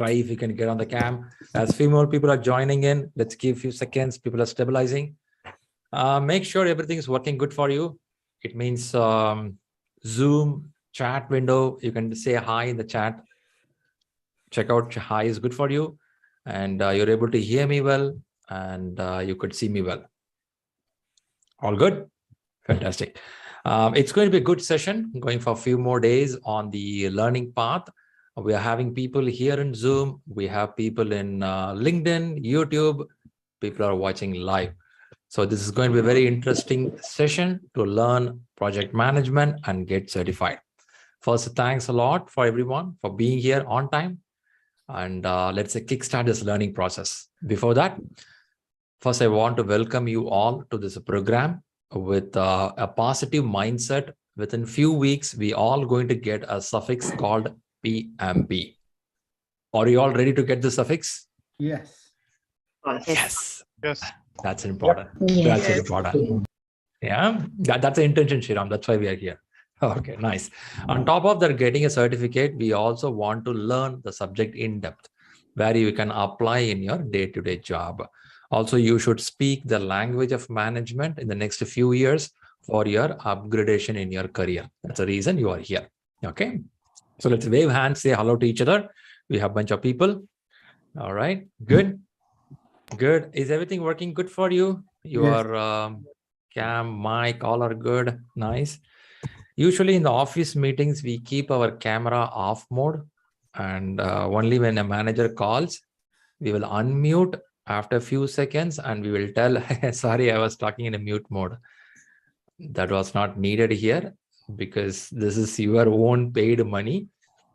Try if you can get on the cam. As few more people are joining in, let's give a few seconds. People are stabilizing. Make sure everything is working good for you. It means Zoom chat window. You can say hi in the chat. Check out hi is good for you. And you're able to hear me well. And you could see me well. All good? Fantastic. It's going to be a good session going for a few more days on the learning path. We are having people here in Zoom. We have people in LinkedIn, YouTube. People are watching live. So this is going to be a very interesting session to learn project management and get certified. First, thanks a lot for everyone for being here on time. And let's kickstart this learning process. Before that, first, I want to welcome you all to this program with a positive mindset. Within few weeks, we all going to get a suffix called PMP. Are you all ready to get the suffix? Yes. Yes. Yes. That's important. Yes. That's important. Yeah, that's the intention, Shriram. That's why we are here. Okay, nice. On top of that, getting a certificate, we also want to learn the subject in depth, where you can apply in your day-to-day job. Also, you should speak the language of management in the next few years for your upgradation in your career. That's the reason you are here. Okay. So let's wave hands, say hello to each other. We have a bunch of people. All right. Good. Good. Is everything working good for you? Your cam, mic, all are good. Nice. Usually in the office meetings, we keep our camera off mode. And only when a manager calls, we will unmute after a few seconds and we will tell, sorry, I was talking in a mute mode. That was not needed here because this is your own paid money.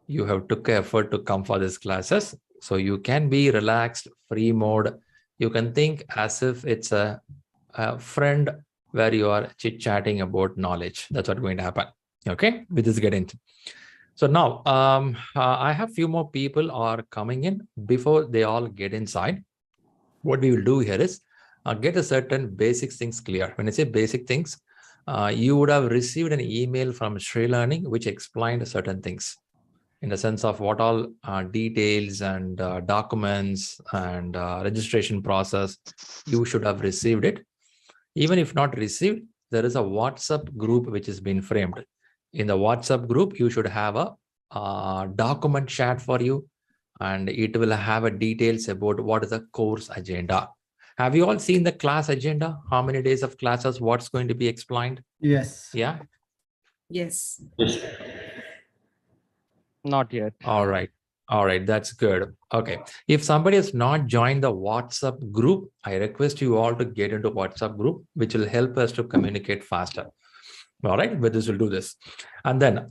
You have took effort to come for these classes. So you can be relaxed, free mode. You can think as if it's a friend where you are chit-chatting about knowledge. That's what's going to happen. Okay, with this get into. So now I have few more people are coming in. Before they all get inside, what we will do here is get a certain basic things clear. When I say basic things, you would have received an email from ShriLearning which explained certain things in the sense of what all details and documents and registration process. You should have received it. Even if not received, there is a WhatsApp group which has been framed. In the WhatsApp group, you should have a document shared for you, and it will have a details about what is the course agenda. Have you all seen the class agenda? How many days of classes? What's going to be explained? Yes. Yeah. Yes. Not yet. All right. All right. That's good. Okay. If somebody has not joined the WhatsApp group, I request you all to get into WhatsApp group, which will help us to communicate faster. All right. But this will do this. And then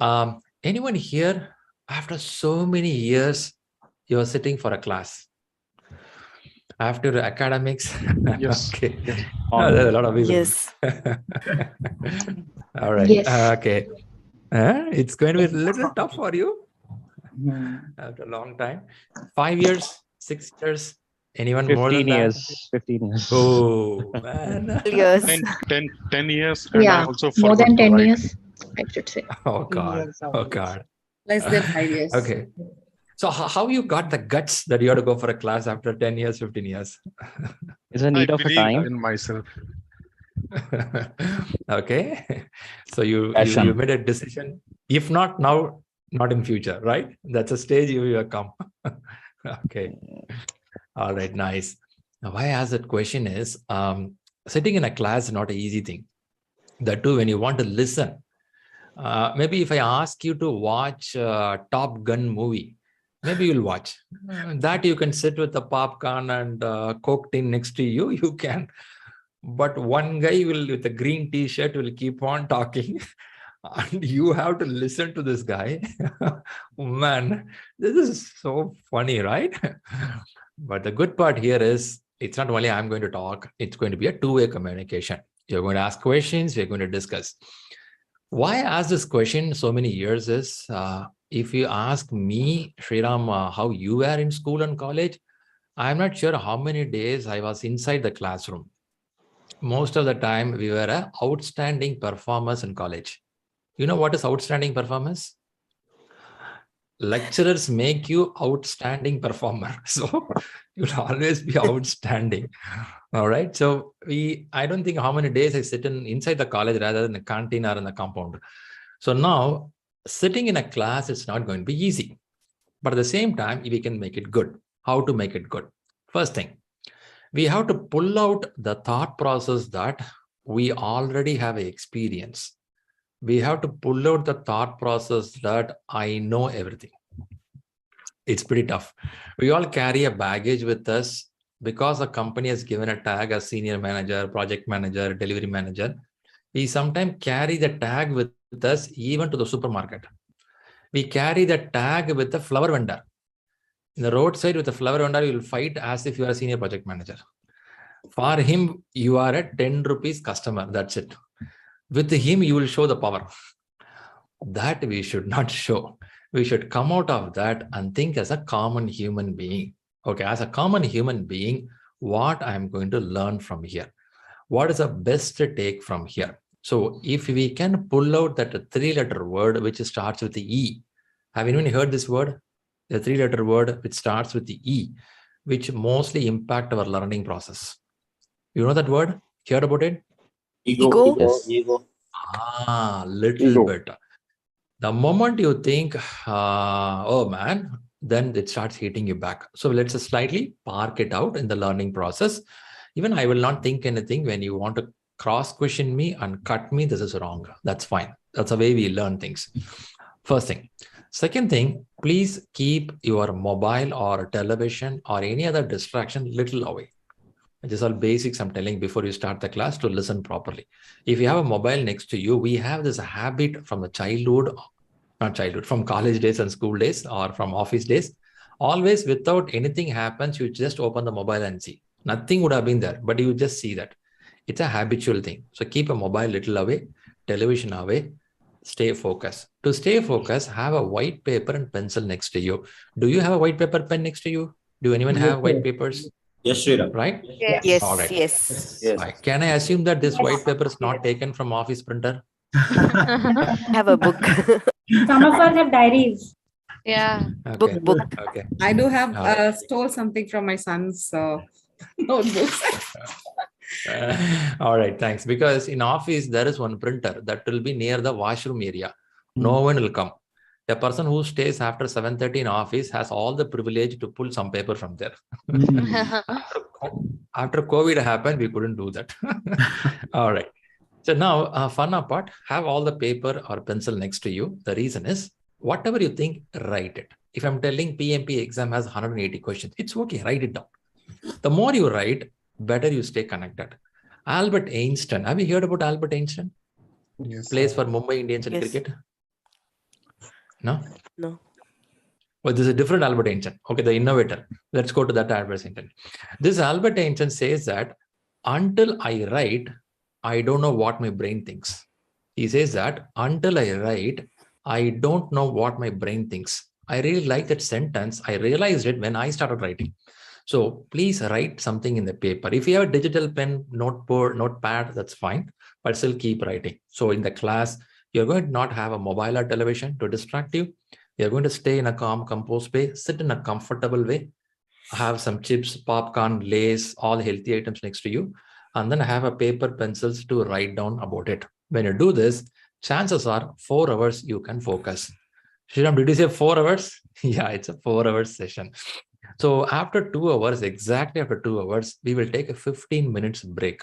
anyone here, after so many years, you are sitting for a class? After academics? Yes. Okay. Yes. There are a lot of people. Yes. All right. Yes. Okay. It's going to be a little tough for you Mm. after a long time. 5 years, 6 years, anyone more 15 than years. that? 15 years. Oh, man. Yes. 10 years. And I Yeah. also More forgot than to 10 write. years, I should say. Oh, God. Oh, God. Less than 5 years. Okay. So how you got the guts that you have to go for a class after 10 years, 15 years? It's a I need of a believe time. in myself. Okay. So you Passion. made a decision. If not now, not in future, right? That's a stage you will come. Okay. All right. Nice. Now, why I ask that question is sitting in a class is not an easy thing. That too, when you want to listen, maybe if I ask you to watch Top Gun movie, maybe you'll watch. That you can sit with the popcorn and Coke tin next to you, you can. But one guy will with a green t-shirt will keep on talking and you have to listen to this guy. Man, this is so funny, right? But the good part here is it's not only I'm going to talk, it's going to be a two-way communication. You're going to ask questions, we're going to discuss. Why I asked this question so many years is, if you ask me, Shriram, how you were in school and college, I'm not sure how many days I was inside the classroom. Most of the time, we were outstanding performers in college. You know what is outstanding performance? lecturers make you outstanding performer. So you'll always be outstanding. All right. So I don't think how many days I sit inside the college rather than the canteen or in the compound. So now sitting in a class, it's not going to be easy. But at the same time, we can make it good. How to make it good? First thing, we have to pull out the thought process that we already have experience. We have to pull out the thought process that I know everything. It's pretty tough. We all carry a baggage with us because a company has given a tag as senior manager, project manager, delivery manager. We sometimes carry the tag with us even to the supermarket. We carry the tag with the flower vendor. In the roadside with the flower vendor, you will fight as if you are a senior project manager. For him, you are a 10 rupees customer. That's it. With him, you will show the power. That we should not show. We should come out of that and think as a common human being. Okay, as a common human being, what I'm going to learn from here? What is the best to take from here? So if we can pull out that 3-letter word which starts with the E. Have anyone heard this word? The 3-letter word which starts with the E, which mostly impact our learning process. You know that word? Heard about it? Ego. Yes. Ego. Little Ego. bit. The moment you think, oh man, then it starts hitting you back. So let's just slightly park it out in the learning process. Even I will not think anything. When you want to cross question me and cut me, this is wrong. That's fine. That's the way we learn things. First thing. Second thing, please keep your mobile or television or any other distraction little away. These are basics I'm telling before you start the class to listen properly. If you have a mobile next to you, we have this habit from the childhood, not childhood, from college days and school days or from office days. Always without anything happens, you just open the mobile and see. Nothing would have been there, but you just see that. It's a habitual thing. So keep a mobile little away, television away, stay focused. To stay focused, have a white paper and pencil next to you. Do you have a white paper pen next to you? Do anyone have white papers? Yes, Shriram. Right? Yes. All right. Yes. Yes. Can I assume that this white paper is not taken from office printer? Have a book. Some of us have diaries. Yeah. Okay. Book. Okay. I do have All right. stole something from my son's notebooks. All right, thanks. Because in office, there is one printer that will be near the washroom area. No one will come. A person who stays after 7:30 in office has all the privilege to pull some paper from there. After COVID happened, we couldn't do that. All right. So now, fun apart, have all the paper or pencil next to you. The reason is, whatever you think, write it. If I'm telling PMP exam has 180 questions, it's okay, write it down. The more you write, better you stay connected. Albert Einstein. Have you heard about Albert Einstein? Yes. Plays for Mumbai Indians in Yes. cricket? No? No. Well, this is a different Albert Einstein. Okay, the innovator. Let's go to that Albert Einstein. This Albert Einstein says that until I write, I don't know what my brain thinks. He says that until I write, I don't know what my brain thinks. I really like that sentence. I realized it when I started writing. So please write something in the paper. If you have a digital pen, notepad, that's fine, but still keep writing. So in the class, you're going to not have a mobile or television to distract you. You're going to stay in a calm, composed way, sit in a comfortable way, have some chips, popcorn, Lays, all healthy items next to you, and then have a paper, pencils to write down about it. When you do this, chances are 4 hours you can focus. Shriram, did you say 4 hours? Yeah, it's a 4-hour session. So after 2 hours, exactly after 2 hours, we will take a 15 minutes break.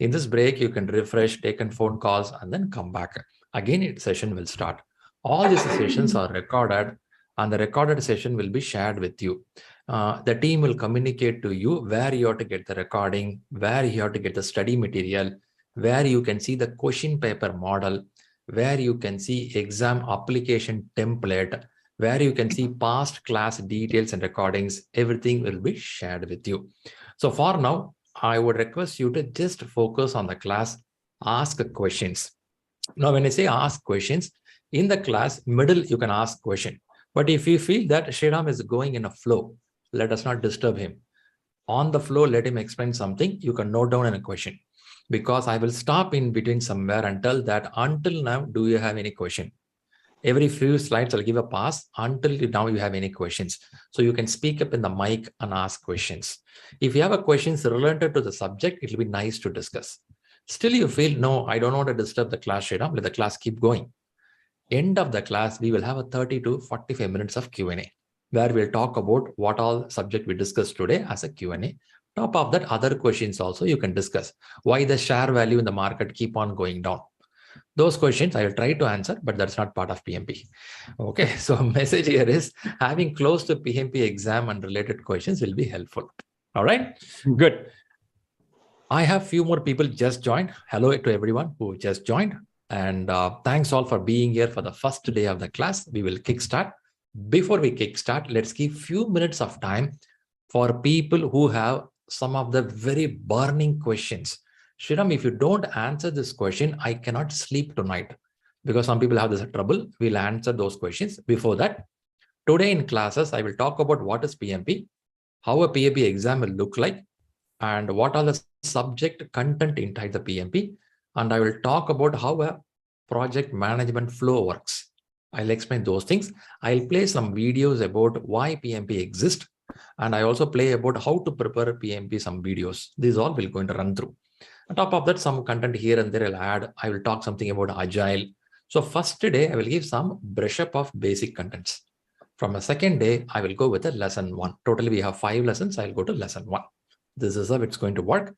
In this break, you can refresh, take in phone calls, and then come back. Again, session will start. All these sessions are recorded, and the recorded session will be shared with you. The team will communicate to you where you have to get the recording, where you have to get the study material, where you can see the question paper model, where you can see exam application template, where you can see past class details and recordings. Everything will be shared with you. So for now, I would request you to just focus on the class, ask questions. Now, when I say ask questions, in the class middle, you can ask question. But if you feel that Shriram is going in a flow, let us not disturb him. On the flow, let him explain something. You can note down in a question, because I will stop in between somewhere and tell that until now, do you have any question? Every few slides, I'll give a pass until now you have any questions. So you can speak up in the mic and ask questions. If you have a questions related to the subject, it'll be nice to discuss. Still you feel, no, I don't want to disturb the class, Shriram. Let the class keep going. End of the class, we will have a 30 to 45 minutes of Q&A, where we'll talk about what all subject we discussed today as a Q&A. Top of that, other questions also you can discuss. Why the share value in the market keep on going down? Those questions I will try to answer, but that's not part of PMP. Okay, so message here is having close to PMP exam and related questions will be helpful. All right, good. I have few more people just joined. Hello to everyone who just joined. And thanks all for being here for the first day of the class. We will kickstart. Before we kickstart, let's give few minutes of time for people who have some of the very burning questions. Shriram, if you don't answer this question, I cannot sleep tonight, because some people have this trouble. We'll answer those questions. Before that, today in classes, I will talk about what is PMP, how a PMP exam will look like, and what are the subject content inside the PMP. And I will talk about how a project management flow works. I'll explain those things. I'll play some videos about why PMP exists. And I also play about how to prepare PMP, some videos. These all will going to run through. On top of that, some content here and there I'll add. I will talk something about Agile. So first day, I will give some brush up of basic contents. From a second day, I will go with a lesson 1. Totally, we have 5 lessons. I'll go to lesson 1. This is how it's going to work.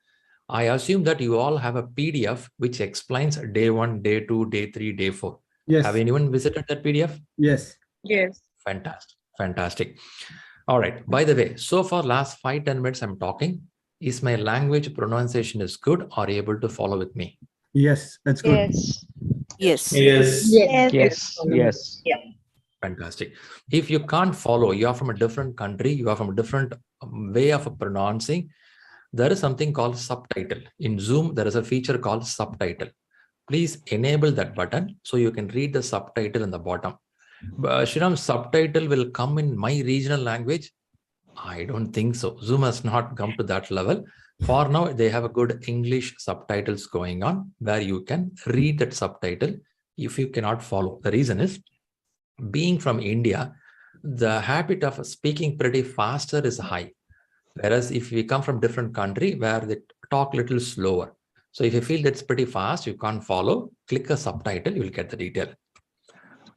I assume that you all have a PDF which explains day 1, day 2, day 3, day 4. Yes. Have anyone visited that PDF? Yes. Yes. Fantastic. Fantastic. All right. By the way, so far last 5-10 minutes I'm talking. Is my language pronunciation is good? Are you able to follow with me? Yes. That's good. Yes. Yes. Yes. Yes. Fantastic. If you can't follow, you are from a different country, you are from a different way of pronouncing, there is something called subtitle. In Zoom, there is a feature called subtitle. Please enable that button so you can read the subtitle in the bottom. Shriram, subtitle will come in my regional language? I don't think so. Zoom has not come to that level. For now, they have a good English subtitles going on where you can read that subtitle if you cannot follow. The reason is, being from India, the habit of speaking pretty faster is high. Whereas if we come from different country where they talk a little slower. So if you feel that's pretty fast, you can't follow, click a subtitle, you will get the detail.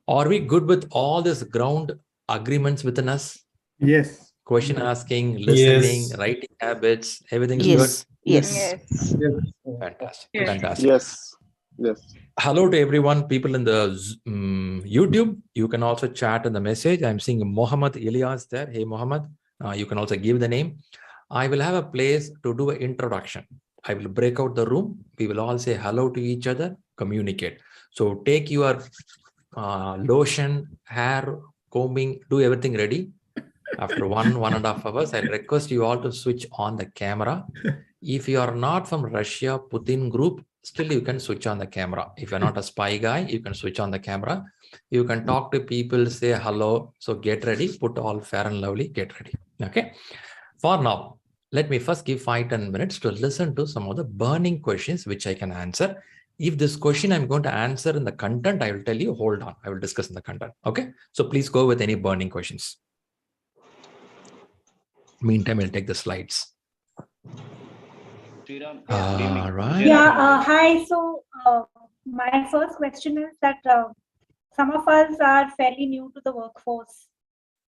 Are we good with all this ground agreements within us? Yes. Question asking, listening, Yes. writing habits, everything is Yes. good? Yes. Yes. Fantastic. Yes. Fantastic. Yes. Yes. Hello to everyone, people in the YouTube. You can also chat in the message. I'm seeing Mohammed Ilyas there. Hey, Mohammed, you can also give the name. I will have a place to do an introduction. I will break out the room. We will all say hello to each other, communicate. So take your lotion, hair, combing, do everything ready. After 1.5 hours, I request you all to switch on the camera. If you are not from Russia Putin group, still you can switch on the camera. If you're not a spy guy, you can switch on the camera. You can talk to people, say hello. So get ready, put all fair and lovely, get ready. Okay. For now, let me first give 5-10 minutes to listen to some of the burning questions which I can answer. If this question I'm going to answer in the content, I will tell you, hold on, I will discuss in the content. Okay. So please go with any burning questions. Meantime, I'll take the slides. All right. Yeah. Hi. So my first question is that some of us are fairly new to the workforce,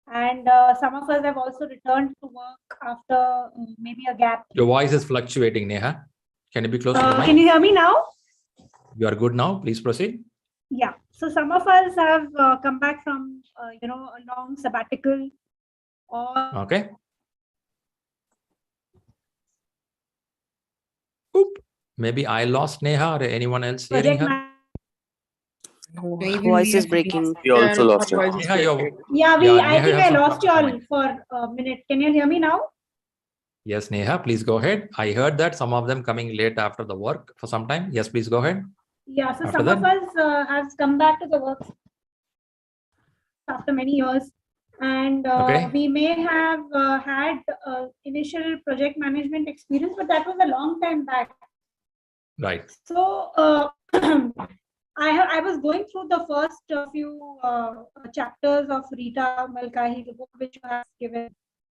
and some of us have also returned to work after maybe a gap. Your voice is fluctuating, Neha. Can you be close to the mic? Can you hear me now? You are good now. Please proceed. Yeah. So some of us have come back from a long sabbatical, or Okay. Oop. Maybe I lost Neha or anyone else hearing project. her? Voice is breaking. We also lost it. Neha, Yeah, Neha, I think you have I some lost you problem. all for a minute. Can you hear me now? Yes, Neha, please go ahead. I heard that some of them coming late after the work for some time. Yes, please go ahead. Yeah, so After some that? of us have come back to the work after many years, and Okay. we may have had initial project management experience, but that was a long time back. Right. So I was going through the first few chapters of Rita Malkahi, the book which you have given,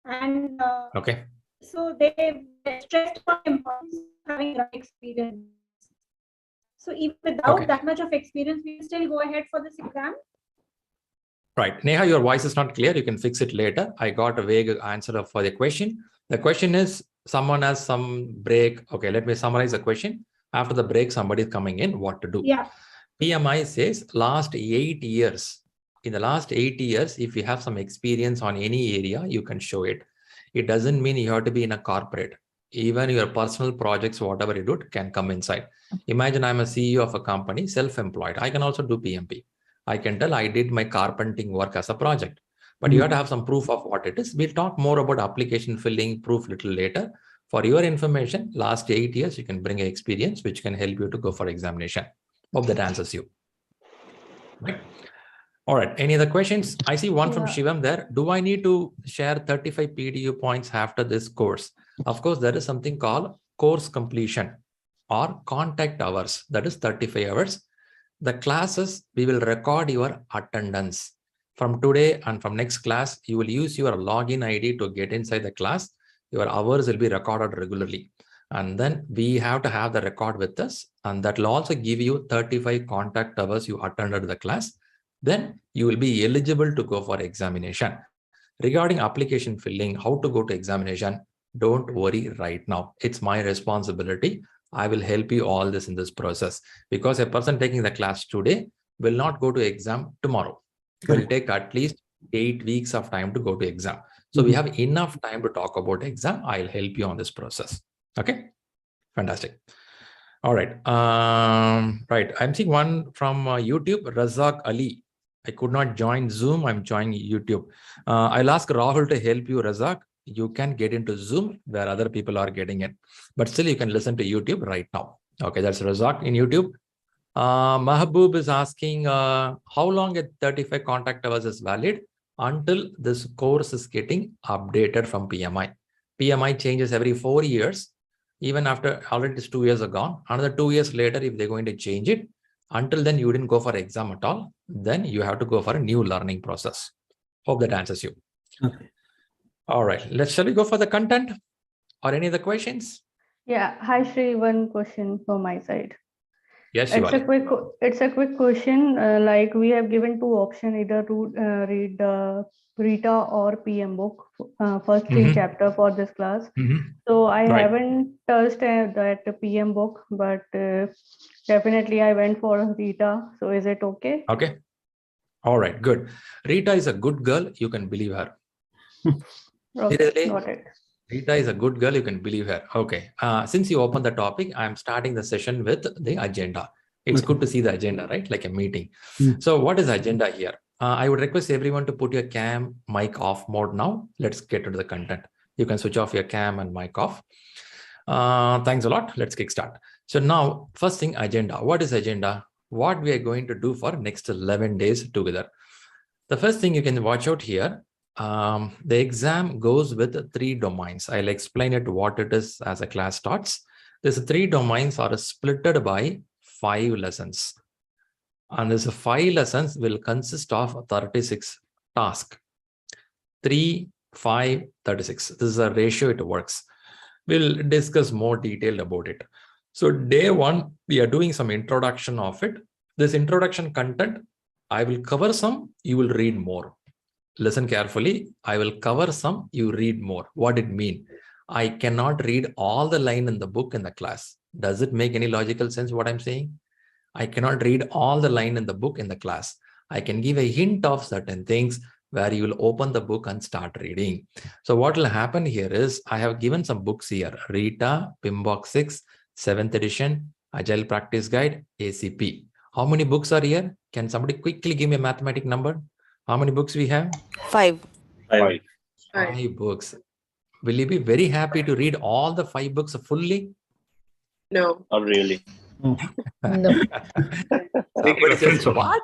and Okay. so they stressed on the importance of having right experience. So even without that much of experience, we still go ahead for this exam. Right. Neha, your voice is not clear. You can fix it later. I got a vague answer for the question. The question is, someone has some break. Okay, let me summarize the question. After the break, somebody is coming in, what to do? Yeah. PMI says last 8 years. In the last 8 years, if you have some experience on any area, you can show it. It doesn't mean you have to be in a corporate. Even your personal projects, whatever you do, can come inside. Imagine I'm a CEO of a company, self-employed. I can also do PMP. I can tell I did my carpenting work as a project, but you have to have some proof of what it is. We'll talk more about application filling proof little later. For your information, last 8 years, you can bring an experience which can help you to go for examination. Hope that answers you. Right. All right. Any other questions? I see one from Shivam there. Do I need to share 35 PDU points after this course? Of course, there is something called course completion or contact hours. That is 35 hours. The classes, we will record your attendance. From today and from next class, you will use your login ID to get inside the class. Your hours will be recorded regularly. And then we have to have the record with us. And that will also give you 35 contact hours you attended the class. Then you will be eligible to go for examination. Regarding application filling, how to go to examination, don't worry right now. It's my responsibility. I will help you all this in this process, because a person taking the class today will not go to exam tomorrow. It will take at least 8 weeks of time to go to exam. So we have enough time to talk about exam. I'll help you on this process. Okay, fantastic. All right. Right. I'm seeing one from YouTube, Razak Ali. I could not join Zoom. I'm joining YouTube. I'll ask Rahul to help you, Razak. You can get into Zoom where other people are getting it, but still you can listen to YouTube right now. Okay, that's Razak in YouTube. Mahbub is asking how long a 35 contact hours is valid until this course is getting updated from PMI. PMI changes every 4 years. Even after already it's 2 years are gone, another 2 years later, if they're going to change it, until then you didn't go for exam at all, then you have to go for a new learning process. Hope that answers you. Okay. All right, shall we go for the content or any other questions? Yeah, hi Shri, one question from my side. Yes, it's a quick question. Like we have given 2 options, either to read the Rita or PM book, first 3 chapter for this class. So I haven't touched that PM book, but definitely I went for Rita. So is it okay? Okay. All right, good. Rita is a good girl. You can believe her. Okay, got it. Rita is a good girl. You can believe her. Okay. Since you opened the topic, I'm starting the session with the agenda. It's good to see the agenda, right? Like a meeting. So what is agenda here? I would request everyone to put your cam, mic off mode now. Let's get into the content. You can switch off your cam and mic off. Thanks a lot. Let's kickstart. So now, first thing, agenda. What is agenda? What we are going to do for next 11 days together. The first thing you can watch out here, the exam goes with 3 domains. I'll explain it what it is as a class starts. These 3 domains are splitted by 5 lessons. And these 5 lessons will consist of 36 tasks. 3, 5, 36. This is a ratio it works. We'll discuss more detail about it. So day 1, we are doing some introduction of it. This introduction content, I will cover some, you will read more. Listen carefully. I will cover some, you read more. What it mean? I cannot read all the line in the book in the class. Does it make any logical sense what I'm saying? I cannot read all the line in the book in the class. I can give a hint of certain things where you will open the book and start reading. So what will happen here is I have given some books here. Rita, PMBOK 6, 7th edition, Agile Practice Guide, ACP. How many books are here? Can somebody quickly give me a mathematic number? How many books we have? 5. 5 books. Will you be very happy to read all the 5 books fully? No. Not really. No. Somebody says, what?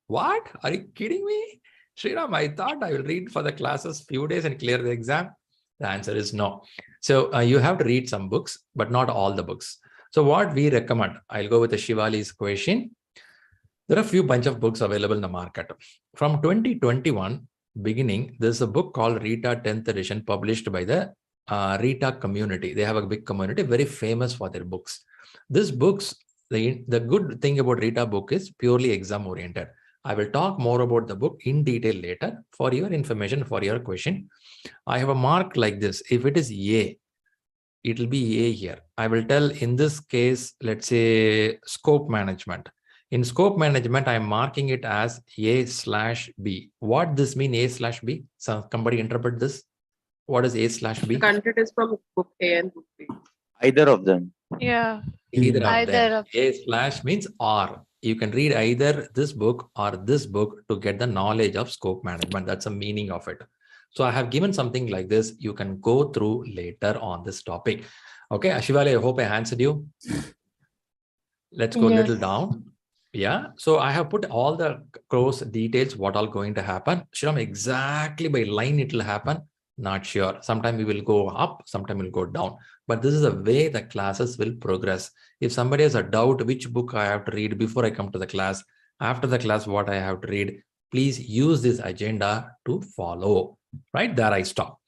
What? Are you kidding me? Shriram, I thought I will read for the classes few days and clear the exam. The answer is no. So you have to read some books, but not all the books. So what we recommend, I'll go with the Shivali's question. There are a few bunch of books available in the market. From 2021 beginning, there's a book called Rita 10th edition published by the Rita community. They have a big community, very famous for their books. This books, the good thing about Rita book is purely exam oriented. I will talk more about the book in detail later for your information, for your question. I have a mark like this. If it is A, it will be A here. I will tell in this case, let's say scope management. In scope management, I'm marking it as A/B. What this mean A/B? So somebody interpret this. What is A/B? The content is from book A and book B. Either of them. Yeah. Either of them. Either of. A/ means or. You can read either this book or this book to get the knowledge of scope management. That's the meaning of it. So I have given something like this. You can go through later on this topic. Okay, Ashivali, I hope I answered you. Let's go a little down. Yeah, so I have put all the course details, what all going to happen. Shriram, exactly by line it will happen. Not sure. Sometime we will go up, sometime we'll go down. But this is the way the classes will progress. If somebody has a doubt which book I have to read before I come to the class, after the class what I have to read, please use this agenda to follow. Right there I stop.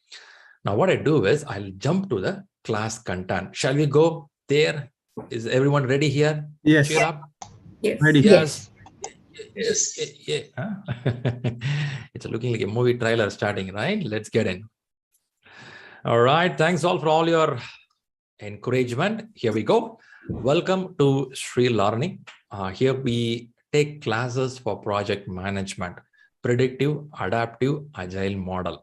Now what I do is I'll jump to the class content. Shall we go there? Is everyone ready here? Yes. Cheer up. Yes. Ready. Yes. Yeah. It's looking like a movie trailer starting, right? Let's get in. All right. Thanks all for all your encouragement. Here we go. Welcome to ShriLearning. Here we take classes for project management, predictive, adaptive, agile model.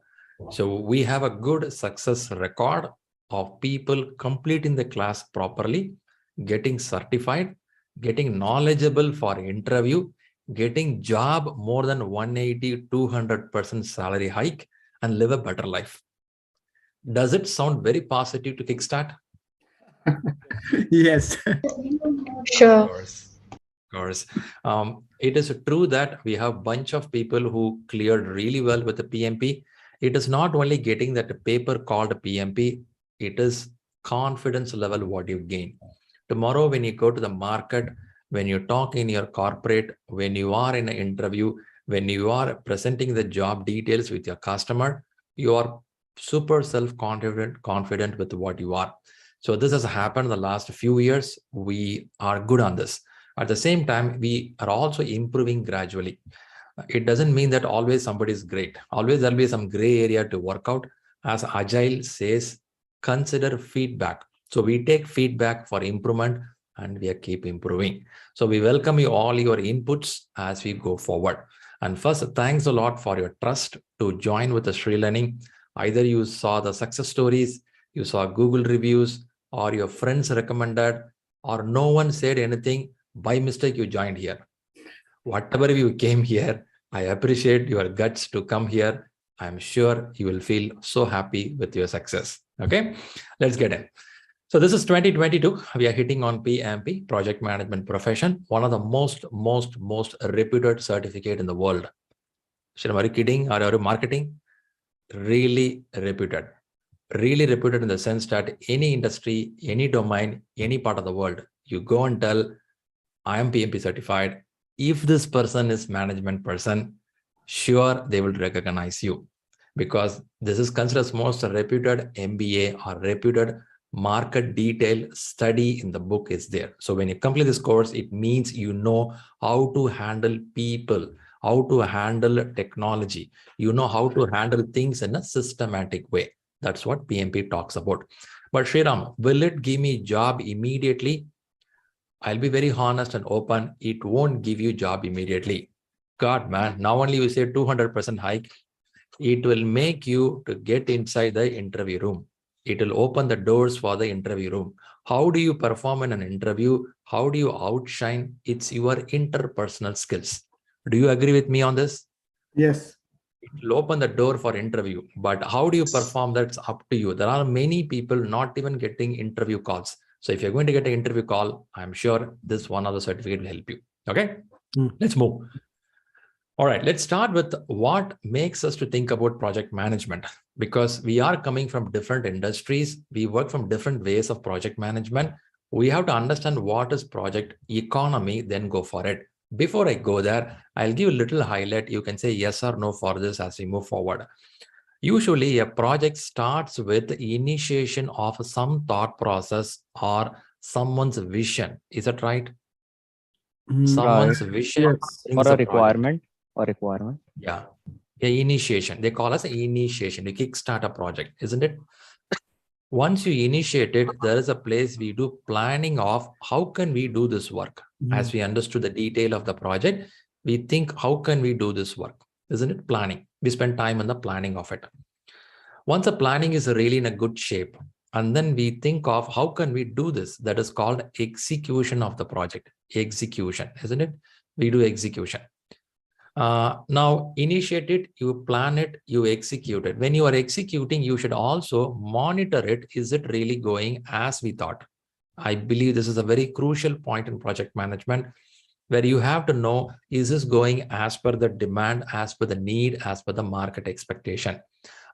So we have a good success record of people completing the class properly, getting certified, getting knowledgeable for interview, getting job more than 180-200% salary hike, and live a better life. Does it sound very positive to kickstart? Yes. Sure. Of course. It is true that we have a bunch of people who cleared really well with the PMP. It is not only getting that paper called PMP, it is confidence level what you gain. Tomorrow, when you go to the market, when you talk in your corporate, when you are in an interview, when you are presenting the job details with your customer, you are super confident with what you are. So this has happened in the last few years. We are good on this. At the same time, we are also improving gradually. It doesn't mean that always somebody is great. Always there'll be some gray area to work out. As Agile says, consider feedback. So we take feedback for improvement and we keep improving. So we welcome you all your inputs as we go forward. And first, thanks a lot for your trust to join with the ShriLearning. Either you saw the success stories, you saw Google reviews, or your friends recommended, or no one said anything. By mistake, you joined here. Whatever you came here, I appreciate your guts to come here. I'm sure you will feel so happy with your success. Okay, let's get in. So this is 2022. We are hitting on PMP, Project Management Profession, one of the most reputed certificate in the world. Shri, are you kidding or are you marketing? Really reputed. Really reputed in the sense that any industry, any domain, any part of the world, you go and tell, I am PMP certified. If this person is management person, sure, they will recognize you because this is considered as most reputed MBA or reputed market detail study in the book is there. So when you complete this course, it means you know how to handle people, how to handle technology. You know how to handle things in a systematic way. That's what PMP talks about. But Shriram, will it give me job immediately? I'll be very honest and open. It won't give you job immediately. God, man, now only you say 200% hike. It will make you to get inside the interview room. It will open the doors for the interview room. How do you perform in an interview? How do you outshine? It's your interpersonal skills. Do you agree with me on this? Yes. It will open the door for interview, but how do you perform? That's up to you. There are many people not even getting interview calls. So if you're going to get an interview call, I'm sure this one of the certificate will help you. Okay, let's move. All right, let's start with what makes us to think about project management, because we are coming from different industries. We work from different ways of project management. We have to understand what is project economy, then go for it. Before I go there, I'll give a little highlight. You can say yes or no for this as we move forward. Usually a project starts with the initiation of some thought process or someone's vision. Is that right? Someone's vision Yes. brings Or a the project. requirement. Or requirement. Yeah. Initiation. They call us initiation. You kickstart a project, isn't it? Once you initiate it, there is a place we do planning of how can we do this work. As we understood the detail of the project, we think how can we do this work, isn't it? Planning. We spend time on the planning of it. Once the planning is really in a good shape, and then we think of how can we do this, that is called execution of the project. Execution, isn't it? We do execution. Now initiate it, you plan it, you execute it. When you are executing, you should also monitor it. Is it really going as we thought? I believe this is a very crucial point in project management, where you have to know, is this going as per the demand, as per the need, as per the market expectation?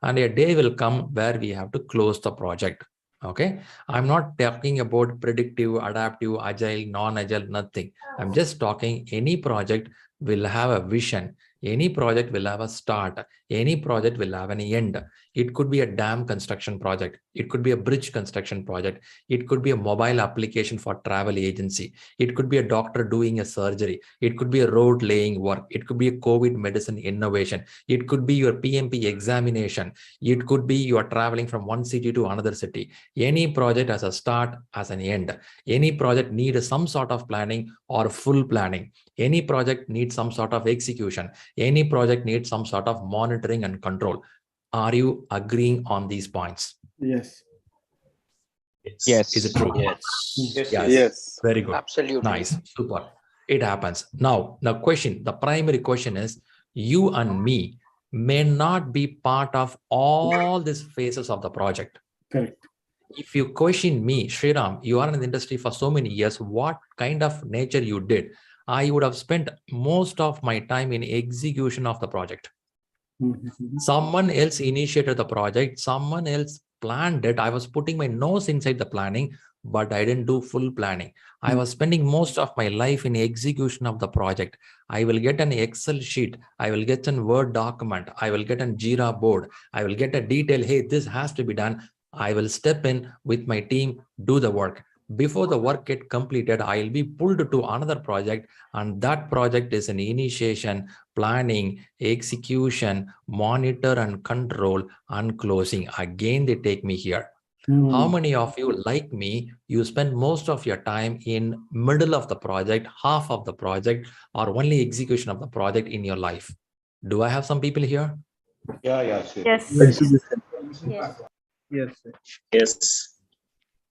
And a day will come where we have to close the project. Okay, I'm not talking about predictive, adaptive, agile, non-agile, nothing. I'm just talking any project will have a vision. Any project will have a start. Any project will have an end. It could be a dam construction project. It could be a bridge construction project. It could be a mobile application for travel agency. It could be a doctor doing a surgery. It could be a road laying work. It could be a COVID medicine innovation. It could be your PMP examination. It could be you are traveling from one city to another city. Any project has a start, has an end. Any project needs some sort of planning or full planning. Any project needs some sort of execution. Any project needs some sort of monitoring and control. Are you agreeing on these points? Yes. Yes. Is it true? Yes. Yes. Very good. Absolutely. Nice. Super. It happens. Now, the primary question is, you and me may not be part of all these phases of the project. Correct. If you question me, Shriram, you are in the industry for so many years, what kind of nature you did? I would have spent most of my time in execution of the project. Someone else initiated the project, someone else planned it. I was putting my nose inside the planning, but I didn't do full planning. I was spending most of my life in execution of the project. I will get an Excel sheet. I will get a Word document. I will get a Jira board. I will get a detail. Hey, this has to be done. I will step in with my team, do the work. Before the work get completed, I'll be pulled to another project, and that project is an initiation, planning, execution, monitor and control, and closing. Again, they take me here. How many of you, like me, you spend most of your time in middle of the project, half of the project, or only execution of the project in your life? Do I have some people here? Yes. Yes.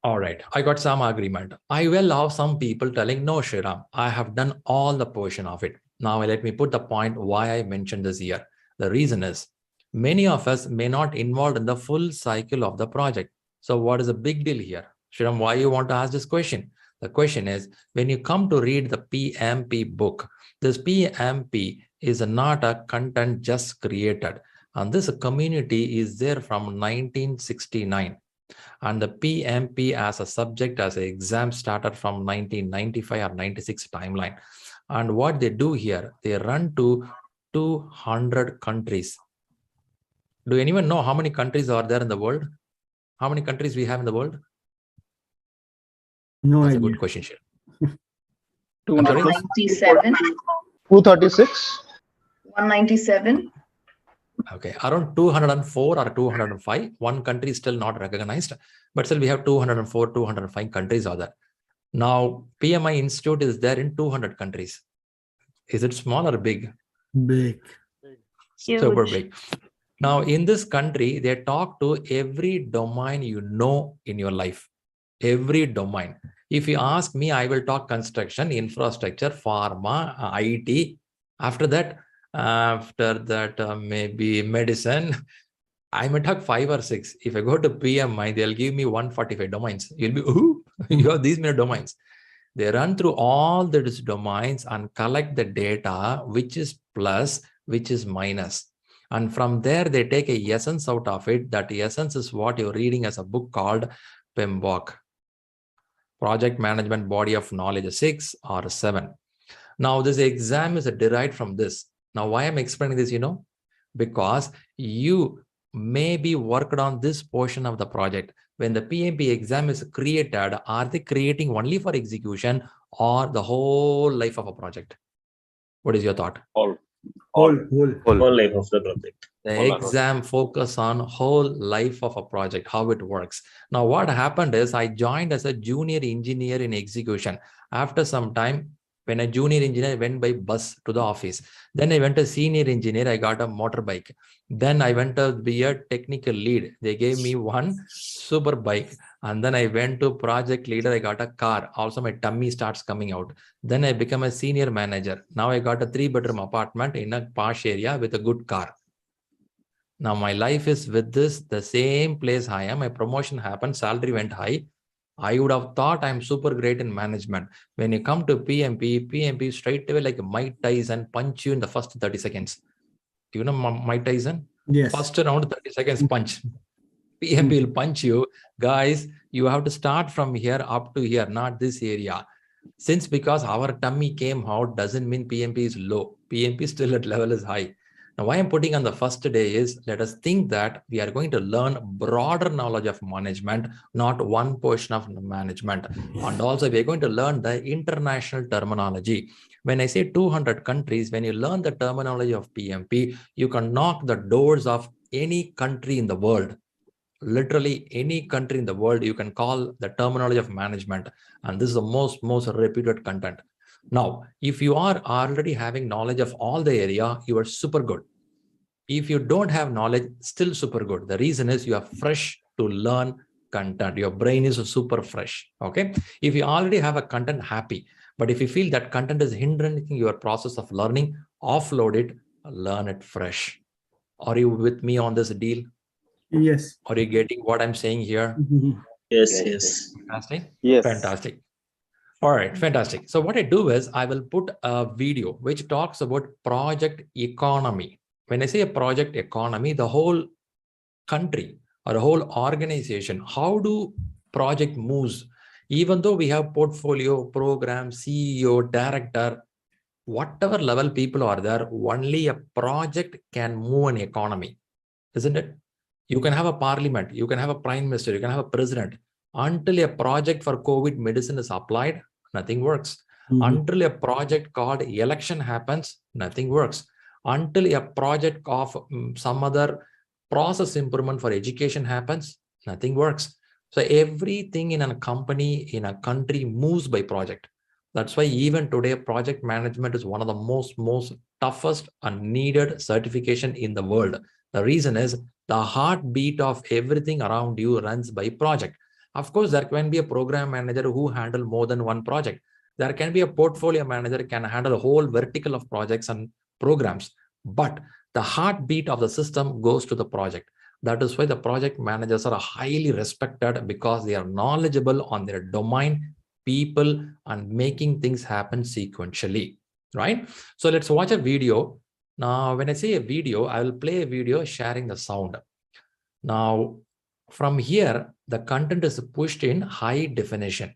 All right, I got some agreement. I will have some people telling, no, Shriram, I have done all the portion of it. Now let me put the point why I mentioned this here. The reason is, many of us may not involved in the full cycle of the project. So what is the big deal here? Shriram, why you want to ask this question? The question is, when you come to read the PMP book, this PMP is not a content just created. And this community is there from 1969. And the PMP as a subject, as an exam started from 1995 or 96 timeline. And what they do here, they run to 200 countries. Do anyone know how many countries are there in the world? How many countries we have in the world? No That's idea. a good question, Shri. 197. 236. 197. Okay, around 204 or 205. One country is still not recognized, but still we have 204, 205 countries are there. Now, PMI Institute is there in 200 countries. Is it small or big? Big. Super big. Now, in this country, they talk to every domain you know in your life. Every domain. If you ask me, I will talk construction, infrastructure, pharma, IT. After that, maybe medicine. I may talk 5 or 6. If I go to PMI, they'll give me 145 domains. You'll be, ooh, you have these many domains. They run through all these domains and collect the data, which is plus, which is minus. And from there, they take a essence out of it. That essence is what you're reading as a book called PMBOK, Project Management Body of Knowledge 6 or 7. Now, this exam is derived from this. Now, why I'm explaining this, because you may be worked on this portion of the project. When the PMP exam is created, are they creating only for execution or the whole life of a project? What is your thought? Whole life of the project. The exam focus on whole life of a project, how it works. Now, what happened is I joined as a junior engineer in execution. After some time, when a junior engineer went by bus to the office, then I went a senior engineer, I got a motorbike. Then I went to be a technical lead. They gave me one super bike. And then I went to project leader, I got a car. Also, my tummy starts coming out. Then I become a senior manager. Now I got a 3-bedroom apartment in a posh area with a good car. Now my life is with this, the same place I am. My promotion happened, salary went high. I would have thought I'm super great in management. When you come to PMP straight away like Mike Tyson punch you in the first 30 seconds. Do you know Mike Tyson? Yes. First round, 30 seconds punch. PMP will punch you. Guys, you have to start from here up to here, not this area. Because our tummy came out doesn't mean PMP is low. PMP still at level is high. Now, why I'm putting on the first day is let us think that we are going to learn broader knowledge of management, not one portion of management. And also we are going to learn the international terminology. When I say 200 countries, when you learn the terminology of PMP, you can knock the doors of any country in the world. Literally any country in the world, you can call the terminology of management. And this is the most reputed content. Now, if you are already having knowledge of all the area, you are super good. If you don't have knowledge, still super good. The reason is you are fresh to learn content. Your brain is super fresh. Okay. If you already have a content, happy. But if you feel that content is hindering your process of learning, offload it, learn it fresh. Are you with me on this deal? Yes. Are you getting what I'm saying here? Yes. Fantastic. Yes. Fantastic. All right, fantastic. So what I do is I will put a video which talks about project economy. When I say a project economy, the whole country or a whole organization, how do project moves? Even though we have portfolio, program, CEO, director, whatever level people are there, only a project can move an economy, isn't it? You can have a parliament, you can have a prime minister, you can have a president. Until a project for COVID medicine is applied, nothing works. Until a project called election happens, nothing works. Until a project of some other process improvement for education happens, nothing works. So everything in a company, in a country moves by project. That's why even today, project management is one of the most toughest and needed certification in the world. The reason is the heartbeat of everything around you runs by project. Of course, there can be a program manager who handle more than one project. There can be a portfolio manager who can handle a whole vertical of projects and programs. But the heartbeat of the system goes to the project. That is why the project managers are highly respected because they are knowledgeable on their domain, people, and making things happen sequentially, right? So let's watch a video. Now, when I say a video, I will play a video sharing the sound. Now, from here, the content is pushed in high definition.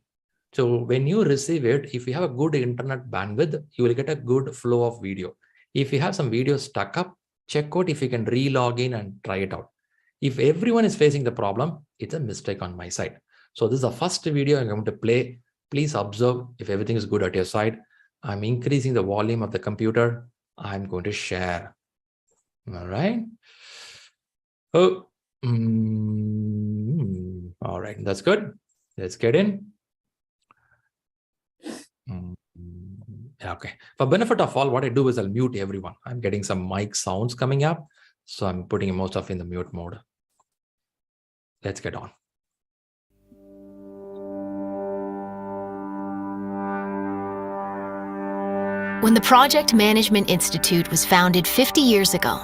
So when you receive it, if you have a good internet bandwidth, you will get a good flow of video. If you have some video stuck up, check out if you can re-log in and try it out. If everyone is facing the problem, it's a mistake on my side. So this is the first video I'm going to play. Please observe if everything is good at your side. I'm increasing the volume of the computer. I'm going to share. All right. Oh, all right. That's good. Let's get in. Okay. For benefit of all, what I do is I'll mute everyone. I'm getting some mic sounds coming up. So I'm putting most of in the mute mode. Let's get on. When the Project Management Institute was founded 50 years ago,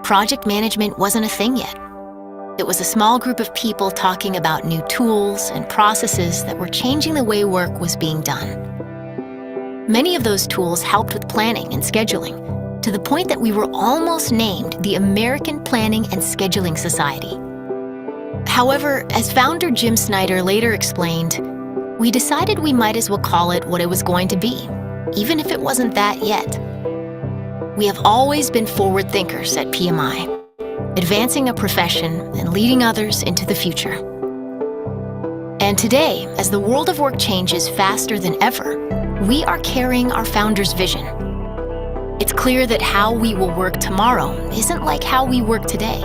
project management wasn't a thing yet. It was a small group of people talking about new tools and processes that were changing the way work was being done. Many of those tools helped with planning and scheduling, to the point that we were almost named the American Planning and Scheduling Society. However, as founder Jim Snyder later explained, we decided we might as well call it what it was going to be: even if it wasn't that yet. We have always been forward thinkers at PMI, advancing a profession and leading others into the future. And today, as the world of work changes faster than ever, we are carrying our founders' vision. It's clear that how we will work tomorrow isn't like how we work today.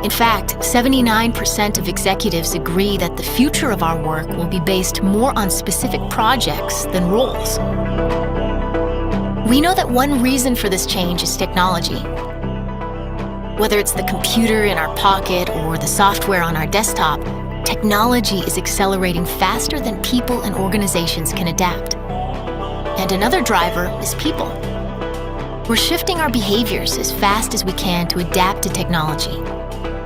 In fact, 79% of executives agree that the future of our work will be based more on specific projects than roles. We know that one reason for this change is technology. Whether it's the computer in our pocket or the software on our desktop, technology is accelerating faster than people and organizations can adapt. And another driver is people. We're shifting our behaviors as fast as we can to adapt to technology.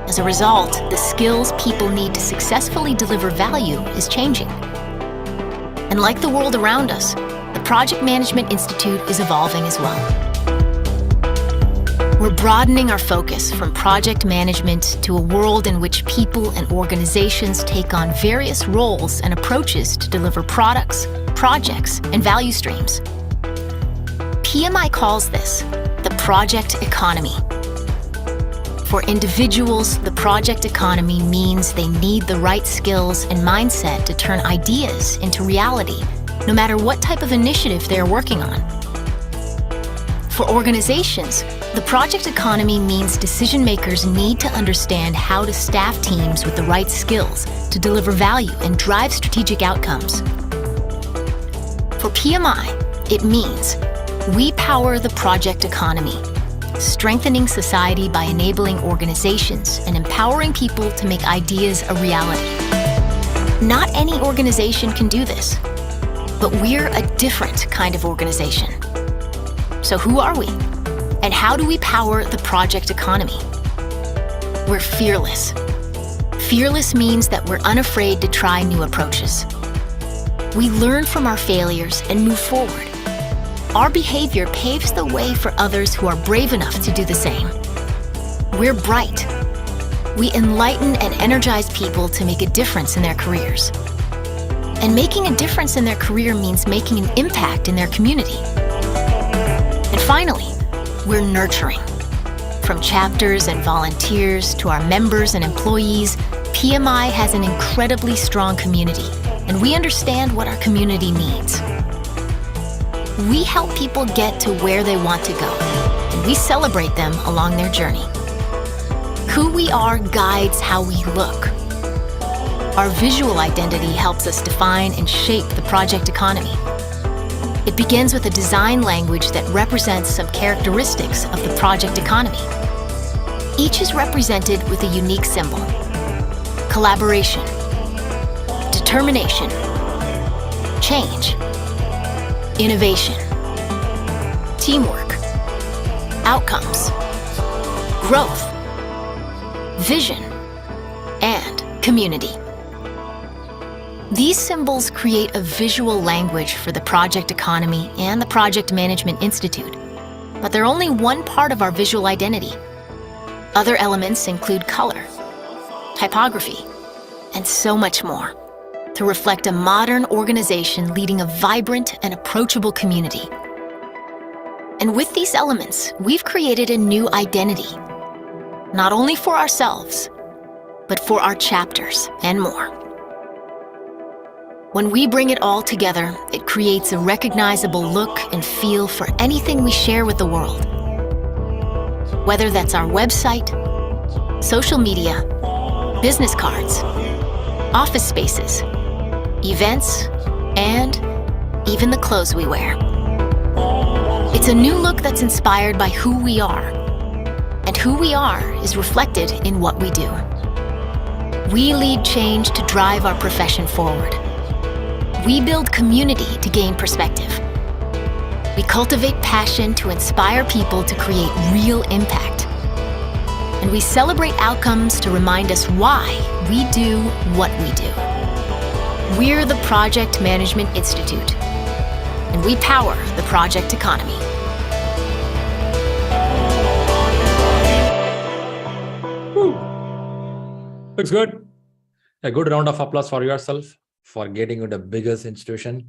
As a result, the skills people need to successfully deliver value is changing. And like the world around us, the Project Management Institute is evolving as well. We're broadening our focus from project management to a world in which people and organizations take on various roles and approaches to deliver products, projects, and value streams. PMI calls this the project economy. For individuals, the project economy means they need the right skills and mindset to turn ideas into reality, no matter what type of initiative they're working on. For organizations, the project economy means decision makers need to understand how to staff teams with the right skills to deliver value and drive strategic outcomes. For PMI, it means we power the project economy, strengthening society by enabling organizations and empowering people to make ideas a reality. Not any organization can do this, but we're a different kind of organization. So who are we? And how do we power the project economy? We're fearless. Fearless means that we're unafraid to try new approaches. We learn from our failures and move forward. Our behavior paves the way for others who are brave enough to do the same. We're bright. We enlighten and energize people to make a difference in their careers. And making a difference in their career means making an impact in their community. And finally, we're nurturing. From chapters and volunteers to our members and employees, PMI has an incredibly strong community, and we understand what our community needs. We help people get to where they want to go, and we celebrate them along their journey. Who we are guides how we look. Our visual identity helps us define and shape the project economy. It begins with a design language that represents some characteristics of the project economy. Each is represented with a unique symbol: collaboration, determination, change, innovation, teamwork, outcomes, growth, vision, and community. These symbols create a visual language for the project economy and the Project Management Institute, but they're only one part of our visual identity. Other elements include color, typography, and so much more, to reflect a modern organization leading a vibrant and approachable community. And with these elements, we've created a new identity, not only for ourselves, but for our chapters and more. When we bring it all together, it creates a recognizable look and feel for anything we share with the world. Whether that's our website, social media, business cards, office spaces, events, and even the clothes we wear. It's a new look that's inspired by who we are, and who we are is reflected in what we do. We lead change to drive our profession forward. We build community to gain perspective. We cultivate passion to inspire people to create real impact. And we celebrate outcomes to remind us why we do what we do. We're the Project Management Institute, and we power the project economy. Woo. Looks good. A good round of applause for yourself for getting into the biggest institution.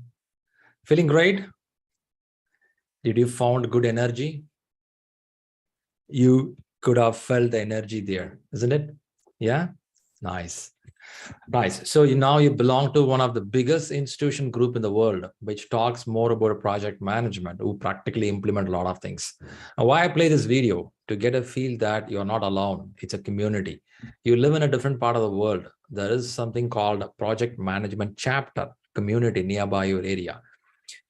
Feeling great? Did you found good energy? You could have felt the energy there, isn't it? Yeah, nice. Nice. So now you belong to one of the biggest institution group in the world, which talks more about project management, who practically implement a lot of things. And why I play this video? To get a feel that you're not alone. It's a community. You live in a different part of the world. There is something called a project management chapter community nearby your area.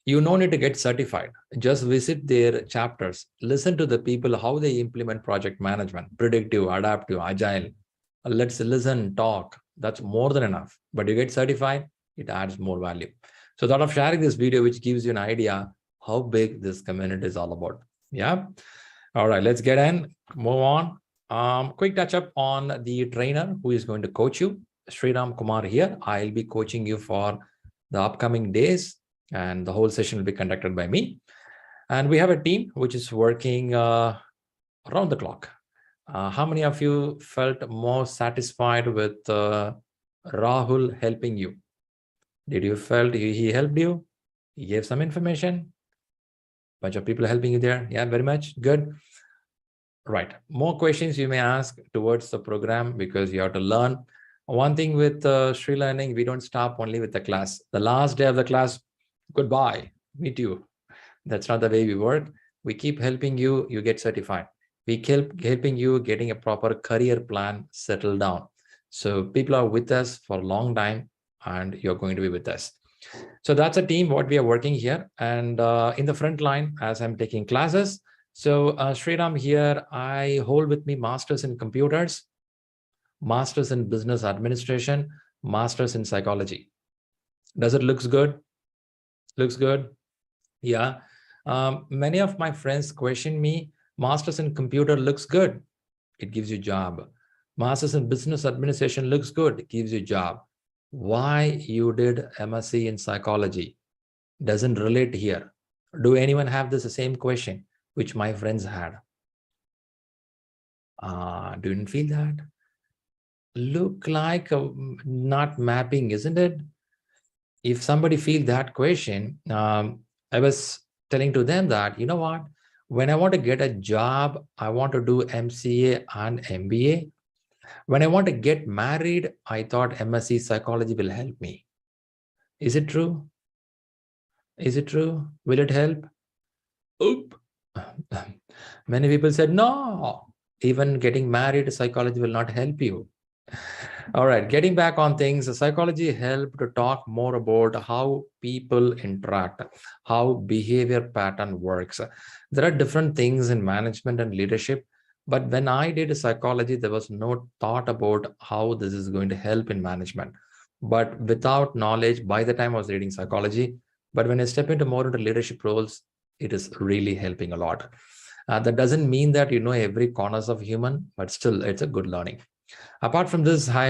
You no need to get certified. Just visit their chapters. Listen to the people, how they implement project management, predictive, adaptive, agile. Let's listen, talk. That's more than enough. But you get certified, it adds more value. So thought of sharing this video, which gives you an idea how big this community is all about. Yeah. All right, let's get in, move on. Quick touch up on the trainer who is going to coach you. Sriram Kumar here. I'll be coaching you for the upcoming days, and the whole session will be conducted by me. And we have a team which is working around the clock. How many of you felt more satisfied with Rahul helping you? Did you felt he helped you? He gave some information? Bunch of people helping you there? Yeah, very much. Good. Right. More questions you may ask towards the program, because you have to learn. One thing with ShriLearning, we don't stop only with the class. The last day of the class, goodbye, meet you. That's not the way we work. We keep helping you, you get certified. We keep helping you getting a proper career plan settled down. So people are with us for a long time, and you're going to be with us. So that's a team, what we are working here. And in the front line, as I'm taking classes, so Sriram here, I hold with me masters in computers, masters in business administration, masters in psychology. Does it looks good? Looks good? Yeah. Many of my friends question me, masters in computer looks good. It gives you job. Masters in business administration looks good. It gives you job. Why you did MSc in psychology? Doesn't relate here. Do anyone have this same question, which my friends had? Didn't feel that? Look like not mapping, isn't it? If somebody feel that question, I was telling to them that, you know what, when I want to get a job, I want to do MCA and MBA. When I want to get married, I thought MSc psychology will help me. Is it true? Is it true? Will it help? Oop. Many people said, no, even getting married, psychology will not help you. All right, getting back on things, psychology helped to talk more about how people interact, how behavior pattern works. There are different things in management and leadership, but when I did psychology, there was no thought about how this is going to help in management. But without knowledge, by the time I was reading psychology, but when I step into more into leadership roles, it is really helping a lot. That doesn't mean that you know every corners of human, but still it's a good learning. Apart from this, I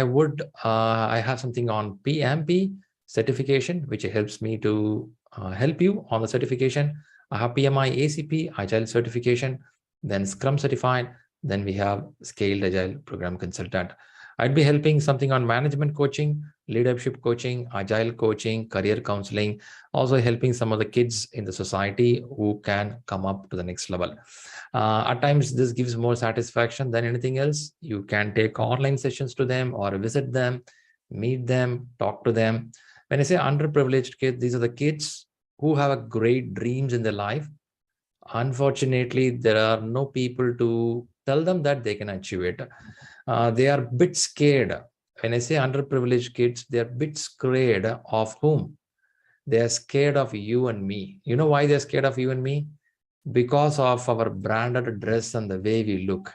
have something on PMP certification, which helps me to help you on the certification. I have PMI-ACP Agile certification, then Scrum certified, then we have Scaled Agile Program Consultant. I'd be helping something on management coaching, leadership coaching, agile coaching, career counseling, also helping some of the kids in the society who can come up to the next level. At times, this gives more satisfaction than anything else. You can take online sessions to them or visit them, meet them, talk to them. When I say underprivileged kids, these are the kids who have great dreams in their life. Unfortunately, there are no people to tell them that they can achieve it. They are a bit scared. When I say underprivileged kids, they are a bit scared of whom? They are scared of you and me. You know why they're scared of you and me? Because of our branded dress and the way we look.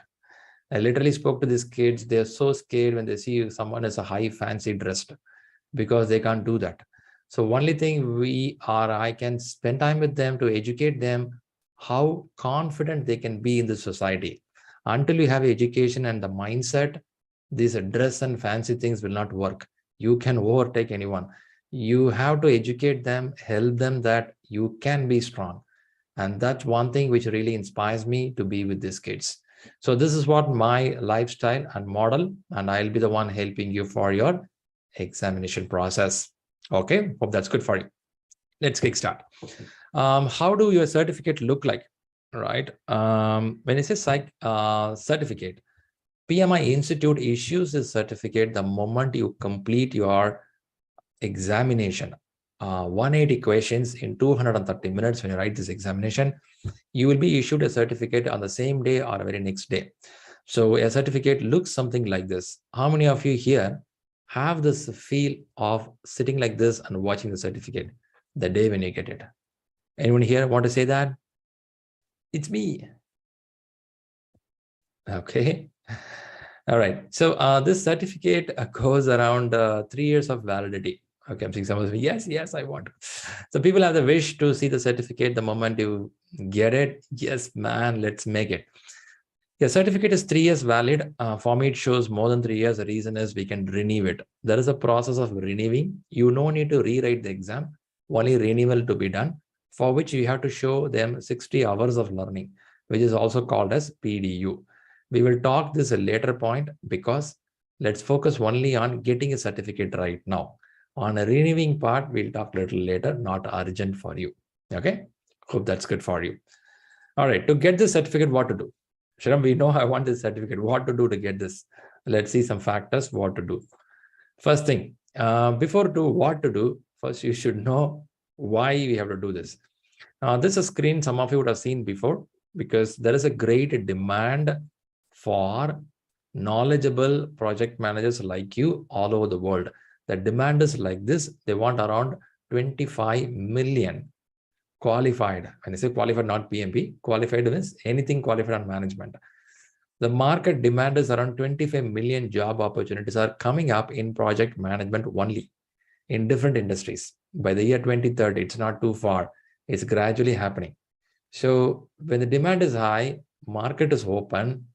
I literally spoke to these kids. They're so scared when they see someone as a high fancy dressed, because they can't do that. So only thing I can spend time with them to educate them how confident they can be in the society. Until you have education and the mindset, these dress and fancy things will not work. You can overtake anyone. You have to educate them, help them that you can be strong. And that's one thing which really inspires me to be with these kids. So this is what my lifestyle and model, and I'll be the one helping you for your examination process. Okay, hope that's good for you. let's kickstart. How do your certificate look like, right? When it says certificate, PMI Institute issues this certificate the moment you complete your examination. 180 questions in 230 minutes. When you write this examination, you will be issued a certificate on the same day or the very next day. So a certificate looks something like this. How many of you here have this feel of sitting like this and watching the certificate the day when you get it? Anyone here want to say that? It's me. Okay. All right. So this certificate goes around 3 years of validity. Okay, I'm seeing some of you. Yes, I want to. So people have the wish to see the certificate the moment you get it. Yes, man, let's make it. The certificate is 3 years valid. For me, it shows more than 3 years. The reason is we can renew it. There is a process of renewing. You no need to rewrite the exam. Only renewal to be done, for which you have to show them 60 hours of learning, which is also called as PDU. We will talk this at a later point because let's focus only on getting a certificate right now. On a renewing part, we'll talk a little later, not urgent for you. Okay, hope that's good for you. All right, to get this certificate, what to do? Shram, we know I want this certificate. What to do to get this? Let's see some factors, what to do. First thing, before do what to do, first you should know why we have to do this. This is a screen some of you would have seen before, because there is a great demand for knowledgeable project managers like you all over the world. The demand is like this. They want around 25 million qualified. When I say qualified, not PMP, qualified means anything qualified on management. The market demand is around 25 million job opportunities are coming up in project management only in different industries. By the year 2030, it's not too far. It's gradually happening. So when the demand is high, market is open.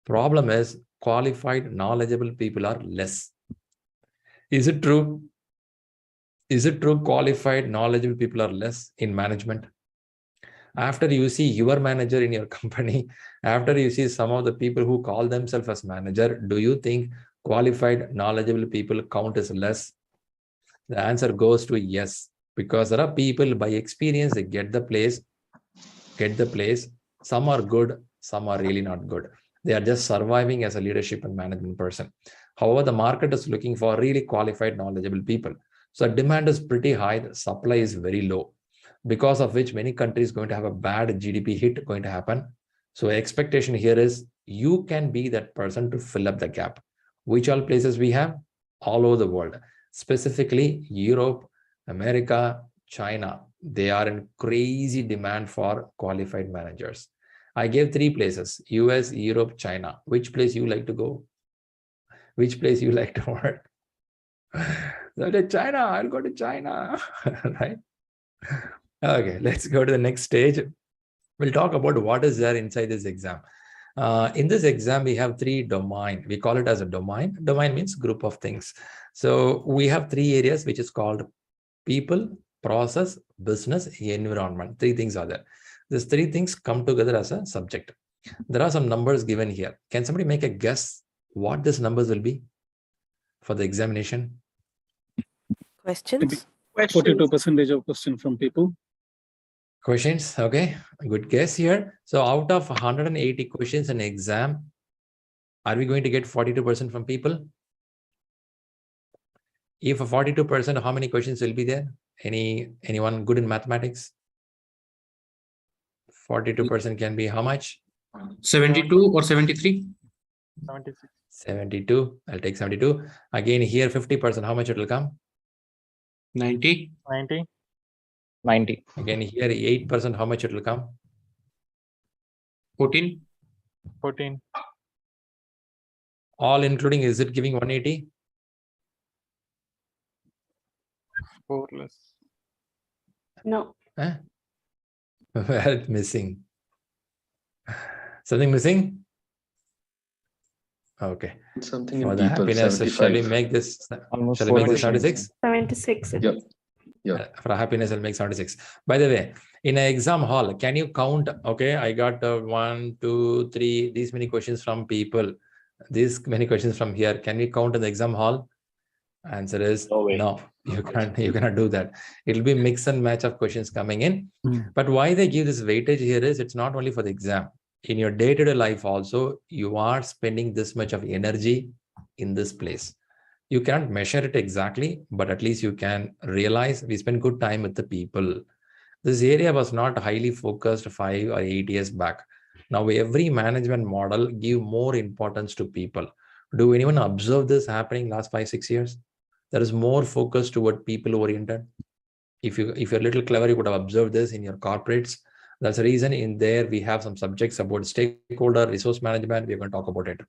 Problem is qualified, knowledgeable people are less. Is it true? Is it true qualified, knowledgeable people are less in management? After you see your manager in your company, after you see some of the people who call themselves as manager, do you think qualified, knowledgeable people count as less? The answer goes to yes, because there are people by experience, they get the place. Some are good, some are really not good. They are just surviving as a leadership and management person. However, the market is looking for really qualified, knowledgeable people. So demand is pretty high, the supply is very low, because of which many countries going to have a bad GDP hit going to happen. So expectation here is you can be that person to fill up the gap. Which all places we have? All over the world, specifically Europe, America, China. They are in crazy demand for qualified managers. I gave 3 places: US, Europe, China. Which place you like to go? Which place you like to work? So China, I'll go to China, right? Okay, let's go to the next stage. We'll talk about what is there inside this exam. In this exam, we have 3 domains. We call it as a domain. Domain means group of things. So we have 3 areas, which is called people, process, business, environment. 3 things are there. These 3 things come together as a subject. There are some numbers given here. Can somebody make a guess what these numbers will be for the examination? Questions? 42% of question from people. Questions? Okay, good guess here. So out of 180 questions in exam, are we going to get 42% from people? If 42%, how many questions will be there? Anyone good in mathematics? 42% can be how much? 72 or 73? 72. I'll take 72. Again, here 50%, how much it will come? 90. 90. Again, here 8%, how much it will come? 14. All including, is it giving 180? 4 less. No. Huh? Where it's missing? Something missing? Okay. Something For in the people, happiness, shall we 75. make this? Almost Shall we make 4 this 76? 76. Yep. Yeah. For happiness, I'll make 76. By the way, in an exam hall, can you count? Okay, I got 1, 2, 3, these many questions from people, these many questions from here. Can we count in the exam hall? Answer is No way. no. You cannot do that. It'll be mix and match of questions coming in. But why they give this weightage here is it's not only for the exam. In your day-to-day life also, you are spending this much of energy in this place. You cannot measure it exactly, but at least you can realize we spend good time with the people. This area was not highly focused 5 or 8 years back. Now every management model give more importance to people. Do anyone observe this happening last 5-6 years? There is more focus toward people oriented. If you're a little clever, you would have observed this in your corporates. That's the reason in there we have some subjects about stakeholder resource management. We're going to talk about it.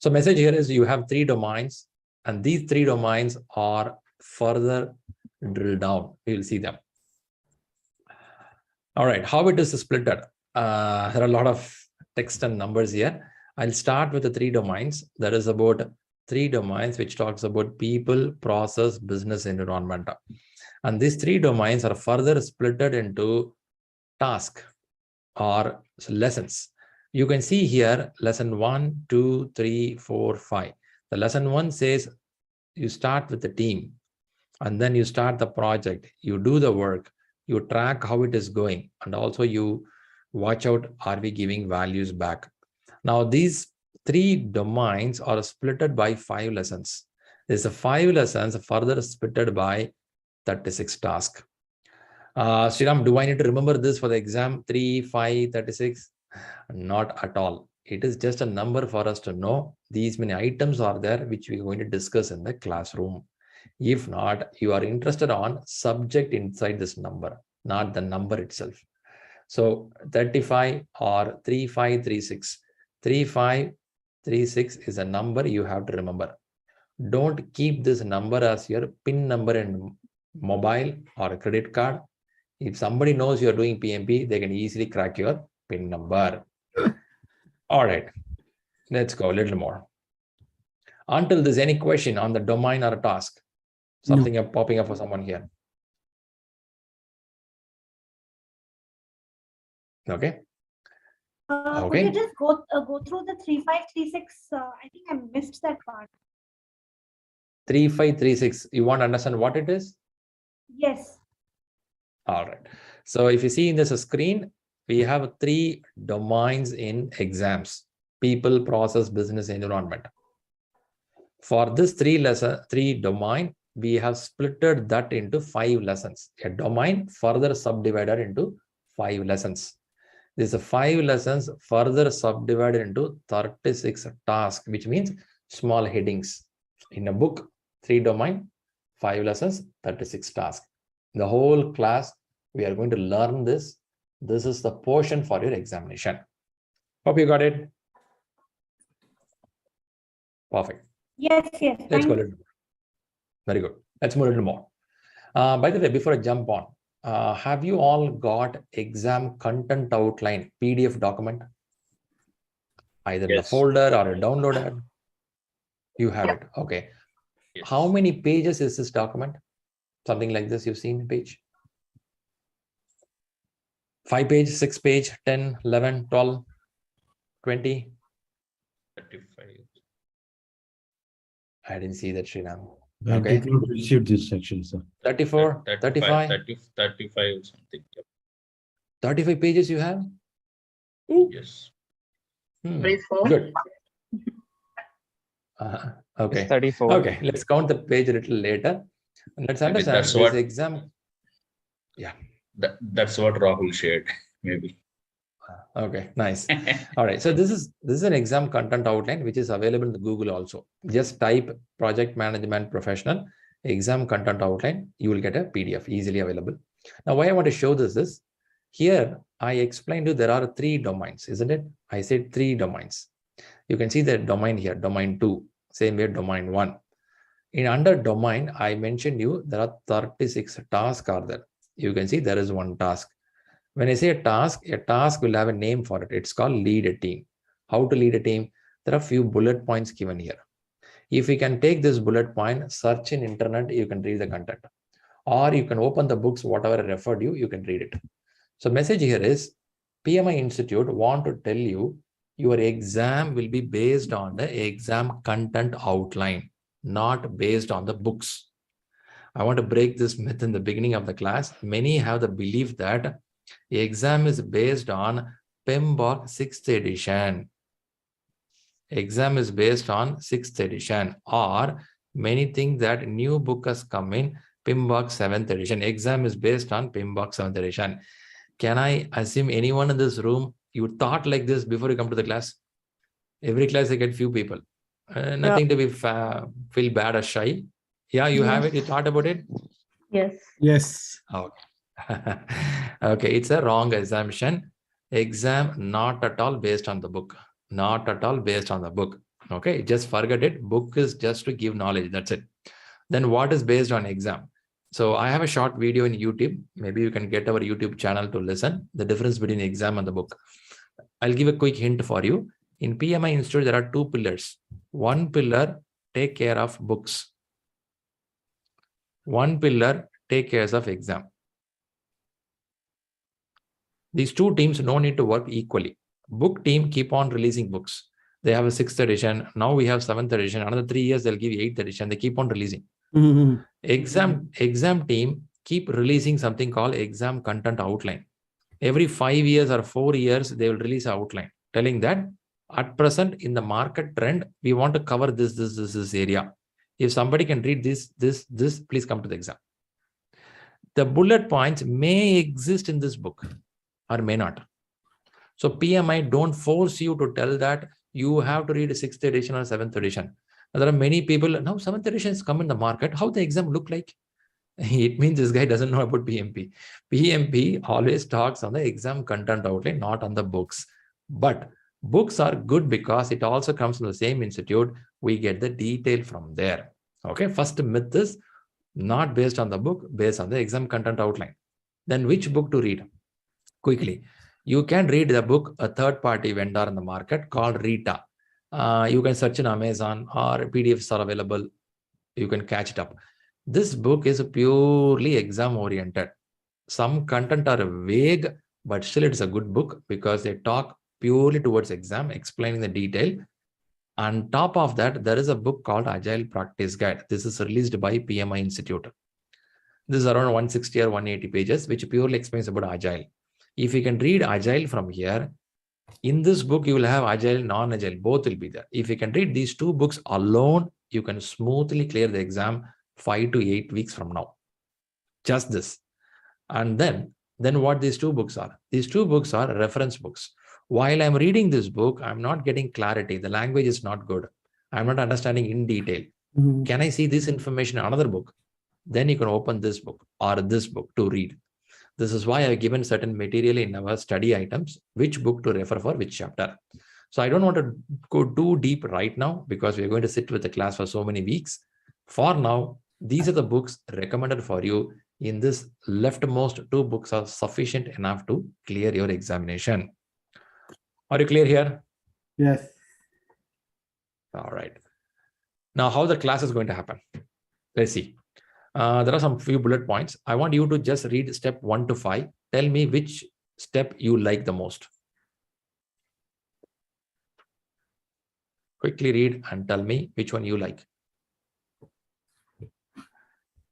So message here is you have 3 domains, and these 3 domains are further drilled down. We will see them. All right, how it is split up? There are a lot of text and numbers here. I'll start with the 3 domains. That is about 3 domains, which talks about people, process, business, environment. And these 3 domains are further split into task or lessons. You can see here lesson 1, 2, 3, 4, 5. The lesson 1 says you start with the team, and then you start the project, you do the work, you track how it is going, and also you watch out, are we giving values back? Now these 3 domains are split by 5 lessons. There's a 5 lessons further split by 36 tasks. Sriram, do I need to remember this for the exam? 3, 5, 36? Not at all. It is just a number for us to know these many items are there, which we're going to discuss in the classroom. If not, you are interested on subject inside this number, not the number itself. So 35 or 3536. 3536 is a number you have to remember. Don't keep this number as your PIN number in mobile or a credit card. If somebody knows you're doing PMP, they can easily crack your PIN number. All right, let's go a little more. Until there's any question on the domain or a task, something popping up for someone here. Okay. Could you just go through the 3536? I think I missed that part. 3536. You want to understand what it is? Yes. All right. So if you see in this screen, we have 3 domains in exams: people, process, business, environment. For this 3 domain, we have splitted that into 5 lessons. A domain further subdivided into 5 lessons. These 5 lessons further subdivided into 36 tasks, which means small headings. In a book, 3 domain, 5 lessons, 36 tasks. The whole class, we are going to learn this. This is the portion for your examination. Hope you got it. Perfect. Yes. Let's go a little more. Very good. Let's move a little more. By the way, before I jump on, have you all got exam content outline PDF document? Either in the folder or downloaded? You have it. Okay. Yes. How many pages is this document? Something like this you've seen page? 5 page, 6 page, 10, 11, 12, 20? 35. I didn't see that, Sriram. I Okay. did not receive this actually, sir. 34, 35? 35 or something. Yep. 35 pages you have? Yes. 34. Good. Okay. It's 34. Okay, let's count the page a little later. Let's Maybe understand that's this what- exam. That's what Rahul shared, maybe. Okay, nice. All right, so this is an exam content outline which is available in the Google also. Just type project management professional exam content outline. You will get a PDF easily available. Now, why I want to show this is here I explained to you there are 3 domains, isn't it? I said 3 domains. You can see the domain here, domain 2, same way domain 1. In under domain, I mentioned you there are 36 tasks are there. You can see there is 1 task. When I say a task will have a name for it. It's called lead a team. How to lead a team? There are a few bullet points given here. If you can take this bullet point, search in internet, you can read the content. Or you can open the books, whatever I referred you can read it. So message here is PMI Institute want to tell you your exam will be based on the exam content outline. not based on the books. I want to break this myth in the beginning of the class. Many have the belief that the exam is based on PMBOK 6th edition. Exam is based on 6th edition, or many think that new book has come in PMBOK 7th edition. Exam is based on PMBOK 7th edition. Can I assume anyone in this room, you thought like this before you come to the class? Every class I get few people. Nothing to be feel bad or shy. Yeah, you have it. You thought about it? Yes. Yes. Okay. Okay, it's a wrong assumption. Exam not at all based on the book. Not at all based on the book. Okay, just forget it. Book is just to give knowledge. That's it. Then what is based on exam? So I have a short video in YouTube. Maybe you can get our YouTube channel to listen. The difference between exam and the book. I'll give a quick hint for you. In PMI Institute, there are two pillars. One pillar, take care of books. One pillar, take care of exam. These two teams no need to work equally. Book team keep on releasing books. They have a 6th edition. Now we have 7th edition. Another 3 years, they'll give 8th edition. They keep on releasing. Exam team keep releasing something called exam content outline. Every 5 years or 4 years, they will release an outline telling that at present in the market trend, we want to cover this area. If somebody can read this, please come to the exam. The bullet points may exist in this book or may not. So PMI don't force you to tell that you have to read a 6th edition or 7th edition. There are many people, now 7th edition has come in the market. How the exam look like? It means this guy doesn't know about PMP. PMP always talks on the exam content outline, not on the books. But books are good because it also comes from the same institute. We get the detail from there. Okay, first myth is not based on the book, based on the exam content outline. Then which book to read? Quickly, you can read the book, a third-party vendor in the market called Rita. You can search in Amazon or PDFs are available. You can catch it up. This book is purely exam-oriented. Some content are vague, but still it's a good book because they talk purely towards exam, explaining the detail. On top of that, there is a book called Agile Practice Guide. This is released by PMI Institute. This is around 160 or 180 pages, which purely explains about Agile. If you can read Agile from here, in this book, you will have Agile, non-Agile, both will be there. If you can read these two books alone, you can smoothly clear the exam 5 to 8 weeks from now. Just this. And then what these two books are? These two books are reference books. While I'm reading this book, I'm not getting clarity. The language is not good. I'm not understanding in detail. Can I see this information in another book? Then you can open this book or this book to read. This is why I've given certain material in our study items, which book to refer for which chapter. So I don't want to go too deep right now because we're going to sit with the class for so many weeks. For now, these are the books recommended for you. In this leftmost two books are sufficient enough to clear your examination. Are you clear here? Yes. All right. Now, how the class is going to happen? Let's see. There are some few bullet points. I want you to just read step 1 to 5. Tell me which step you like the most. Quickly read and tell me which one you like.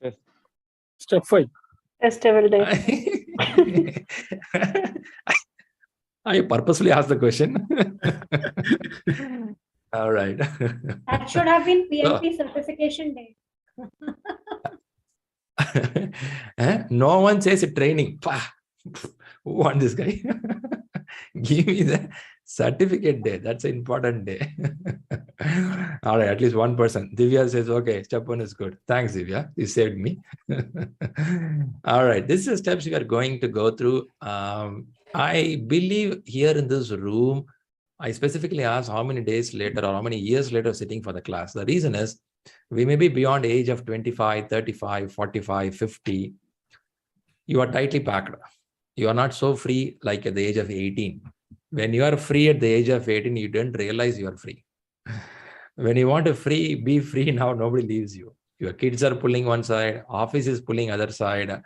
Yes. Step 5. Festival day. I purposely asked the question. All right. That should have been PMP certification day. No one says training. Who wants this guy? Give me the certificate day. That's an important day. All right, at least one person. Divya says, okay, step 1 is good. Thanks, Divya. You saved me. All right, this is the steps we are going to go through. I believe here in this room, I specifically asked how many days later or how many years later sitting for the class. The reason is we may be beyond age of 25, 35, 45, 50. You are tightly packed. You are not so free like at the age of 18. When you are free at the age of 18, you don't realize you are free. When you want to be free now, nobody leaves you. Your kids are pulling one side, office is pulling other side.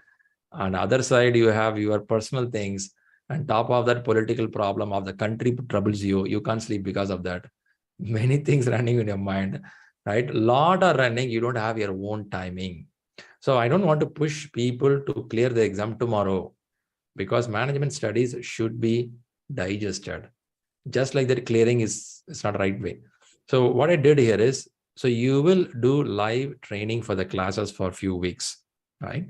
On the other side, you have your personal things. And top of that, political problem of the country troubles you. You can't sleep because of that. Many things running in your mind. right? Lot are running, you don't have your own timing. So I don't want to push people to clear the exam tomorrow, because management studies should be digested. Just like that, clearing is not the right way. So what I did here is, so you will do live training for the classes for a few weeks, right?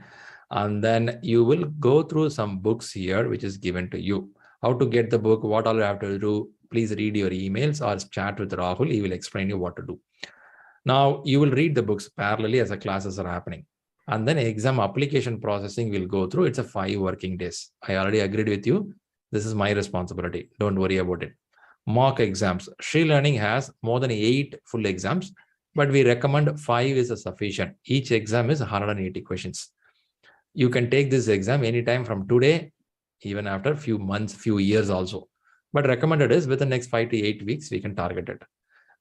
And then you will go through some books here, which is given to you. How to get the book, what all you have to do, please read your emails or chat with Rahul. He will explain you what to do. Now you will read the books parallelly as the classes are happening. And then exam application processing will go through. It's a 5 working days. I already agreed with you. This is my responsibility. Don't worry about it. Mock exams. ShriLearning has more than 8 full exams, but we recommend 5 is sufficient. Each exam is 180 questions. You can take this exam anytime from today, even after a few months, few years also. But recommended is within the next 5 to 8 weeks, we can target it.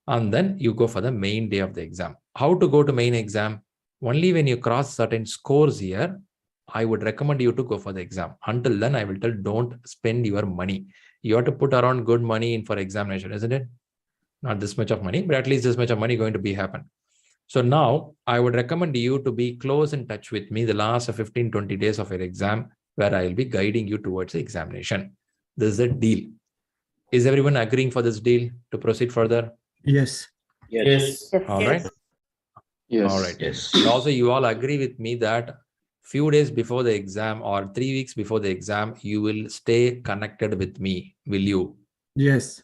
And then you go for the main day of the exam. How to go to main exam? Only when you cross certain scores here, I would recommend you to go for the exam. Until then, I will tell, don't spend your money. You have to put around good money in for examination, isn't it? Not this much of money, but at least this much of money going to be happen. So now I would recommend you to be close in touch with me the last 15-20 days of your exam, where I will be guiding you towards the examination. This is a deal. Is everyone agreeing for this deal to proceed further? Yes. Yes. All right. Yes. All right. Yes. And also, you all agree with me that few days before the exam or 3 weeks before the exam, you will stay connected with me, will you? Yes.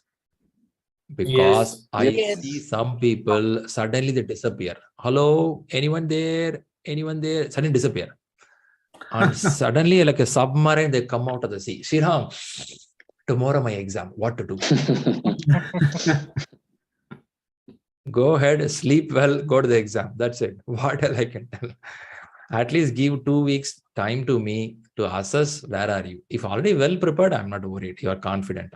Because I Yes. see some people suddenly they disappear. Hello, anyone there? Anyone there? Suddenly disappear. And suddenly, like a submarine, they come out of the sea. Shriram, tomorrow my exam, what to do? Go ahead, sleep well, go to the exam. That's it. What else I can tell? At least give 2 weeks time to me to assess where are you. If already well prepared, I'm not worried. You are confident.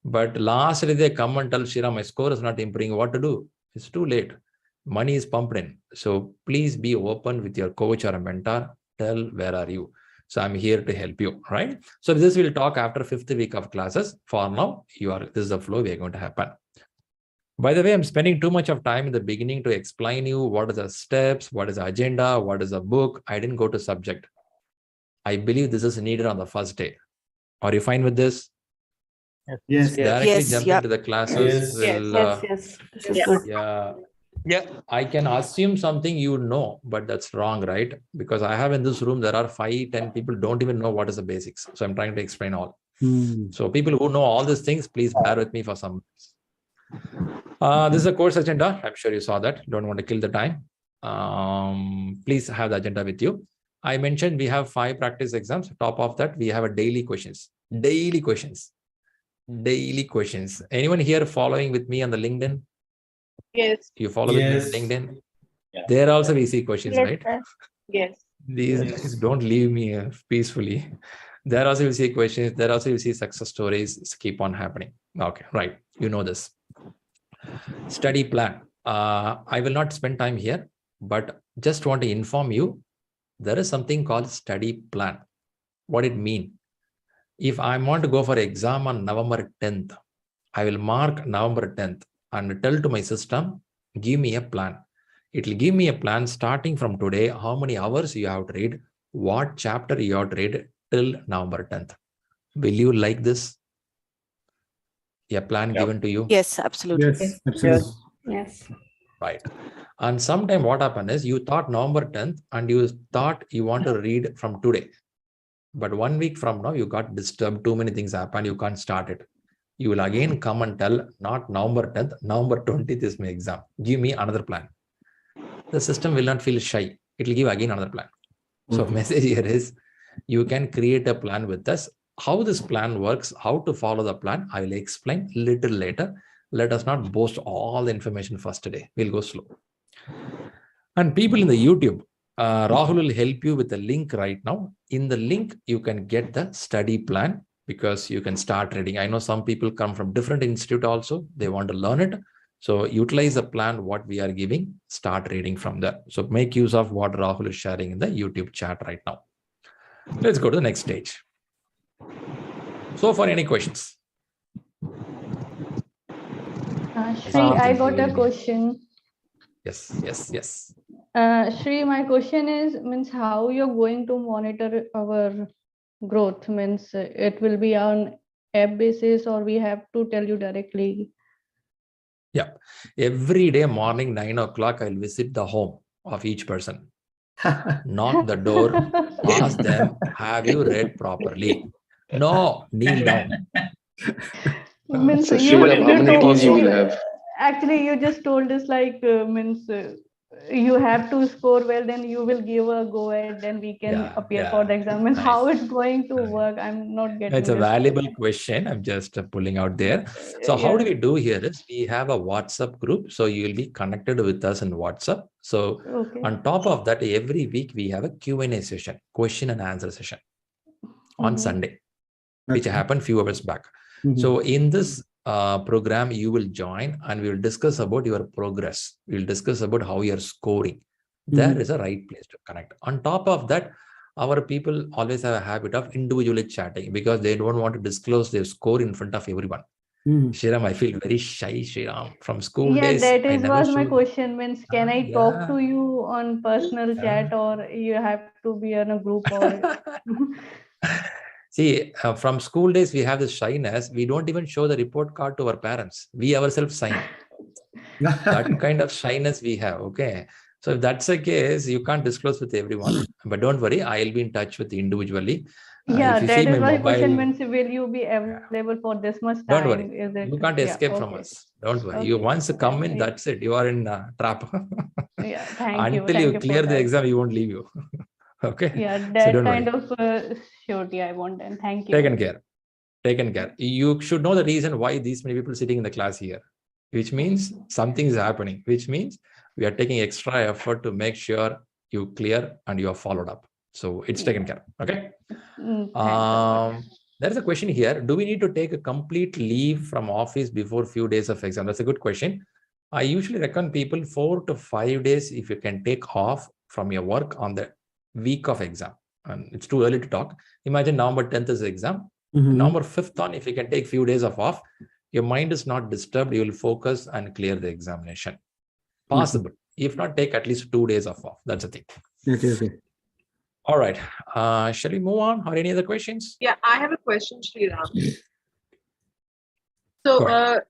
But lastly, they come and tell Shriram, my score is not improving. What to do? It's too late. Money is pumped in. So please be open with your coach or a mentor. Tell where are you. So I'm here to help you, right? So this will talk after 5th week of classes. For now, this is the flow we are going to happen. By the way, I'm spending too much of time in the beginning to explain you what are the steps, what is the agenda, what is the book. I didn't go to subject. I believe this is needed on the first day. Are you fine with this? Yes. Directly jump into the classes. Yes. This is good. Yeah. I can assume something you know, but that's wrong, right? Because I have in this room, there are 5-10 people don't even know what is the basics. So I'm trying to explain all. So people who know all these things, please bear with me for some minutes. This is a course agenda. I'm sure you saw that. Don't want to kill the time. Please have the agenda with you. I mentioned we have 5 practice exams. Top of that, we have a daily questions. Daily questions. Anyone here following with me on the LinkedIn? Yes. You follow with me on LinkedIn? Yeah. There also we see questions, right? Yes. These guys don't leave me peacefully. There also you see questions. There also you see success stories. It's keep on happening. Okay, right. You know this. Study plan. I will not spend time here, but just want to inform you, there is something called study plan. What it mean? If I want to go for exam on November 10th, I will mark November 10th and tell to my system, give me a plan. It will give me a plan starting from today, how many hours you have to read, what chapter you have to read till November 10th. Will you like this? A plan given to you? Yes, absolutely. Yes. Absolutely. Yes. Right. And sometime what happened is you thought November 10th and you thought you want to read from today. But 1 week from now, you got disturbed. Too many things happened. You can't start it. You will again come and tell, not November 10th, November 20th is my exam. Give me another plan. The system will not feel shy. It will give again another plan. So message here is, you can create a plan with us. How this plan works, how to follow the plan, I will explain little later. Let us not boast all the information first today. We'll go slow. And people in the YouTube, Rahul will help you with the link right now. In the link, you can get the study plan because you can start reading. I know some people come from different institute also. They want to learn it. So utilize the plan, what we are giving, start reading from there. So make use of what Rahul is sharing in the YouTube chat right now. Let's go to the next stage. So for any questions? Shri, I got a question. Yes. Shri, my question is, means how you're going to monitor our growth? Means it will be on app basis or we have to tell you directly? Yeah. Every day morning, 9 o'clock, I'll visit the home of each person. Knock the door, ask them, have you read properly? No, kneel down. Means So Shri, how many teams you will have? Actually, you just told us like means you have to score well, then you will give a go ahead, then we can appear for the exam. And how it's going to work, I'm not getting It's a this. valuable question. I'm just pulling out there. So how do we do here is we have a WhatsApp group. So you'll be connected with us in WhatsApp. So on top of that, every week we have a Q&A session, question and answer session on Sunday, which happened few hours back. So in this program, you will join and we will discuss about your progress. We'll discuss about how you're scoring. There is a right place to connect. On top of that, our people always have a habit of individually chatting because they don't want to disclose their score in front of everyone. Shriram, I feel very shy, Shriram. From school days, that I never was my showed. question. Means can I talk to you on personal chat or you have to be in a group or? See, from school days, we have this shyness. We don't even show the report card to our parents. We ourselves sign. That kind of shyness we have. Okay. So if that's the case, you can't disclose with everyone. But don't worry, I'll be in touch with you individually. Yeah, if you that see is my my question. mobile, Means will you be available for this much time? don't worry. Is it? You can't escape from us. Don't worry. You once come in, that's it. You are in trap. Yeah, thank you. Until you clear the exam, you won't leave you. Okay. Yeah, So that don't kind worry. of surety I want, and thank you. Taken care. You should know the reason why these many people sitting in the class here, which means something is happening, which means we are taking extra effort to make sure you clear and you are followed up. So it's taken care. Okay. There's a question here. Do we need to take a complete leave from office before few days of exam? That's a good question. I usually recommend people 4 to 5 days if you can take off from your work on the week of exam. And it's too early to talk. Imagine November 10th is the exam. November 5th on, if you can take few days of off, your mind is not disturbed. You will focus and clear the examination. Possible. If not, take at least 2 days of off. That's the thing. Okay. All right. Shall we move on or any other questions? Yeah, I have a question, Sriram. So,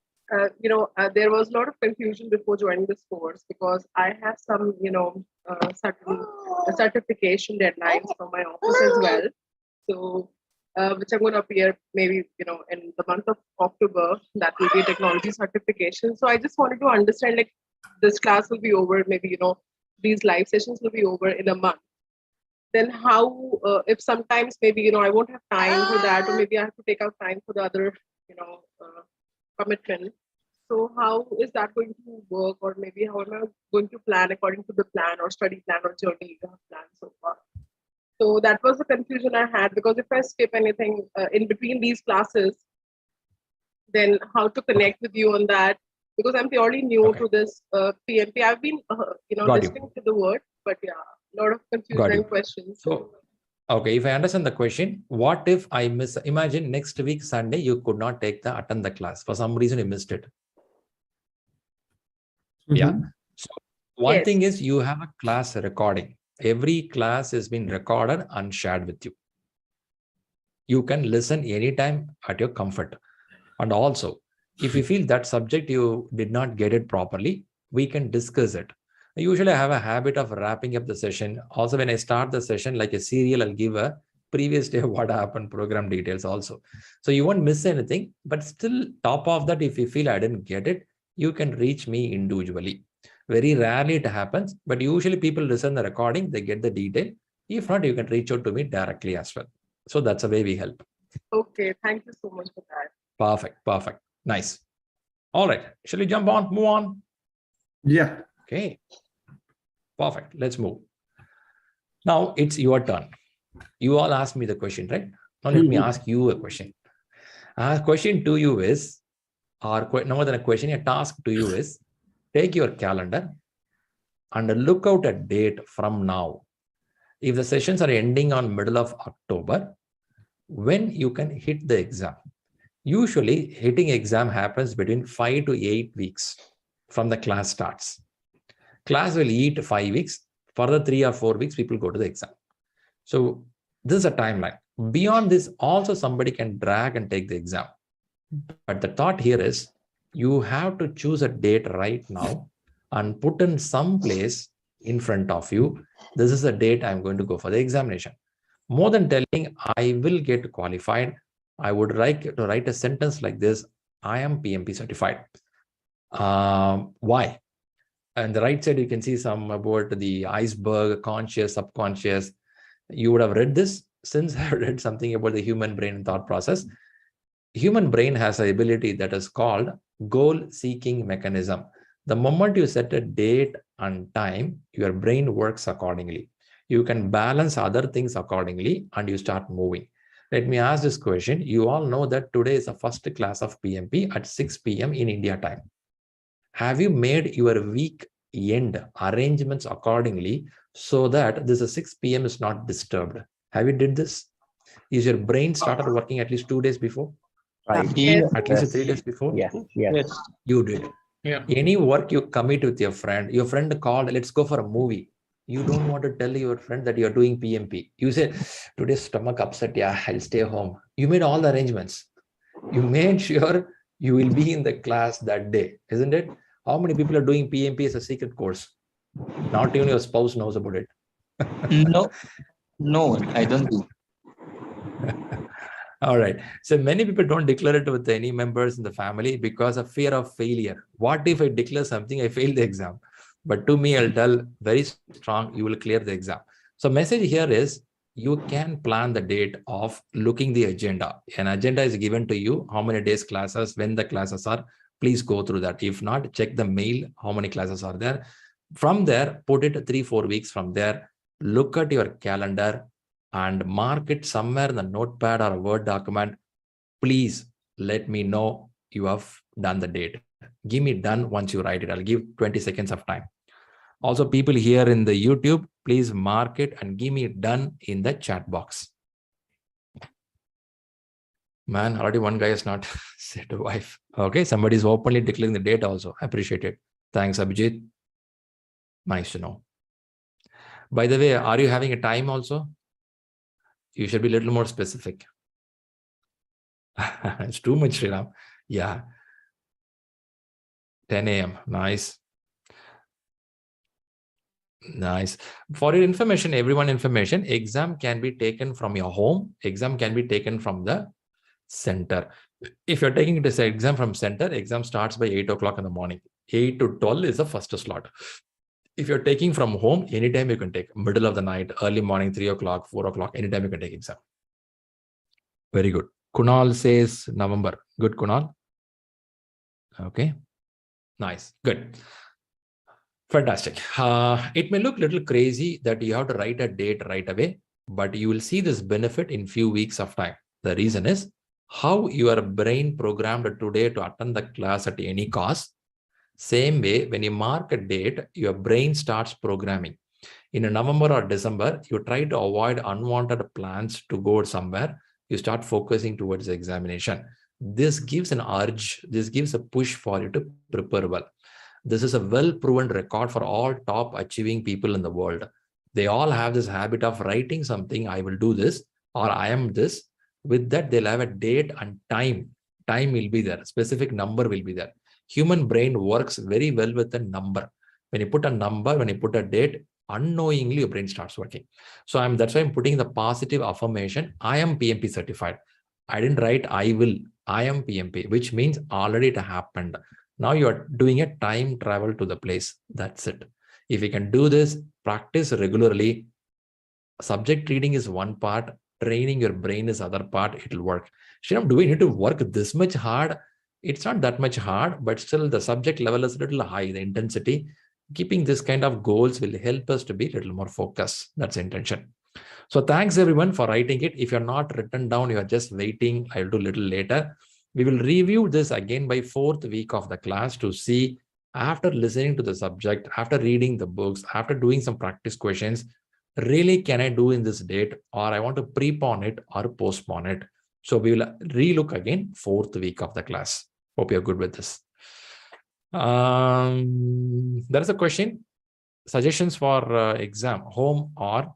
there was a lot of confusion before joining this course because I have some, certain certification deadlines from my office as well. So, which I'm going to appear maybe, in the month of October, that will be a technology certification. So I just wanted to understand, like, this class will be over, maybe, these live sessions will be over in a month. Then how, if sometimes maybe, I won't have time for that, or maybe I have to take out time for the other, commitment. So how is that going to work? Or maybe how am I going to plan according to the plan or study plan or journey you have planned so far? So that was the confusion I had, because if I skip anything in between these classes, then how to connect with you on that? Because I'm purely new to this PMP. I've been, listening to the word, but yeah, a lot of confusion and questions. So, okay, if I understand the question, what if I miss? Imagine next week Sunday you could not attend the class for some reason you missed it. Yeah. So one thing is you have a class recording. Every class has been recorded and shared with you. You can listen anytime at your comfort. And also, if you feel that subject you did not get it properly, we can discuss it. I usually have a habit of wrapping up the session. Also, when I start the session like a serial, I'll give a previous day what happened, program details also. So you won't miss anything, but still top of that, if you feel I didn't get it, you can reach me individually. Very rarely it happens, but usually people listen to the recording, they get the detail. If not, you can reach out to me directly as well. So that's the way we help. Okay, thank you so much for that. Perfect. Nice. All right. Shall we jump on, move on? Yeah. Okay. Perfect. Let's move. Now it's your turn. You all asked me the question, right? Now let me ask you a question. Question to you is, or no more than a question, a task to you is, take your calendar and look out a date from now. If the sessions are ending on middle of October, when you can hit the exam. Usually hitting exam happens between 5 to 8 weeks from the class starts. Class will eat 5 weeks. Further 3 or 4 weeks, people go to the exam. So this is a timeline. Beyond this, also somebody can drag and take the exam. But the thought here is you have to choose a date right now and put in some place in front of you. This is the date I'm going to go for the examination. More than telling I will get qualified, I would like to write a sentence like this: I am PMP certified. Why? On the right side, you can see some about the iceberg, conscious, subconscious. You would have read this. Since I read something about the human brain and thought process, human brain has an ability that is called goal-seeking mechanism. The moment you set a date and time, your brain works accordingly. You can balance other things accordingly and you start moving. Let me ask this question. You all know that today is the first class of PMP at 6 p.m. in India time. Have you made your week end arrangements accordingly so that this 6 p.m. is not disturbed? Have you did this? Is your brain started working at least 2 days before? Right. Yes. At least 3 days before? Yes. Yes. You did. Yeah. Any work you commit with your friend called, let's go for a movie. You don't want to tell your friend that you're doing PMP. You say, today's stomach upset, yeah, I'll stay home. You made all the arrangements. You made sure you will be in the class that day, isn't it? How many people are doing PMP as a secret course? Not even your spouse knows about it. No, I don't do. All right. So many people don't declare it with any members in the family because of fear of failure. What if I declare something, I fail the exam? But to me, I'll tell very strong, you will clear the exam. So message here is you can plan the date of looking the agenda. An agenda is given to you, how many days classes, when the classes are, please go through that. If not, check the mail, how many classes are there. From there, put it 3-4 weeks from there, look at your calendar and mark it somewhere in the notepad or a Word document. Please let me know you have done the date. Give me done once you write it. I'll give 20 seconds of time. Also, people here in the YouTube, please mark it and give me done in the chat box. Man, already one guy has not said to wife. Okay, somebody is openly declaring the date also. I appreciate it. Thanks, Abhijit. Nice to know. By the way, are you having a time also? You should be a little more specific. It's too much, Sriram. Yeah. 10 a.m. Nice. Nice. For your information, everyone information, exam can be taken from your home. Exam can be taken from the center. If you're taking this exam from center, exam starts by 8 o'clock in the morning. 8 to 12 is the first slot. If you're taking from home, anytime you can take. Middle of the night, early morning, 3 o'clock, 4 o'clock, anytime you can take exam. Very good. Kunal says November. Good, Kunal. Okay. Nice. Good. Fantastic. It may look a little crazy that you have to write a date right away, but you will see this benefit in few weeks of time. The reason is how your brain programmed today to attend the class at any cost. Same way, when you mark a date, your brain starts programming. In a November or December, you try to avoid unwanted plans to go somewhere. You start focusing towards the examination. This gives an urge. This gives a push for you to prepare well. This is a well-proven record for all top achieving people in the world. They all have this habit of writing something, I will do this, or I am this. With that, they'll have a date and time. Time will be there. Specific number will be there. Human brain works very well with a number. When you put a number, when you put a date, unknowingly your brain starts working. So that's why I'm putting the positive affirmation. I am PMP certified. I didn't write I will. I am PMP, which means already it happened. Now you're doing a time travel to the place. That's it. If you can do this, practice regularly. Subject reading is one part. Training your brain is other part. It will work. Shriram, do we need to work this much hard? It's not that much hard, but still the subject level is a little high, the intensity. Keeping this kind of goals will help us to be a little more focused. That's the intention. So thanks everyone for writing it. If you're not written down, you're just waiting. I'll do a little later. We will review this again by 4th week of the class to see, after listening to the subject, after reading the books, after doing some practice questions, really can I do in this date, or I want to prepone it or postpone it. So we will relook again 4th week of the class. Hope you're good with this. There is a question. suggestions for exam, home or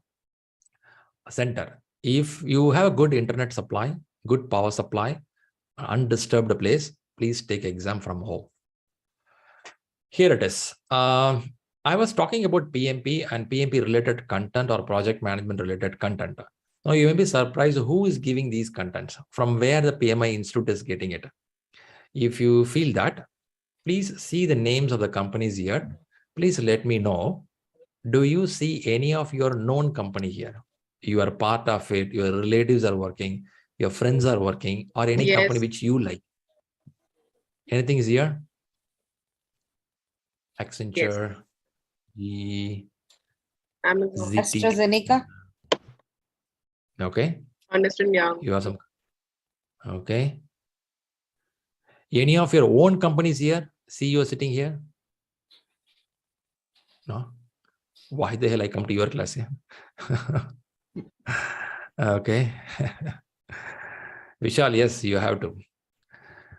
center. If you have a good internet supply, good power supply, undisturbed place, please take exam from home. Here it is. I was talking about PMP and PMP related content or project management related content. Now you may be surprised who is giving these contents, from where the PMI Institute is getting it. If you feel that, please see the names of the companies here. Please let me know. Do you see any of your known company here? You are part of it, your relatives are working, your friends are working, or any company which you like. Anything is here? Accenture, Amazon, AstraZeneca. Okay. Ernst & Young. You have some. Okay. Any of your own companies here? CEO sitting here? No. Why the hell I come to your class here? Okay. Vishal, yes, you have to.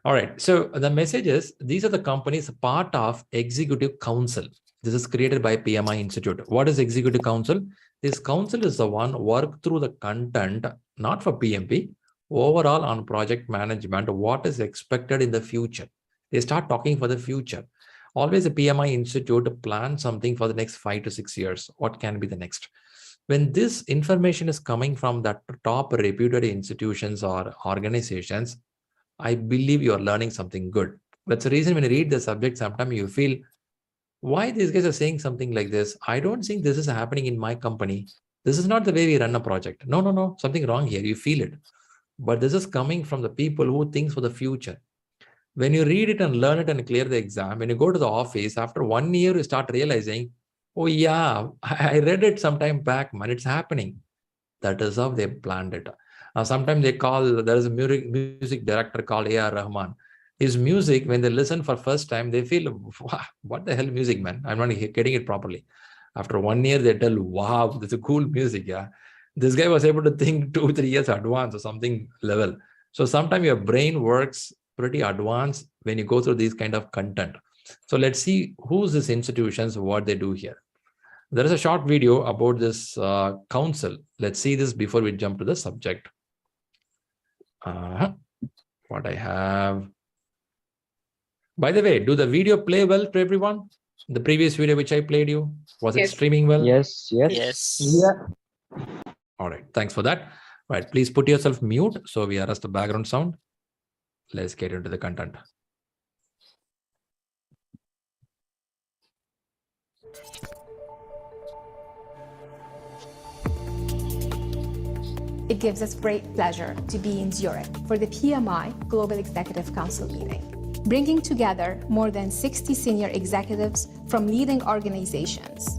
All right. So the message is, these are the companies part of Executive Council. This is created by PMI Institute. What is Executive Council? This council is the one work through the content, not for PMP, overall on project management, what is expected in the future. They start talking for the future. Always the PMI Institute plans something for the next 5 to 6 years. What can be the next? When this information is coming from that top reputed institutions or organizations, I believe you are learning something good. That's the reason when you read the subject, sometimes you feel, why these guys are saying something like this? I don't think this is happening in my company. This is not the way we run a project. No, something wrong here. You feel it. But this is coming from the people who think for the future. When you read it and learn it and clear the exam, when you go to the office, after 1 year, you start realizing, oh yeah, I read it sometime back, man, it's happening. That is how they planned it. Sometimes they call, there is a music director called A.R. Rahman. His music, when they listen for first time, they feel, what the hell music, man? I'm not getting it properly. After 1 year, they tell, wow, this is a cool music. Yeah, this guy was able to think 2-3 years advance or something level. So sometimes your brain works pretty advanced when you go through these kind of content. So let's see who's these institutions, what they do here. There is a short video about this council. Let's see this before we jump to the subject. What I have. By the way, do the video play well to everyone? The previous video which I played you, was it streaming well? Yes. Yeah. All right, thanks for that. Right, please put yourself mute so we arrest the background sound. Let's get into the content. It gives us great pleasure to be in Zurich for the PMI Global Executive Council meeting, bringing together more than 60 senior executives from leading organizations.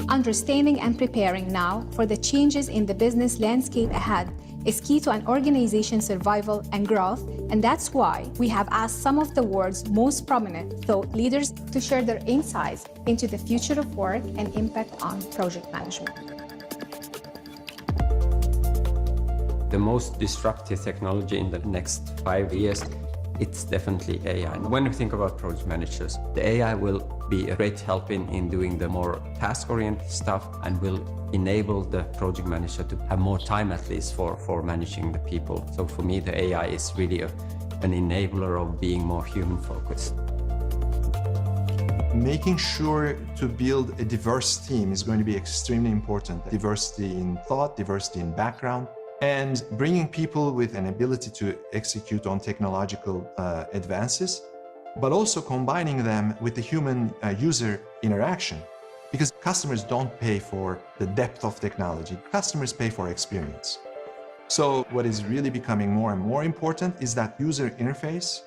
Understanding and preparing now for the changes in the business landscape ahead is key to an organization's survival and growth, and that's why we have asked some of the world's most prominent thought leaders to share their insights into the future of work and impact on project management. The most disruptive technology in the next 5 years, it's definitely AI. When you think about project managers, the AI will be a great help in doing the more task-oriented stuff and will enable the project manager to have more time at least for managing the people. So for me, the AI is really an enabler of being more human-focused. Making sure to build a diverse team is going to be extremely important. Diversity in thought, diversity in background, and bringing people with an ability to execute on technological advances, but also combining them with the human user interaction. Because customers don't pay for the depth of technology, customers pay for experience. So what is really becoming more and more important is that user interface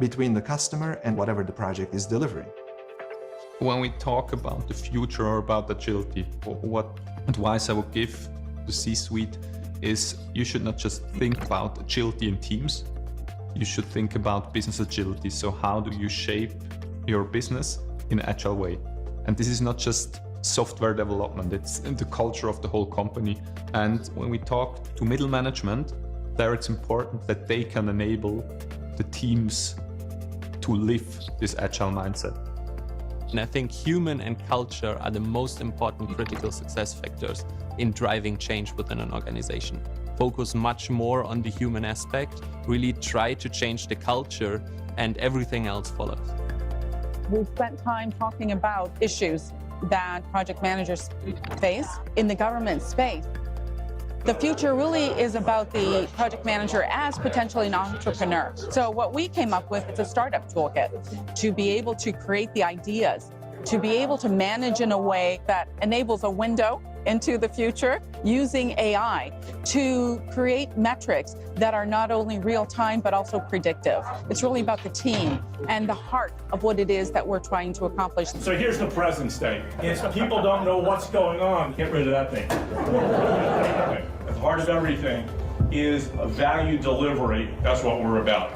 between the customer and whatever the project is delivering. When we talk about the future or about agility, what advice I would give the C-suite is you should not just think about agility in teams, you should think about business agility. So how do you shape your business in an agile way? And this is not just software development, it's in the culture of the whole company. And when we talk to middle management, there it's important that they can enable the teams to live this agile mindset. And I think human and culture are the most important critical success factors in driving change within an organization. Focus much more on the human aspect, really try to change the culture, and everything else follows. We've spent time talking about issues that project managers face in the government space. The future really is about the project manager as potentially an entrepreneur. So what we came up with is a startup toolkit to be able to create the ideas, to be able to manage in a way that enables a window into the future using AI to create metrics that are not only real time but also predictive. It's really about the team and the heart of what it is that we're trying to accomplish. So here's the present state. If people don't know what's going on, get rid of that thing. At the heart of everything is a value delivery. That's what we're about.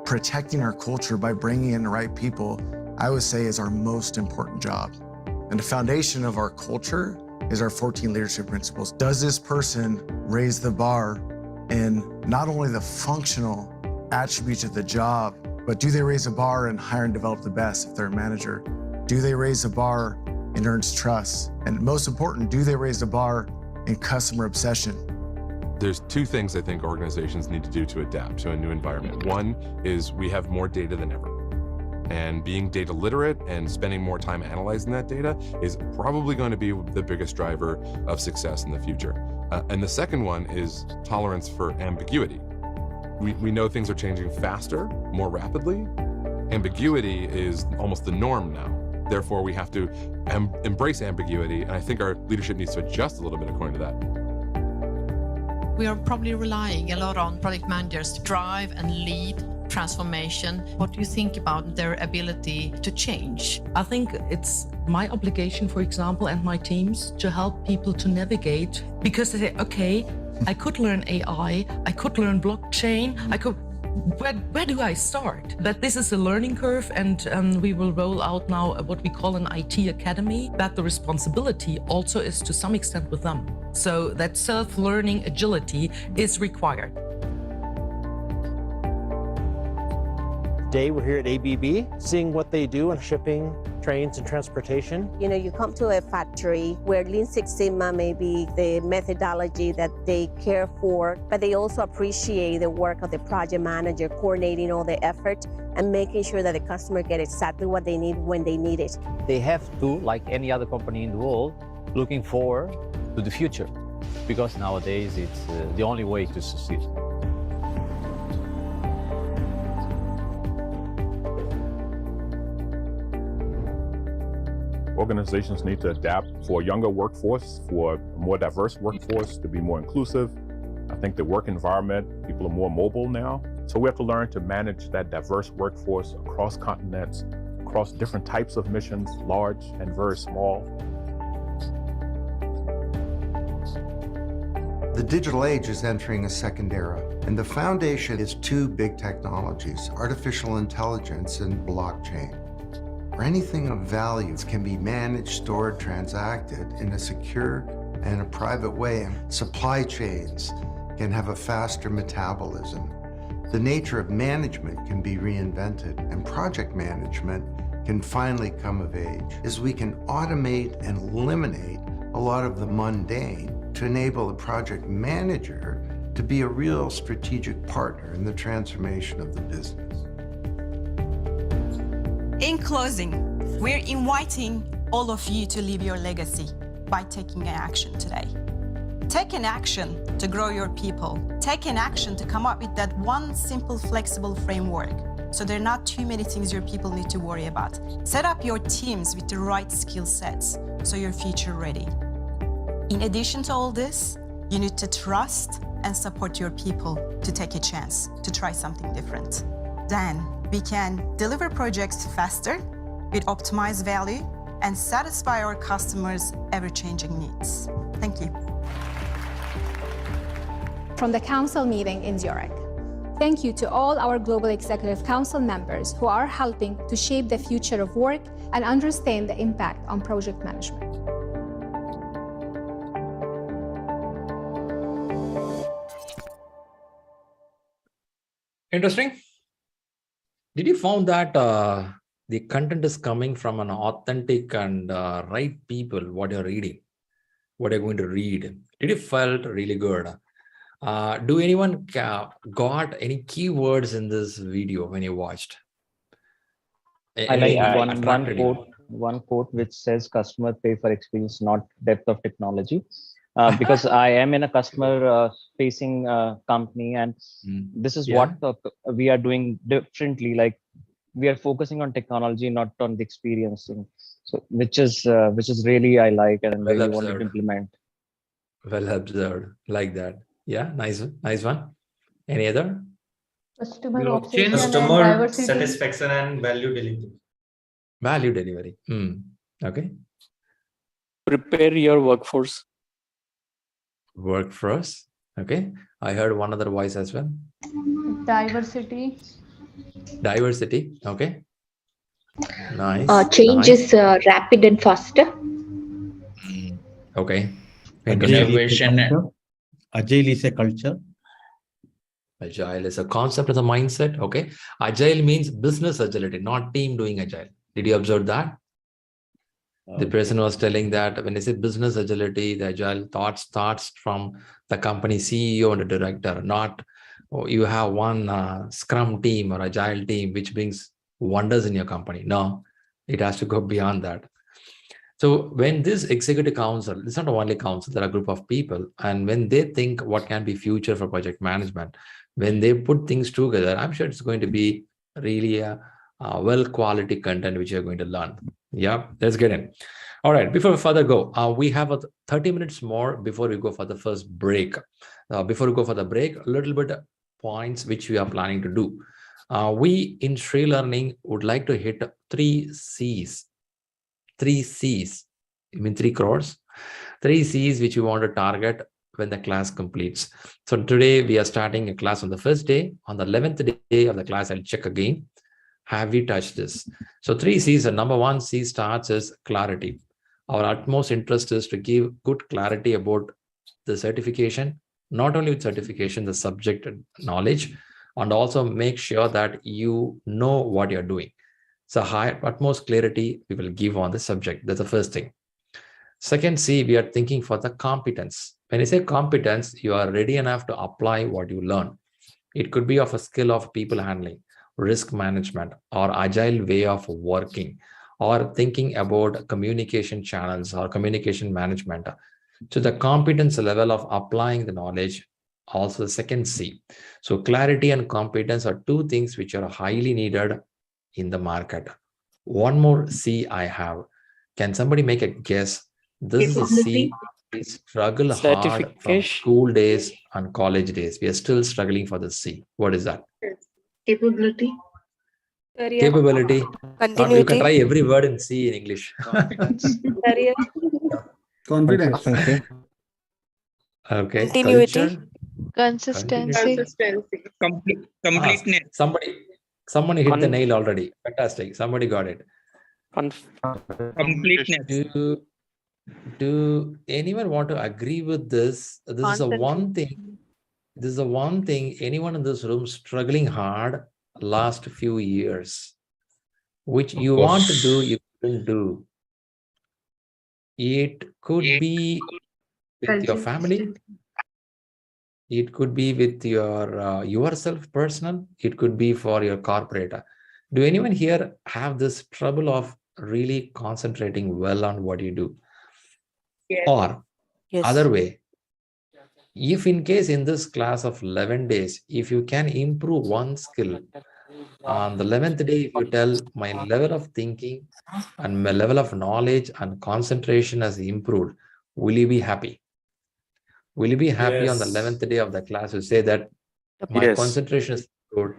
Protecting our culture by bringing in the right people, I would say, is our most important job. And the foundation of our culture is our 14 leadership principles. Does this person raise the bar in not only the functional attributes of the job, but do they raise the bar and hire and develop the best if they're a manager? Do they raise the bar and earns trust? And most important, do they raise the bar in customer obsession? There's two things I think organizations need to do to adapt to a new environment. One is we have more data than ever. And being data literate and spending more time analyzing that data is probably going to be the biggest driver of success in the future. And the second one is tolerance for ambiguity. We know things are changing faster, more rapidly. Ambiguity is almost the norm now. Therefore, we have to embrace ambiguity. And I think our leadership needs to adjust a little bit according to that. We are probably relying a lot on project managers to drive and lead transformation. What do you think about their ability to change? I think it's my obligation, for example, and my teams to help people to navigate, because they say, okay, I could learn AI, I could learn blockchain, where do I start? That this is a learning curve, and we will roll out now what we call an IT academy, that the responsibility also is to some extent with them. So that self-learning agility is required. Today we're here at ABB, seeing what they do in shipping, trains, and transportation. You know, you come to a factory where Lean Six Sigma may be the methodology that they care for, but they also appreciate the work of the project manager, coordinating all the effort and making sure that the customer gets exactly what they need when they need it. They have to, like any other company in the world, looking forward to the future, because nowadays it's the only way to succeed. Organizations need to adapt for a younger workforce, for a more diverse workforce, to be more inclusive. I think the work environment, people are more mobile now. So we have to learn to manage that diverse workforce across continents, across different types of missions, large and very small. The digital age is entering a second era, and the foundation is two big technologies, artificial intelligence and blockchain. Where anything of value can be managed, stored, transacted in a secure and a private way, and supply chains can have a faster metabolism. The nature of management can be reinvented, and project management can finally come of age, as we can automate and eliminate a lot of the mundane to enable the project manager to be a real strategic partner in the transformation of the business. In closing, we're inviting all of you to leave your legacy by taking an action today. Take an action to grow your people. Take an action to come up with that one simple, flexible framework, so there are not too many things your people need to worry about. Set up your teams with the right skill sets so you're future ready. In addition to all this, you need to trust and support your people to take a chance to try something different. Then we can deliver projects faster with optimized value and satisfy our customers' ever-changing needs. Thank you. From the Council meeting in Zurich. Thank you to all our Global Executive Council members who are helping to shape the future of work and understand the impact on project management. Interesting. Did you found that the content is coming from an authentic and right people, what you're reading, what you're going to read? Did it felt really good? Do anyone got any keywords in this video when you watched? I like Anything one quote which says customer pay for experience, not depth of technology. Because I am in a customer facing company, and this is what we are doing differently. Like, we are focusing on technology, not on the experiencing. So which is really I like and Well really want to observed. implement. Well observed, like that. Yeah, nice one. Any other? Customer Blockchain, obsession and customer diversity. satisfaction and value delivery. Value delivery. Okay. Prepare your workforce. Workforce. Okay. I heard one other voice as well. Diversity. Diversity. Okay. Nice. Change is rapid and faster. Okay. Innovation. Agile is a culture. Agile is a concept, is a mindset. Okay. Agile means business agility, not team doing agile. Did you observe that? The person was telling that when they say business agility, the agile thought starts from the company CEO and the director, not you have one scrum team or agile team which brings wonders in your company. No, it has to go beyond that. So when this executive council, it's not only council, there are a group of people, and when they think what can be future for project management, when they put things together, I'm sure it's going to be really a well quality content which you're going to learn. Yeah, let's get in. All right, before we further go, we have 30 minutes more before we go for the first break. Before we go for the break, a little bit points which we are planning to do. We in ShriLearning would like to hit 3 C's. 3 C's, I mean 3 crores. 3 C's which we want to target when the class completes. So today we are starting a class on the first day. On the 11th day of the class, I'll check again. Have we touched this? So 3 C's, and number 1 C starts is clarity. Our utmost interest is to give good clarity about the certification, not only with certification, the subject knowledge, and also make sure that you know what you're doing. So utmost clarity we will give on the subject. That's the first thing. Second C, we are thinking for the competence. When you say competence, you are ready enough to apply what you learn. It could be of a skill of people handling, risk management, or agile way of working, or thinking about communication channels or communication management. So the competence level of applying the knowledge, also the second C. So clarity and competence are 2 things which are highly needed in the market. One more C I have. Can somebody make a guess? This is a C. We struggle hard from school days and college days. We are still struggling for the C. What is that? Capability. Capability. You can try every word in C in English. Career. Confidence. Okay. Continuity. Culture. Consistency. Completeness. Somebody hit the nail already. Fantastic. Somebody got it. Completeness. Do anyone want to agree with this? This is a one thing. This is the one thing anyone in this room struggling hard last few years, which you want to do, you couldn't do. It could be with your family. It could be with your yourself personal. It could be for your corporate. Do anyone here have this trouble of really concentrating well on what you do? Yes. Or other way, if in case in this class of 11 days, if you can improve one skill, on the 11th day, if you tell my level of thinking and my level of knowledge and concentration has improved, will you be happy? Will you be happy on the 11th day of the class to say that my concentration is good,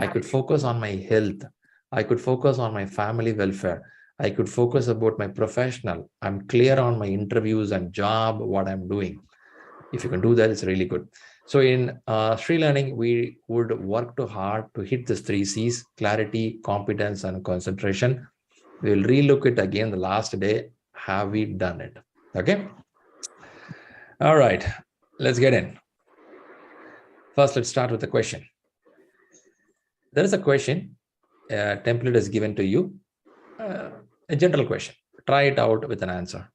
I could focus on my health, I could focus on my family welfare, I could focus about my professional, I'm clear on my interviews and job, what I'm doing. If you can do that, it's really good. So in ShriLearning, we would work too hard to hit these 3 C's, clarity, competence, and concentration. We'll relook it again the last day. Have we done it? Okay. All right, let's get in. First, let's start with the question. there is a question. Template is given to you. A general question. Try it out with an answer.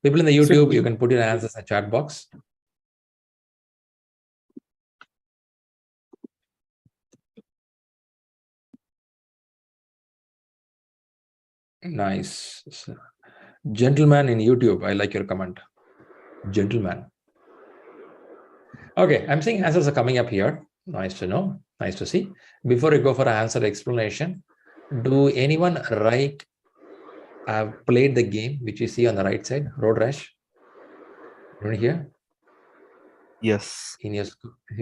People in the YouTube, you can put your answers in the chat box. Nice. Gentleman in YouTube, I like your comment. Gentleman. Okay, I'm seeing answers are coming up here. Nice to know. Nice to see. Before we go for an answer explanation, do anyone have played the game which you see on the right side, Road Rash? Anyone here? Yes. In your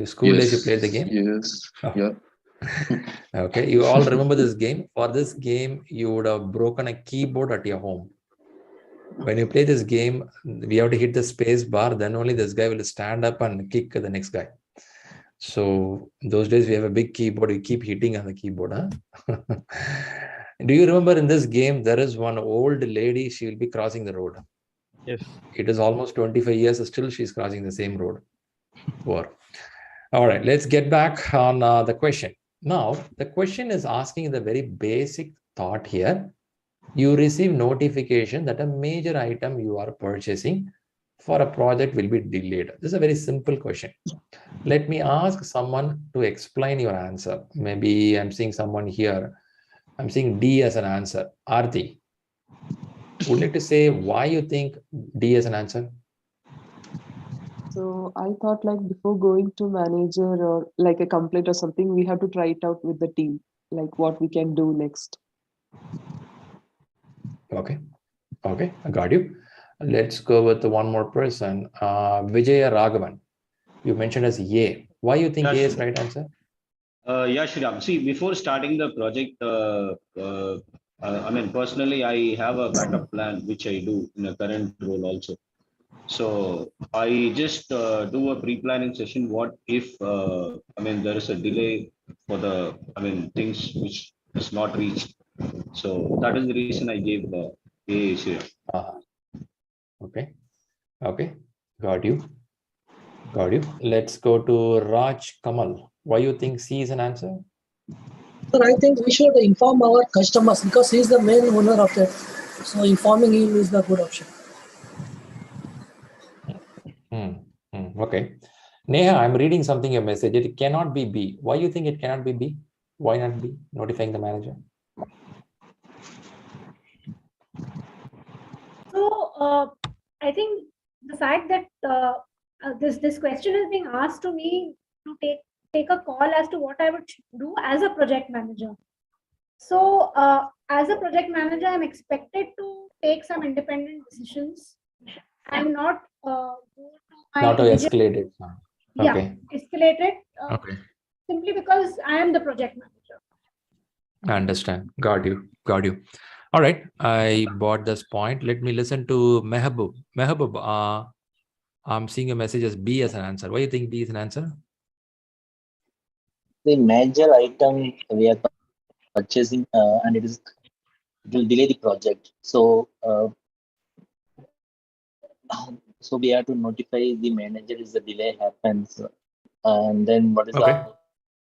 school days, you played the game? Yes. Oh. Yeah. Okay, you all remember this game? For this game, you would have broken a keyboard at your home. When you play this game, we have to hit the space bar, then only this guy will stand up and kick the next guy. So those days we have a big keyboard, you keep hitting on the keyboard. Huh? Do you remember in this game, there is one old lady, she will be crossing the road. Yes. It is almost 25 years, still she's crossing the same road. Poor. All right, let's get back on the question. Now, the question is asking the very basic thought here. You receive notification that a major item you are purchasing for a project will be delayed. This is a very simple question. Let me ask someone to explain your answer. Maybe I'm seeing someone here. I'm seeing D as an answer. Aarti, would you like to say why you think D as an answer? So I thought like before going to manager or like a complaint or something, we have to try it out with the team, like what we can do next. Okay, I got you. Let's go with one more person. Vijaya Raghavan. You mentioned as A. Why you think A is right answer? Yeah, Shriram. See, before starting the project, I mean, personally, I have a backup plan, which I do in a current role also. So I just do a pre-planning session. What if, I mean, there is a delay for the, I mean, things which is not reached. So that is the reason I gave the A here. Okay, got you. Let's go to Raj Kamal. Why you think C is an answer? Sir, I think we should inform our customers because he is the main owner of it. So informing him is the good option. Okay. Neha, I'm reading something your message. It cannot be B. Why you think it cannot be B? Why not B? Notifying the manager. So I think the fact that this question is being asked to me to take a call as to what I would do as a project manager. So as a project manager, I'm expected to take some independent decisions and not go to not to escalate it. Yeah, Okay. escalate it Okay. simply because I am the project manager. I understand. Got you. All right. I bought this point. Let me listen to Mehboob. Mehboob, I'm seeing a message as B as an answer. Why do you think B is an answer? The major item we are purchasing and it will delay the project. So we have to notify the manager if the delay happens, and then what is the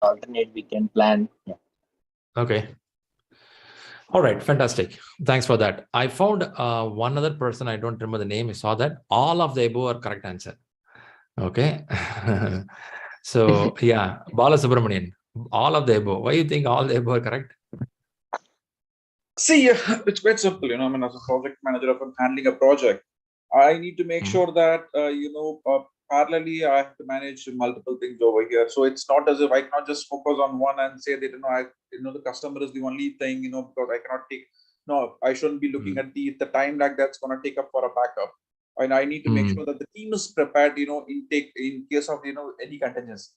alternate we can plan. Yeah. Okay. All right. Fantastic. Thanks for that. I found one other person. I don't remember the name. I saw that all of the above are correct answer. Okay. So yeah, Bala Subramanian, all of the above. Why do you think all the above are correct? See, it's quite simple. I mean, as a project manager, if I'm handling a project, I need to make sure that, parallelly, I have to manage multiple things over here. So it's not as if I cannot just focus on one and say that, the customer is the only thing, because I cannot take, no, I shouldn't be looking at the time lag that's going to take up for a backup. And I need to make sure that the team is prepared, in case of, any contingency.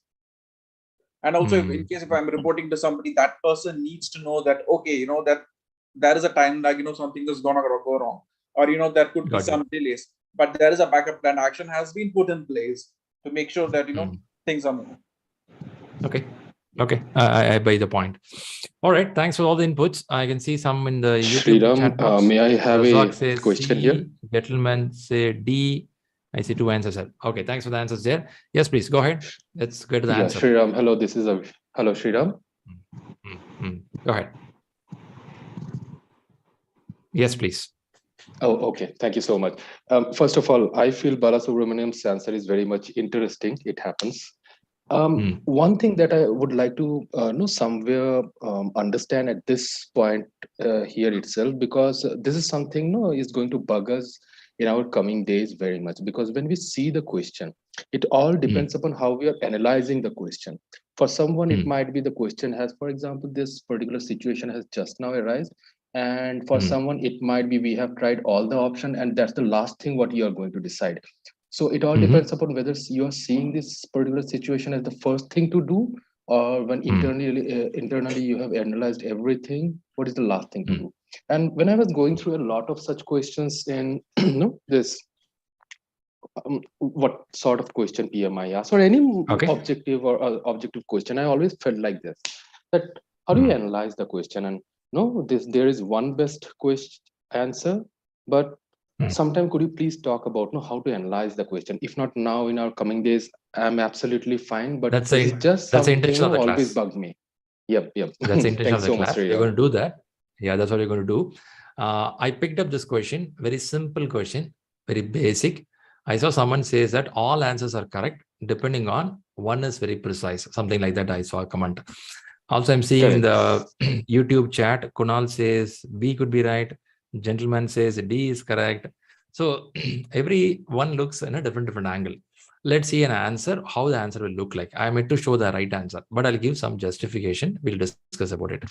And also, in case if I'm reporting to somebody, that person needs to know that, okay, that there is a time lag, something is going to go wrong. Or, there could be some delays. But there is a backup plan. Action has been put in place to make sure that, things are moving. Okay. I buy the point. All right. Thanks for all the inputs. I can see some in the YouTube Shriram, chat box. may I have Razak a says question C, here? Gentlemen say D, I see 2 answers. Okay, thanks for the answers there. Yes, please go ahead. Let's get to the answer. Shriram, hello, this is hello, Shriram. Go ahead. Yes, please. Oh, okay. Thank you so much. First of all, I feel Balasubramaniam's answer is very much interesting. It happens. One thing that I would like to somewhere understand at this point here itself, because this is something is going to bug us in our coming days very much, because when we see the question, it all depends upon how we are analyzing the question. For someone, it might be the question has, for example, this particular situation has just now arisen. And for someone, it might be we have tried all the option and that's the last thing what you are going to decide. So it all depends upon whether you are seeing this particular situation as the first thing to do, or when internally you have analyzed everything, what is the last thing to do? And when I was going through a lot of such questions in this, what sort of question PMI asks, or any objective or objective question, I always felt like this, that how do you analyze the question? And there is one best question answer, but sometime could you please talk about how to analyze the question? If not now, in our coming days, I'm absolutely fine, but that's just the something intention of the always class. bugged me. Yep. That's the intention of the so class. Much, You're going to do that. Yeah, that's what you're going to do. I picked up this question, very simple question, very basic. I saw someone says that all answers are correct, depending on one is very precise, something like that. I saw a comment. Also, I'm seeing in the YouTube chat, Kunal says B could be right. Gentleman says D is correct. So every one looks in a different angle. Let's see an answer, how the answer will look like. I meant to show the right answer, but I'll give some justification. We'll discuss about it.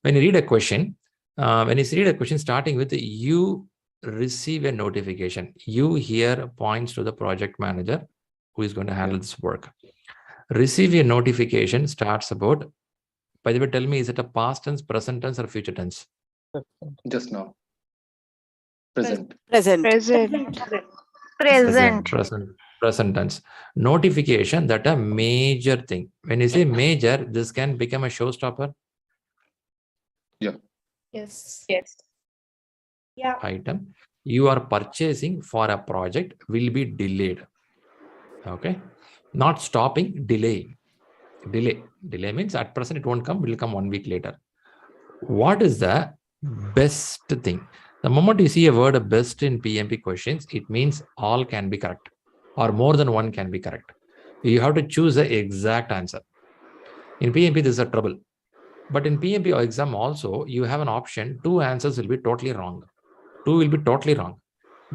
When you read a question, starting with you receive a notification, you hear points to the project manager who is going to handle this work. Receive a notification starts about, by the way, tell me, is it a past tense, present tense, or future tense? Just now. Present. Present tense. Notification, that a major thing. When you say major, this can become a showstopper. Yeah. Yes. Yeah. Item. You are purchasing for a project will be delayed. Okay. Not stopping, delaying. Delay means at present it won't come, will come 1 week later. What is the best thing? The moment you see a word best in PMP questions, it means all can be correct or more than one can be correct. You have to choose the exact answer. In PMP, this is a trouble. But in PMP exam also, you have an option, 2 answers will be totally wrong. 2 will be totally wrong.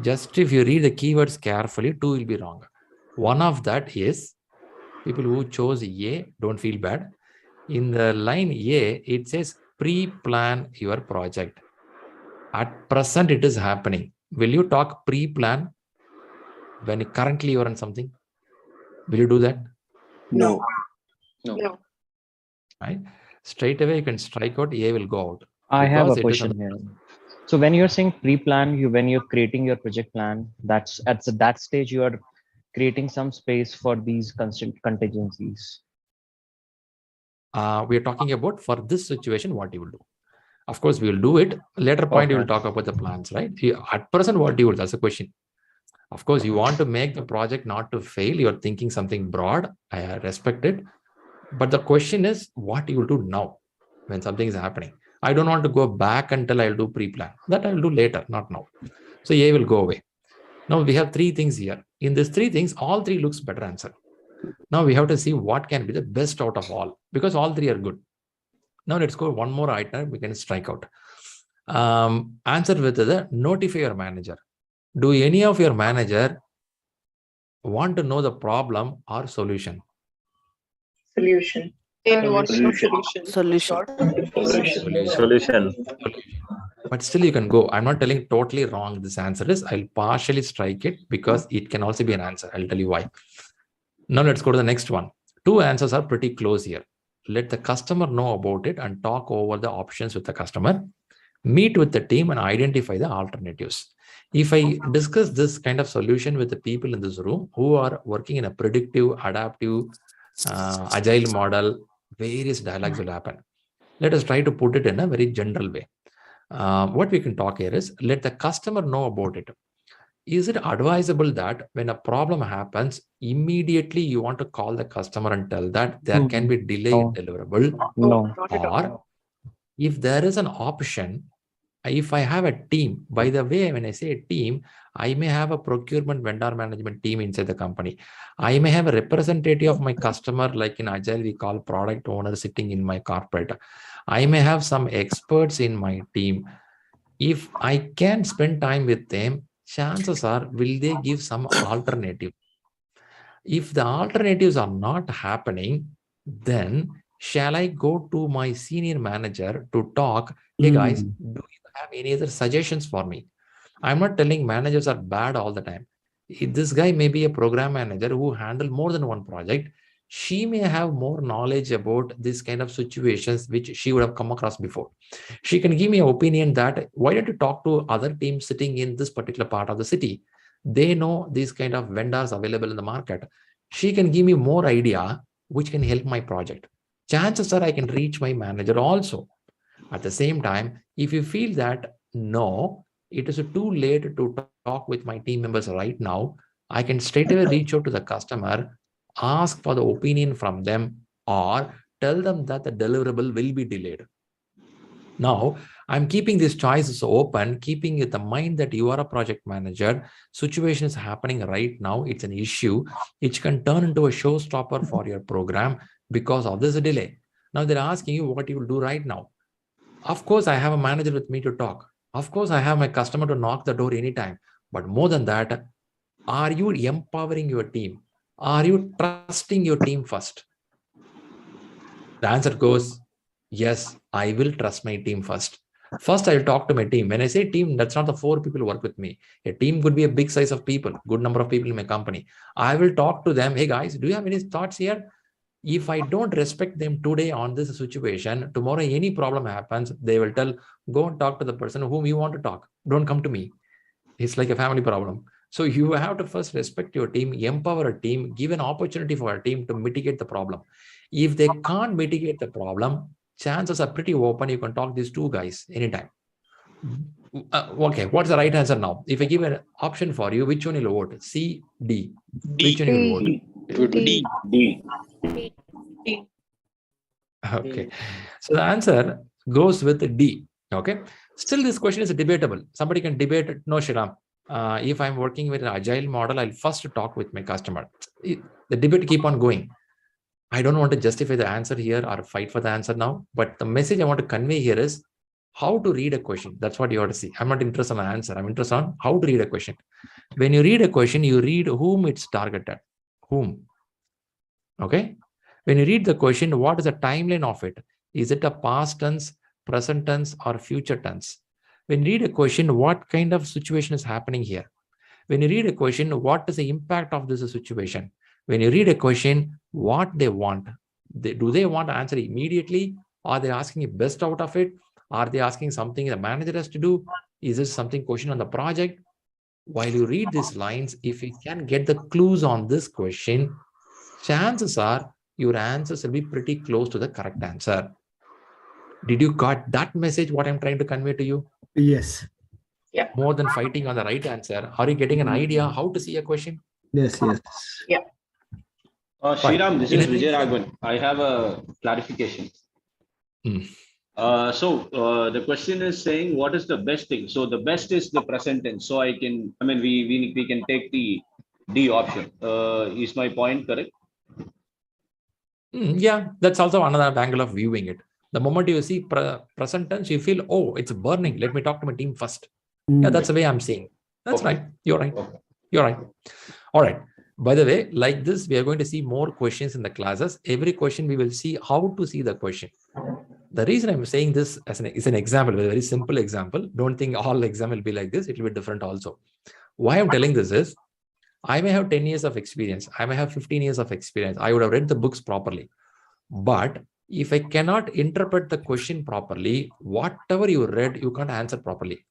Just if you read the keywords carefully, 2 will be wrong. One of that is, people who chose A, don't feel bad. In the line A, it says pre-plan your project. At present, it is happening. Will you talk pre-plan when currently you are on something? Will you do that? No. Right? Straight away, you can strike out, A will go out. I have a question here. So when you're saying pre-plan, when you're creating your project plan, that's at that stage, you are creating some space for these contingencies. We are talking about for this situation, what you will do. Of course, we will do it. Later point, you will talk about the plans, right? At present, what you will, that's a question. Of course, you want to make the project not to fail. You're thinking something broad. I respect it. But the question is what you will do now when something is happening. I don't want to go back until I'll do pre-plan. That I'll do later, not now. So A will go away. Now we have 3 things here. In these 3 things, all 3 looks better answer. Now we have to see what can be the best out of all, because all 3 are good. Now let's go one more item. We can strike out. Answer with the notify your manager. Do any of your manager want to know the problem or solution? Solution. Solution. But still you can go. I'm not telling totally wrong this answer is. I'll partially strike it because it can also be an answer. I'll tell you why. Now let's go to the next one. 2 answers are pretty close here. Let the customer know about it and talk over the options with the customer. Meet with the team and identify the alternatives. If I discuss this kind of solution with the people in this room who are working in a predictive, adaptive, agile model, various dialogues will happen. Let us try to put it in a very general way. What we can talk here is let the customer know about it. is it advisable that when a problem happens, immediately you want to call the customer and tell that there can be delay in deliverable? No. Or if there is an option, if I have a team, by the way, when I say a team, I may have a procurement vendor management team inside the company. I may have a representative of my customer, like in Agile, we call product owner sitting in my corporate. I may have some experts in my team. If I can spend time with them, chances are, will they give some alternative? If the alternatives are not happening, then shall I go to my senior manager to talk, hey guys, do you have any other suggestions for me? I'm not telling managers are bad all the time. This guy may be a program manager who handle more than one project. She may have more knowledge about this kind of situations which she would have come across before. She can give me an opinion that why don't you talk to other teams sitting in this particular part of the city? They know these kind of vendors available in the market. She can give me more idea which can help my project. Chances are I can reach my manager also. At the same time, if you feel that no, it is too late to talk with my team members right now, I can straight away reach out to the customer, ask for the opinion from them, or tell them that the deliverable will be delayed. Now, I'm keeping these choices open, keeping in the mind that you are a project manager. Situation is happening right now. It's an issue which can turn into a showstopper for your program because of this delay. Now they're asking you what you will do right now. Of course, I have a manager with me to talk. Of course, I have my customer to knock the door anytime. But more than that, are you empowering your team? Are you trusting your team first? The answer goes, yes, I will trust my team first. First, I'll talk to my team. When I say team, that's not the 4 people who work with me. A team could be a big size of people, good number of people in my company. I will talk to them. Hey guys, do you have any thoughts here? If I don't respect them today on this situation, tomorrow any problem happens, they will tell, go and talk to the person whom you want to talk. Don't come to me. It's like a family problem. So you have to first respect your team, empower a team, give an opportunity for a team to mitigate the problem. If they can't mitigate the problem, chances are pretty open. You can talk these 2 guys anytime. Okay, what's the right answer now? If I give an option for you, which one you'll vote? C, D. Which one you'll vote? D. Okay, so the answer goes with D. Okay, still this question is debatable. Somebody can debate, no, Shriram. If I'm working with an agile model, I'll first talk with my customer. The debate keep on going. I don't want to justify the answer here or fight for the answer now, but the message I want to convey here is how to read a question. That's what you ought to see. I'm not interested in the answer. I'm interested on how to read a question. When you read a question, you read whom it's targeted. Whom? Okay. When you read the question, what is the timeline of it? Is it a past tense, present tense, or future tense? When you read a question, what kind of situation is happening here? When you read a question, what is the impact of this situation? When you read a question, what they want? Do they want to answer immediately? Are they asking the best out of it? Are they asking something the manager has to do? Is this something question on the project? While you read these lines, if you can get the clues on this question, chances are your answers will be pretty close to the correct answer. Did you got that message, what I'm trying to convey to you? Yes. Yeah. More than fighting on the right answer, are you getting an idea how to see a question? Yes, yes. Yeah. Shriram, this is Vijay Raghavan. I have a clarification. The question is saying what is the best thing? So the best is the present tense. So we can take the D option. Is my point correct? Yeah, that's also another angle of viewing it. The moment you see present tense, you feel, oh, it's burning. Let me talk to my team first. Yeah, that's the way I'm seeing. That's right. You're right. You're right. All right. By the way, like this, we are going to see more questions in the classes. Every question we will see how to see the question. The reason I'm saying this is an example, a very simple example. Don't think all exam will be like this. It will be different also. Why I'm telling this is, I may have 10 years of experience. I may have 15 years of experience. I would have read the books properly. But if I cannot interpret the question properly, whatever you read, you can't answer properly.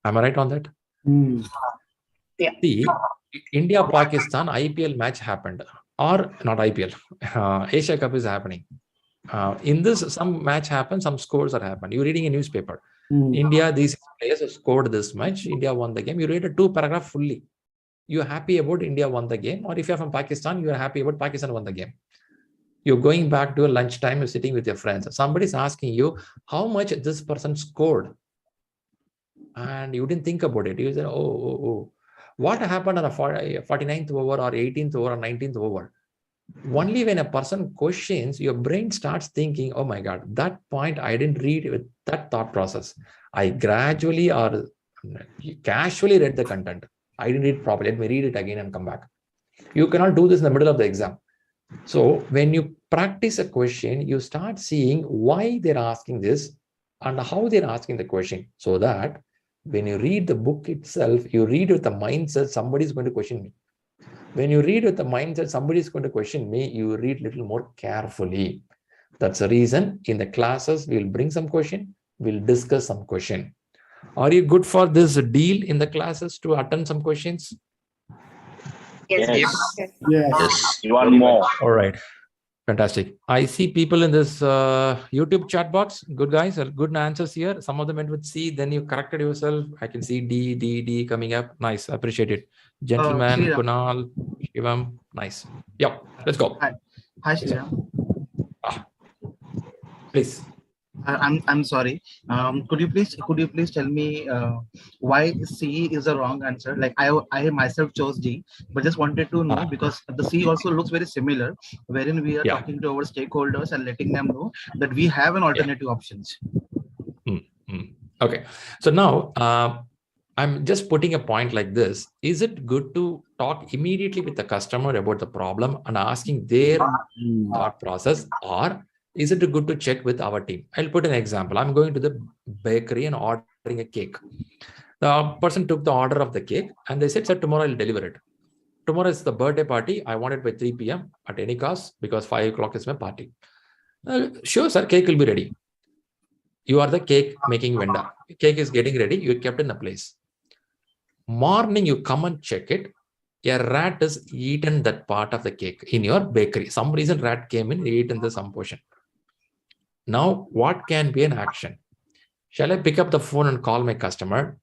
Am I right on that? Yeah. See, India-Pakistan IPL match happened. Or not IPL. Asia Cup is happening. In this, some match happens, some scores are happened. You're reading a newspaper. India, these players have scored this much. India won the game. You read a 2-paragraph fully. You're happy about India won the game. Or if you're from Pakistan, you're happy about Pakistan won the game. You're going back to a lunchtime, you're sitting with your friends. Somebody's asking you how much this person scored. And you didn't think about it. You said, oh. What happened on a 49th over or 18th over or 19th over? Only when a person questions, your brain starts thinking, oh my God, that point I didn't read with that thought process. I gradually or casually read the content. I didn't read properly. Let me read it again and come back. You cannot do this in the middle of the exam. So when you practice a question, you start seeing why they're asking this and how they're asking the question, so that when you read the book itself, you read with the mindset, somebody's going to question me. When you read with the mindset, somebody is going to question me, you read a little more carefully. That's the reason in the classes, we'll bring some question, we'll discuss some question. Are you good for this deal in the classes to attend some questions? Yes. Yes. You want more? All right. Fantastic. I see people in this YouTube chat box. Good guys, good answers here. Some of them went with C, then you corrected yourself. I can see D coming up. Nice. Appreciate it. Gentleman, Kunal, Shivam. Nice. Yep. Let's go. Hi, Shriram. Please. I'm sorry. Could you please tell me why C is the wrong answer? Like I myself chose D, but just wanted to know because the C also looks very similar, wherein we are talking to our stakeholders and letting them know that we have an alternative options. Okay. So now I'm just putting a point like this. Is it good to talk immediately with the customer about the problem and asking their thought process, or is it good to check with our team? I'll put an example. I'm going to the bakery and ordering a cake. The person took the order of the cake and they said, sir, tomorrow I'll deliver it. Tomorrow is the birthday party. I want it by 3 p.m. at any cost because 5 o'clock is my party. Sure, sir, cake will be ready. You are the cake making vendor. Cake is getting ready. You kept in the place. Morning, you come and check it. A rat has eaten that part of the cake in your bakery. Some reason rat came in, eaten some portion. Now, what can be an action? Shall I pick up the phone and call my customer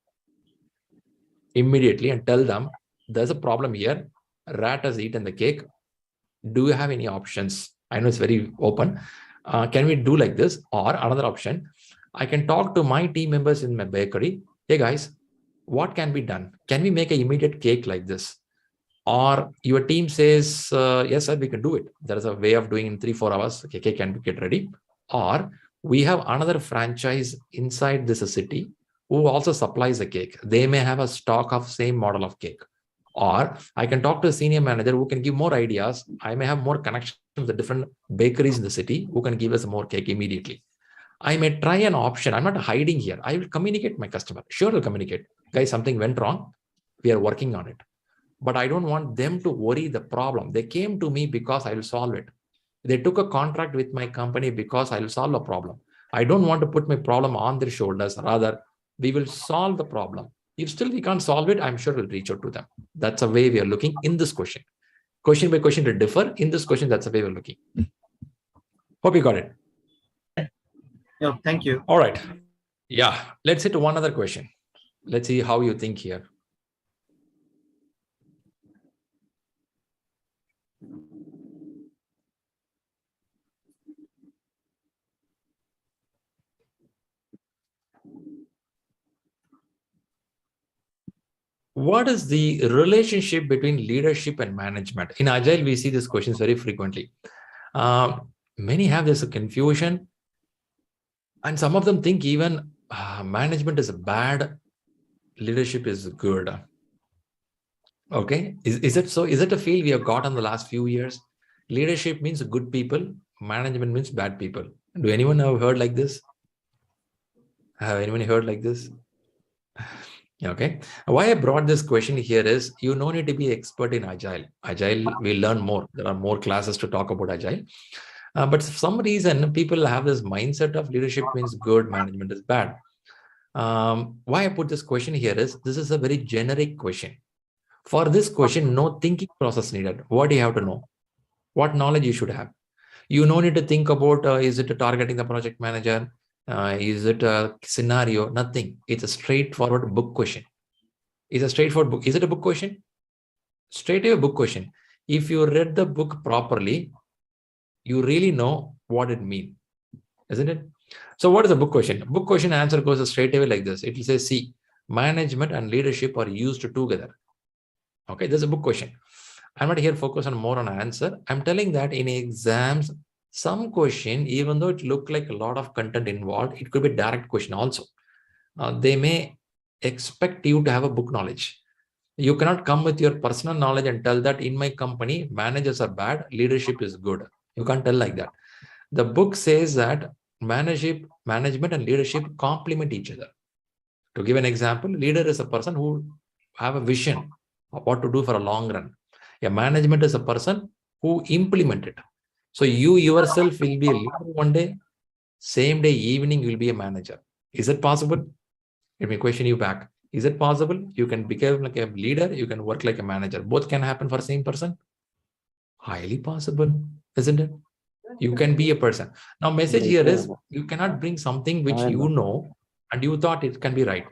immediately and tell them there's a problem here? Rat has eaten the cake. Do you have any options? I know it's very open. Can we do like this? Or another option, I can talk to my team members in my bakery. Hey guys, what can be done? Can we make an immediate cake like this? Or your team says, yes, sir, we can do it. There is a way of doing in 3-4 hours. Okay, cake can get ready. Or we have another franchise inside this city who also supplies the cake. They may have a stock of same model of cake. Or I can talk to a senior manager who can give more ideas. I may have more connections with the different bakeries in the city who can give us more cake immediately. I may try an option. I'm not hiding here. I will communicate my customer. Sure, I'll communicate. Guys, something went wrong. We are working on it. But I don't want them to worry the problem. They came to me because I will solve it. They took a contract with my company because I will solve a problem. I don't want to put my problem on their shoulders. Rather, we will solve the problem. If still we can't solve it, I'm sure we'll reach out to them. That's a way we are looking in this question. Question by question to differ. In this question, that's the way we're looking. Hope you got it. Yeah, thank you. All right. Yeah, let's hit one other question. Let's see how you think here. What is the relationship between leadership and management? In Agile, we see these questions very frequently. Many have this confusion, and some of them think even management is bad, leadership is good. Okay, is it so? Is it a feel we have got in the last few years? Leadership means good people, management means bad people. Do anyone have heard like this? Have anyone heard like this? Okay. Why I brought this question here is you don't need to be expert in Agile. Agile, we learn more. There are more classes to talk about Agile. But for some reason, people have this mindset of leadership means good, management is bad. Why I put this question here is this is a very generic question. For this question, no thinking process needed. What do you have to know? What knowledge you should have? You no need to think about, is it targeting the project manager? Is it a scenario? Nothing. It's a straightforward book question. It's a straightforward book. Is it a book question? Straight away book question. If you read the book properly, you really know what it means, isn't it? So what is a book question? Book question answer goes straight away like this. It will say, see, management and leadership are used together. Okay, this is a book question. I'm not here focus on more on answer. I'm telling that in exams, some question, even though it look like a lot of content involved, it could be direct question also. They may expect you to have a book knowledge. You cannot come with your personal knowledge and tell that in my company, managers are bad, leadership is good. You can't tell like that. The book says that management and leadership complement each other. To give an example, leader is a person who have a vision of what to do for a long run. A management is a person who implement it. So you yourself will be a leader one day, same day evening you will be a manager. Is it possible? Let me question you back. Is it possible? You can become like a leader, you can work like a manager. Both can happen for the same person. Highly possible, isn't it? You can be a person. Now, message here is you cannot bring something which you know and you thought it can be right.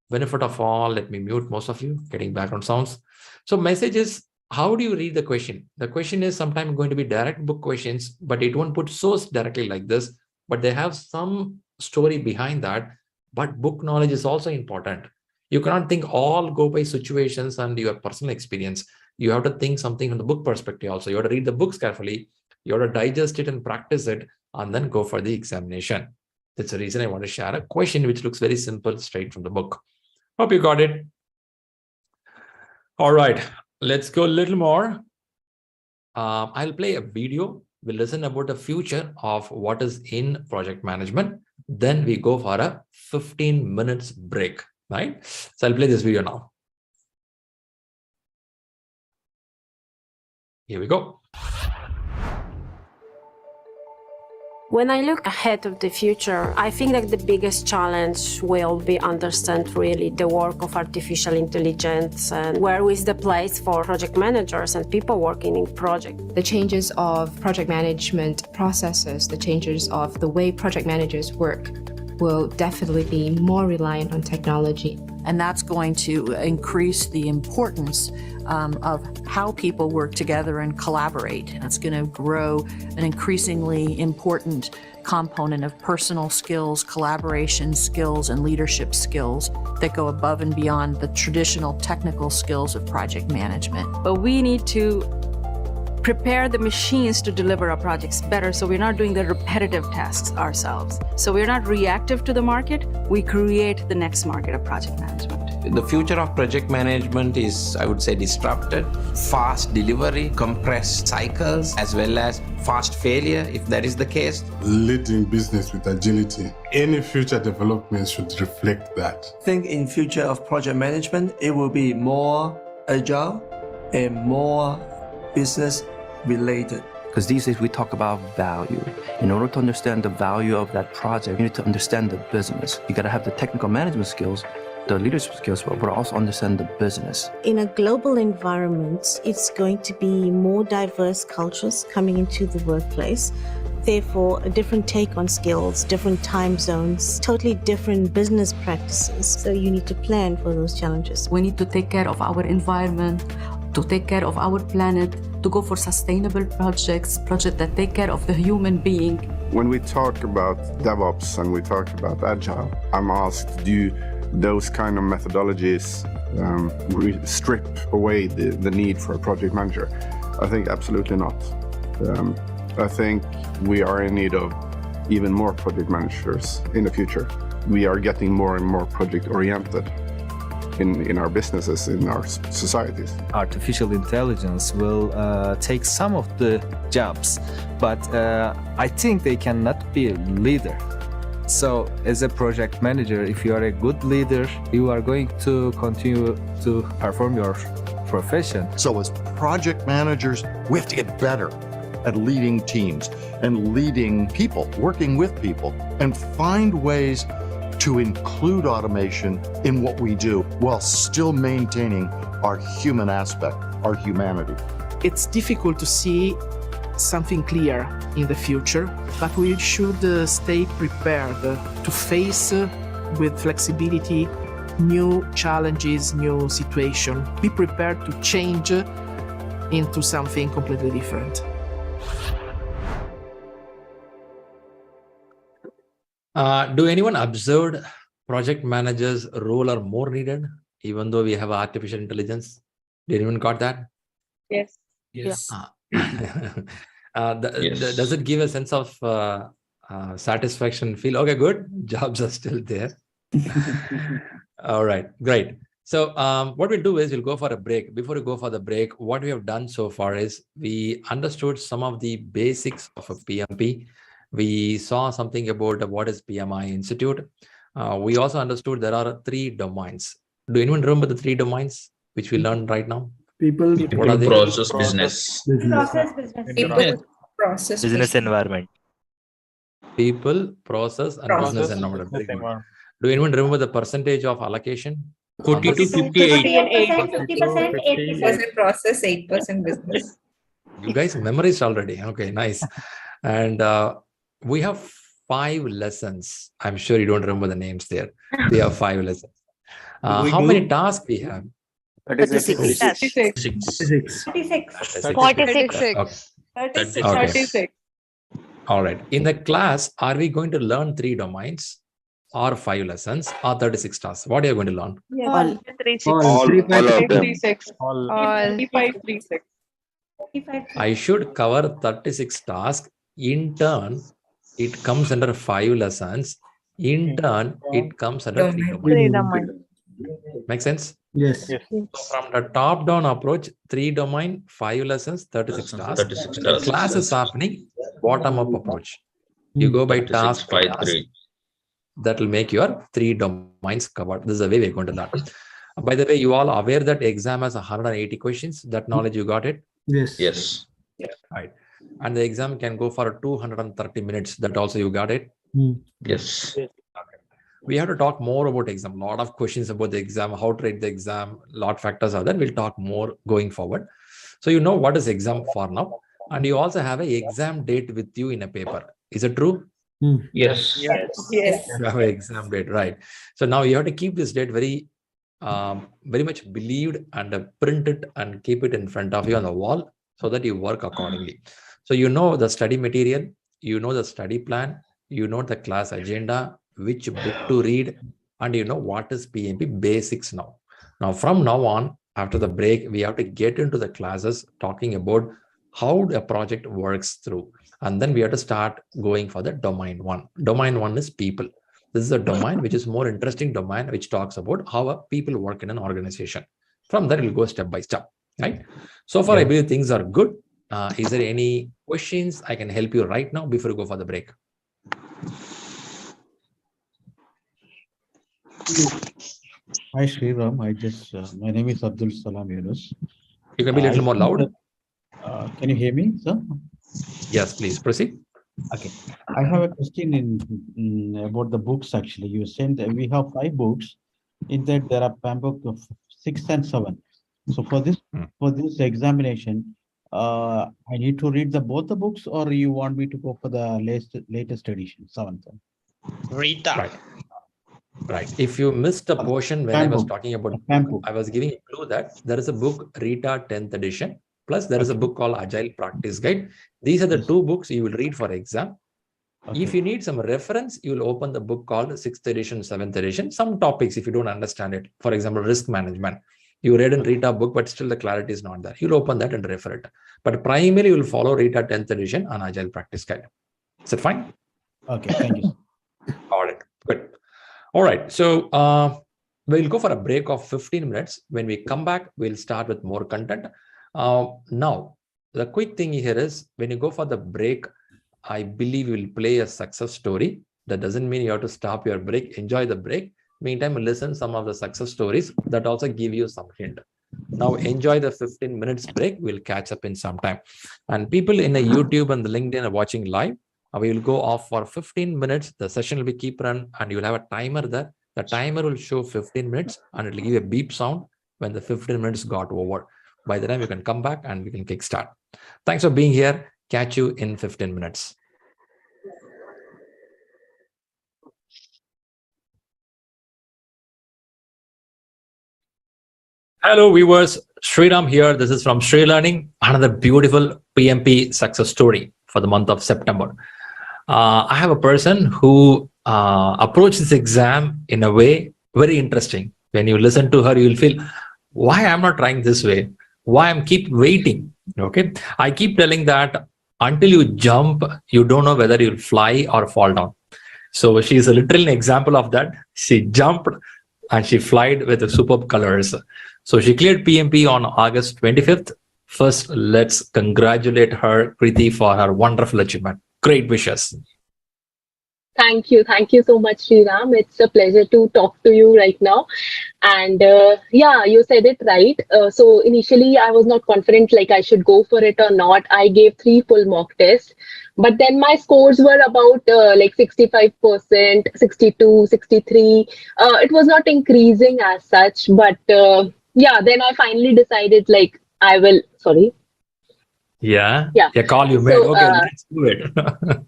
Benefit of all, let me mute most of you, getting background sounds. So message is, how do you read the question? The question is sometimes going to be direct book questions, but it won't put source directly like this, but they have some story behind that. But book knowledge is also important. You cannot think all go by situations and your personal experience. You have to think something from the book perspective also. You have to read the books carefully. You have to digest it and practice it and then go for the examination. That's the reason I want to share a question which looks very simple, straight from the book. Hope you got it. All right, let's go a little more. I'll play a video. We'll listen about the future of what is in project management. Then we go for a 15 minutes break, right? So I'll play this video now. Here we go. When I look ahead of the future, I think that the biggest challenge will be understand really the work of artificial intelligence and where is the place for project managers and people working in project. The changes of project management processes, the changes of the way project managers work will definitely be more reliant on technology. And that's going to increase the importance of how people work together and collaborate. It's going to grow an increasingly important component of personal skills, collaboration skills, and leadership skills that go above and beyond the traditional technical skills of project management. But we need to prepare the machines to deliver our projects better, so we're not doing the repetitive tasks ourselves. So we're not reactive to the market, we create the next market of project management. The future of project management is, I would say, disrupted. Fast delivery, compressed cycles, as well as fast failure, if that is the case. Leading business with agility. Any future development should reflect that. I think in future of project management, it will be more agile and more business related. Because these days we talk about value. In order to understand the value of that project, you need to understand the business. You got to have the technical management skills, the leadership skills, but also understand the business. In a global environment, it's going to be more diverse cultures coming into the workplace. Therefore, a different take on skills, different time zones, totally different business practices. So you need to plan for those challenges. We need to take care of our environment, to take care of our planet, to go for sustainable projects that take care of the human being. When we talk about DevOps and we talk about Agile, I'm asked, do those kind of methodologies strip away the need for a project manager? I think absolutely not. I think we are in need of even more project managers in the future. We are getting more and more project oriented in our businesses, in our societies. Artificial intelligence will take some of the jobs, but I think they cannot be a leader. So as a project manager, if you are a good leader, you are going to continue to perform your profession. So as project managers, we have to get better at leading teams and leading people, working with people, and find ways to include automation in what we do while still maintaining our human aspect, our humanity. It's difficult to see something clear in the future, but we should stay prepared to face with flexibility new challenges, new situation. Be prepared to change into something completely different. Do anyone observed project managers' role are more needed, even though we have artificial intelligence? Did anyone got that? Yes. Yes. Does it give a sense of satisfaction? Feel okay, good. Jobs are still there. All right, great. So what we'll do is we'll go for a break. Before we go for the break, what we have done so far is we understood some of the basics of a PMP. We saw something about what is PMI Institute. We also understood there are 3 domains. Do anyone remember the 3 domains which we learned right now? People, what are they? Process, business. Process, business. People, process, Business environment. People, process, and business environment. Very good. Do anyone remember the percentage of allocation? 40 to 58. 50%, 50% process, 8% business. You guys memorized already. Okay, nice. And we have 5 lessons. I'm sure you don't remember the names there. We have 5 lessons. How many tasks we have? 36. 36. All right. In the class, are we going to learn 3 domains or 5 lessons or 36 tasks? What are you going to learn? All. 36. All of them. 36. All. 35. I should cover 36 tasks. In turn, it comes under 5 lessons. In turn, it comes under 3 domains. Make sense? Yes. So from the top-down approach, 3 domain, 5 lessons, 36 tasks. 36 The tasks. class is happening bottom-up approach. You go by task by task. That will make your 3 domains covered. This is the way we're going to learn. By the way, you all aware that exam has 180 questions. That knowledge you got it? Yes. Yes. Right. And the exam can go for 230 minutes. That also you got it? Yes. We have to talk more about exam. A lot of questions about the exam, how to write the exam, lot factors are there. We'll talk more going forward. So you know what is exam for now. And you also have an exam date with you in a paper. Is it true? Yes. Yes. You have an exam date, right? So now you have to keep this date very much believed and print it and keep it in front of you on the wall so that you work accordingly. So you know the study material, you know the study plan, you know the class agenda, which book to read, and you know what is PMP basics now. Now from now on, after the break, we have to get into the classes talking about how the project works through. And then we have to start going for the domain 1. Domain 1 is people. This is a domain which is more interesting domain, which talks about how people work in an organization. From there, we'll go step by step, right? So far, I believe things are good. Is there any questions I can help you right now before we go for the break? Hi, Shriram. My name is Abdul Salam Yunus. You can be a little more loud. Can you hear me, sir? Yes, please proceed. Okay. I have a question about the books, actually. You said that we have 5 books. In that, there are PMBOK of 6 and 7. So for this examination, I need to read both the books, or you want me to go for the latest edition, 7th? Rita. Right. If you missed a portion when I was talking about book, I was giving a clue that there is a book, Rita 10th edition, plus there is a book called Agile Practice Guide. These are the 2 books you will read for exam. If you need some reference, you will open the book called 6th edition, 7th edition. Some topics, if you don't understand it, for example, risk management. You read in Rita book, but still the clarity is not there. You'll open that and refer it. But primarily, you will follow Rita 10th edition and Agile Practice Guide. Is it fine? Okay, thank you. All right, good. All right, so we'll go for a break of 15 minutes. When we come back, we'll start with more content. Now, the quick thing here is when you go for the break, I believe you will play a success story. That doesn't mean you have to stop your break. Enjoy the break. Meantime, listen some of the success stories that also give you some hint. Now, enjoy the 15 minutes break. We'll catch up in some time. And people in the YouTube and the LinkedIn are watching live. We will go off for 15 minutes. The session will be keep run and you'll have a timer there. The timer will show 15 minutes and it will give a beep sound when the 15 minutes got over. By the time you can come back and we can kickstart. Thanks for being here. Catch you in 15 minutes. Hello viewers, Sriram here. This is from ShriLearning, another beautiful PMP success story for the month of September. I have a person who approached this exam in a way very interesting. When you listen to her, you will feel, why I'm not trying this way? Why I'm keep waiting? Okay, I keep telling that until you jump, you don't know whether you'll fly or fall down. So she is a literal example of that. She jumped and she flied with superb colors. So she cleared PMP on August 25th. First, let's congratulate her, Kriti, for her wonderful achievement. Great wishes. Thank you. Thank you so much, Sriram. It's a pleasure to talk to you right now. And yeah, you said it right. So initially, I was not confident like I should go for it or not. I gave 3 full mock tests. But then my scores were about like 65%, 62, 63. It was not increasing as such. But yeah, then I finally decided like I will, sorry. Yeah. Yeah. The call you made. So, Okay, let's do it.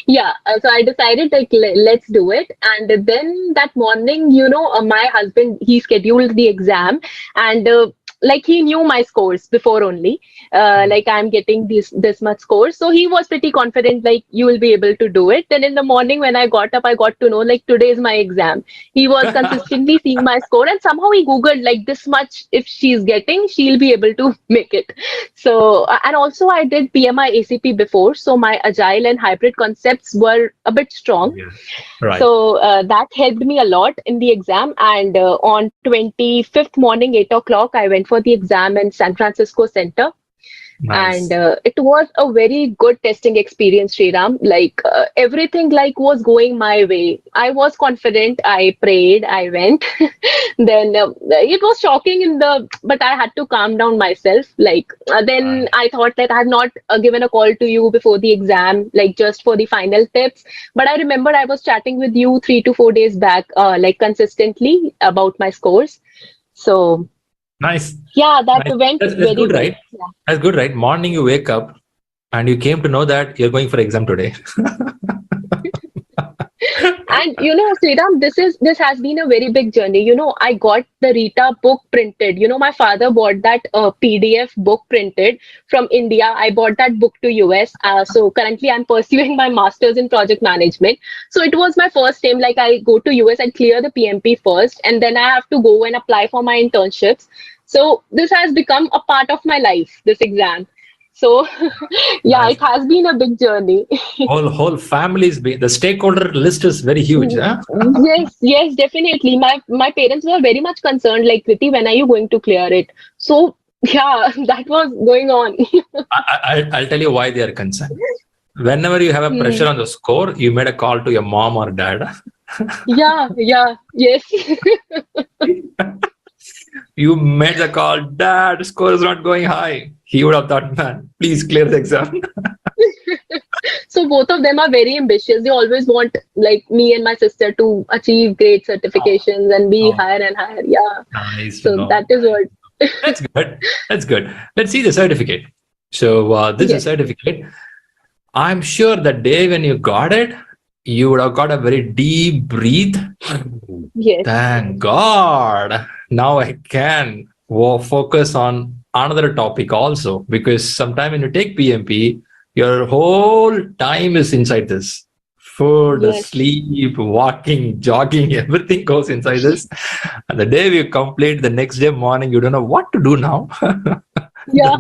yeah, so I decided like let's do it. And then that morning, you know, my husband, he scheduled the exam, and like he knew my scores before only, like I'm getting this much scores, so he was pretty confident like you will be able to do it. Then in the morning when I got up, I got to know like today is my exam. He was consistently seeing my score, and somehow he googled like this much if she's getting, she'll be able to make it. So and also I did PMI-ACP before, so my agile and hybrid concepts were a bit strong. Right. So that helped me a lot in the exam. And on 25th morning, 8 o'clock, I went for the exam in San Francisco Center. Nice. And it was a very good testing experience, Sriram. Like everything like was going my way. I was confident. I prayed. I went. Then it was shocking but I had to calm down myself. Like then I thought that I have not given a call to you before the exam, like just for the final tips. But I remember I was chatting with you 3 to 4 days back, like consistently about my scores. So Nice. yeah, that Nice. went That's very good, well. right? Yeah. That's good, right? Morning you wake up and you came to know that you're going for exam today. And you know, Sriram, this has been a very big journey. You know, I got the Rita book printed. You know, my father bought that PDF book printed from India. I bought that book to US. So currently I'm pursuing my master's in project management. So it was my first time, like I go to US and clear the PMP first, and then I have to go and apply for my internships. So this has become a part of my life, this exam. So yeah, Nice. it has been a big journey. Whole families, the stakeholder list is very huge. Huh? Yes, definitely. My parents were very much concerned, like, Kriti, when are you going to clear it? So yeah, that was going on. I'll tell you why they are concerned. Whenever you have a pressure on the score, you made a call to your mom or dad. Yeah, yes. You made the call, Dad, score is not going high. He would have thought, man, please clear the exam. So both of them are very ambitious. They always want like me and my sister to achieve great certifications and be higher and higher. Yeah. Nice. So that is what. That's good. That's good. Let's see the certificate. So this is certificate. I'm sure the day when you got it, you would have got a very deep breath. Yes. Thank God. Now I can focus on another topic also, because sometimes when you take PMP, your whole time is inside this. Food, sleep, walking, jogging, everything goes inside this. And the day we complete, the next day morning, you don't know what to do now. Yeah.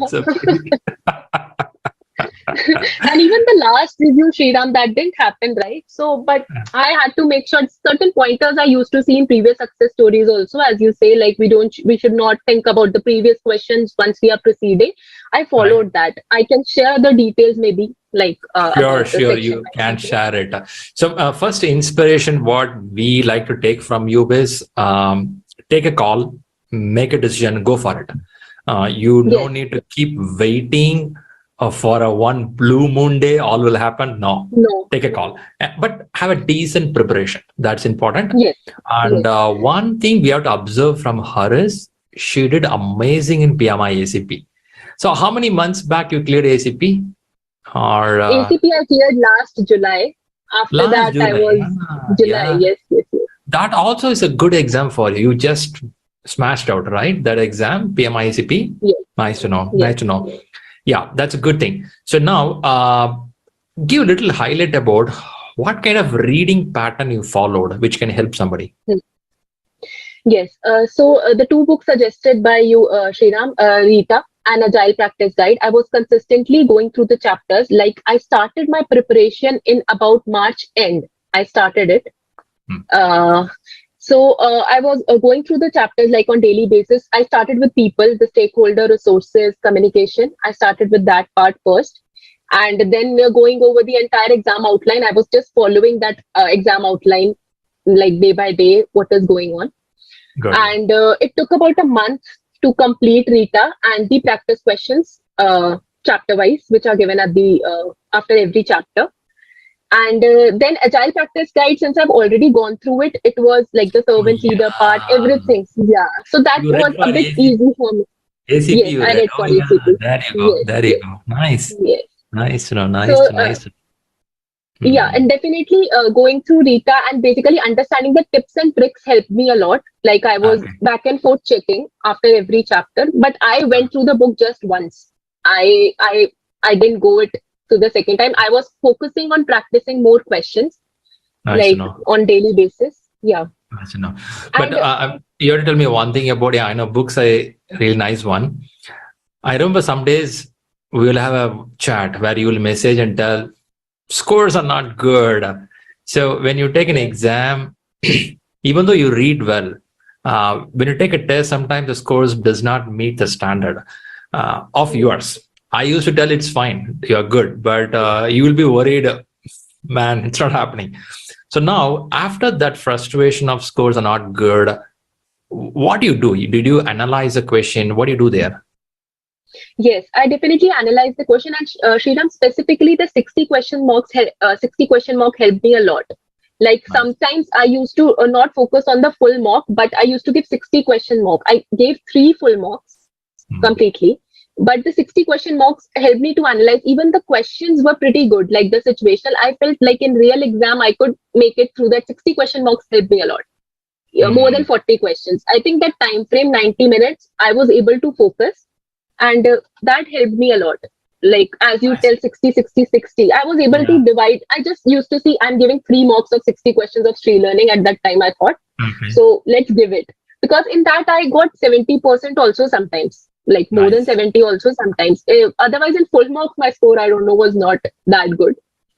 And even the last review, Sriram, that didn't happen, right? So, but I had to make sure certain pointers I used to see in previous success stories also, as you say, like we should not think about the previous questions once we are proceeding. I followed that. I can share the details maybe, like Sure, you can share it. So first inspiration, what we like to take from you is take a call, make a decision, go for it. You don't need to keep waiting for a one blue moon day, all will happen. No, take a call, but have a decent preparation. That's important. Yes. And one thing we have to observe from her is she did amazing in PMI-ACP. So how many months back you cleared ACP? Or ACP I cleared last July. After last that, July? I was July. Yeah. Yes. That also is a good exam for you. You just smashed out, right? That exam, PMI-ACP. Yes. Nice to know. Yes. Nice to know. Yeah, that's a good thing. So now, give a little highlight about what kind of reading pattern you followed, which can help somebody. Yes. So the two books suggested by you, Sriram, Rita, and Agile Practice Guide, I was consistently going through the chapters. Like I started my preparation in about March end. I started it. So I was going through the chapters like on daily basis. I started with people, the stakeholder, resources, communication. I started with that part first. And then going over the entire exam outline, I was just following that exam outline like day by day, what is going on. Good. And it took about a month to complete Rita and the practice questions chapter wise, which are given at the after every chapter. And then Agile Practice Guide, since I've already gone through it, it was like the servant leader part, everything. Yeah. So that You read was for a bit ACP. easy for me. ACP Yes, you I read. read for Oh, yeah. ACP. There you go. Yes, There you yes. go. Nice. Yes. Nice to know. Nice So, to nice. Yeah, and definitely going through Rita and basically understanding the tips and tricks helped me a lot. Like I was back and forth checking after every chapter, but I went through the book just once. I didn't go it to the second time. I was focusing on practicing more questions, Nice to like know. on daily basis. Yeah. Nice to know. But you have to tell me one thing about, I know books are a really nice one. I remember some days we will have a chat where you will message and tell scores are not good. So when you take an exam, even though you read well, when you take a test, sometimes the scores does not meet the standard of yours. I used to tell it's fine, you're good, but you will be worried, man, it's not happening. So now, after that frustration of scores are not good, what do you do? Did you analyze the question? What do you do there? Yes, I definitely analyzed the question, and Sriram, specifically the 60 question mark helped me a lot. Like sometimes I used to not focus on the full mock, but I used to give 60 question mock. I gave 3 full mocks completely, but the 60 question mocks helped me to analyze. Even the questions were pretty good. Like the situational, I felt like in real exam I could make it through. That 60 question mocks helped me a lot. More than 40 questions. I think that time frame 90 minutes, I was able to focus. And that helped me a lot. Like as you tell 60, 60, 60, I was able to divide. I just used to see I'm giving 3 mocks of 60 questions of ShriLearning at that time, I thought. So let's give it. Because in that I got 70% also sometimes. Like more than 70 also sometimes. Otherwise in full mock, my score, I don't know, was not that good.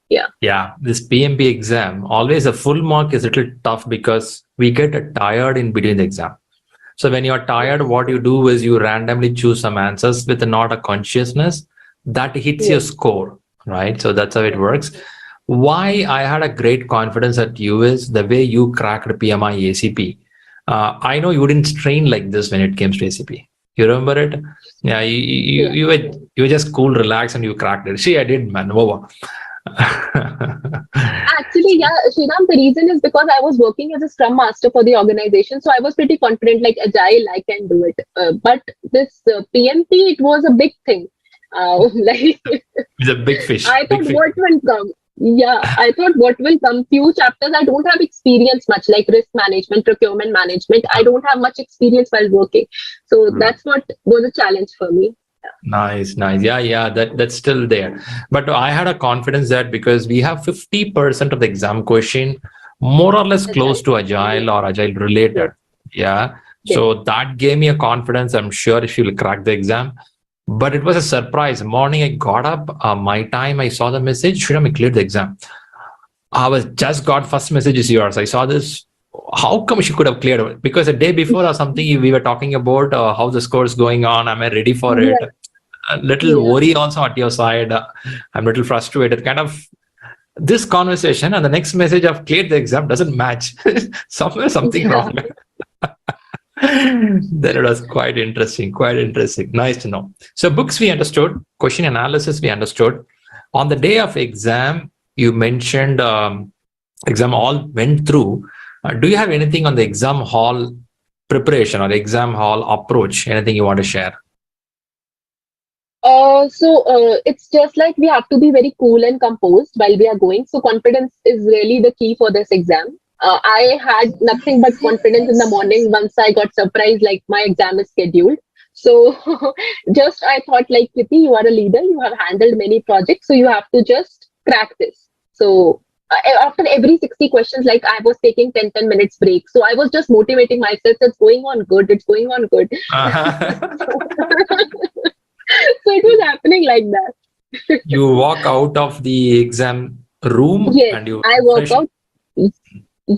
Yeah. Yeah, this PMP exam, always a full mark is a little tough because we get tired in between the exam. So when you're tired, what you do is you randomly choose some answers with not a consciousness that hits your score, right? So that's how it works. Why I had a great confidence at you is the way you cracked PMI-ACP. I know you didn't strain like this when it came to ACP. You remember it? Yeah, you were just cool, relaxed, and you cracked it. See, I did, man. Over. Actually, yeah, Sriram, the reason is because I was working as a Scrum Master for the organization. So I was pretty confident, like Agile, I can do it. But this PMP, it was a big thing. Like it's a big fish. I thought what will come. Yeah, I thought what will come. Few chapters, I don't have experience much, like risk management, procurement management. I don't have much experience while working. So that's what was a challenge for me. Nice. Yeah, that's still there. But I had a confidence that because we have 50% of the exam question more or less close to Agile or Agile related. Yeah. So that gave me a confidence. I'm sure she will crack the exam. But it was a surprise. Morning I got up, my time, I saw the message, Shri, I cleared the exam. I was just got first message is yours. I saw this. How come she could have cleared it? Because a day before or something, we were talking about how the score is going on. Am I ready for it? A little worry also at your side. I'm a little frustrated. Kind of this conversation and the next message of cleared the exam doesn't match. Somewhere something wrong. Then it was quite interesting. Nice to know. So books we understood, question analysis we understood. On the day of exam, you mentioned exam all went through. Do you have anything on the exam hall preparation or exam hall approach? Anything you want to share? It's just like we have to be very cool and composed while we are going. So confidence is really the key for this exam. I had nothing but confidence in the morning once I got surprised, like my exam is scheduled. So just I thought like, Kriti, you are a leader, you have handled many projects, so you have to just crack this. So after every 60 questions, like I was taking 10 minutes break. So I was just motivating myself, it's going on good, it's going on good. So it was happening like that. You walk out of the exam room Yes, and you I walk out.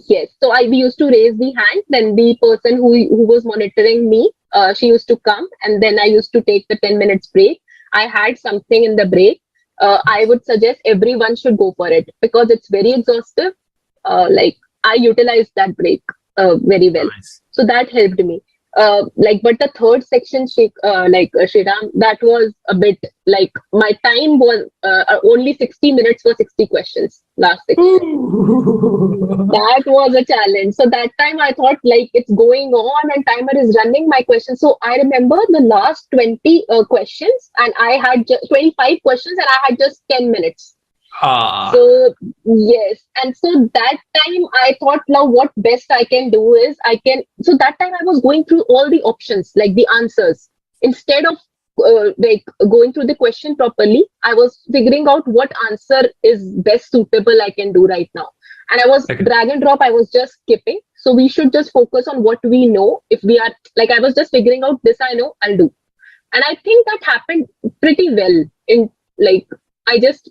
Yes. So we used to raise the hand. Then the person who was monitoring me, she used to come, and then I used to take the 10 minutes break. I had something in the break. I would suggest everyone should go for it because it's very exhaustive. Like I utilized that break very well. Nice. So that helped me. But the third section, Shriram, that was a bit like my time was only 60 minutes for 60 questions last section. That was a challenge. So that time I thought like it's going on and timer is running my question. So I remember the last 20 questions and I had 25 questions and I had just 10 minutes. So yes, and so that time I thought now what best I can do is so that time I was going through all the options, like the answers, instead of like going through the question properly. I was figuring out what answer is best suitable I can do right now, and I was drag and drop, I was just skipping. So we should just focus on what we know. If we are like, I was just figuring out this I know, I'll do, and I think that happened pretty well. In like I just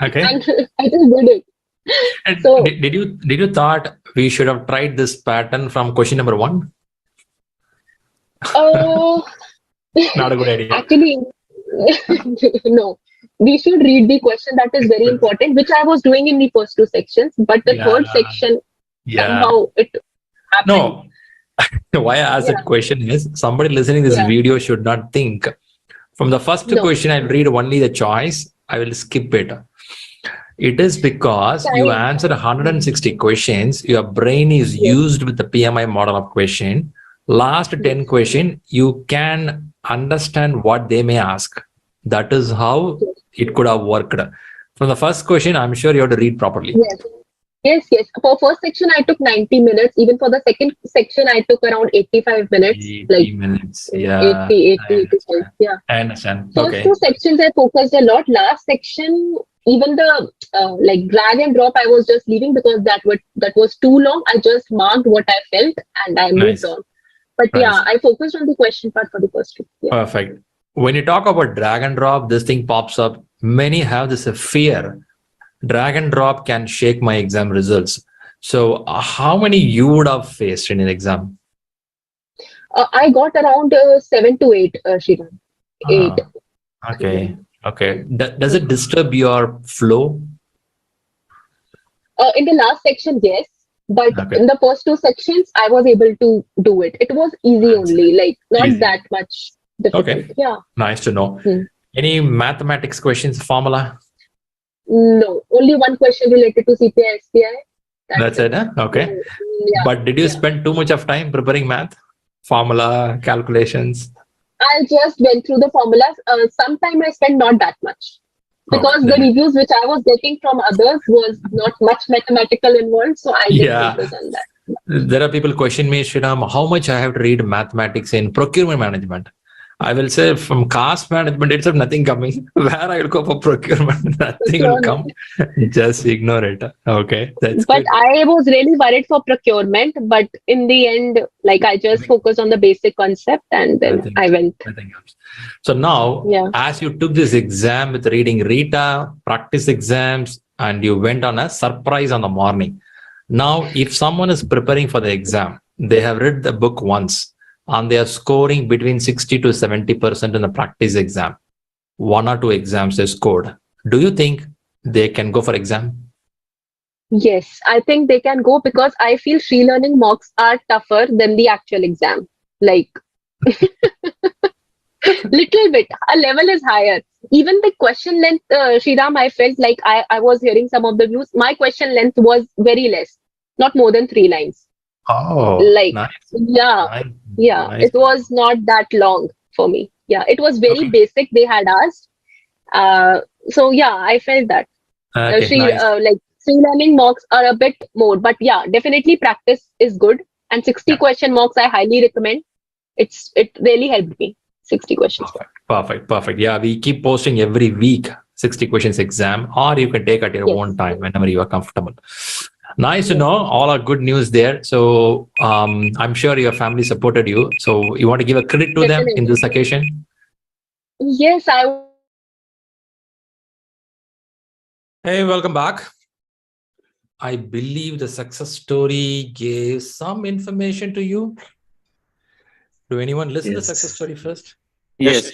Okay. and I just did it. And So did you thought we should have tried this pattern from question number 1? Not a good idea. Actually, no. We should read the question. That is very important, which I was doing in the first 2 sections, but the third section somehow it happened. No. Why I asked that question is somebody listening this video should not think from the first question I'll read only the choice. I will skip it. It is because you answered 160 questions. Your brain is used with the PMI model of question. Last 10 question, you can understand what they may ask. That is how it could have worked. From the first question, I'm sure you have to read properly. Yes. For first section, I took 90 minutes. Even for the second section, I took around 85 minutes. 80 minutes. Yeah. 85. Yeah. I understand. First 2 sections, I focused a lot. Last section, even the like drag and drop, I was just leaving because that was too long. I just marked what I felt and I moved on. But I focused on the question part for the first 2. Yeah. Perfect. When you talk about drag and drop, this thing pops up. Many have this fear. Drag and drop can shake my exam results. So how many you would have faced in an exam? I got around 7 to 8, Shriram. 8. Okay. Does it disturb your flow? In the last section, yes. But in the first 2 sections, I was able to do it. It was easy only, like not that much difficult. Okay. Yeah. Nice to know. Any mathematics questions, formula? No, only one question related to CPI, SPI. That's it, huh? Okay. But did you spend too much of time preparing math? Formula, calculations? I just went through the formulas. Sometime I spent not that much. Because the reviews which I was getting from others was not much mathematical involved. So I didn't focus on that. There are people question me, Shriram, how much I have to read mathematics in procurement management? I will say from cost management itself, nothing coming. Where I will go for procurement, nothing will come. Just ignore it. Okay, that's But good. I was really worried for procurement. But in the end, like I just focused on the basic concept and then I went. So now, as you took this exam with reading Rita, practice exams, and you went on a surprise on the morning. Now, if someone is preparing for the exam, they have read the book once, and they are scoring between 60 to 70% in the practice exam. 1 or 2 exams they scored. Do you think they can go for exam? Yes, I think they can go because I feel ShriLearning mocks are tougher than the actual exam. Like, little bit, a level is higher. Even the question length, Shriram, I felt like I was hearing some of the views. My question length was very less, not more than 3 lines. Oh, like nice. Nice. It was not that long for me. Yeah, it was very Okay. basic they had asked. So yeah, I felt that. Okay, nice. Like ShriLearning mocks are a bit more, but yeah, definitely practice is good. And 60 question mocks I highly recommend. It really helped me. 60 questions. Perfect. Yeah, we keep posting every week 60 questions exam, or you can take at your own time whenever you are comfortable. Nice to know. All are good news there. So I'm sure your family supported you. So you want to give a credit to them in this occasion? Yes, I. Hey, welcome back. I believe the success story gave some information to you. Do anyone listen to the success story first? Yes.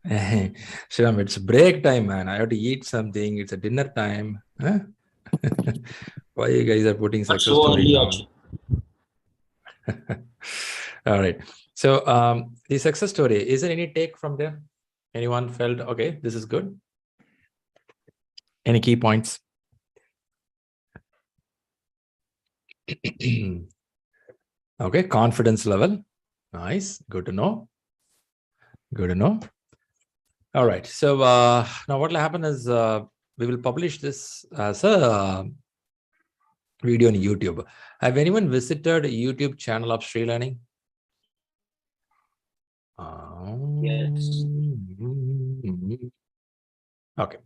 Shriram, it's break time, man. I have to eat something. It's a dinner time. Huh? Why you guys are putting success so story early now? also. All right. So the success story, is there any take from there? Anyone felt, okay, this is good? Any key points? Okay, confidence level. Nice. Good to know. Good to know. All right. So now what will happen is we will publish this as a video on YouTube. Have anyone visited YouTube channel of ShriLearning? Yes. Okay.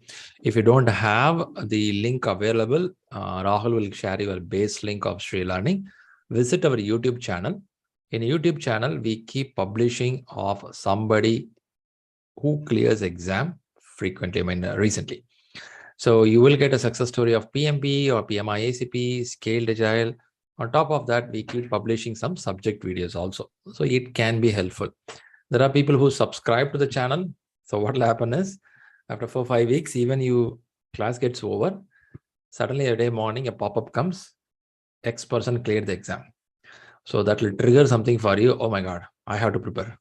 If you don't have the link available, Rahul will share your base link of ShriLearning. Visit our YouTube channel. In YouTube channel, we keep publishing of somebody who clears exam frequently, recently. So you will get a success story of PMP or PMI-ACP, scaled Agile. On top of that, we keep publishing some subject videos also. So it can be helpful. There are people who subscribe to the channel. So what will happen is, after 4 or 5 weeks, even class gets over, suddenly a day morning, a pop-up comes, X person cleared the exam. So that will trigger something for you. Oh my God, I have to prepare.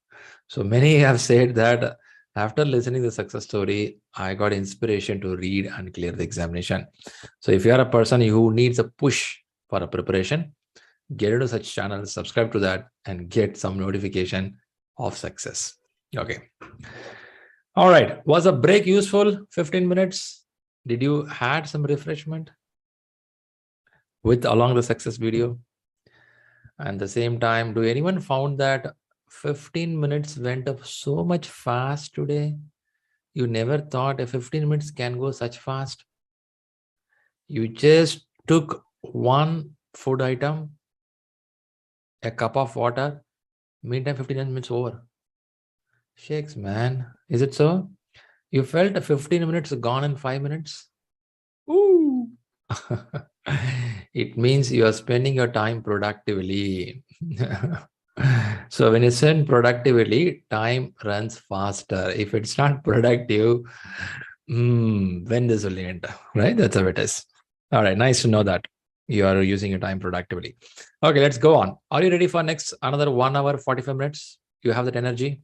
So many have said that after listening to the success story, I got inspiration to read and clear the examination. So if you are a person who needs a push for a preparation, get into such channels, subscribe to that, and get some notification of success. Okay. All right. Was a break useful? 15 minutes. Did you had some refreshment with along the success video? And the same time, do anyone found that 15 minutes went up so much fast today? You never thought a 15 minutes can go such fast. You just took one food item, a cup of water, meantime 15 minutes over. Shakes, man. Is it so? You felt 15 minutes gone in 5 minutes? Ooh. It means you are spending your time productively. So when you spend productively, time runs faster. If it's not productive, when this will end, right? That's how it is. All right, nice to know that you are using your time productively. Okay, let's go on. Are you ready for next another 1 hour 45 minutes? You have that energy?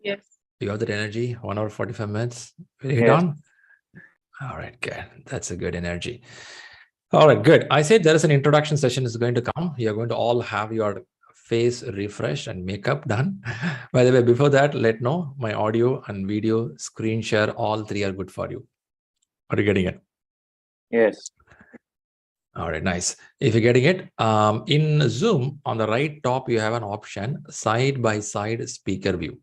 Yes. You have that energy? 1 hour 45 minutes. Will you hit Yes. on? All right, good. That's a good energy. All right, good. I said there is an introduction session is going to come. You're going to all have your face refreshed and makeup done. By the way, before that, let know my audio and video, screen share, all three are good for you. Are you getting it? Yes. All right, nice. If you're getting it, in Zoom, on the right top, you have an option, side-by-side speaker view.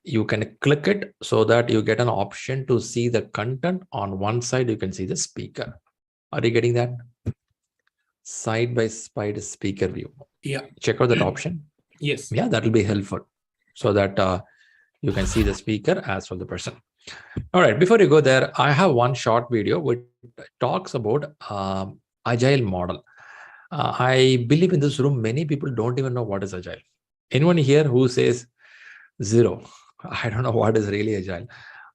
You can click it so that you get an option to see the content. On one side, you can see the speaker. Are you getting that? Side-by-side speaker view. Yeah. Check out that option. Yes. Yeah, that will be helpful so that you can see the speaker as well the person. All right, before you go there, I have one short video which talks about Agile model. I believe in this room, many people don't even know what is Agile. Anyone here who says zero? I don't know what is really Agile.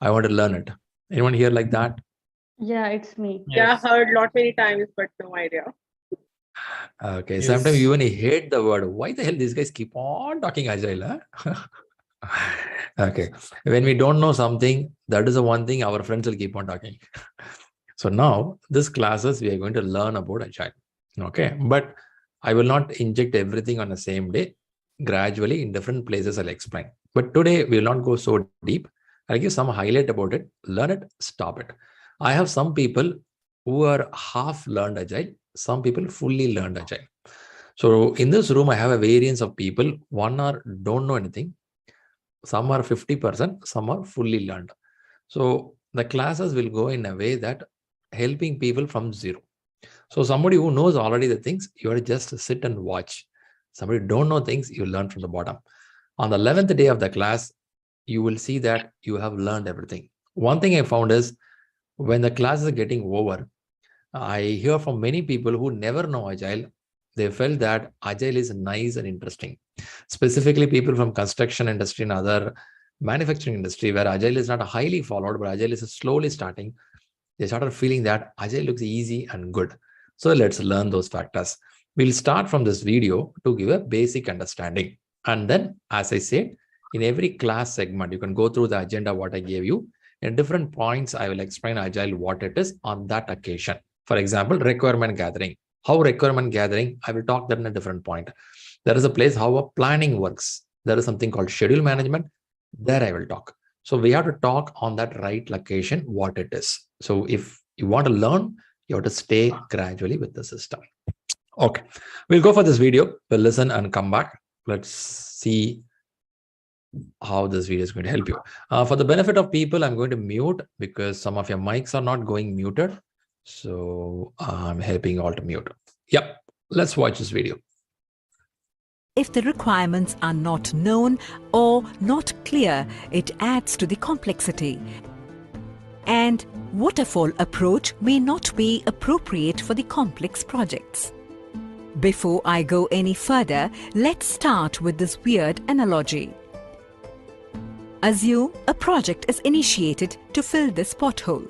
I want to learn it. Anyone here like that? Yeah, it's me. Yes. Yeah, heard lot many times, but no idea. Okay, Yes. sometimes you even hate the word. Why the hell these guys keep on talking Agile? Huh? Okay, when we don't know something, that is the one thing our friends will keep on talking. So now, this classes, we are going to learn about Agile. Okay, but I will not inject everything on the same day. gradually in different places I'll explain. But today we will not go so deep. I'll give some highlight about it, learn it, stop it. I have some people who are half learned Agile, some people fully learned Agile. So in this room, I have a variance of people. One are don't know anything, some are 50%, some are fully learned. So the classes will go in a way that helping people from zero. So somebody who knows already the things, you are just sit and watch. Somebody don't know things, you learn from the bottom. On the 11th day of the class, you will see that you have learned everything. One thing I found is when the class is getting over, I hear from many people who never know Agile, they felt that Agile is nice and interesting. Specifically, people from construction industry and other manufacturing industry where Agile is not highly followed, but Agile is slowly starting. They started feeling that Agile looks easy and good. So let's learn those factors. We'll start from this video to give a basic understanding. And then, as I said, in every class segment, you can go through the agenda, what I gave you. In different points, I will explain Agile, what it is on that occasion. For example, requirement gathering. How requirement gathering, I will talk that in a different point. There is a place how a planning works. There is something called schedule management. There I will talk. So we have to talk on that right location, what it is. So if you want to learn, you have to stay gradually with the system. Okay, we'll go for this video. We'll listen and come back. Let's see how this video is going to help you. For the benefit of people, I'm going to mute because some of your mics are not going muted. So I'm helping you all to mute. Yep, let's watch this video. If the requirements are not known or not clear, it adds to the complexity. And waterfall approach may not be appropriate for the complex projects. Before I go any further, let's start with this weird analogy. Assume a project is initiated to fill this pothole.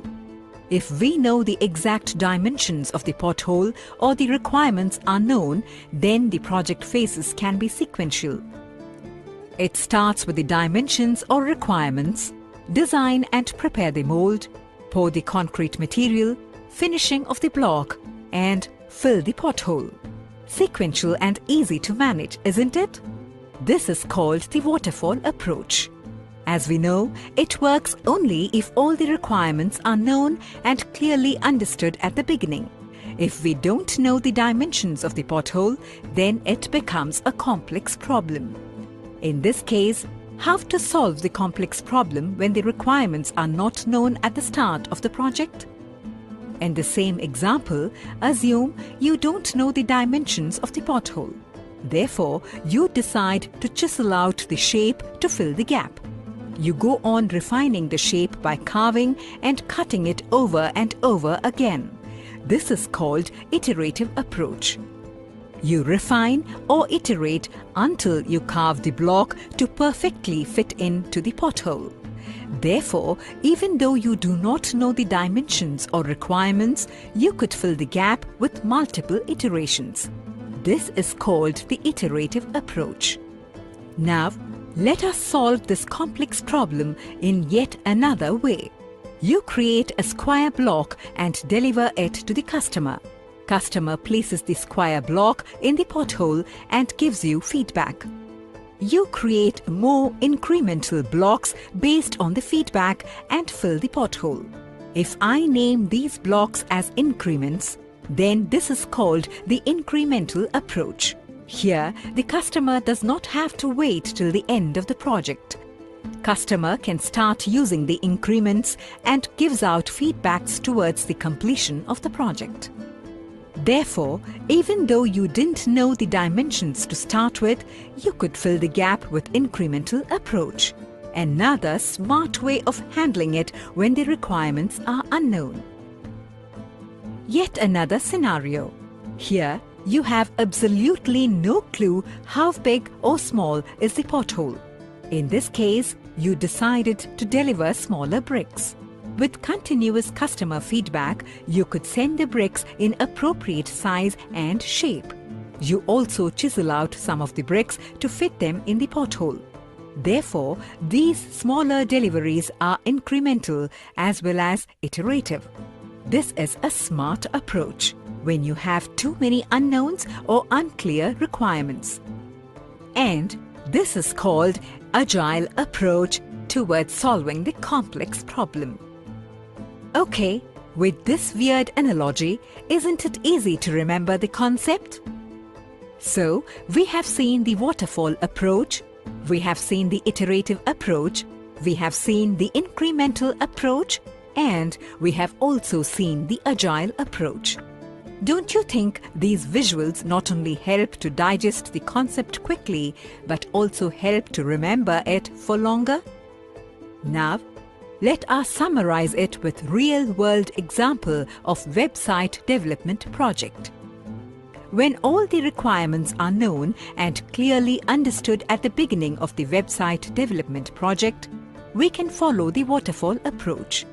If we know the exact dimensions of the pothole or the requirements are known, then the project phases can be sequential. It starts with the dimensions or requirements, design and prepare the mold, pour the concrete material, finishing of the block, and fill the pothole. Sequential and easy to manage, isn't it? This is called the waterfall approach. As we know, it works only if all the requirements are known and clearly understood at the beginning. If we don't know the dimensions of the pothole, then it becomes a complex problem. In this case, how to solve the complex problem when the requirements are not known at the start of the project? In the same example, assume you don't know the dimensions of the pothole. Therefore, you decide to chisel out the shape to fill the gap. You go on refining the shape by carving and cutting it over and over again. This is called iterative approach. You refine or iterate until you carve the block to perfectly fit into the pothole. Therefore, even though you do not know the dimensions or requirements, you could fill the gap with multiple iterations. This is called the iterative approach. Now, let us solve this complex problem in yet another way. You create a square block and deliver it to the customer. Customer places the square block in the pothole and gives you feedback. You create more incremental blocks based on the feedback and fill the pothole. If I name these blocks as increments, then this is called the incremental approach. Here, the customer does not have to wait till the end of the project. Customer can start using the increments and gives out feedbacks towards the completion of the project. Therefore, even though you didn't know the dimensions to start with, you could fill the gap with incremental approach. Another smart way of handling it when the requirements are unknown. Yet another scenario. Here, you have absolutely no clue how big or small is the pothole. In this case, you decided to deliver smaller bricks. With continuous customer feedback, you could send the bricks in appropriate size and shape. You also chisel out some of the bricks to fit them in the pothole. Therefore, these smaller deliveries are incremental as well as iterative. This is a smart approach when you have too many unknowns or unclear requirements. And this is called Agile approach towards solving the complex problem. Okay, with this weird analogy, isn't it easy to remember the concept? So, we have seen the waterfall approach, we have seen the iterative approach, we have seen the incremental approach, and we have also seen the agile approach. Don't you think these visuals not only help to digest the concept quickly, but also help to remember it for longer? Now, let us summarize it with real-world example of website development project. When all the requirements are known and clearly understood at the beginning of the website development project, we can follow the waterfall approach.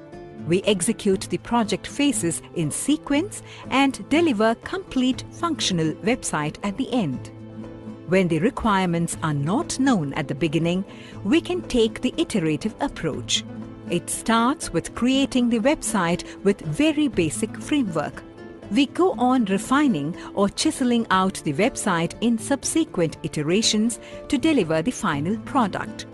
We execute the project phases in sequence and deliver complete functional website at the end. When the requirements are not known at the beginning, we can take the iterative approach. It starts with creating the website with very basic framework. We go on refining or chiseling out the website in subsequent iterations to deliver the final product.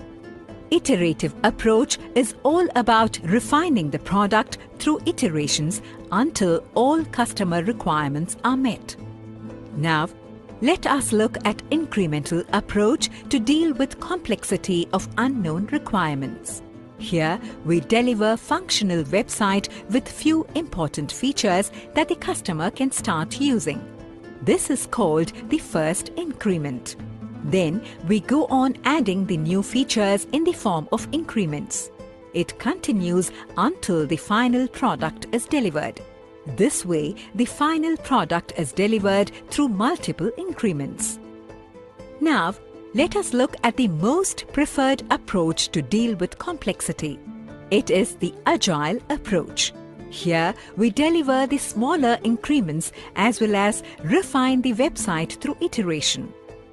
Iterative approach is all about refining the product through iterations until all customer requirements are met. Now, let us look at incremental approach to deal with complexity of unknown requirements. Here, we deliver functional website with few important features that the customer can start using. This is called the first increment. Then, we go on adding the new features in the form of increments. It continues until the final product is delivered. This way, the final product is delivered through multiple increments. Now, let us look at the most preferred approach to deal with complexity. It is the agile approach. Here, we deliver the smaller increments as well as refine the website through iteration.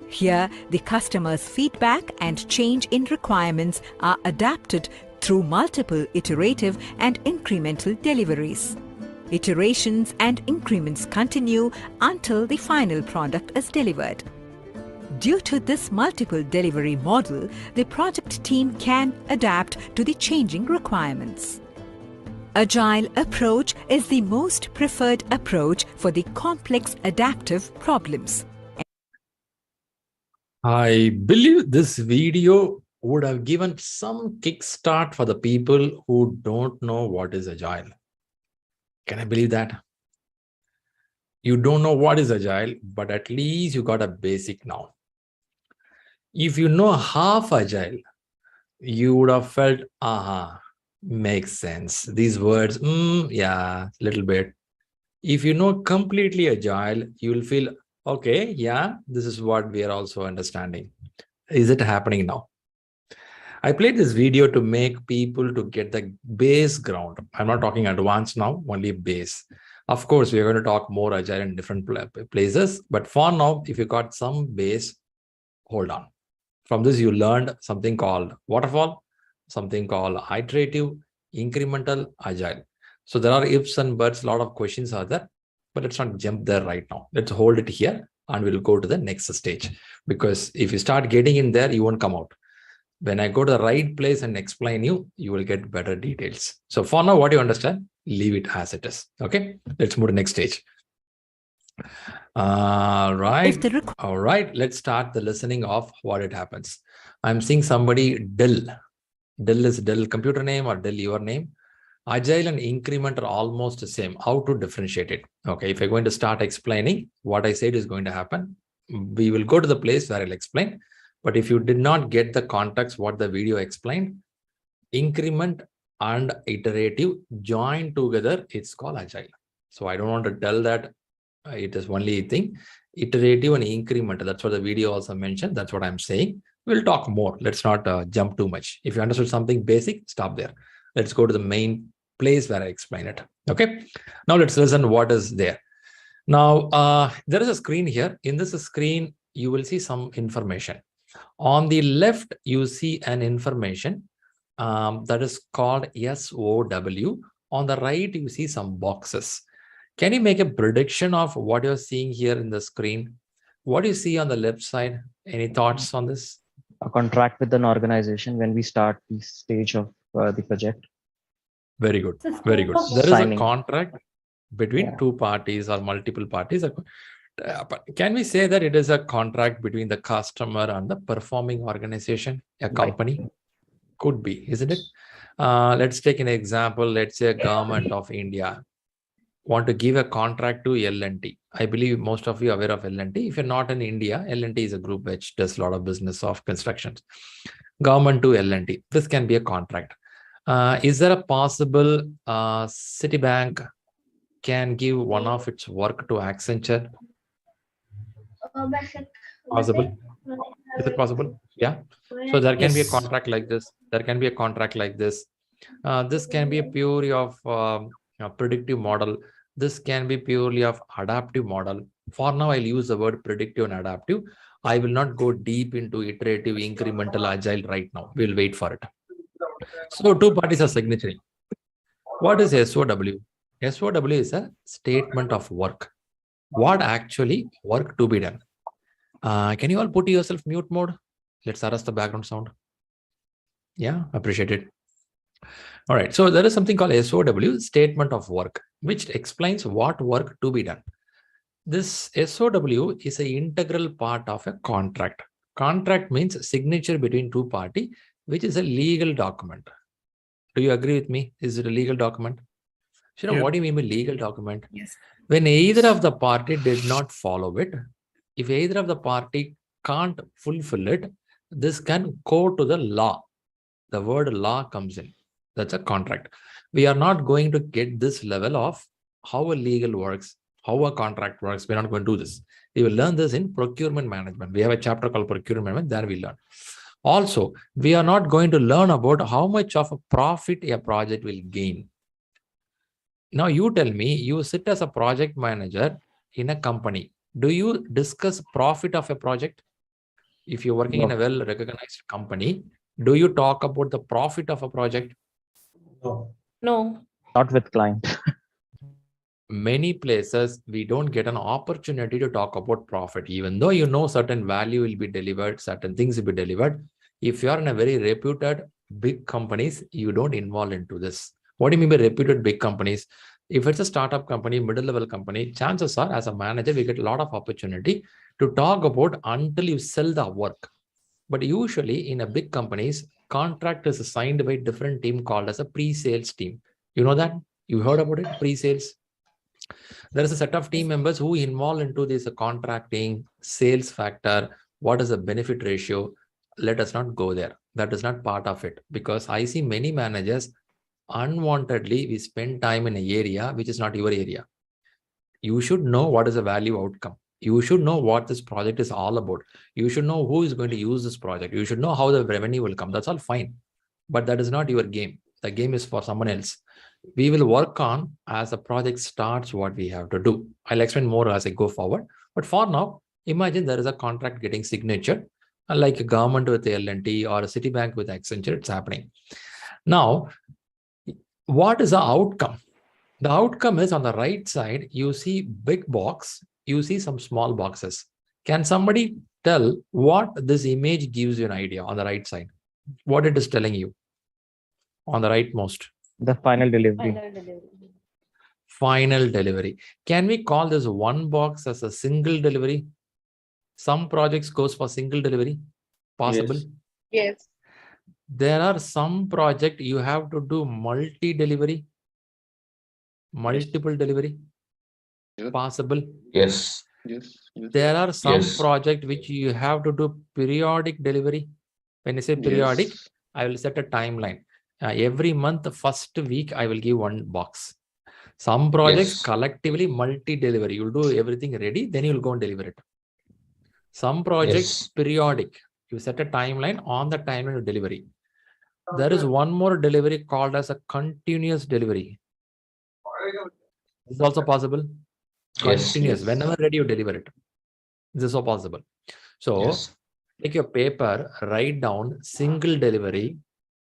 Here, the customer's feedback and change in requirements are adapted through multiple iterative and incremental deliveries. Iterations and increments continue until the final product is delivered. Due to this multiple delivery model, the project team can adapt to the changing requirements. Agile approach is the most preferred approach for the complex adaptive problems. I believe this video would have given some kickstart for the people who don't know what is Agile. Can I believe that? You don't know what is Agile, but at least you got a basic now. If you know half Agile, you would have felt, aha, makes sense. These words, yeah, little bit. If you know completely Agile, you will feel, okay, yeah, this is what we are also understanding. Is it happening now? I played this video to make people to get the base ground. I'm not talking advanced now, only base. Of course, we are going to talk more Agile in different places. But for now, if you got some base, hold on. From this, you learned something called waterfall, something called iterative, incremental, agile. So there are ifs and buts, a lot of questions are there, but let's not jump there right now. Let's hold it here and we'll go to the next stage. Because if you start getting in there, you won't come out. When I go to the right place and explain you, you will get better details. So for now, what you understand, leave it as it is. Okay, let's move to the next stage. All right, let's start the listening of what it happens. I'm seeing somebody Dell. Dell is Dell computer name or Dell your name. Agile and increment are almost the same. How to differentiate it? Okay, if you're going to start explaining what I said is going to happen, we will go to the place where I'll explain. But if you did not get the context, what the video explained, increment and iterative joined together, it's called Agile. So I don't want to tell that it is only a thing. Iterative and incremental, that's what the video also mentioned. That's what I'm saying. We'll talk more. Let's not jump too much. If you understood something basic, stop there. Let's go to the main place where I explain it. Okay. Now let's listen what is there. Now, there is a screen here. In this screen, you will see some information. On the left, you see an information that is called SOW. On the right, you see some boxes. Can you make a prediction of what you're seeing here in the screen? What do you see on the left side? Any thoughts on this? A contract with an organization when we start the stage of the project. Very good. Very good. There is a Signing. contract between two parties or multiple parties. But can we say that it is a contract between the customer and the performing organization, a company? Right. Could be, isn't it? Let's take an example. Let's say government of India want to give a contract to L&T. I believe most of you are aware of L&T. If you're not in India, L&T is a group which does a lot of business of constructions. Government to L&T. This can be a contract. Is there a possible Citibank can give one of its work to Accenture? Possible? Is it possible? Yeah. So there can be a contract like this. There can be a contract like this. This can be a purely of a predictive model. This can be purely of adaptive model. For now, I'll use the word predictive and adaptive. I will not go deep into iterative, incremental, agile right now. We'll wait for it. So two parties are signatory. What is SOW? SOW is a statement of work. What actually work to be done? Can you all put yourself mute mode? Let's arrest the background sound. Yeah, appreciate it. All right, so there is something called SOW, statement of work, which explains what work to be done. This SOW is an integral part of a contract. Contract means signature between two parties, which is a legal document. Do you agree with me? Is it a legal document? What do you mean by legal document? Yes. When either of the party did not follow it, if either of the party can't fulfill it, this can go to the law. The word law comes in. That's a contract. We are not going to get this level of how a legal works, how a contract works. We're not going to do this. We will learn this in procurement management. We have a chapter called procurement management. There we learn. Also, we are not going to learn about how much of a profit a project will gain. Now you tell me, you sit as a project manager in a company. Do you discuss profit of a project? If you're working in a well-recognized company, do you talk about the profit of a project? No. Not with client. Many places, we don't get an opportunity to talk about profit, even though you know certain value will be delivered, certain things will be delivered. If you are in a very reputed big companies, you don't involve into this. What do you mean by reputed big companies? If it's a startup company, middle-level company, chances are as a manager, we get a lot of opportunity to talk about until you sell the work. But usually in a big companies, contract is signed by a different team called as a pre-sales team. You know that? You heard about it? Pre-sales. There is a set of team members who involve into this contracting, sales factor, what is the benefit ratio. Let us not go there. That is not part of it, because I see many managers unwantedly we spend time in an area which is not your area. You should know what is the value outcome. You should know what this project is all about. You should know who is going to use this project. You should know how the revenue will come. That's all fine. But that is not your game. The game is for someone else. We will work on as the project starts what we have to do. I'll explain more as I go forward. But for now, imagine there is a contract getting signature, like a government with L&T or a Citibank with Accenture, it's happening. Now, what is the outcome? The outcome is on the right side, you see big box, you see some small boxes. Can somebody tell what this image gives you an idea on the right side? What it is telling you on the rightmost? The final delivery. Final delivery. Can we call this one box as a single delivery? Some projects goes for single delivery. Possible? Yes. There are some project you have to do multi-delivery, multiple delivery. Possible? Yes. There are some project which you have to do periodic delivery. When I say periodic, I will set a timeline. Every month, first week, I will give one box. Some projects collectively multi-delivery. You'll do everything ready, then you'll go and deliver it. Some projects periodic. You set a timeline, on the timeline of delivery. There is one more delivery called as a continuous delivery. This is also possible. Continuous. Whenever ready, you deliver it. This is also possible. So take your paper, write down single delivery,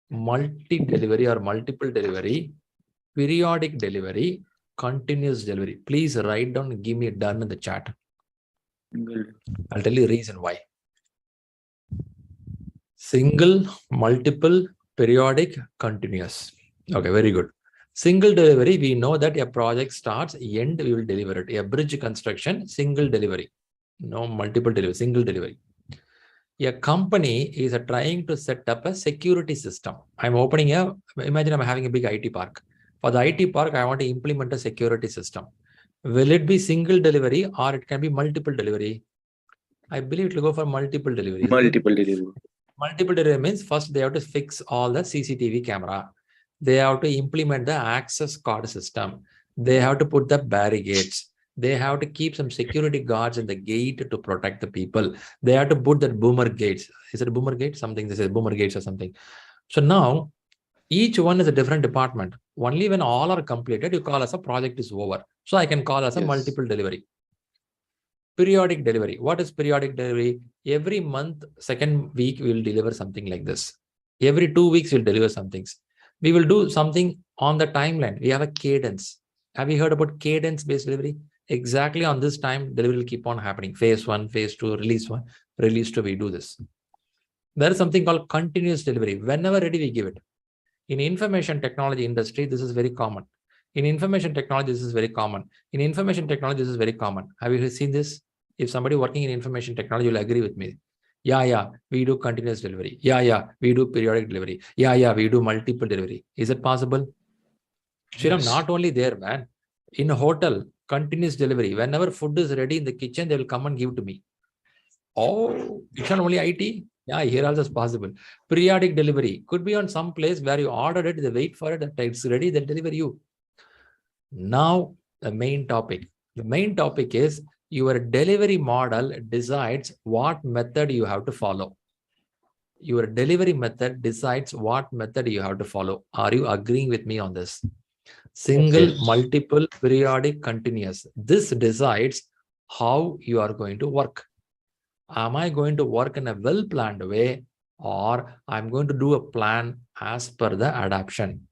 multi-delivery or multiple delivery, periodic delivery, continuous delivery. Please write down and give me a done in the chat. I'll tell you the reason why. Single, multiple, periodic, continuous. Okay, very good. Single delivery, we know that a project starts, end, we will deliver it. A bridge construction, single delivery. No multiple delivery, single delivery. A company is trying to set up a security system. I'm opening imagine I'm having a big IT park. For the IT park, I want to implement a security system. Will it be single delivery or it can be multiple delivery? I believe it will go for multiple delivery. Multiple delivery. Multiple delivery means first they have to fix all the CCTV camera. They have to implement the access card system. They have to put the barricades. They have to keep some security guards in the gate to protect the people. They have to put that boomer gates. Is it a boomer gate? Something they say boomer gates or something. So now each one is a different department. Only when all are completed, you call as a project is over. So I can call as a multiple delivery. Periodic delivery. What is periodic delivery? Every month, second week, we will deliver something like this. Every 2 weeks, we'll deliver some things. We will do something on the timeline. We have a cadence. Have you heard about cadence-based delivery? Exactly on this time, delivery will keep on happening. Phase 1, phase 2, release 1, release 2, we do this. There is something called continuous delivery. Whenever ready, we give it. In information technology industry, this is very common. In information technology, this is very common. In information technology, this is very common. Have you seen this? If somebody working in information technology will agree with me. Yeah, we do continuous delivery. Yeah, we do periodic delivery. Yeah, we do multiple delivery. Is it possible? Shriram, not only there, man. In a hotel, continuous delivery. Whenever food is ready in the kitchen, they will come and give to me. Oh, it's not only IT. Yeah, here also is possible. Periodic delivery could be on some place where you ordered it, they wait for it, that it's ready, they deliver you. Now, the main topic. The main topic is your delivery model decides what method you have to follow. Your delivery method decides what method you have to follow. Are you agreeing with me on this? Single, multiple, periodic, continuous. This decides how you are going to work. Am I going to work in a well-planned way, or I'm going to do a plan as per the adaptation?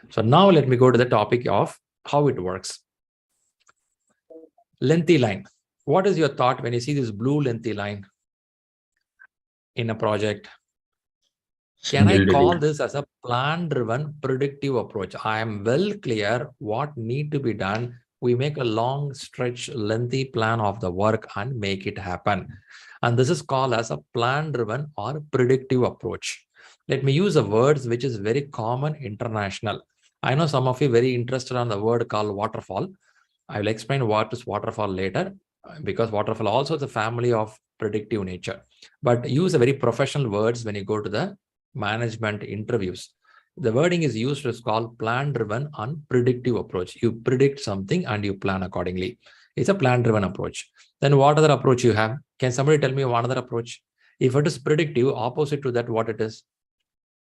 So now let me go to the topic of how it works. Lengthy line. What is your thought when you see this blue lengthy line in a project? Can I call this as a plan-driven predictive approach? I am well clear what need to be done. We make a long stretch, lengthy plan of the work and make it happen. And this is called as a plan-driven or predictive approach. Let me use a word which is very common international. I know some of you very interested on the word called waterfall. I will explain what is waterfall later, because waterfall also is a family of predictive nature. But use a very professional words when you go to the management interviews. The wording is used as called plan-driven and predictive approach. You predict something and you plan accordingly. It's a plan-driven approach. Then what other approach you have? Can somebody tell me one other approach? If it is predictive, opposite to that, what it is?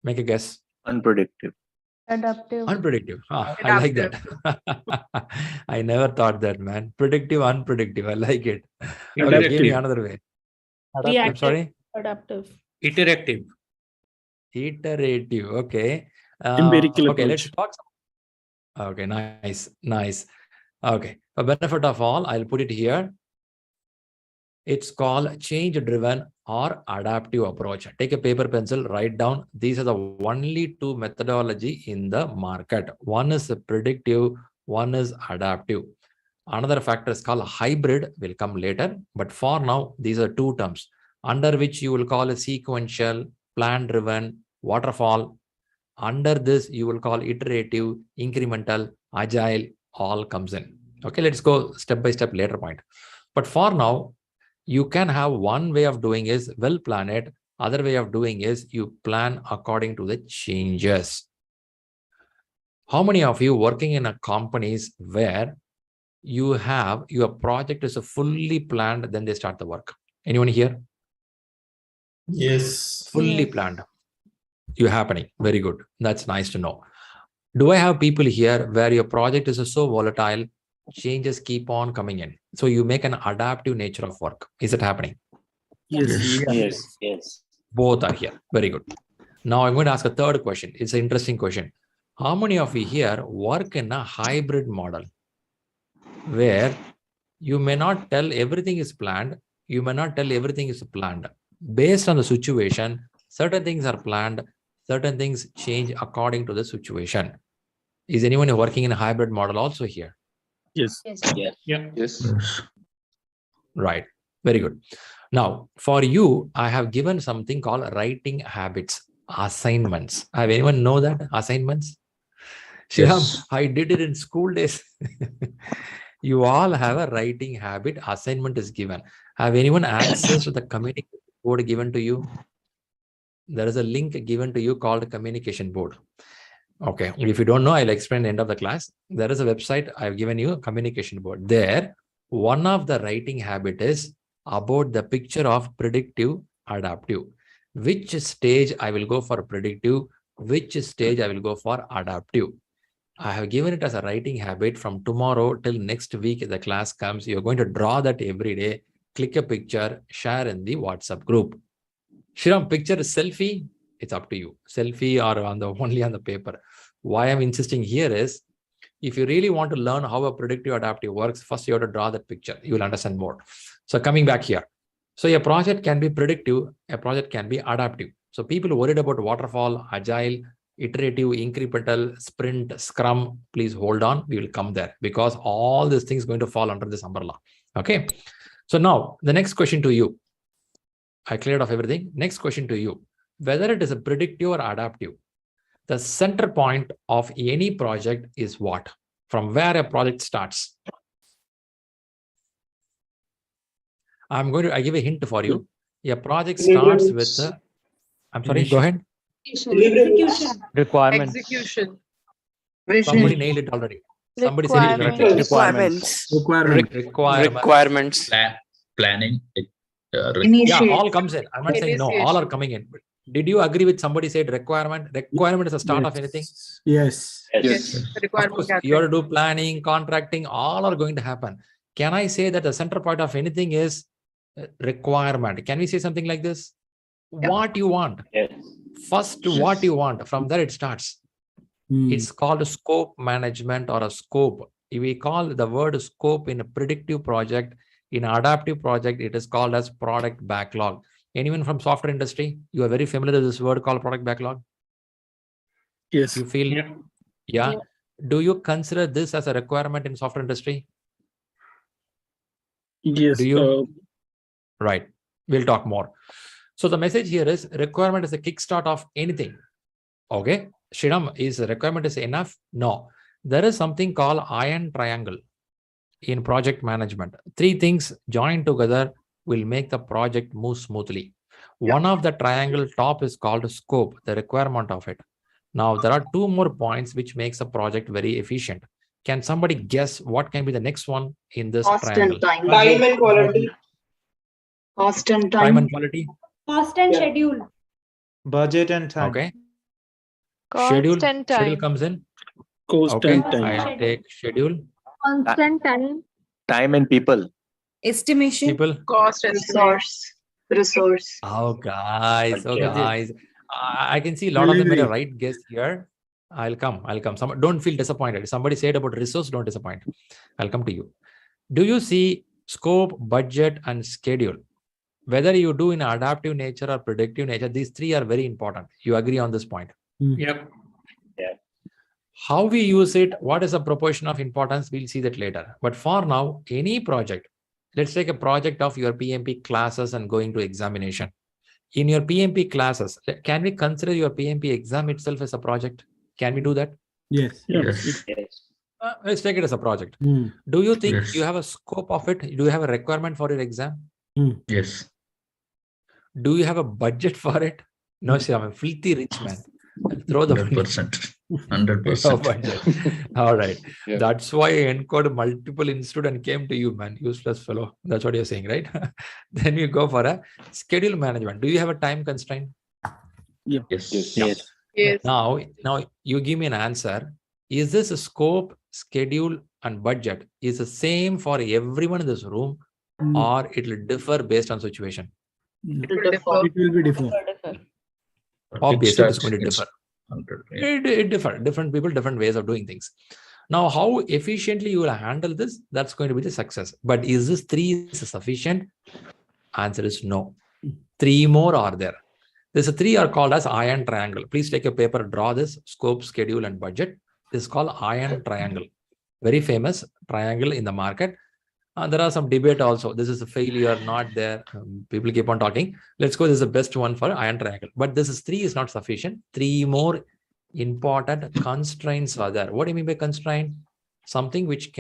Make a guess. Unpredictable. Adaptive. Unpredictable. I like that. I never thought that, man. Predictive, unpredictable. I like it. Okay, give me another way. I'm sorry? Adaptive. Iterative. Iterative. Okay. Empirical okay, approach. let's talk. Okay, nice. Okay, for benefit of all, I'll put it here. It's called change-driven or adaptive approach. Take a paper, pencil, write down. These are the only two methodology in the market. One is predictive, one is adaptive. Another factor is called hybrid, will come later. But for now, these are two terms under which you will call a sequential, plan-driven, waterfall. Under this, you will call iterative, incremental, agile, all comes in. Okay, let's go step by step later point. But for now, you can have one way of doing is well plan it. Other way of doing is you plan according to the changes. How many of you working in a companies where you have your project is fully planned, then they start the work? Anyone here? Yes. Fully planned. You're happening. Very good. That's nice to know. Do I have people here where your project is so volatile, changes keep on coming in? So you make an adaptive nature of work. Is it happening? Yes. Both are here. Very good. Now I'm going to ask a third question. It's an interesting question. How many of you here work in a hybrid model where you may not tell everything is planned, you may not tell everything is planned. Based on the situation, certain things are planned, certain things change according to the situation. Is anyone working in a hybrid model also here? Yes. Yes. Right. Very good. Now, for you, I have given something called writing habits, assignments. Have anyone know that? Assignments? Shriram, I did it in school days. You all have a writing habit. Assignment is given. Have anyone access to the communication board given to you? There is a link given to you called communication board. Okay. If you don't know, I'll explain at the end of the class. There is a website I've given you, communication board. There, one of the writing habit is about the picture of predictive, adaptive. Which stage I will go for predictive, which stage I will go for adaptive. I have given it as a writing habit. From tomorrow till next week, the class comes, you're going to draw that every day, click a picture, share in the WhatsApp group. Shriram, picture is selfie, it's up to you. Selfie or only on the paper. Why I'm insisting here is, if you really want to learn how a predictive adaptive works, first you have to draw that picture. You will understand more. So coming back here. So a project can be predictive, a project can be adaptive. So people worried about waterfall, agile, iterative, incremental, sprint, scrum, please hold on. We will come there because all these things going to fall under this umbrella. Okay. So now the next question to you. I cleared off everything. Next question to you. Whether it is a predictive or adaptive, the center point of any project is what? From where a project starts. I give a hint for you. A project starts with the, I'm sorry, go ahead. Execution. Requirements. Execution. Somebody nailed it already. Somebody said it correctly. Requirements. Planning. Yeah, all comes in. I'm not saying no, all are coming in. Did you agree with somebody said requirement? Requirement is the start of anything? Yes. Of course, you have to do planning, contracting, all are going to happen. Can I say that the center point of anything is requirement? Can we say something like this? What you want. First, what you want. From there it starts. It's called scope management or a scope. If we call the word scope in a predictive project, in adaptive project, it is called as product backlog. Anyone from software industry? You are very familiar with this word called product backlog? Yes. You feel? Yeah. Do you consider this as a requirement in software industry? Yes. Do you? Right. We'll talk more. So the message here is requirement is a kickstart of anything. Okay. Shriram, is requirement is enough? No. There is something called iron triangle in project management. Three things joined together will make the project move smoothly. One of the triangle top is called scope, the requirement of it. Now there are two more points which makes a project very efficient. Can somebody guess what can be the next one in this triangle? Time and quality. Cost and time. Time and quality. Cost and schedule. Budget and time. Okay. Cost and time. Schedule comes in. Cost Okay. and time. I take schedule. Constant time. Time and people. Estimation. People. Cost and resource. Oh guys. Oh Budget. guys. I can see a lot of them made a right guess here. I'll come. Don't feel disappointed. Somebody said about resource, don't disappoint. I'll come to you. Do you see scope, budget, and schedule? Whether you do in adaptive nature or predictive nature, these three are very important. You agree on this point? Yep. How we use it, what is the proportion of importance, we'll see that later. But for now, any project, let's take a project of your PMP classes and going to examination. In your PMP classes, can we consider your PMP exam itself as a project? Can we do that? Yes. Let's take it as a project. Do you think you have a scope of it? Do you have a requirement for your exam? Yes. Do you have a budget for it? No, sir, I'm a filthy rich man. I'll throw the 100%. No budget. All right. That's why I encode multiple institute and came to you, man. Useless fellow. That's what you're saying, right? Then you go for a schedule management. Do you have a time constraint? Yes. Now you give me an answer. Is this a scope, schedule, and budget is the same for everyone in this room, or it will differ based on situation? It will be different. Obviously, it's going to differ. It differs. Different people, different ways of doing things. Now, how efficiently you will handle this, that's going to be the success. But is this three sufficient? Answer is no. 3 more are there. These 3 are called as iron triangle. Please take a paper, draw this: scope, schedule, and budget. This is called iron triangle. Very famous triangle in the market. There are some debate also. This is a failure, not there. People keep on talking. Let's go. This is the best one for iron triangle. But this is 3 is not sufficient. 3 more important constraints are there. What do you mean by constraint? Something which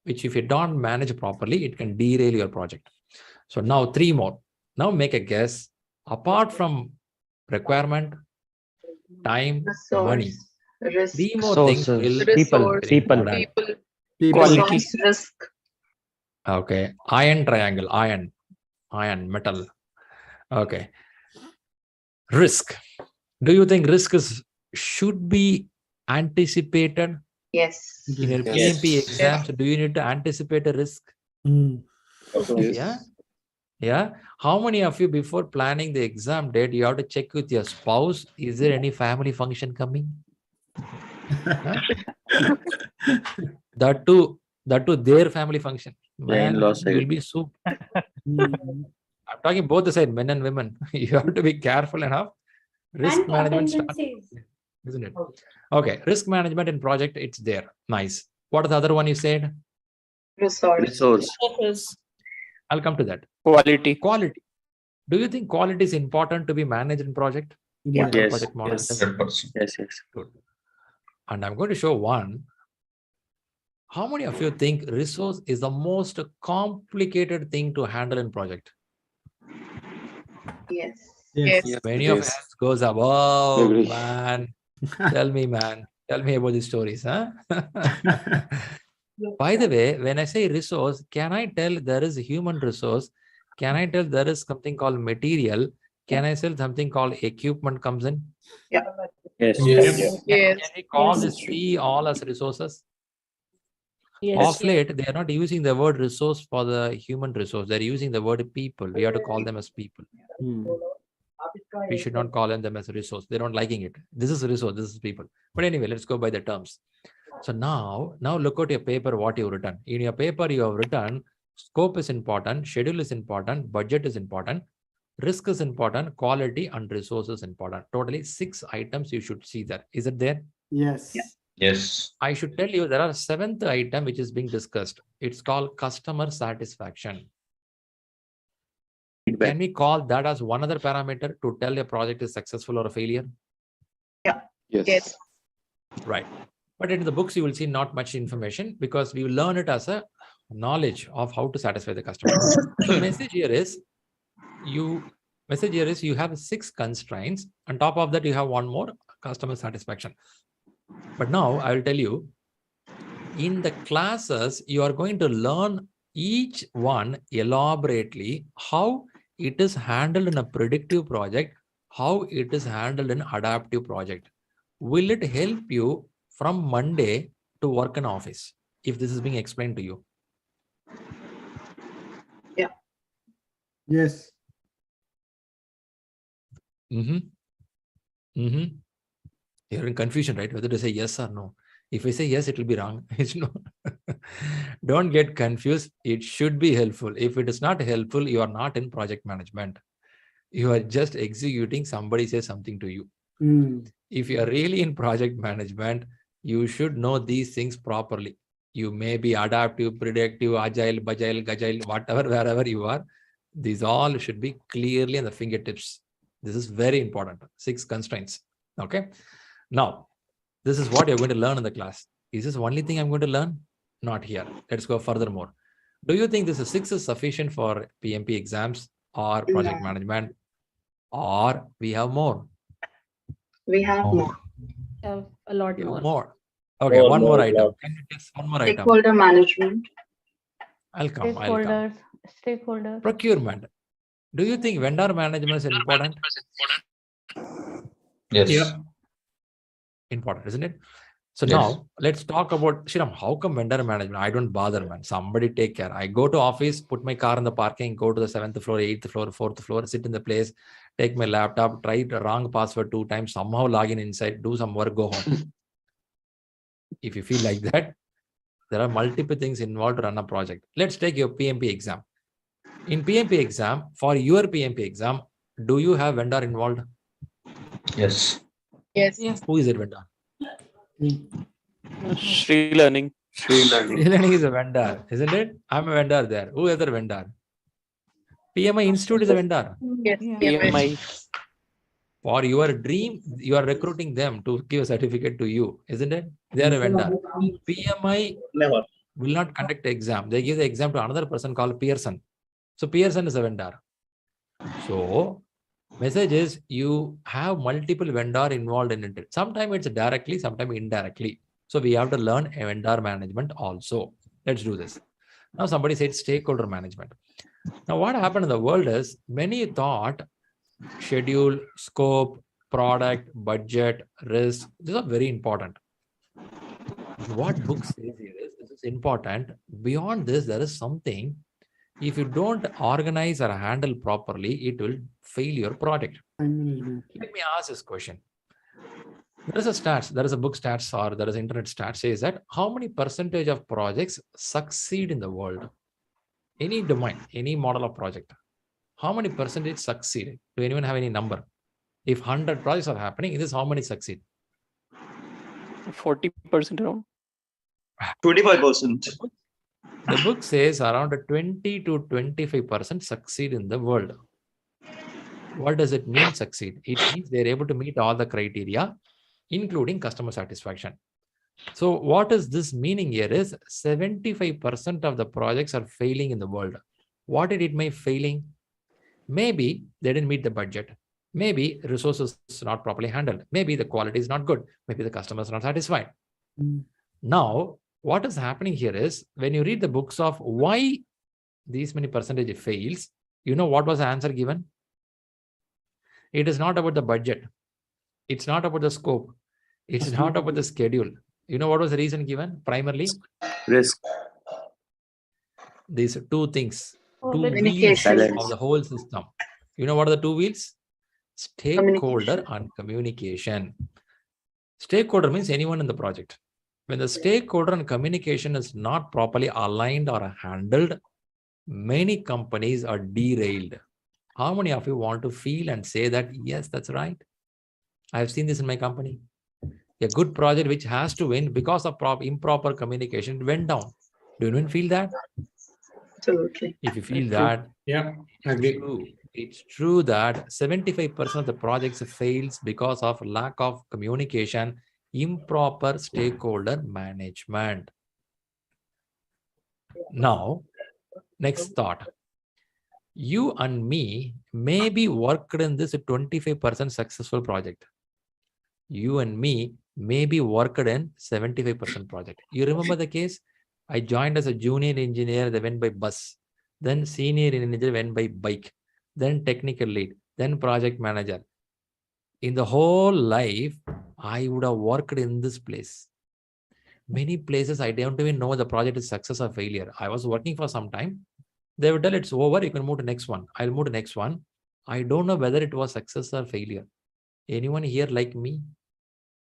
if you don't manage properly, it can derail your project. So now 3 more. Now make a guess. Apart from requirement, time, money, risk, 3 more things will people, quality, risk. Okay, iron triangle, iron, metal. Okay, risk. Do you think risk should be anticipated? Yes. In your PMP exams, do you need to anticipate a risk? Yeah. How many of you, before planning the exam date, you have to check with your spouse, is there any family function coming? That too their family function. Man, you will be soup. I'm talking both the side, men and women. You have to be careful enough. Risk And management contingencies. isn't it? Okay, risk management in project, it's there. Nice. What is the other one you said? Resource. I'll come to that. Quality. Do you think quality is important to be managed in project? Yes. Project model does? 100%. Yes. Good. And I'm going to show one. How many of you think resource is the most complicated thing to handle in project? Yes. Many of us goes up. Oh, man. Tell me, man. Tell me about these stories. Huh? By the way, when I say resource, can I tell there is a human resource? Can I tell there is something called material? Can I tell something called equipment comes in? Yeah. Yes. Can we call these 3 all as resources? Yes. Of late, they are not using the word resource for the human resource. They're using the word people. We have to call them as people. We should not call them as a resource. They don't liking it. This is a resource. This is people. But anyway, let's go by the terms. So now look at your paper, what you've written. In your paper, you have written scope is important, schedule is important, budget is important, risk is important, quality and resource is important. Totally 6 items you should see there. Is it there? Yes. I should tell you there are 7th item which is being discussed. It's called customer satisfaction. Can we call that as one other parameter to tell a project is successful or a failure? Yeah. Yes. Right. But in the books, you will see not much information because we will learn it as a knowledge of how to satisfy the customer. So the message here is you have 6 constraints. On top of that, you have one more, customer satisfaction. But now I will tell you, in the classes, you are going to learn each one elaborately, how it is handled in a predictive project, how it is handled in adaptive project. Will it help you from Monday to work in office if this is being explained to you? Yeah. Yes. You're in confusion, right? Whether to say yes or no. If I say yes, it will be wrong. It's no. Don't get confused. It should be helpful. If it is not helpful, you are not in project management. You are just executing. Somebody says something to you. If you are really in project management, you should know these things properly. You may be adaptive, predictive, agile, gagile, whatever, wherever you are. These all should be clearly in the fingertips. This is very important. 6 constraints. Okay. Now, this is what you're going to learn in the class. Is this the only thing I'm going to learn? Not here. Let's go furthermore. Do you think this is 6 is sufficient for PMP exams or project management, or we have more? We have more. Have a lot more. Okay, one more item. Can you test one more item? Stakeholder management. I'll come. Stakeholders. Procurement. Do you think vendor management is important? Yes. Yeah. Important, isn't it? So now let's talk about, Shriram, how come vendor management? I don't bother, man. Somebody take care. I go to office, put my car in the parking, go to the 7th floor, 8th floor, 4th floor, sit in the place, take my laptop, try the wrong password 2 times, somehow log in inside, do some work, go home. If you feel like that, there are multiple things involved to run a project. Let's take your PMP exam. In PMP exam, for your PMP exam, do you have vendor involved? Yes. Yes. Who is it vendor? ShriLearning. ShriLearning is a vendor, isn't it? I'm a vendor there. Who is the vendor? PMI Institute is a vendor. Yes. PMI. For your dream, you are recruiting them to give a certificate to you, isn't it? They are a vendor. PMI will not conduct the exam. They give the exam to another person called Pearson. So Pearson is a vendor. So message is you have multiple vendor involved in it. Sometimes it's directly, sometimes indirectly. So we have to learn a vendor management also. Let's do this. Now somebody said stakeholder management. Now what happened in the world is many thought schedule, scope, product, budget, risk. These are very important. What book says here is this is important. Beyond this, there is something. If you don't organize or handle properly, it will fail your project. Let me ask this question. There is a stats, there is a book stats or there is internet stats says that how many percentage of projects succeed in the world? Any domain, any model of project. How many percentage succeed? Do anyone have any number? If 100 projects are happening, this how many succeed? 40% around. 25%. The book says around 20 to 25% succeed in the world. What does it mean succeed? It means they're able to meet all the criteria, including customer satisfaction. So what is this meaning here is 75% of the projects are failing in the world. What did it mean failing? Maybe they didn't meet the budget. Maybe resources not properly handled. Maybe the quality is not good. Maybe the customer is not satisfied. Now, what is happening here is when you read the books of why these many percentage fails, you know what was the answer given? It is not about the budget. It's not about the scope. It's not about the schedule. You know what was the reason given? Primarily? Risk. These two things. Two wheels Communication. of the whole system. You know what are the two wheels? Stakeholder and communication. Stakeholder means anyone in the project. When the stakeholder and communication is not properly aligned or handled, many companies are derailed. How many of you want to feel and say that, yes, that's right? I have seen this in my company. A good project which has to win because of improper communication went down. Do you even feel that? Absolutely. If you feel that, Yeah, it's true that 75% of the projects fails because of lack of communication, improper stakeholder management. Now, next thought. You and me maybe worked in this 25% successful project. You and me maybe worked in 75% project. You remember the case? I joined as a junior engineer, they went by bus. Then senior engineer went by bike. Then technical lead. Then project manager. In the whole life, I would have worked in this place. Many places, I don't even know the project is success or failure. I was working for some time. They would tell it's over, you can move to next one. I'll move to next one. I don't know whether it was success or failure. Anyone here like me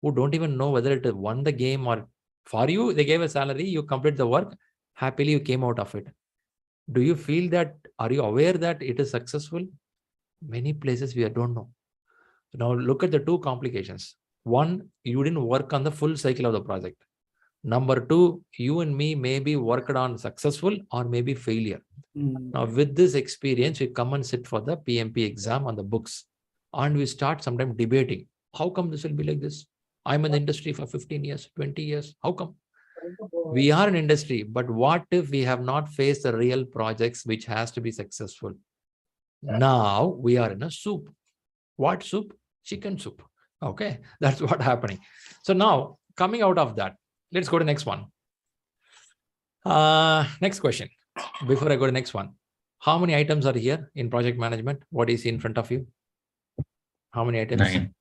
who don't even know whether it won the game or for you, they gave a salary, you complete the work, happily you came out of it. Do you feel that, are you aware that it is successful? Many places we don't know. So now look at the two complications. One, you didn't work on the full cycle of the project. Number two, you and me maybe worked on successful or maybe failure. Now with this experience, we come and sit for the PMP exam on the books and we start sometimes debating. How come this will be like this? I'm in the industry for 15 years, 20 years. How come? We are an industry, but what if we have not faced the real projects which has to be successful? Now we are in a soup. What soup? Chicken soup. Okay, that's what happening. So now coming out of that, let's go to next one. Next question. Before I go to next one, how many items are here in project management? What is in front of you? How many items? 9.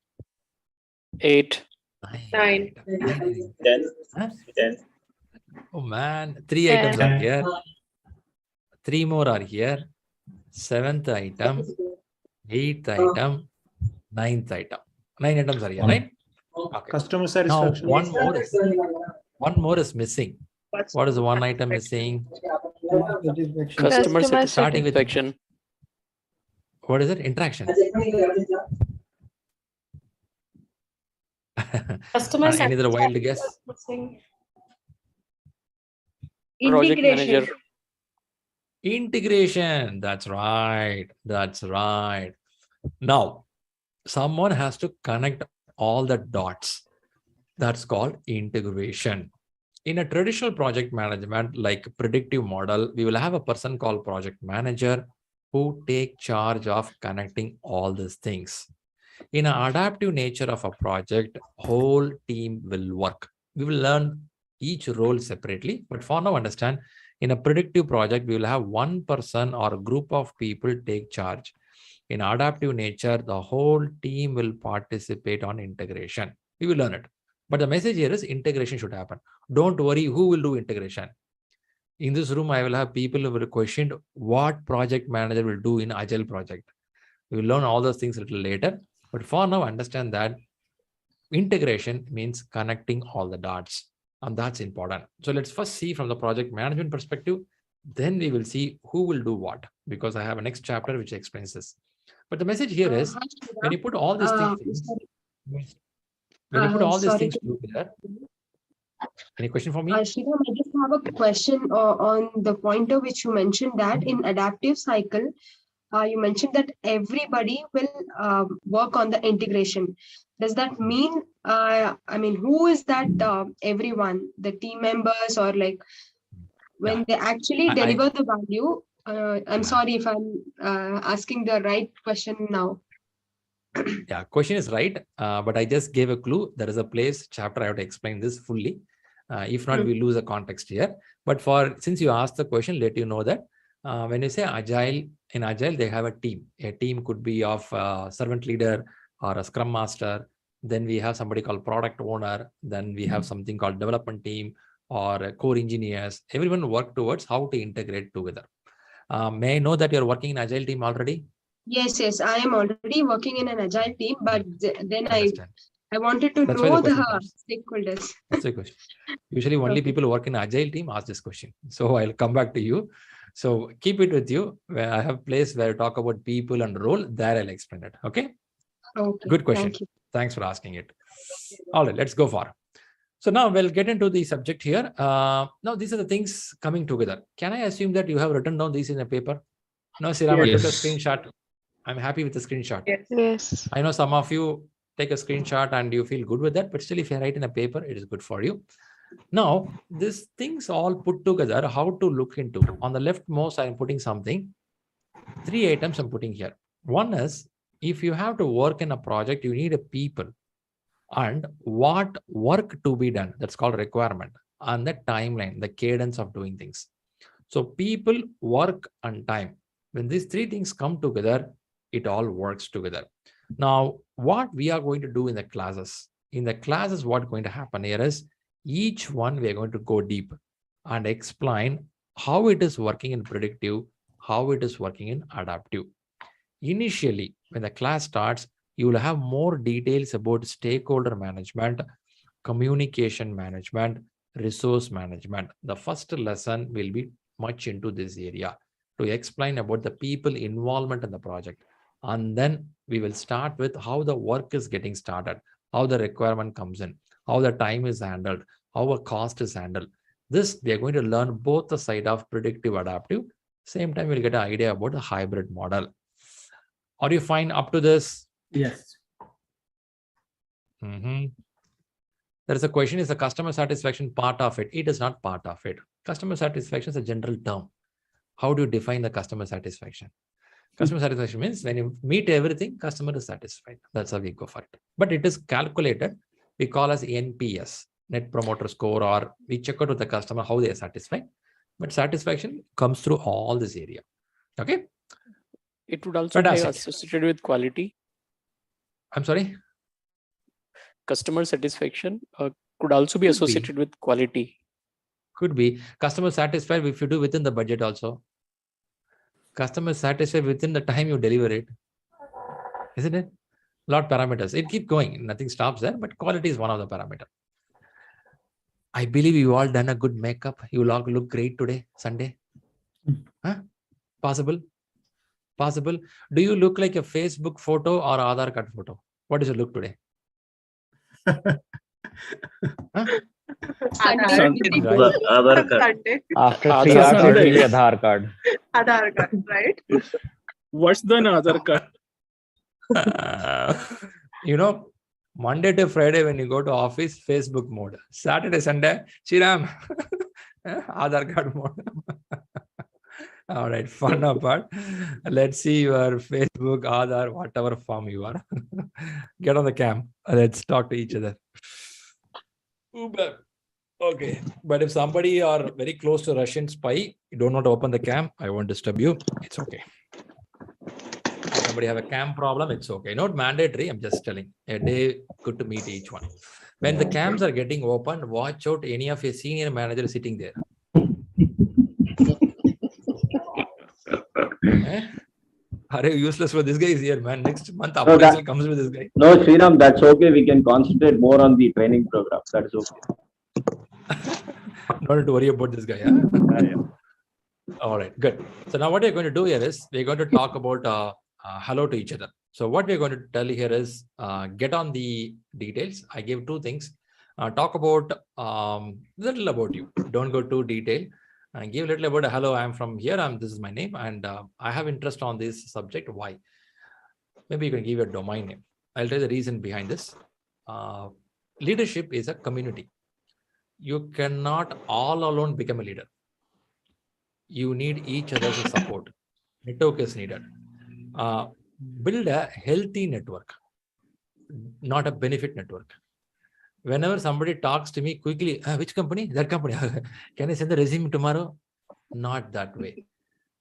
8. 9. 10. Huh? 10. Oh man, 3 items are here. 3 more are here. 7th item, 8th item, 9th item. 9 items are here, right? Okay. Customer Now satisfaction. one more is missing. What is the one item missing? Customer Starting with satisfaction. what is it? Interaction. Customer Any other wild guess? Project manager. Integration. That's right. That's right. Now, someone has to connect all the dots. That's called integration. In a traditional project management, like predictive model, we will have a person called project manager who take charge of connecting all these things. In an adaptive nature of a project, whole team will work. We will learn each role separately, but for now understand, in a predictive project, we will have one person or a group of people take charge. In adaptive nature, the whole team will participate on integration. We will learn it. But the message here is integration should happen. Don't worry who will do integration. In this room, I will have people who will question what project manager will do in Agile project. We will learn all those things a little later. But for now, understand that integration means connecting all the dots. And that's important. So let's first see from the project management perspective. Then we will see who will do what, because I have a next chapter which explains this. But the message here is when you put all these things, when you put all these things together. Any question for me? Shriram, I just have a question on the pointer which you mentioned that in adaptive cycle, you mentioned that everybody will work on the integration. Does that mean, I mean, who is that everyone, the team members, or like when they actually deliver the value? I'm sorry if I'm asking the right question now. Yeah, question is right, but I just gave a clue. There is a place chapter I have to explain this fully. If not, we lose the context here. But since you asked the question, let you know that when you say Agile, in Agile, they have a team. A team could be of a servant leader or a scrum master. Then we have somebody called product owner. Then we have something called development team or core engineers. Everyone work towards how to integrate together. May I know that you're working in Agile team already? Yes, I am already working in an Agile team, but then I wanted to know the stakeholders. That's the question. Usually only people who work in Agile team ask this question. So I'll come back to you. So keep it with you. Where I have a place where I talk about people and role, there I'll explain it. Okay? Okay. Good question. Thanks for asking it. All right, let's go for. So now we'll get into the subject here. Now these are the things coming together. Can I assume that you have written down these in a paper? No, Shriram, I took a screenshot. I'm happy with the screenshot. Yes. I know some of you take a screenshot and you feel good with that, but still if you write in a paper, it is good for you. Now, these things all put together, how to look into. On the leftmost, I'm putting something. 3 items I'm putting here. One is, if you have to work in a project, you need a people and what work to be done. That's called requirement. And the timeline, the cadence of doing things. So people, work, and time. When these 3 things come together, it all works together. Now, what we are going to do in the classes, what's going to happen here is each one we are going to go deep and explain how it is working in predictive, how it is working in adaptive. Initially, when the class starts, you will have more details about stakeholder management, communication management, resource management. The first lesson will be much into this area to explain about the people involvement in the project. And then we will start with how the work is getting started, how the requirement comes in, how the time is handled, how a cost is handled. This, we are going to learn both the side of predictive, adaptive. Same time, we'll get an idea about the hybrid model. Are you fine up to this? Yes. There is a question, is the customer satisfaction part of it? It is not part of it. Customer satisfaction is a general term. How do you define the customer satisfaction? Customer satisfaction means when you meet everything, customer is satisfied. That's how we go for it. But it is calculated. We call as NPS, Net Promoter Score, or we check out with the customer how they are satisfied. But satisfaction comes through all this area. Okay. It would also be associated with quality. I'm sorry? Customer satisfaction could also be associated with quality. Could be. Customer satisfied if you do within the budget also. Customer satisfied within the time you deliver it. Isn't it? A lot of parameters. It keeps going. Nothing stops there, but quality is one of the parameters. I believe you all done a good makeup. You all look great today, Sunday. Possible? Possible? Do you look like a Facebook photo or Aadhaar card photo? What does it look today? Sunday. Right? Aadhaar card. Sunday. After Aadhaar 3 hours, card. usually Aadhaar card. Aadhaar card, right? Worse than Aadhaar card. You know, Monday to Friday when you go to office, Facebook mode. Saturday, Sunday, Shriram, Aadhaar card mode. All right, fun apart. Let's see your Facebook, Aadhaar, whatever form you are. Get on the cam. Let's talk to each other. Okay, but if somebody are very close to Russian spy, you don't want to open the cam, I won't disturb you. It's okay. If somebody have a cam problem, it's okay. Not mandatory. I'm just telling. A day, good to meet each one. When the cams are getting open, watch out any of your senior manager sitting there. Are you useless for this guy is here, man? Next month, appraisal comes with this guy. No, Shriram, that's okay. We can concentrate more on the training program. That's okay. Not to worry about this guy. Yeah? All right, good. So now what we're going to do here is we're going to talk about hello to each other. So what we're going to tell you here is get on the details. I gave two things. Talk about little about you. Don't go too detailed. And give a little about hello. I'm from here. This is my name, and I have interest on this subject. Why? Maybe you can give a domain name. I'll tell you the reason behind this. Leadership is a community. You cannot all alone become a leader. You need each other's support. Network is needed. Build a healthy network, not a benefit network. Whenever somebody talks to me quickly, which company? That company. Can I send the resume tomorrow? Not that way.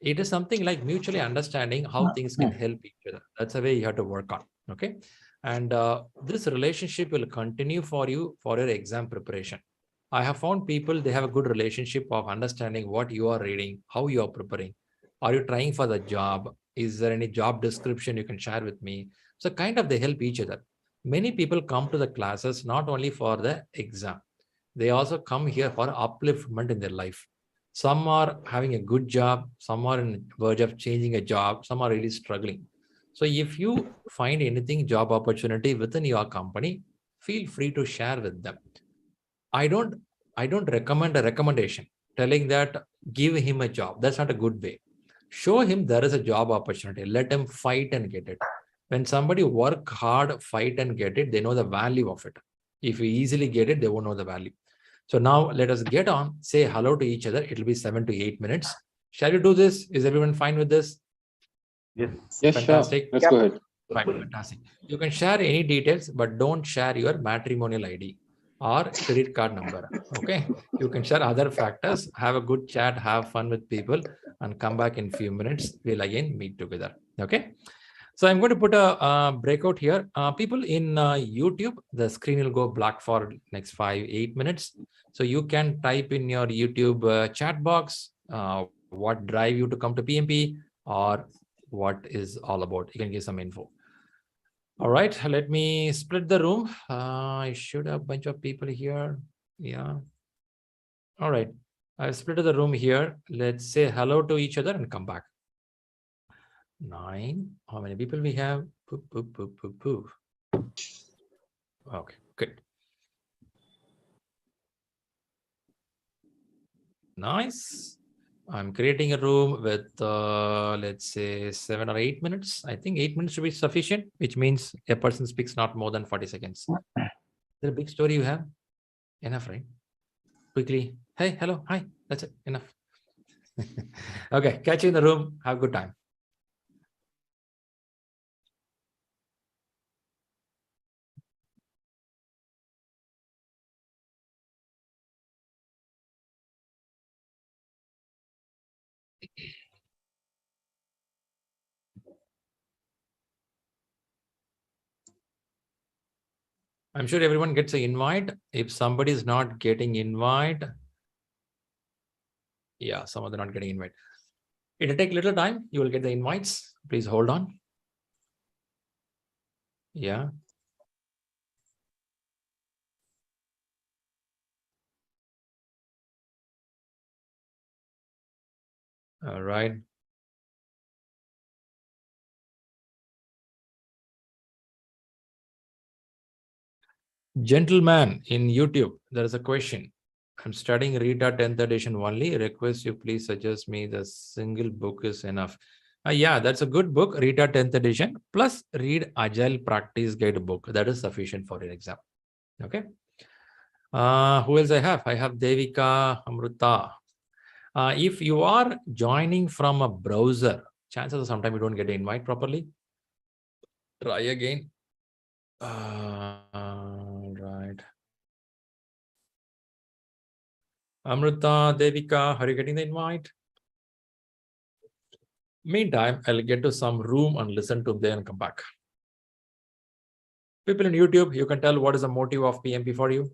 It is something like mutually understanding how things can help each other. That's the way you have to work on. Okay. And this relationship will continue for you for your exam preparation. I have found people, they have a good relationship of understanding what you are reading, how you are preparing. Are you trying for the job? Is there any job description you can share with me? So kind of they help each other. Many people come to the classes not only for the exam, they also come here for upliftment in their life. Some are having a good job, some are in verge of changing a job, some are really struggling. So if you find anything job opportunity within your company, feel free to share with them. I don't recommend a recommendation telling that give him a job. That's not a good way. Show him there is a job opportunity. Let him fight and get it. When somebody work hard, fight and get it, they know the value of it. If you easily get it, they won't know the value. So now let us get on, say hello to each other. It'll be 7 to 8 minutes. Shall we do this? Is everyone fine with this? Yes. Yes, fantastic. sure. Let's go ahead. Fine, fantastic. You can share any details, but don't share your matrimonial ID or credit card number. Okay. You can share other factors, have a good chat, have fun with people, and come back in a few minutes. We'll again meet together. Okay. So I'm going to put a breakout here. People in YouTube, the screen will go black for next 5-8 minutes. So you can type in your YouTube chat box what drive you to come to PMP or what is all about. You can give some info. All right, let me split the room. I should have a bunch of people here. Yeah. All right, I've split the room here. Let's say hello to each other and come back. 9. How many people we have? Poof, poof, poof, poof, poof. Okay, good. Nice. I'm creating a room with, let's say 7 or 8 minutes. I think 8 minutes should be sufficient, which means a person speaks not more than 40 seconds. Is there a big story you have? Enough, right? Quickly. Hey, hello, hi. That's it. Enough. Okay, catch you in the room. Have a good time. I'm sure everyone gets an invite. If somebody is not getting invite, yeah, some of them are not getting invite. It'll take a little time. You will get the invites. Please hold on. Yeah. All right. Gentleman in YouTube, there is a question. I'm studying Rita 10th edition only. Request you please suggest me the single book is enough. Yeah, that's a good book, Rita 10th edition. Plus read Agile Practice Guide book. That is sufficient for your exam. Okay. Who else I have? I have Devika, Amruta. If you are joining from a browser, chances are sometimes you don't get an invite properly. Try again. Right. Amruta, Devika, are you getting the invite? Meantime, I'll get to some room and listen to them and come back. People in YouTube, you can tell what is the motive of PMP for you.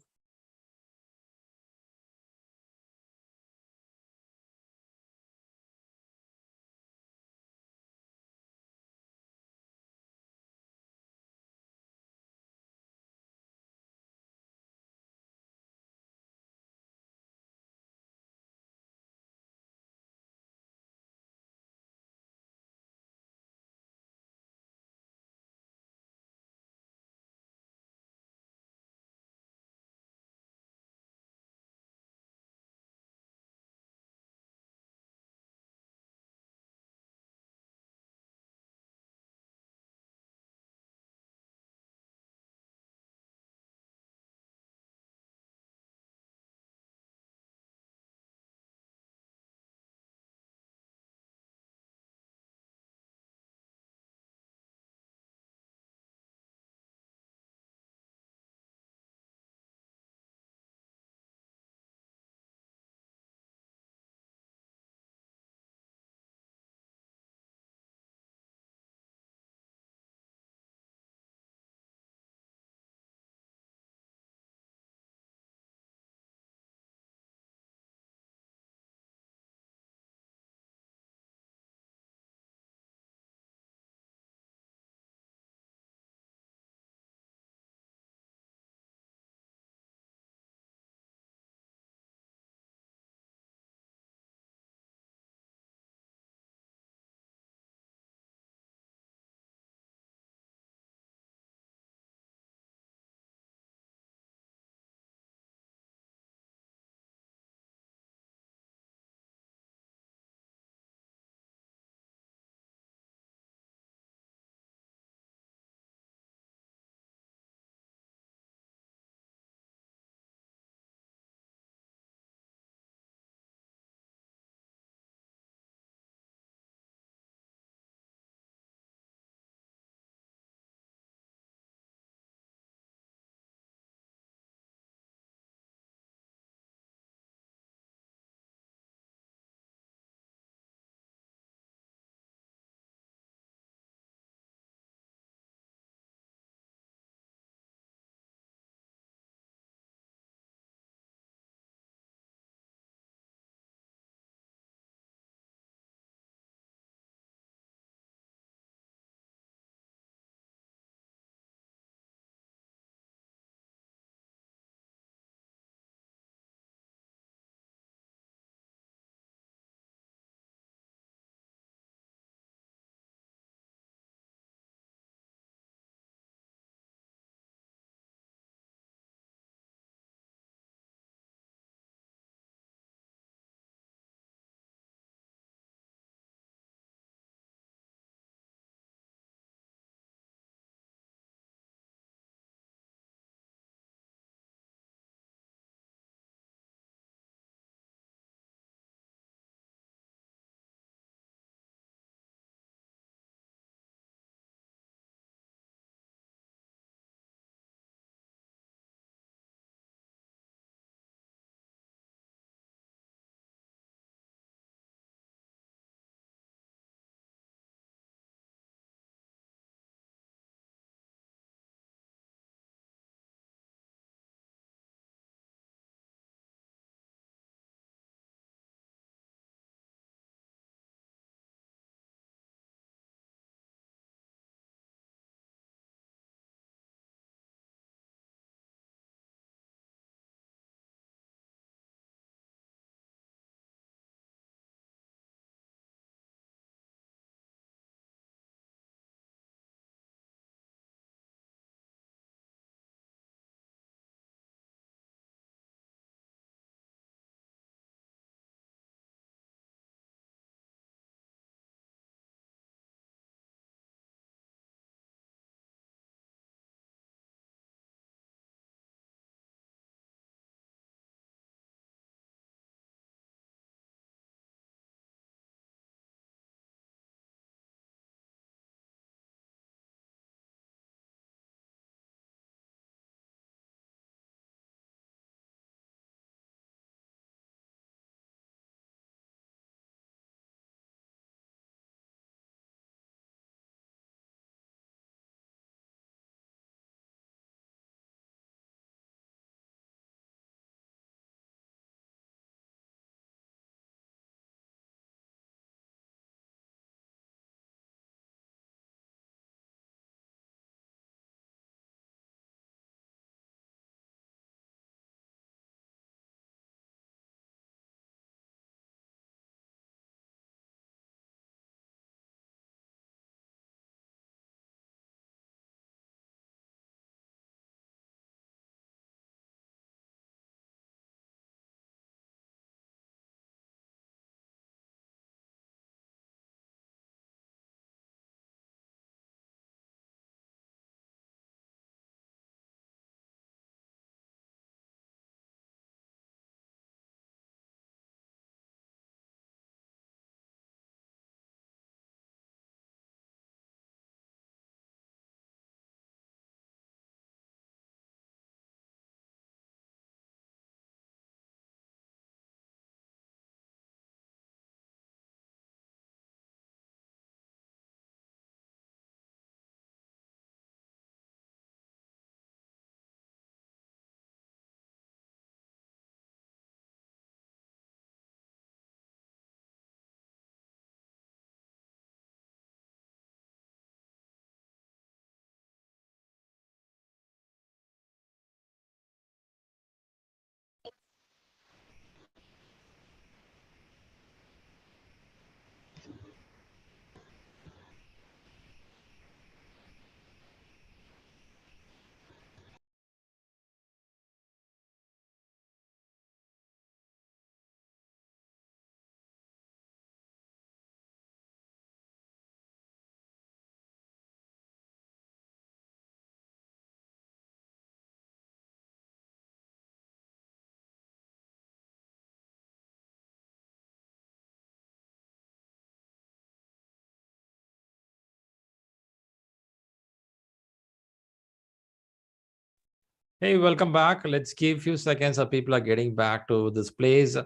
Hey, welcome back. Let's give a few seconds of people are getting back to this place.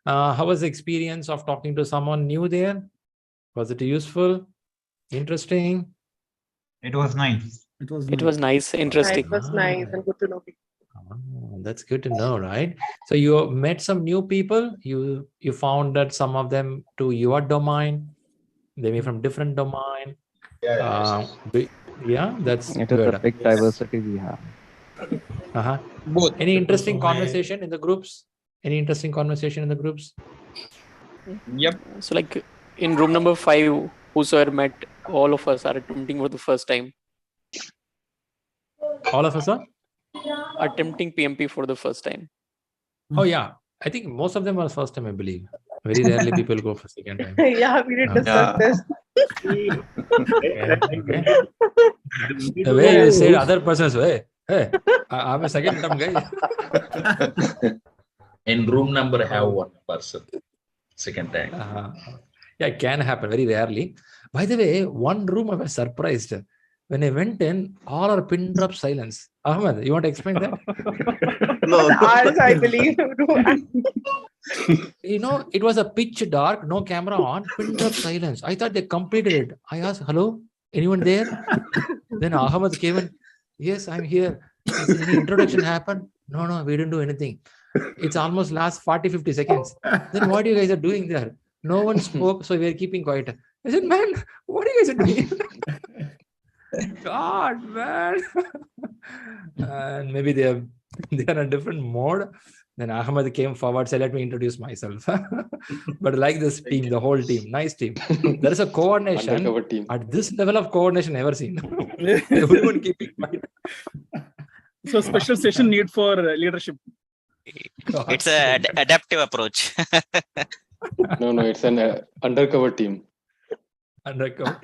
How was the experience of talking to someone new there? Was it useful? Interesting? It was nice. It was nice, interesting. It was nice and good to know people. Oh, that's good to know, right? So you met some new people. You found that some of them to your domain, they may from different domain. Yeah, that's It is good. a big diversity we have. Both. Any interesting conversation in the groups? Any interesting conversation in the groups? Yep. So like in room number 5, whosoever met, all of us are attempting for the first time. All of us are? Attempting PMP for the first time. Oh yeah, I think most of them were first time, I believe. Very rarely people go for second time. Yeah, we did discuss this. Okay. The way you said other person's way. Hey, I'm a second time guy. In room number have one person, second time. Yeah, it can happen very rarely. By the way, one room I was surprised. When I went in, all are pin drop silence. Ahmed, you want to explain that? No, I believe. You know, it was a pitch dark, no camera on, pin drop silence. I thought they completed it. I asked, hello, anyone there? Then Ahmed came in. Yes, I'm here. Did any introduction happen? No, we didn't do anything. It's almost last 40-50 seconds. Then what you guys are doing there? No one spoke, so we are keeping quiet. I said, man, what are you guys doing? God, man. And maybe they are in a different mode. Then Ahmed came forward, said, let me introduce myself. But like this team, the whole team, nice team. There is a coordination at this level of coordination never seen. Everyone keeping quiet. So special session need for leadership. It's an adaptive approach. No, it's an undercover team. Undercover.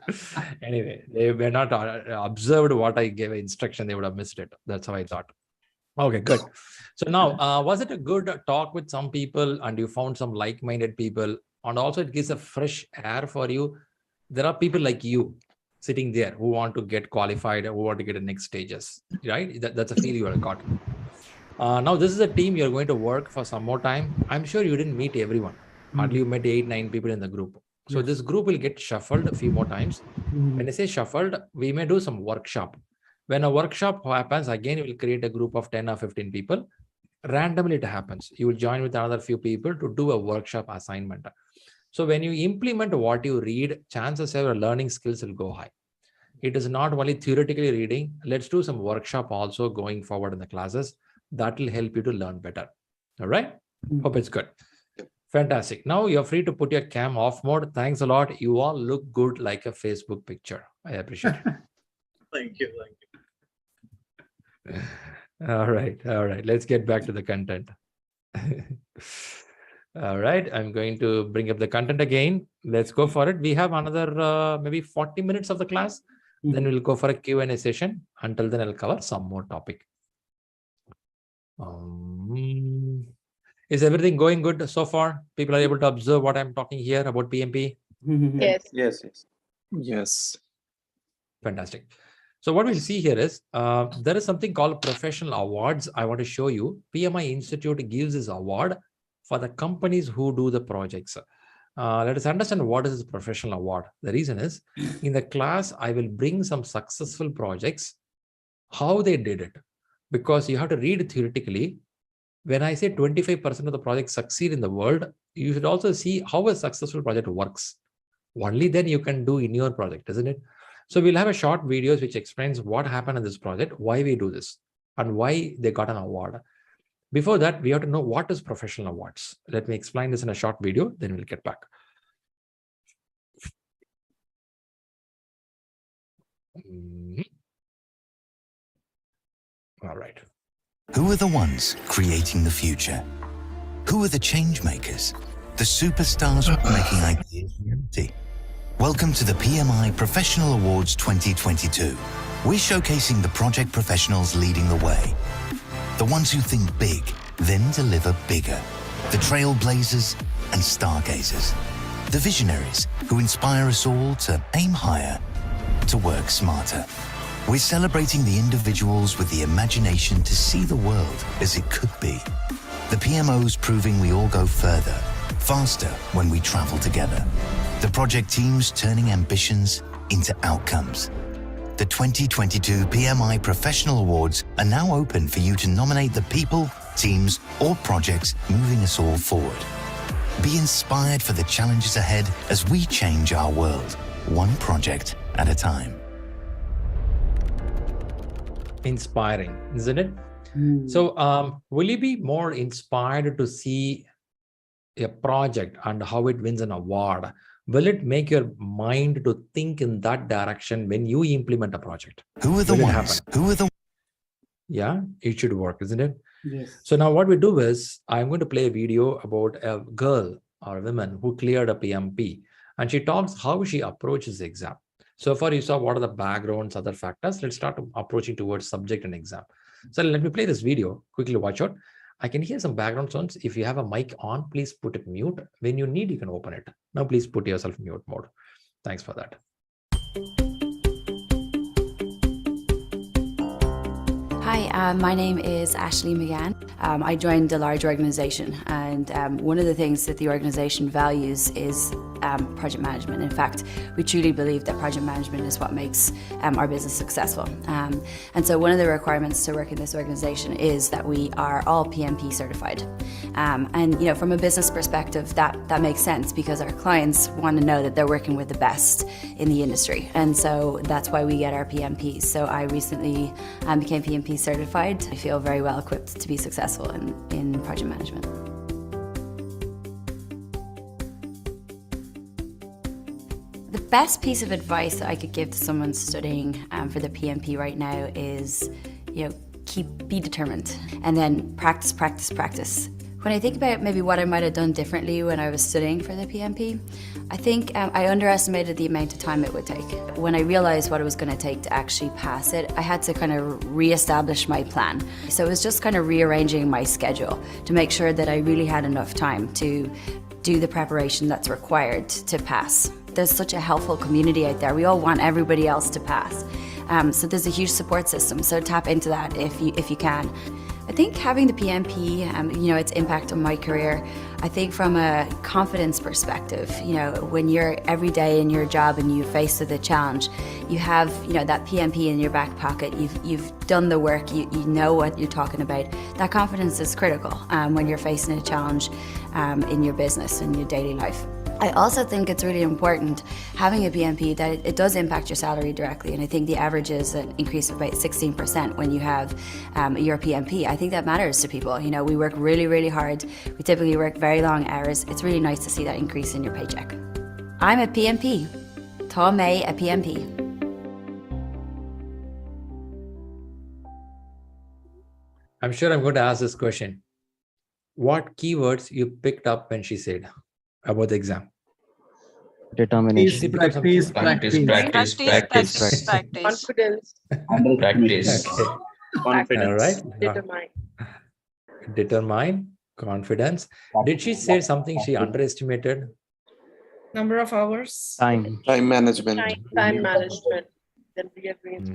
Anyway, they were not observed what I gave instruction. They would have missed it. That's how I thought. Okay, good. So now, was it a good talk with some people and you found some like-minded people? And also it gives a fresh air for you. There are people like you sitting there who want to get qualified, who want to get the next stages, right? That's a feel you have got. Now, this is a team you're going to work for some more time. I'm sure you didn't meet everyone. Hardly you met 8-9 people in the group. So this group will get shuffled a few more times. When I say shuffled, we may do some workshop. When a workshop happens, again, you will create a group of 10 or 15 people. Randomly it happens. You will join with another few people to do a workshop assignment. So when you implement what you read, chances are your learning skills will go high. It is not only theoretically reading. Let's do some workshop also going forward in the classes. That will help you to learn better. All right. Hope it's good. Fantastic. Now you're free to put your cam off mode. Thanks a lot. You all look good like a Facebook picture. I appreciate it. Thank you. All right. Let's get back to the content. All right. I'm going to bring up the content again. Let's go for it. We have another maybe 40 minutes of the class. Then we'll go for a Q&A session. Until then, I'll cover some more topic. Is everything going good so far? People are able to observe what I'm talking here about PMP? Yes. Fantastic. So what we'll see here is there is something called professional awards. I want to show you. PMI Institute gives this award for the companies who do the projects. Let us understand what is this professional award. The reason is in the class, I will bring some successful projects, how they did it, because you have to read theoretically. When I say 25% of the projects succeed in the world, you should also see how a successful project works. Only then you can do in your project, isn't it? So we'll have a short videos which explains what happened in this project, why we do this, and why they got an award. Before that, we have to know what is professional awards. Let me explain this in a short video, then we'll get back. All right. Who are the ones creating the future? Who are the change makers? The superstars making ideas reality? Welcome to the PMI Professional Awards 2022. We're showcasing the project professionals leading the way. The ones who think big, then deliver bigger. The trailblazers and stargazers. The visionaries who inspire us all to aim higher, to work smarter. We're celebrating the individuals with the imagination to see the world as it could be. The PMO's proving we all go further, faster when we travel together. The project teams turning ambitions into outcomes. The 2022 PMI Professional Awards are now open for you to nominate the people, teams, or projects moving us all forward. Be inspired for the challenges ahead as we change our world, one project at a time. Inspiring, isn't it? So will you be more inspired to see a project and how it wins an award? Will it make your mind to think in that direction when you implement a project? Who are the ones? Who are the? Yeah, it should work, isn't it? Yes. So now what we do is I'm going to play a video about a girl or a woman who cleared a PMP, and she talks how she approaches the exam. So far you saw what are the backgrounds, other factors. Let's start approaching towards subject and exam. So let me play this video, quickly watch out. I can hear some background sounds. If you have a mic on, please put it mute. When you need, you can open it. Now please put yourself mute mode. Thanks for that. Hi, my name is Ashley McGann. I joined a large organization, and one of the things that the organization values is project management. In fact, we truly believe that project management is what makes our business successful. And so one of the requirements to work in this organization is that we are all PMP certified. And you know, from a business perspective, that makes sense because our clients want to know that they're working with the best in the industry. And so that's why we get our PMPs. So I recently became PMP certified. I feel very well equipped to be successful in project management. The best piece of advice that I could give to someone studying for the PMP right now is, you know, be determined, and then practice, practice, practice. When I think about maybe what I might have done differently when I was studying for the PMP, I think I underestimated the amount of time it would take. When I realized what it was going to take to actually pass it, I had to kind of re-establish my plan. So it was just kind of rearranging my schedule to make sure that I really had enough time to do the preparation that's required to pass. There's such a helpful community out there. We all want everybody else to pass. So there's a huge support system, so tap into that if you can. I think having the PMP, you know, its impact on my career, I think from a confidence perspective, you know, when you're every day in your job and you're faced with a challenge, you have, you know, that PMP in your back pocket, you've done the work, you know what you're talking about. That confidence is critical when you're facing a challenge in your business, in your daily life. I also think it's really important having a PMP that it does impact your salary directly, and I think the average is an increase of about 16% when you have your PMP. I think that matters to people. You know, we work really, really hard. We typically work very long hours. It's really nice to see that increase in your paycheck. I'm a PMP. Tá mé a PMP. I'm sure I'm going to ask this question. What keywords you picked up when she said about the exam? Determination. Practice. Confidence. Practice. Confidence. All right. Determine. Determine, confidence. Did she say something she underestimated? Number of hours. Time management. Time management. Then rearrange.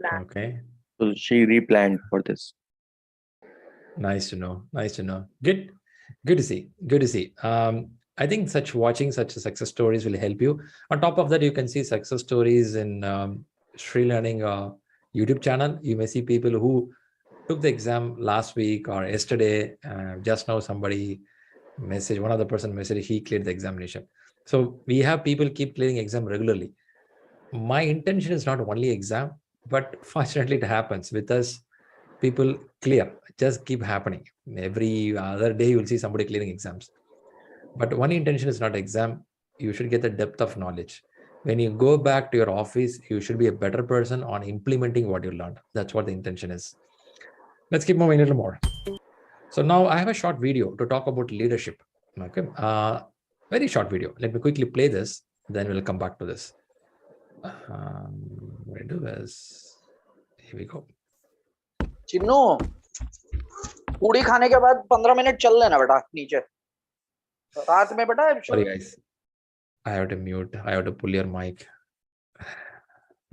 Plan. Okay. So she replanned for this. Nice to know. Nice to know. Good to see. Good to see. I think watching such success stories will help you. On top of that, you can see success stories in ShriLearning YouTube channel. You may see people who took the exam last week or yesterday. Just now somebody messaged, one other person messaged, he cleared the examination. So we have people keep clearing exam regularly. My intention is not only exam, but fortunately it happens with us. People clear, just keep happening. Every other day you will see somebody clearing exams. But one intention is not exam. You should get the depth of knowledge. When you go back to your office, you should be a better person on implementing what you learned. That's what the intention is. Let's keep moving a little more. So now I have a short video to talk about leadership. Okay, very short video. Let me quickly play this, then we'll come back to this. Where do this? Here we go. Chinnu, पूड़ी खाने के बाद 15 minute चल लेना बेटा नीचे. रात में बेटा. Sorry guys, I have to mute. I have to pull your mic.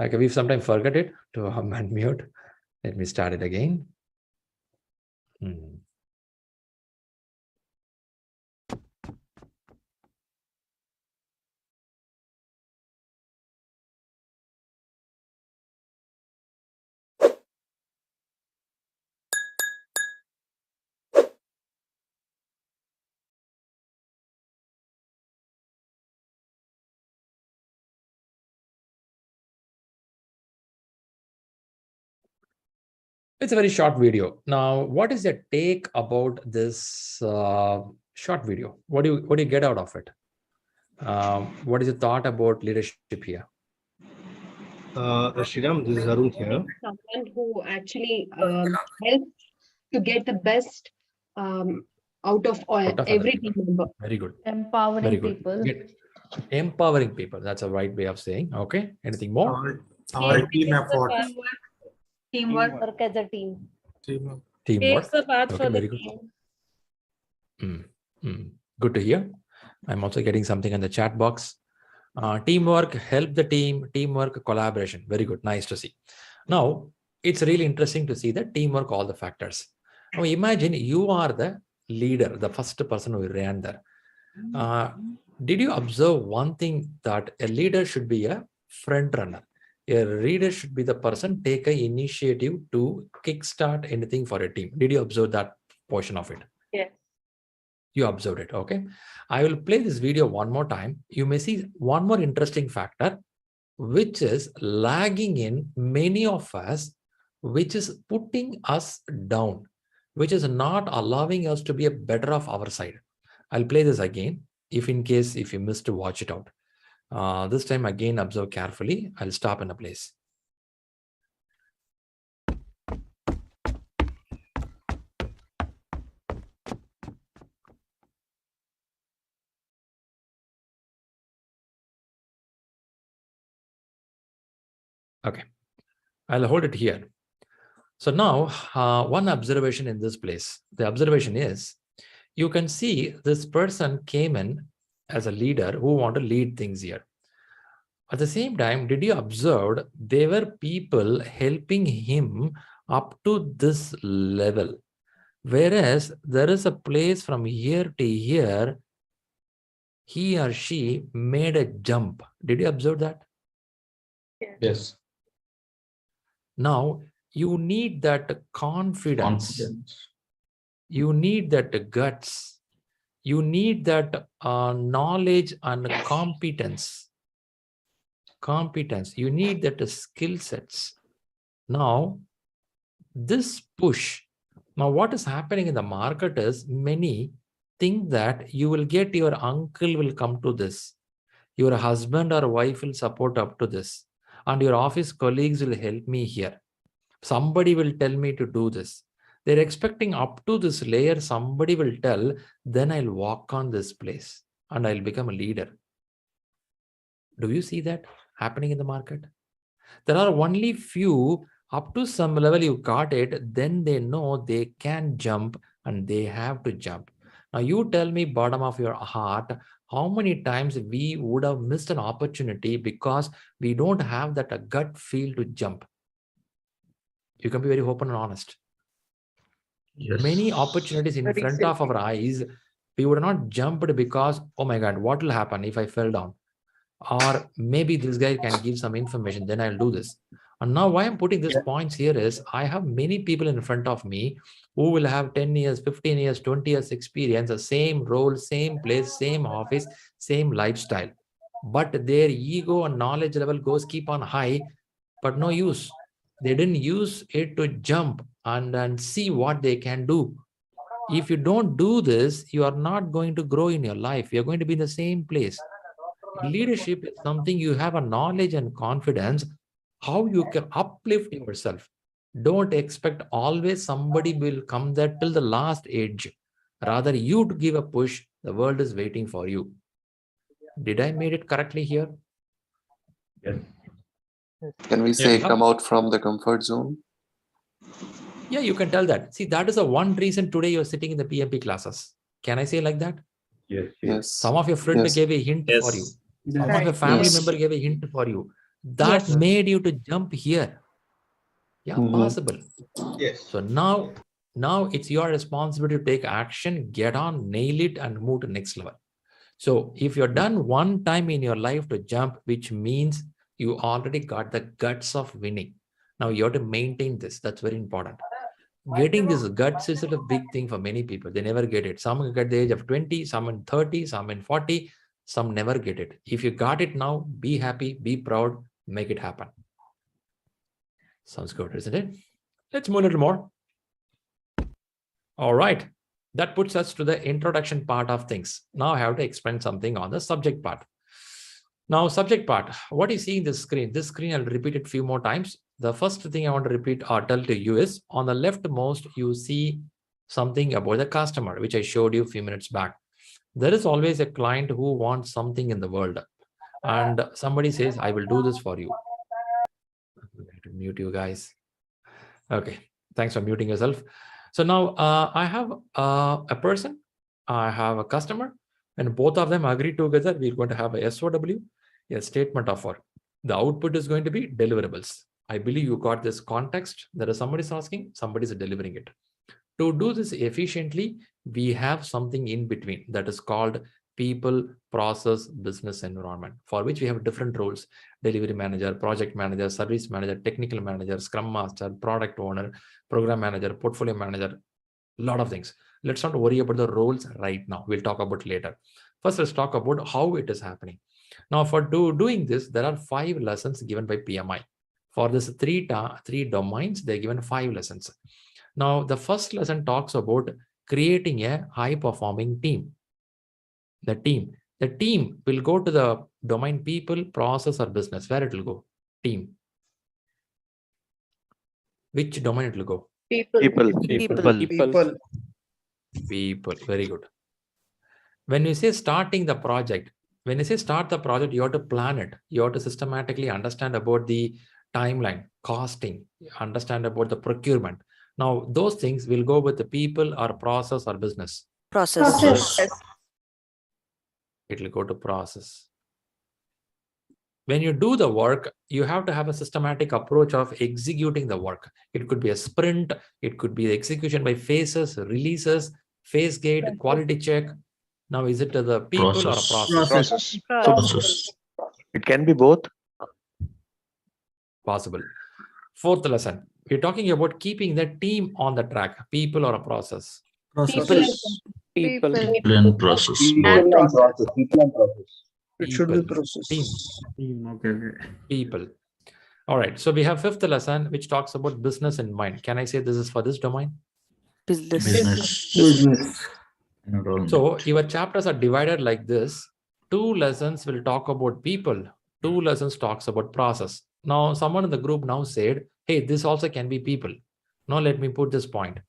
Okay, we've sometimes forgot it to unmute. Let me start it again. It's a very short video. Now, what is your take about this short video? What do you get out of it? What is your thought about leadership here? Shriram, this is Arun here. Someone who actually helps to get the best out of every team member. Very good. Empowering Very good. people. Empowering people. That's a right way of saying. Okay. Anything more? Our team effort. Teamwork. Work as a team. Teamwork. Takes the path for the very good. team. Good to hear. I'm also getting something in the chat box. Teamwork, help the team, teamwork, collaboration. Very good. Nice to see. Now, it's really interesting to see that teamwork, all the factors. Now, imagine you are the leader, the first person who ran there. Did you observe one thing, that a leader should be a front runner? A leader should be the person take an initiative to kickstart anything for a team. Did you observe that portion of it? Yes. You observed it. Okay. I will play this video one more time. You may see one more interesting factor, which is lagging in many of us, which is putting us down, which is not allowing us to be a better of our side. I'll play this again, if you missed to watch it out. This time again, observe carefully. I'll stop in a place. Okay, I'll hold it here. So now one observation in this place. The observation is, you can see this person came in as a leader who want to lead things here. At the same time, did you observe there were people helping him up to this level? Whereas there is a place from here to here, he or she made a jump. Did you observe that? Yes. Now, you need that confidence. You need that guts. You need that knowledge and competence. You need that skill sets. Now, this push. Now, what is happening in the market is many think that you will get your uncle will come to this. Your husband or wife will support up to this. And your office colleagues will help me here. Somebody will tell me to do this. They're expecting up to this layer, somebody will tell, then I'll walk on this place and I'll become a leader. Do you see that happening in the market? There are only few, up to some level you got it, then they know they can jump and they have to jump. Now you tell me, bottom of your heart, how many times we would have missed an opportunity because we don't have that gut feel to jump. You can be very open and honest. Yes. Many opportunities in front of our eyes, we would not jump because, oh my God, what will happen if I fell down? Or maybe this guy can give some information, then I'll do this. And now why I'm putting these points here is, I have many people in front of me who will have 10 years, 15 years, 20 years experience, the same role, same place, same office, same lifestyle. But their ego and knowledge level keep on high, but no use. They didn't use it to jump and see what they can do. If you don't do this, you are not going to grow in your life. You're going to be in the same place. Leadership is something you have a knowledge and confidence, how you can uplift yourself. Don't expect always somebody will come there till the last edge. Rather, you to give a push, the world is waiting for you. Did I made it correctly here? Yes. Can we say come out from the comfort zone? Yeah, you can tell that. See, that is the one reason today you're sitting in the PMP classes. Can I say like that? Yes. Some of your friends gave a hint for you. Some of your family member gave a hint for you. that made you to jump here. Yeah, possible. Yes. So now it's your responsibility to take action, get on, nail it, and move to next level. So if you're done one time in your life to jump, which means you already got the guts of winning. Now you have to maintain this. That's very important. Getting this guts is a big thing for many people. They never get it. Some get the age of 20, some in 30, some in 40, some never get it. If you got it now, be happy, be proud, make it happen. Sounds good, isn't it? Let's move a little more. All right. That puts us to the introduction part of things. Now I have to explain something on the subject part. Now, subject part, what you see in this screen? This screen, I'll repeat it a few more times. The first thing I want to repeat or tell to you is on the leftmost, you see something about the customer, which I showed you a few minutes back. There is always a client who wants something in the world. And somebody says, I will do this for you. I'm going to mute you guys. Okay, thanks for muting yourself. So now I have a person, I have a customer, and both of them agree together. We're going to have a SOW, a statement of work. The output is going to be deliverables. I believe you got this context. There is somebody's asking, somebody's delivering it. To do this efficiently, we have something in between that is called people, process, business environment, for which we have different roles: delivery manager, project manager, service manager, technical manager, scrum master, product owner, program manager, portfolio manager, a lot of things. Let's not worry about the roles right now. We'll talk about later. First, let's talk about how it is happening. Now, for doing this, there are 5 lessons given by PMI. For this three domains, they're given 5 lessons. Now, the first lesson talks about creating a high-performing team. The team will go to the domain people, process, or business. Where it will go? Team. Which domain it will go? People. Very good. When you say starting the project, when you say start the project, you have to plan it. You have to systematically understand about the timeline, costing, understand about the procurement. Now, those things will go with the people or process or business. Process. It will go to process. When you do the work, you have to have a systematic approach of executing the work. It could be a sprint. It could be execution by phases, releases, phase gate, quality check. Now, is it the people or a process? Process. It can be both. Possible. 4th lesson. We're talking about keeping the team on the track. People or a process? People. People and process. People and process. It should be process. Team. Okay. People. All right. So we have 5th lesson, which talks about business in mind. Can I say this is for this domain? Business. So your chapters are divided like this. 2 lessons will talk about people. 2 lessons talks about process. Now, someone in the group now said, hey, this also can be people. Now, let me put this point.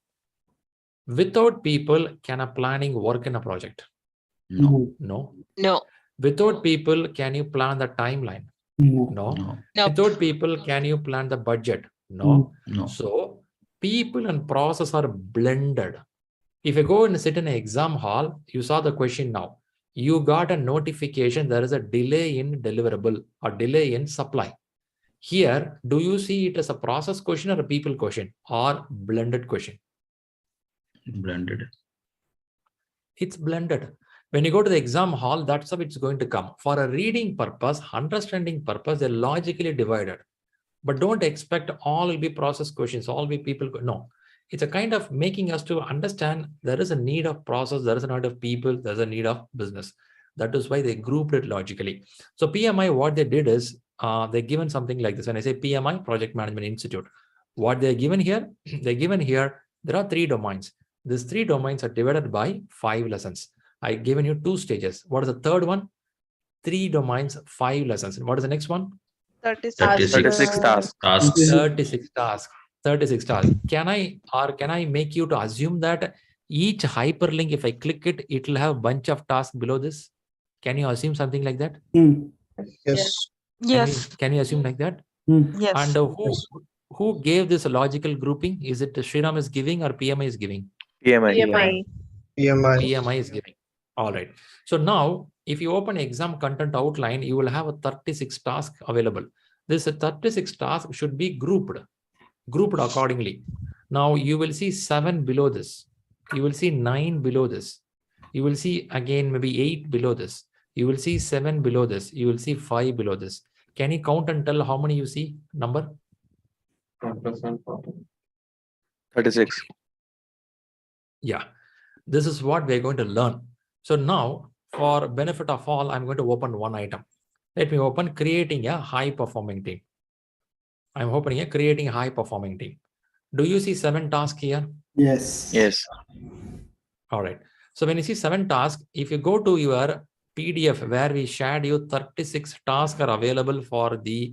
Without people, can a planning work in a project? No. Without people, can you plan the timeline? No. Without people, can you plan the budget? No. So, people and process are blended. If you go and sit in an exam hall, you saw the question now. You got a notification there is a delay in deliverable or delay in supply. Here, do you see it as a process question or a people question or blended question? Blended. It's blended. When you go to the exam hall, that's how it's going to come. For a reading purpose, understanding purpose, they're logically divided. But don't expect all will be process questions, all will be people. No. It's a kind of making us to understand there is a need of process, there is a need of people, there's a need of business. That is why they grouped it logically. So PMI, what they did is they're given something like this. When I say PMI, Project Management Institute, what they're given here, there are 3 domains. These 3 domains are divided by 5 lessons. I've given you 2 stages. What is the third one? 3 domains, 5 lessons. And what is the next one? 36 tasks. 36 tasks. Can I make you to assume that each hyperlink, if I click it, it will have a bunch of tasks below this? Can you assume something like that? Yes. Can you assume like that? Yes. And who gave this logical grouping? Is it Shriram is giving or PMI is giving? PMI. PMI is giving. All right. So now, if you open exam content outline, you will have a 36 tasks available. This 36 tasks should be grouped accordingly. Now you will see 7 below this. You will see 9 below this. You will see again maybe 8 below this. You will see 7 below this. You will see 5 below this. Can you count and tell how many you see? Number? 36. Yeah. This is what we're going to learn. So now, for benefit of all, I'm going to open one item. Let me open creating a high-performing team. I'm opening a creating a high-performing team. Do you see 7 tasks here? Yes. Yes. All right. So when you see 7 tasks, if you go to your PDF where we shared you 36 tasks are available for the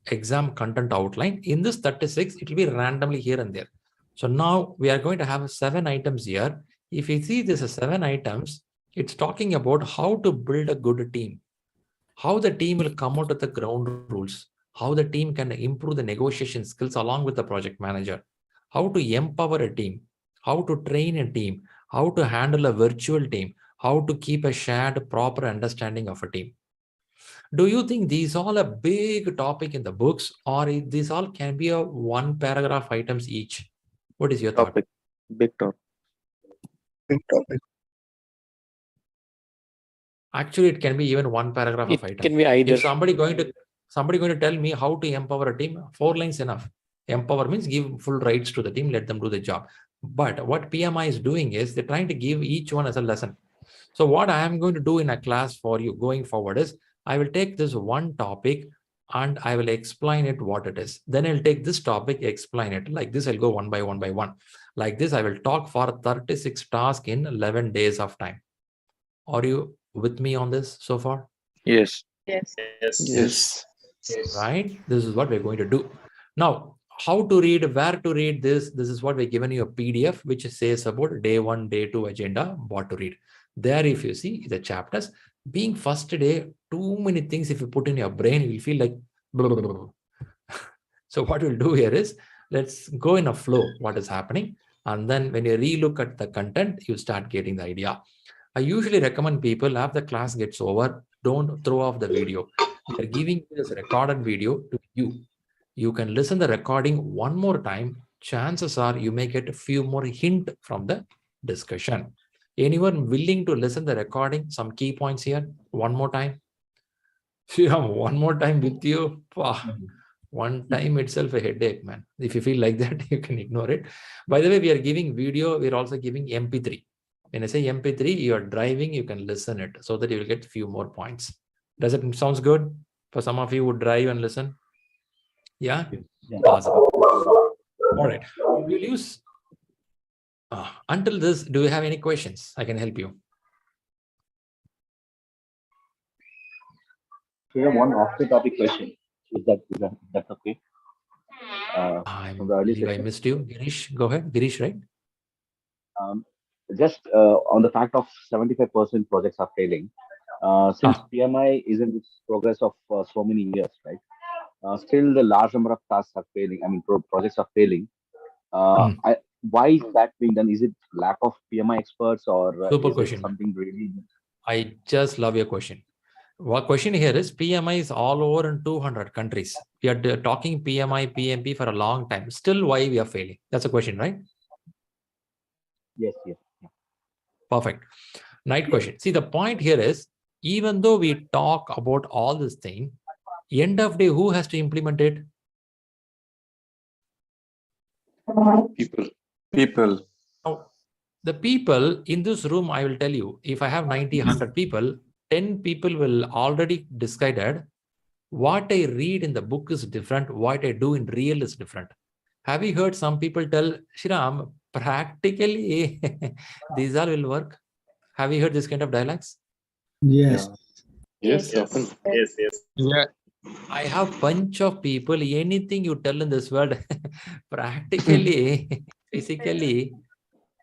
exam content outline. In this 36, it will be randomly here and there. So now we are going to have 7 items here. If you see this 7 items, it's talking about how to build a good team, how the team will come out of the ground rules, how the team can improve the negotiation skills along with the project manager, how to empower a team, how to train a team, how to handle a virtual team, how to keep a shared proper understanding of a team. Do you think these all a big topic in the books, or these all can be a 1 paragraph items each? What is your Topic. Big topic. Big topic. Actually, it can be even 1 paragraph of item. Can be either. If somebody going to tell me how to empower a team, 4 lines enough. Empower means give full rights to the team, let them do the job. But what PMI is doing is they're trying to give each one as a lesson. So what I am going to do in a class for you going forward is I will take this one topic and I will explain it what it is. Then I'll take this topic, explain it. Like this, I'll go one by one. Like this, I will talk for 36 tasks in 11 days of time. Are you with me on this so far? Yes. Yes. Yes. Right? This is what we're going to do. Now, how to read, where to read this? This is what we're given you a PDF, which says about day 1, day 2 agenda, what to read. There, if you see the chapters, being first day, too many things, if you put in your brain, you will feel like blah, blah, blah, blah. So what we'll do here is, let's go in a flow, what is happening. And then when you relook at the content, you start getting the idea. I usually recommend people, after the class gets over, don't throw off the video. We are giving this recorded video to you. You can listen the recording one more time. Chances are you may get a few more hints from the discussion. Anyone willing to listen the recording? Some key points here. One more time. Yeah, one more time with you. One time itself a headache, man. If you feel like that, you can ignore it. By the way, we are giving video. We are also giving MP3. When I say MP3, you are driving, you can listen it so that you will get a few more points. Does it sounds good for some of you who drive and listen? Yeah? Awesome. All right. We'll use until this, do you have any questions? I can help you. We have one off-the-topic question. Is that okay? I missed you. Girish, go ahead. Girish, right? Just on the fact of 75% projects are failing. Since PMI is in this progress of so many years, right? Still, the large number of tasks are failing. I mean, projects are failing. Why is that being done? Is it lack of PMI experts, or Super is question. it something really? I just love your question. What question here is PMI is all over in 200 countries. We are talking PMI, PMP for a long time. Still, why we are failing? That's a question, right? Yes. Perfect. Night question. See, the point here is, even though we talk about all this thing, end of day, who has to implement it? People. Now, the people in this room, I will tell you, if I have 90, 100 people, 10 people will already decided what I read in the book is different, what I do in real is different. Have you heard some people tell, Shriram, practically these all will work? Have you heard this kind of dialogues? Yes. Yes. Often. Yes. Yeah. I have bunch of people, anything you tell in this world, practically, physically,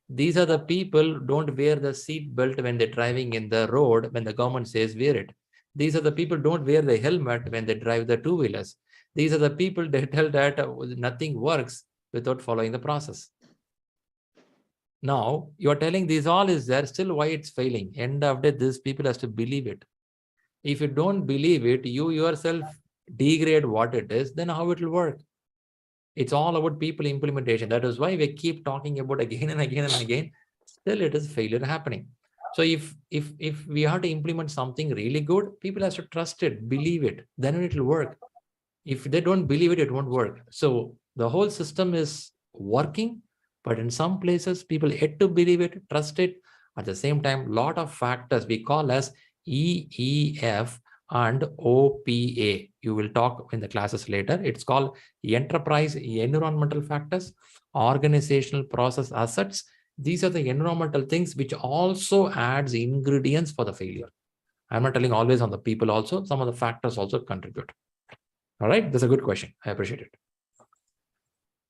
these are the people don't wear the seat belt when they're driving in the road when the government says wear it. These are the people don't wear the helmet when they drive the two-wheelers. These are the people that tell that nothing works without following the process. Now, you're telling this all is there, still why it's failing? End of the day, these people has to believe it. If you don't believe it, you yourself degrade what it is, then how it will work? It's all about people implementation. That is why we keep talking about again and again and again. Still, it is failure happening. So if we have to implement something really good, people have to trust it, believe it, then it will work. If they don't believe it, it won't work. So the whole system is working, but in some places, people yet to believe it, trust it. At the same time, lot of factors we call as EEF and OPA. You will talk in the classes later. It's called enterprise environmental factors, organizational process assets. These are the environmental things which also adds ingredients for the failure. I'm not telling always on the people also. Some of the factors also contribute. All right, that's a good question. I appreciate it.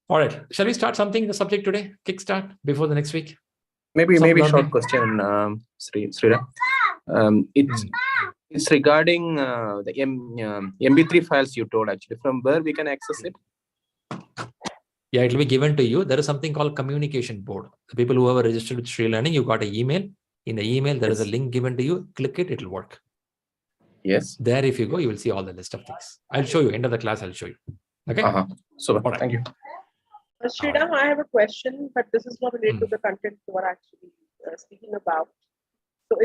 All right, shall we start something in the subject today? Kickstart before the next week? Maybe short question, Shriram. It's regarding the MB3 files you told actually. From where we can access it? Yeah, it will be given to you. There is something called communication board. The people who have registered with ShriLearning, you got an email. In the email, there is a link given to you. Click it, it will work. Yes. There, if you go, you will see all the list of things. I'll show you. End of the class, I'll show you. Okay. So, right. Thank you. Sridham, I have a question, but this is not related to the content you are actually speaking about. So,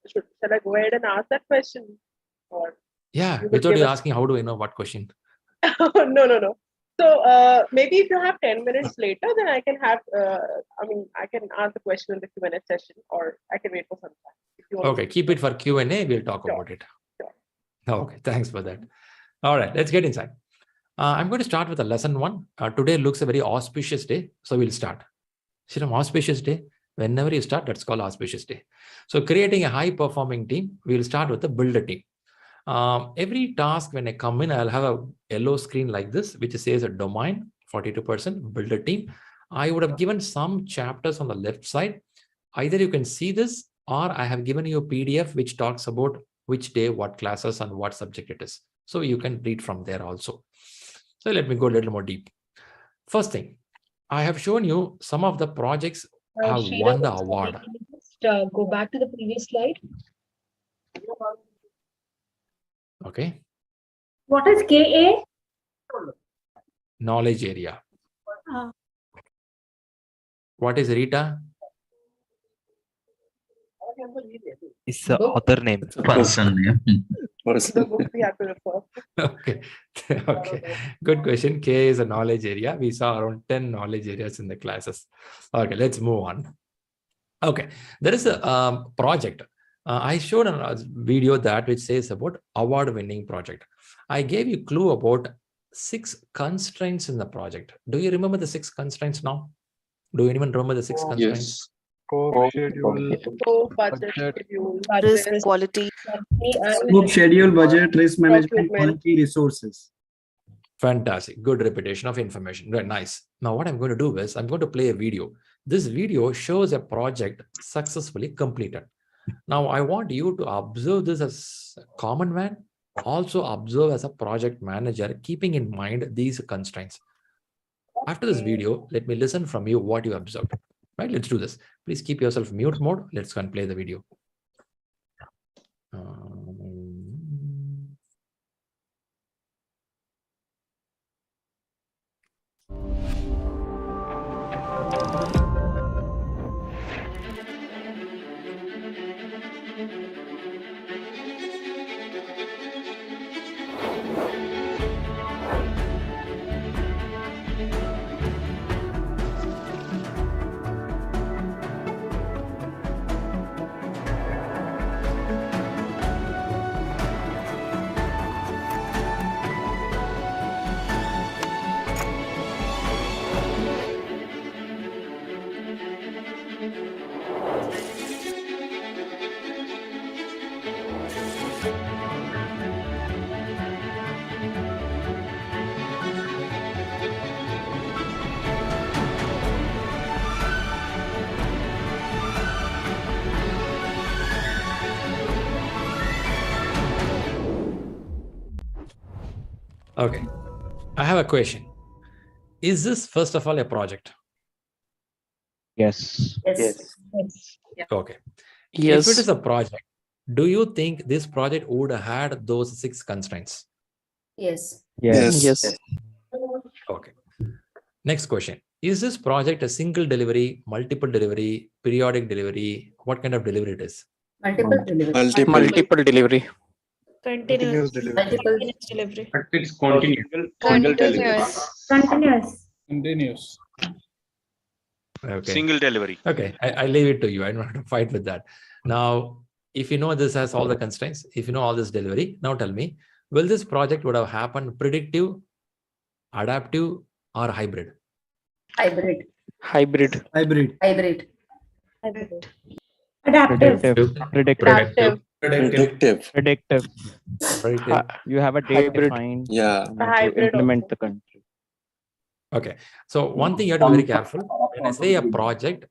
shall I go ahead and ask that question? Or yeah, without you asking, how do I know what question? No. So maybe if you have 10 minutes later, then I can have, I can ask the question in the Q&A session, or I can wait for some time. If you want okay, keep it for Q&A. We'll talk about it. Sure. Okay, thanks for that. All right, let's get inside. I'm going to start with a lesson 1. Today looks a very auspicious day, so we'll start. Shriram, auspicious day. Whenever you start, that's called auspicious day. So creating a high-performing team, we'll start with the builder team. Every task when I come in, I'll have a yellow screen like this, which says a domain, 42%, builder team. I would have given some chapters on the left side. Either you can see this, or I have given you a PDF which talks about which day, what classes, and what subject it is. So you can read from there also. So let me go a little more deep. First thing, I have shown you some of the projects have won the award. Can you just go back to the previous slide? Okay. What is KA? Knowledge area. What is Rita? It's the author name. Person name. the book we have to refer. Okay. Okay. Good question. K is a knowledge area. We saw around 10 knowledge areas in the classes. Okay, let's move on. Okay. There is a project. I showed a video which says about award-winning project. I gave you a clue about 6 constraints in the project. Do you remember the 6 constraints now? Do anyone remember the 6 constraints? Yes. Scope, schedule, budget, schedule, Risk, risk, quality. Scope, schedule, budget, risk management, quality, resources. Fantastic. Good repetition of information. Very nice. Now what I'm going to do is I'm going to play a video. This video shows a project successfully completed. Now I want you to observe this as a common man, also observe as a project manager, keeping in mind these constraints. After this video, let me listen from you what you observed. Right, let's do this. Please keep yourself mute mode. Let's go and play the video. Okay, I have a question. Is this first of all a project? Yes. Yes. Okay. Yes. If it is a project, Do you think this project would have had those 6 constraints? Yes. Yes. Okay. Next question. Is this project a single delivery, multiple delivery, periodic delivery? What kind of delivery it is? Multiple delivery. Multiple delivery. Continuous delivery. But it's single delivery. Continuous. Okay. Single delivery. Okay. I leave it to you. I don't have to fight with that. Now, if you know this has all the constraints, if you know all this delivery, now tell me, will this project would have happened predictive, adaptive, or hybrid? Hybrid. Hybrid. Adaptive. Predictive. You have a date Hybrid. defined. Yeah. And then you implement the country. Okay. So one thing you have to be very careful. When I say a project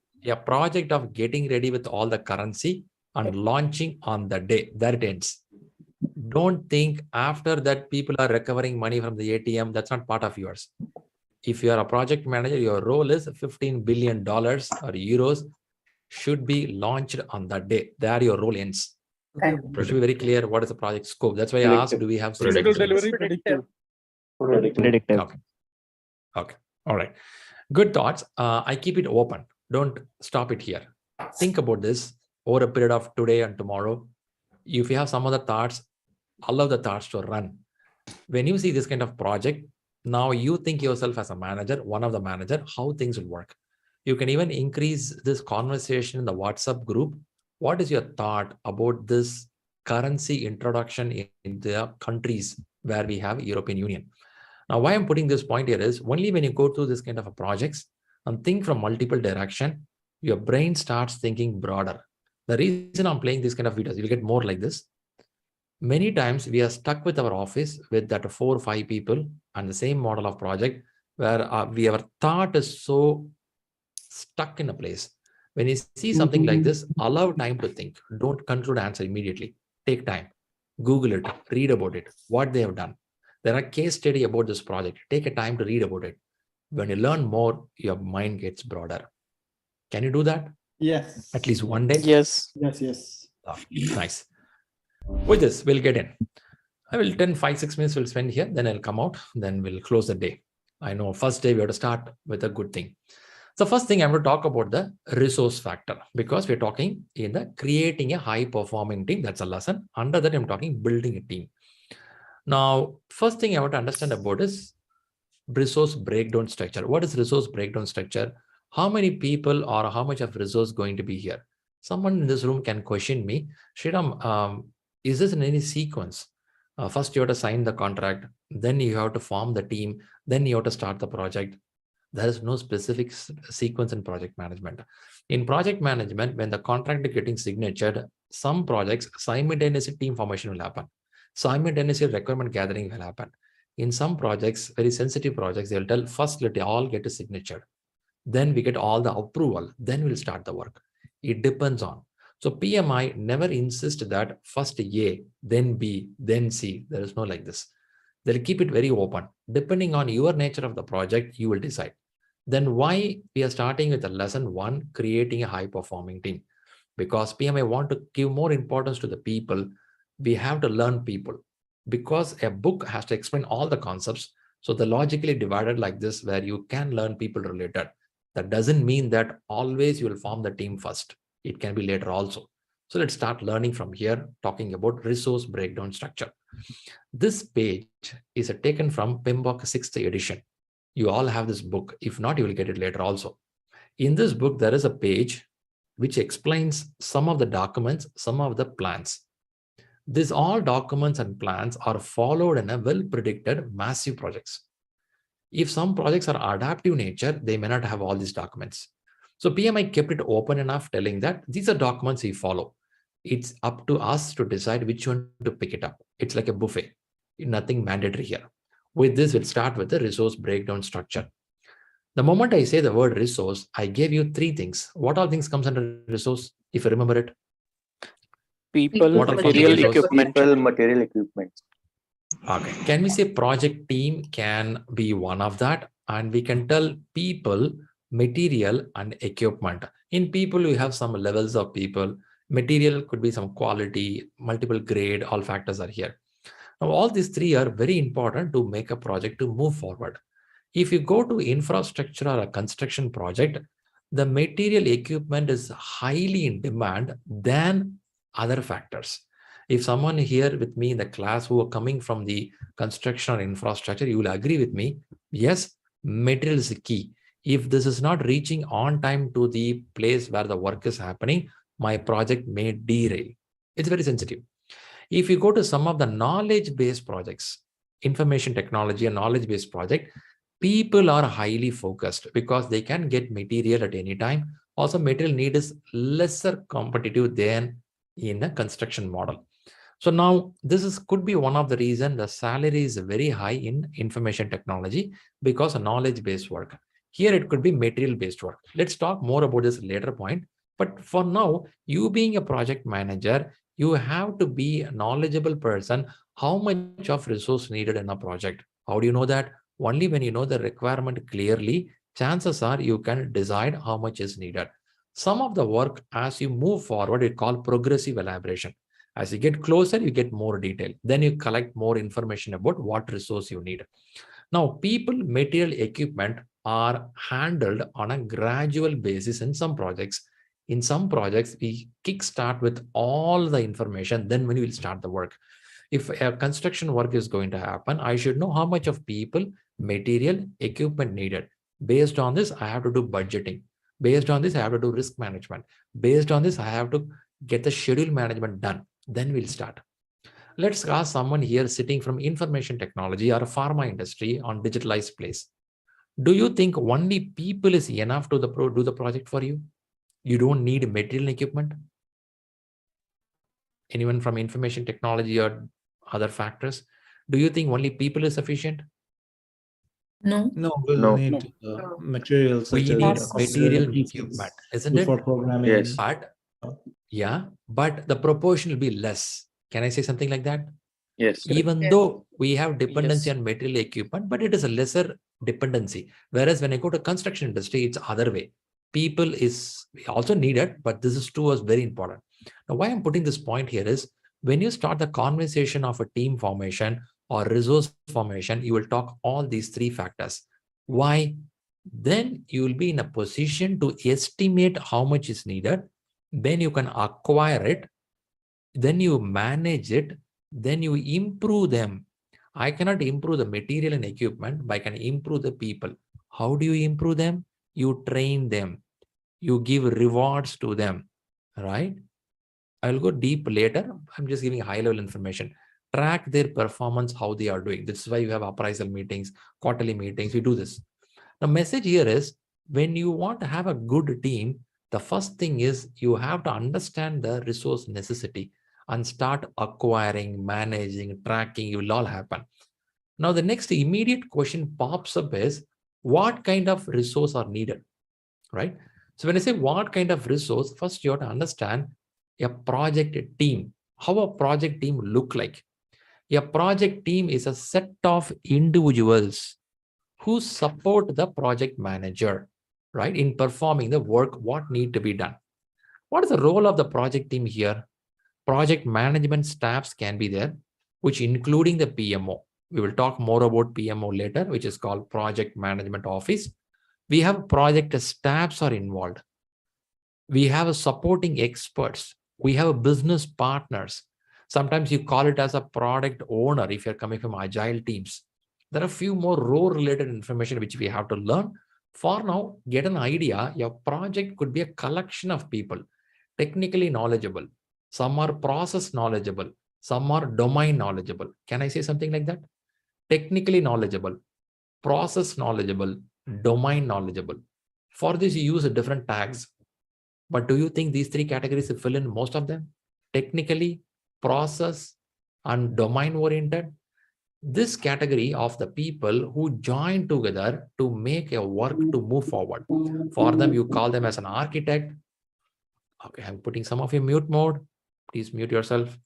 of getting ready with all the currency and launching on the day, there it ends. Don't think after that people are recovering money from the ATM. That's not part of yours. If you are a project manager, your role is $15 billion or euros should be launched on that day. There your role ends. It should be very clear what is the project scope. That's why I asked, do we have Single delivery predictive. Okay. All right. Good thoughts. I keep it open. Don't stop it here. Think about this over a period of today and tomorrow. If you have some other thoughts, allow the thoughts to run. When you see this kind of project, now you think yourself as a manager, one of the manager, how things will work. You can even increase this conversation in the WhatsApp group. What is your thought about this currency introduction in the countries where we have European Union? Now, why I'm putting this point here is only when you go through this kind of a projects and think from multiple direction, your brain starts thinking broader. The reason I'm playing this kind of videos, you'll get more like this. Many times we are stuck with our office with that 4 or 5 people and the same model of project where our thought is so stuck in a place. When you see something like this, allow time to think. Don't conclude answer immediately. Take time. Google it. Read about it. What they have done. There are case study about this project. Take a time to read about it. When you learn more, your mind gets broader. Can you do that? Yes. At least one day? Yes. Yes. Oh, nice. With this, we'll get in. I will 5-6 minutes we'll spend here. Then I'll come out. Then we'll close the day. I know first day we have to start with a good thing. So first thing I'm going to talk about the resource factor because we're talking in the creating a high performing team. That's a lesson. Under that, I'm talking building a team. Now, first thing I want to understand about is resource breakdown structure. What is resource breakdown structure? How many people or how much of resource going to be here? Someone in this room can question me, Shriram, is this in any sequence? First, you have to sign the contract. Then you have to form the team. Then you have to start the project. There is no specific sequence in project management. In project management, when the contract is getting signatured, some projects simultaneously team formation will happen. Simultaneously requirement gathering will happen. In some projects, very sensitive projects, they'll tell first let it all get a signature. Then we get all the approval. Then we'll start the work. It depends on. So PMI never insists that first A, then B, then C. There is no like this. They'll keep it very open. Depending on your nature of the project, you will decide. Then why we are starting with a lesson 1, creating a high performing team? Because PMI want to give more importance to the people. We have to learn people because a book has to explain all the concepts. So the logically divided like this, where you can learn people related. That doesn't mean that always you will form the team first. It can be later also. So let's start learning from here, talking about resource breakdown structure. This page is taken from PMBOK 6th edition. You all have this book. If not, you will get it later also. In this book, there is a page which explains some of the documents, some of the plans. These all documents and plans are followed in a well-predicted massive projects. If some projects are adaptive nature, they may not have all these documents. So PMI kept it open enough, telling that these are documents we follow. It's up to us to decide which one to pick it up. It's like a buffet. Nothing mandatory here. With this, we'll start with the resource breakdown structure. The moment I say the word resource, I gave you 3 things. What all things comes under resource, if you remember it? People, material, equipment. People, material, equipment. Okay. Can we say project team can be one of that? And we can tell people, material, and equipment. In people, we have some levels of people. Material could be some quality, multiple grade, all factors are here. Now, all these three are very important to make a project to move forward. If you go to infrastructure or a construction project, the material equipment is highly in demand than other factors. If someone here with me in the class who are coming from the construction or infrastructure, you will agree with me. Yes, material is the key. If this is not reaching on time to the place where the work is happening, my project may derail. It's very sensitive. If you go to some of the knowledge-based projects, information technology and knowledge-based project, people are highly focused because they can get material at any time. Also, material need is lesser competitive than in a construction model. So now this could be one of the reasons the salary is very high in information technology because of knowledge-based work. Here it could be material-based work. Let's talk more about this later point. But for now, you being a project manager, you have to be a knowledgeable person. How much of resource needed in a project? How do you know that? Only when you know the requirement clearly, chances are you can decide how much is needed. Some of the work as you move forward, it's called progressive elaboration. As you get closer, you get more detail. Then you collect more information about what resource you need. Now, people, material, equipment are handled on a gradual basis in some projects. In some projects, we kickstart with all the information, then when we will start the work. If a construction work is going to happen, I should know how much of people, material, equipment needed. Based on this, I have to do budgeting. Based on this, I have to do risk management. Based on this, I have to get the schedule management done. Then we'll start. Let's ask someone here sitting from information technology or a pharma industry on digitalized place. Do you think only people is enough to do the project for you? You don't need material equipment? Anyone from information technology or other factors? Do you think only people is sufficient? No. No, we'll need materials. We need material equipment, isn't it? For programming. Yes. But yeah, but the proportion will be less. Can I say something like that? Yes. Even though we have dependency on material equipment, but it is a lesser dependency. Whereas when I go to construction industry, it's other way. People is also needed, but this is too is very important. Now, why I'm putting this point here is when you start the conversation of a team formation or resource formation, you will talk all these three factors. Why? Then you will be in a position to estimate how much is needed. Then you can acquire it. Then you manage it. Then you improve them. I cannot improve the material and equipment, but I can improve the people. How do you improve them? You train them. You give rewards to them, right? I will go deep later. I'm just giving high-level information. Track their performance, how they are doing. This is why you have appraisal meetings, quarterly meetings. We do this. The message here is when you want to have a good team, the first thing is you have to understand the resource necessity and start acquiring, managing, tracking. It will all happen. Now, the next immediate question pops up is what kind of resource are needed, right? So when I say what kind of resource, first you have to understand a project team. How a project team look like? A project team is a set of individuals who support the project manager, right, in performing the work, what need to be done. What is the role of the project team here? Project management staffs can be there, which including the PMO. We will talk more about PMO later, which is called Project Management Office. We have project staffs are involved. We have a supporting experts. We have business partners. Sometimes you call it as a product owner if you're coming from agile teams. There are a few more role-related information which we have to learn. For now, get an idea. Your project could be a collection of people, technically knowledgeable. Some are process knowledgeable. Some are domain knowledgeable. Can I say something like that? Technically knowledgeable, process knowledgeable, domain knowledgeable. For this, you use different tags. But do you think these three categories fill in most of them? Technically, process, and domain-oriented. This category of the people who join together to make a work to move forward. For them, you call them as an architect. Okay, I'm putting some of you mute mode. Please mute yourself.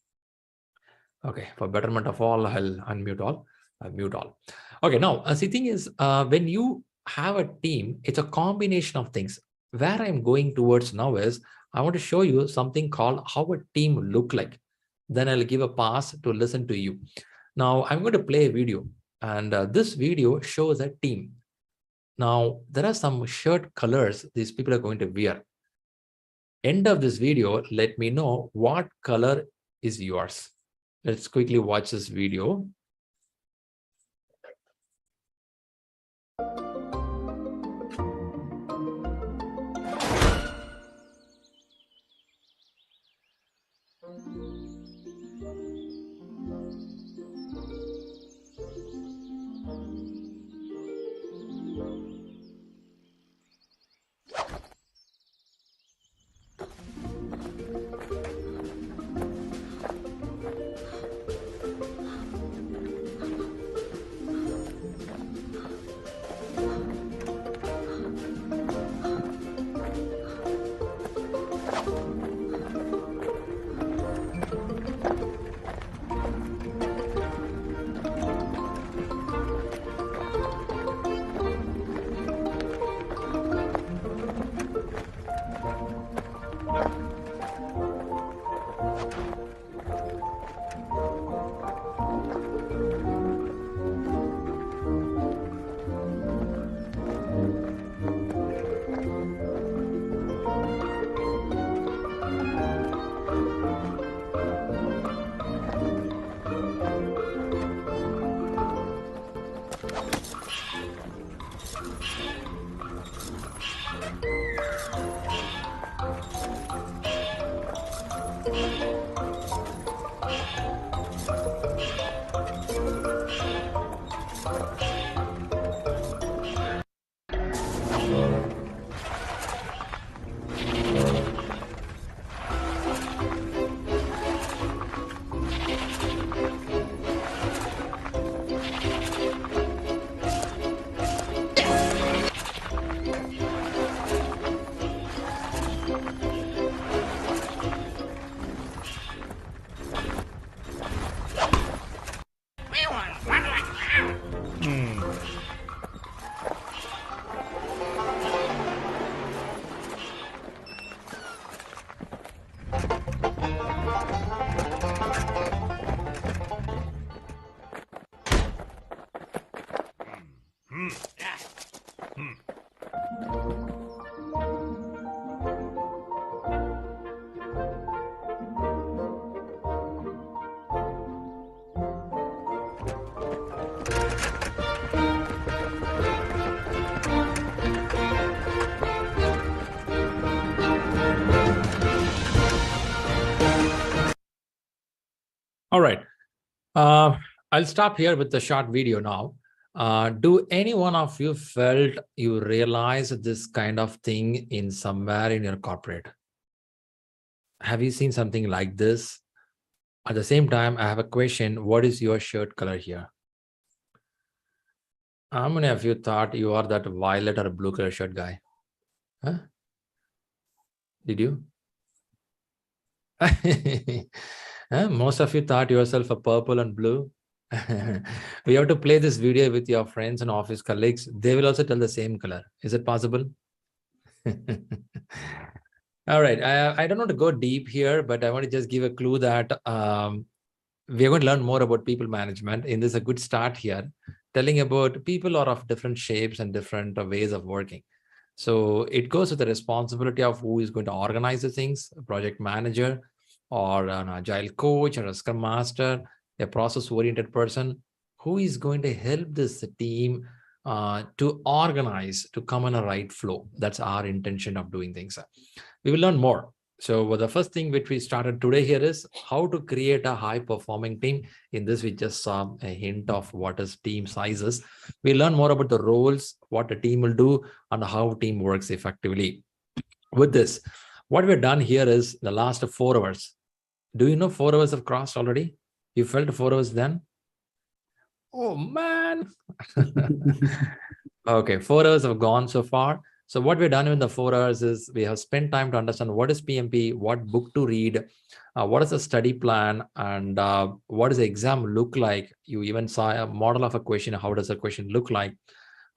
Okay, for betterment of all, I'll unmute all. I'll mute all. Okay, now, the thing is, when you have a team, it's a combination of things. Where I'm going towards now is I want to show you something called how a team look like. Then I'll give a pass to listen to you. Now I'm going to play a video, and this video shows a team. Now there are some shirt colors these people are going to wear. End of this video, let me know what color is yours. Let's quickly watch this video. All right. I'll stop here with the short video now. Do any one of you felt you realized this kind of thing in somewhere in your corporate? Have you seen something like this? At the same time, I have a question. What is your shirt color here? How many of you thought you are that violet or blue color shirt guy? Huh? Did you? Most of you thought yourself a purple and blue. We have to play this video with your friends and office colleagues. They will also tell the same color. Is it possible? All right. I don't want to go deep here, but I want to just give a clue that we're going to learn more about people management. And this is a good start here, telling about people are of different shapes and different ways of working. So it goes with the responsibility of who is going to organize the things, a project manager, or an agile coach, or a scrum master, a process-oriented person, who is going to help this team to organize, to come in a right flow. That's our intention of doing things. We will learn more. So the first thing which we started today here is how to create a high-performing team. In this, we just saw a hint of what is team sizes. We learn more about the roles, what a team will do, and how team works effectively. With this, what we've done here is the last 4 hours. Do you know 4 hours have crossed already? You felt 4 hours then? Oh, man. Okay, 4 hours have gone so far. So what we've done in the 4 hours is we have spent time to understand what is PMP, what book to read, what is the study plan, and what does the exam look like. You even saw a model of a question. How does a question look like?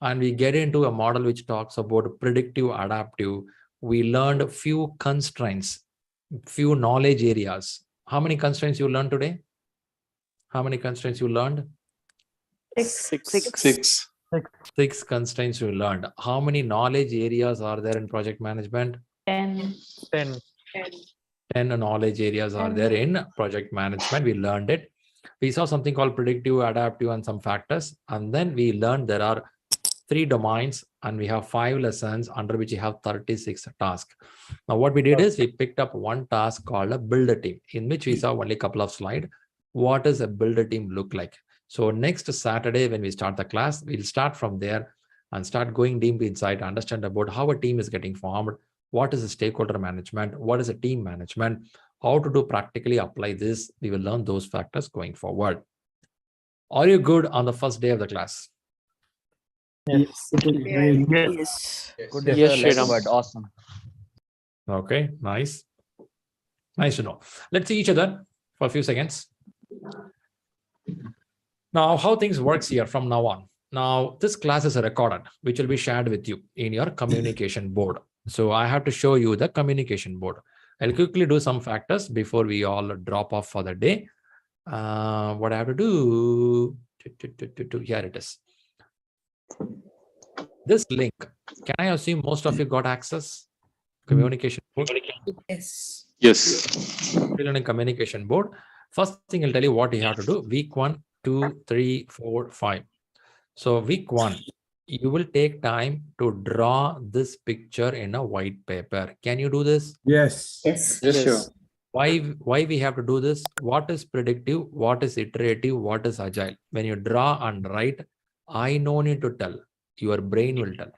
And we get into a model which talks about predictive, adaptive, we learned a few constraints, few knowledge areas. How many constraints you learned today? How many constraints you learned? Six. 6 constraints you learned. How many knowledge areas are there in project management? 10. 10 knowledge areas are there in project management. We learned it. We saw something called predictive, adaptive, and some factors. And then we learned there are 3 domains and we have 5 lessons under which you have 36 tasks. Now, what we did is we picked up one task called a build a team, in which we saw only a couple of slides. What does a build a team look like? So next Saturday, when we start the class, we'll start from there and start going deep inside to understand about how a team is getting formed, what is the stakeholder management, what is a team management, how to do practically apply this. We will learn those factors going forward. Are you good on the first day of the class? Yes. Yes. Good, Yes, sir. Shriram. Good. Awesome. Okay, nice. Nice to know. Let's see each other for a few seconds. Now, how things works here from now on. Now, this class is recorded, which will be shared with you in your communication board. So I have to show you the communication board. I'll quickly do some factors before we all drop off for the day. What I have to do, here it is. This link, can I assume most of you got access? Communication board? Yes. ShriLearning communication board. First thing I'll tell you what you have to do. Week 1, 2, 3, 4, 5. So week 1, you will take time to draw this picture in a white paper. Can you do this? Yes. Sure. Why we have to do this? What is predictive? What is iterative? What is agile? When you draw and write, I no need to tell. Your brain will tell.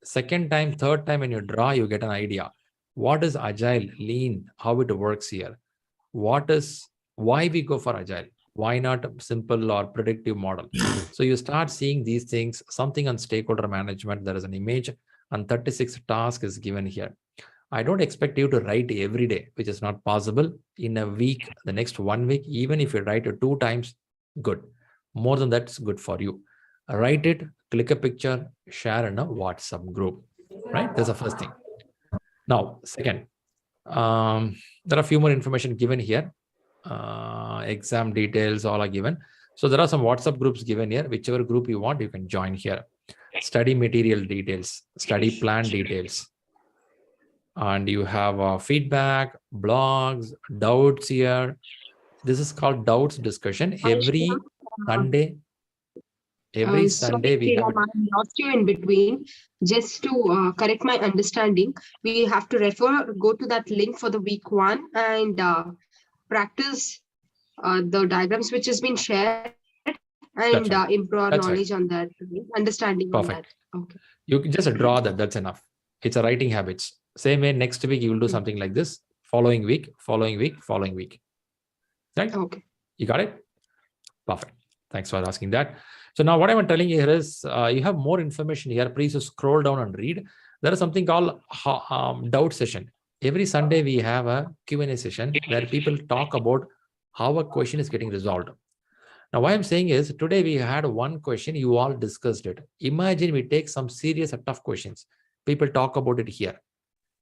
Second time, third time when you draw, you get an idea. What is agile, lean, how it works here? Why we go for agile? Why not a simple or predictive model? So you start seeing these things, something on stakeholder management, there is an image and 36 tasks is given here. I don't expect you to write every day, which is not possible. In a week, the next 1 week, even if you write it 2 times, good. More than that is good for you. Write it, click a picture, share in a WhatsApp group, right? That's the first thing. Now, second, there are a few more information given here. Exam details, all are given. So there are some WhatsApp groups given here. Whichever group you want, you can join here. Study material details, study plan details. And you have feedback, blogs, doubts here. This is called doubts discussion. Every Sunday Sorry, we have. I lost you in between. Just to correct my understanding, we have to go to that link for the week 1 and practice the diagrams which has been shared and Right. improve our That's knowledge on that, understanding Perfect. on that. Okay. You can just draw that. That's enough. It's a writing habits. Same way next week you will do something like this. Following week. Right? Okay. You got it? Perfect. Thanks for asking that. So now what I'm telling you here is you have more information here. Please scroll down and read. There is something called doubt session. Every Sunday we have a Q&A session where people talk about how a question is getting resolved. Now, what I'm saying is today we had one question, you all discussed it. Imagine we take some serious and tough questions. People talk about it here.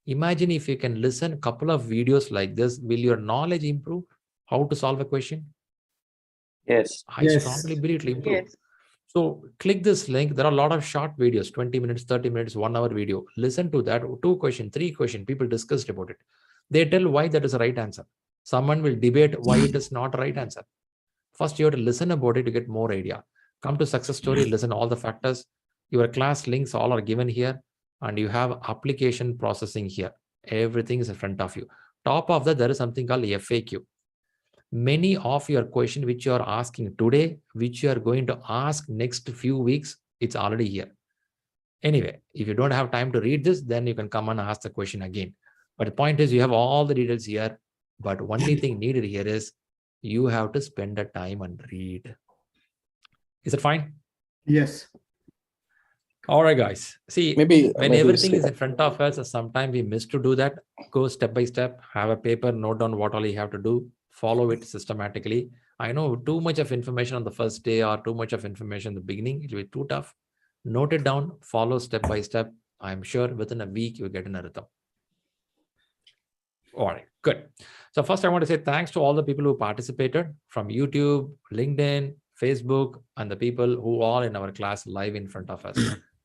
Imagine if you can listen a couple of videos like this, will your knowledge improve? How to solve a question? Yes. I strongly believe it will improve. Yes. So click this link. There are a lot of short videos, 20 minutes, 30 minutes, 1 hour video. Listen to that. 2 questions, 3 questions. People discussed about it. They tell why that is the right answer. Someone will debate why it is not the right answer. First, you have to listen about it to get more idea. Come to success story, listen all the factors. Your class links all are given here. And you have application processing here. Everything is in front of you. Top of that, there is something called FAQ. Many of your questions which you are asking today, which you are going to ask next few weeks, it's already here. Anyway, if you don't have time to read this, then you can come and ask the question again. But the point is you have all the details here. But only thing needed here is you have to spend the time and read. Is it fine? Yes. All right, guys. See, Maybe everything is in front of us, sometimes we miss to do that. Go step by step, have a paper, note down what all you have to do, follow it systematically. I know too much of information on the first day or too much of information in the beginning, it will be too tough. Note it down, follow step by step, I'm sure within a week you get in a rhythm. All right, good. So first I want to say thanks to all the people who participated from YouTube, LinkedIn, Facebook, and the people who are in our class live in front of us.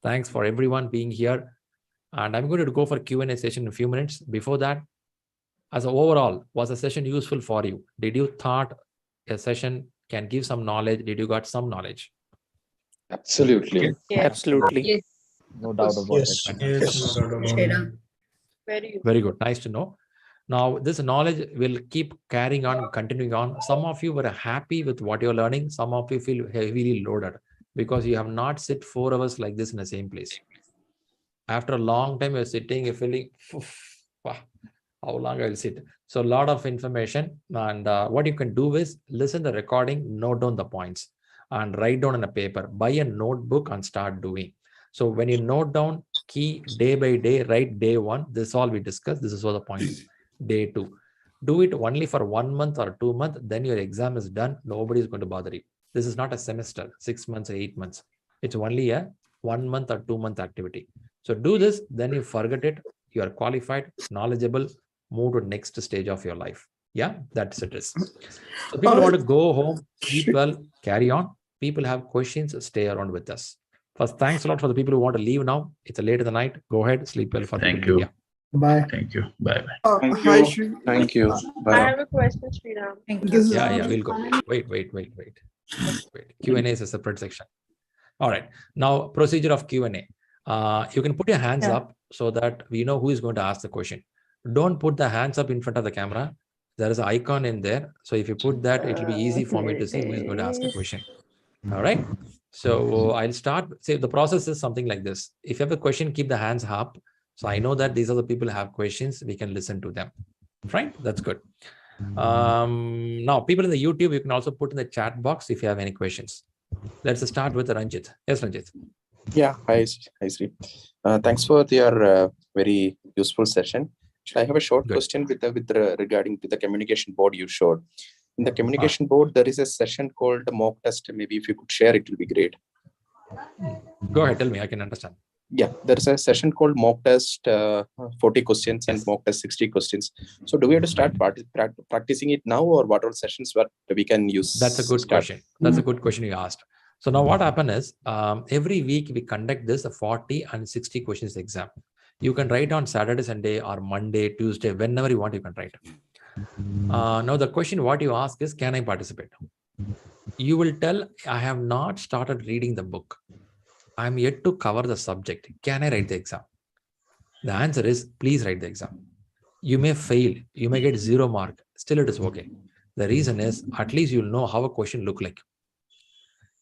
Thanks for everyone being here. And I'm going to go for Q&A session in a few minutes. Before that, as an overall, was the session useful for you? Did you thought a session can give some knowledge? Did you got some knowledge? Absolutely. Yeah. Absolutely. Yes. No doubt about it. Fantastic. Very good. Nice to know. Now, this knowledge will keep carrying on, continuing on. Some of you were happy with what you're learning. Some of you feel heavily loaded because you have not sit 4 hours like this in the same place. After a long time, you're sitting, you're feeling, how long I will sit. So a lot of information. And what you can do is listen to the recording, note down the points and write down on a paper. Buy a notebook and start doing. So when you note down key day by day, write day 1. This is all we discussed. This is all the points. Day 2. Do it only for 1 month or 2 months. Then your exam is done. Nobody is going to bother you. This is not a semester, 6 months or 8 months. It's only a 1 month or 2 month activity. So do this, then you forget it. You are qualified, knowledgeable, move to next stage of your life. Yeah, that's it. So people want to go home, eat well, carry on. People have questions, stay around with us. First, thanks a lot for the people who want to leave now. It's late in the night. Go ahead, sleep well for Thank you. Bye. Thank you. Bye bye. Hi, Shri. Thank you. I Bye. have a question, ShriRam. Yeah, we'll go. Wait. Q&A is a separate section. All right. Now, procedure of Q&A. You can put your hands up so that we know who is going to ask the question. Don't put the hands up in front of the camera. There is an icon in there. So if you put that, it will be easy for me to see who is going to ask the question. All right. So I'll start. Say the process is something like this. If you have a question, keep the hands up. So I know that these are the people who have questions. We can listen to them. Right? That's good. Now, people in the YouTube, you can also put in the chat box if you have any questions. Let's start with Ranjit. Yes, Ranjit. Yeah, hi Shri. Thanks for your very useful session. I have a short question regarding to the communication board you showed. In the communication board, there is a session called the mock test. Maybe if you could share, it will be great. Go ahead, tell me, I can understand. Yeah, there is a session called mock test 40 questions and mock test 60 questions. So do we have to start practicing it now, or what all sessions what we can use? That's a good question. That's a good question you asked. So now what happened is every week we conduct this 40 and 60 questions exam. You can write on Saturday, Sunday, or Monday, Tuesday, whenever you want, you can write. Now the question what you ask is, can I participate? You will tell, I have not started reading the book. I'm yet to cover the subject. Can I write the exam? The answer is, please write the exam. You may fail. You may get 0 mark. Still, it is okay. The reason is, at least you'll know how a question look like.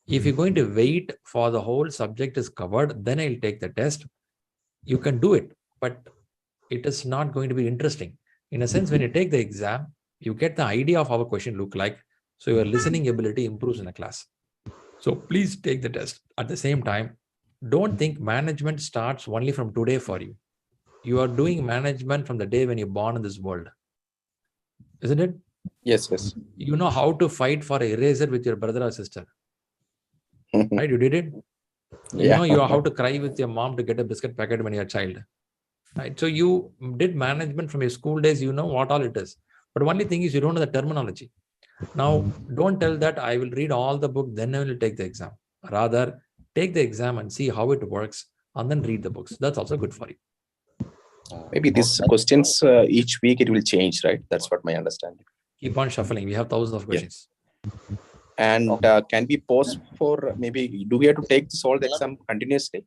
If you're going to wait for the whole subject is covered, then I'll take the test. You can do it, but it is not going to be interesting. In a sense, when you take the exam, you get the idea of how a question look like. So your listening ability improves in a class. So please take the test. At the same time, don't think management starts only from today for you. You are doing management from the day when you're born in this world. Isn't it? Yes, yes. You know how to fight for an eraser with your brother or sister. Right? You did it. You know you know how to cry with your mom to get a biscuit packet when you're a child. Right? So you did management from your school days. You know what all it is. But only thing is you don't know the terminology. Now, don't tell that I will read all the book, then I will take the exam. Rather, take the exam and see how it works and then read the books. That's also good for you. Maybe these questions each week it will change, right? That's what my understanding. Keep on shuffling. We have thousands of questions. And can we pause for maybe, do we have to take this all the exam continuously?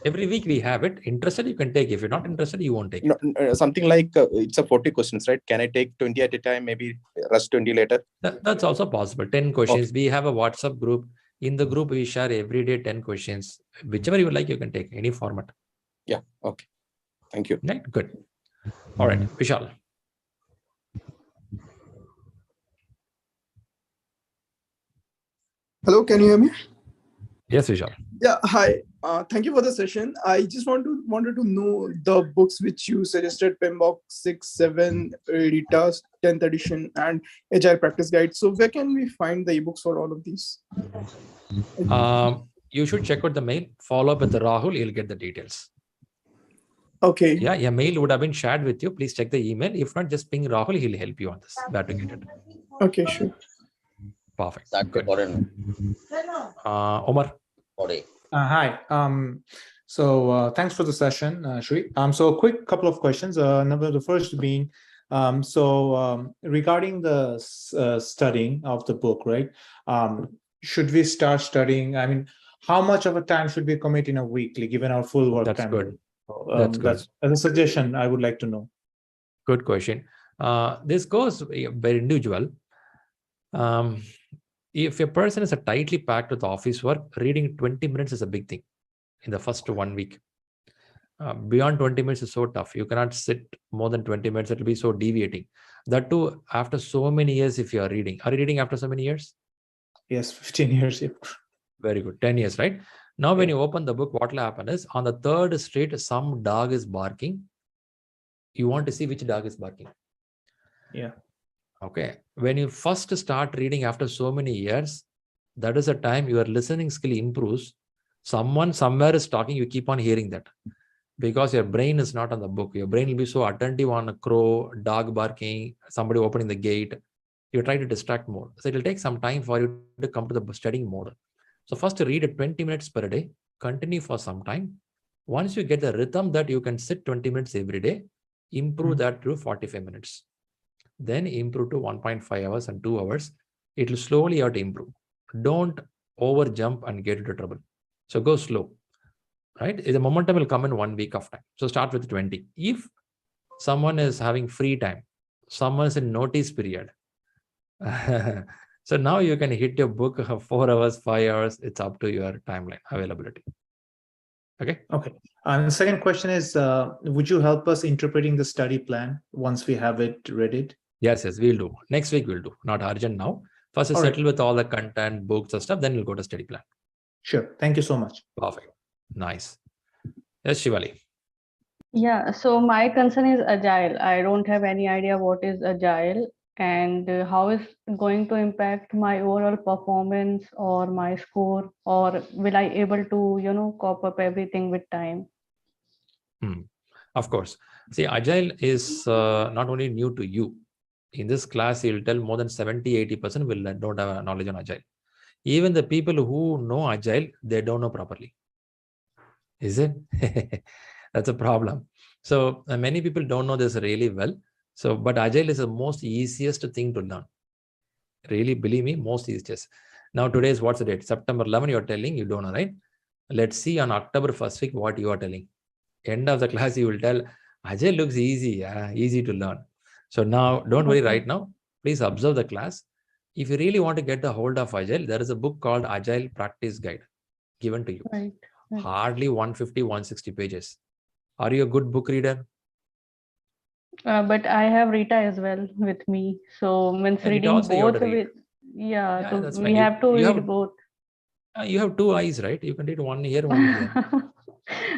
Every week we have it. Interested, you can take. If you're not interested, you won't take it. Something like it's a 40 questions, right? Can I take 20 at a time, maybe rest 20 later? That's also possible. 10 questions. We have a WhatsApp group. In the group, we share every day 10 questions. Whichever you like, you can take any format. Yeah. Okay. Thank you. Right. Good. All right. Vishal. Hello, can you hear me? Yes, Vishal. Yeah, hi. Thank you for the session. I just wanted to know the books which you suggested: PMBOK 6, 7, Rita, 10th edition, and Agile Practice Guide. So where can we find the ebooks for all of these? You should check out the mail, follow up with the Rahul, you'll get the details. Okay. Yeah, your mail would have been shared with you. Please check the email. If not, just ping Rahul, he'll help you on this, where to get it. Okay, sure. Perfect. Good. Omar. Hi. Thanks for the session, Shri. So a quick couple of questions. Number the first being, regarding the studying of the book, right? Should we start studying? I mean, how much of a time should we commit in a weekly, given our full work time? Good. That's good. That's as a suggestion I would like to know. Good question. This goes very individual. If a person is tightly packed with office work, reading 20 minutes is a big thing in the first 1 week. Beyond 20 minutes is so tough. You cannot sit more than 20 minutes. It will be so deviating. That too, after so many years, if you are reading. Are you reading after so many years? Yes, 15 years. Yeah. Very good. 10 years, right? Now, when you open the book, what will happen is on the third street, some dog is barking. You want to see which dog is barking. Yeah. Okay. When you first start reading after so many years, that is a time your listening skill improves. Someone somewhere is talking, you keep on hearing that. Because your brain is not on the book. Your brain will be so attentive on a crow, dog barking, somebody opening the gate. You try to distract more. So it will take some time for you to come to the studying mode. So first read 20 minutes per day, continue for some time. Once you get the rhythm that you can sit 20 minutes every day, improve that to 45 minutes. Then improve to 1.5 hours and 2 hours. It will slowly have to improve. Don't over jump and get into trouble. So go slow, right? The momentum will come in 1 week of time. So start with 20. If someone is having free time, someone is in notice period. So now you can hit your book 4 hours, 5 hours. It's up to your timeline availability. Okay. Okay. And the second question is, would you help us interpreting the study plan once we have it ready? Yes, we'll do. Next week we'll do. Not urgent now. First, settle with all the content, books and stuff. Then we'll go to study plan. Sure. Thank you so much. Perfect. Nice. Yes, Shivali. Yeah. So my concern is Agile. I don't have any idea what is Agile and how is it going to impact my overall performance or my score, or will I able to cope up everything with time? Of course. See, Agile is not only new to you. In this class, you'll tell more than 70-80% don't have knowledge on Agile. Even the people who know Agile, they don't know properly. Is it? That's a problem. So many people don't know this really well. So, but Agile is the most easiest thing to learn. Really, believe me, most easiest. Now, today is what's the date? September 11, you're telling, you don't know, right? Let's see on October 1st week what you are telling. End of the class, you will tell, Agile looks easy, easy to learn. So now, don't worry right now. Please observe the class. If you really want to get the hold of Agile, there is a book called Agile Practice Guide given to you. Right. Hardly 150, 160 pages. Are you a good book reader? But I have Rita as well with me. So when reading both, we have to read both. You have 2 eyes, right? You can read one here, one here.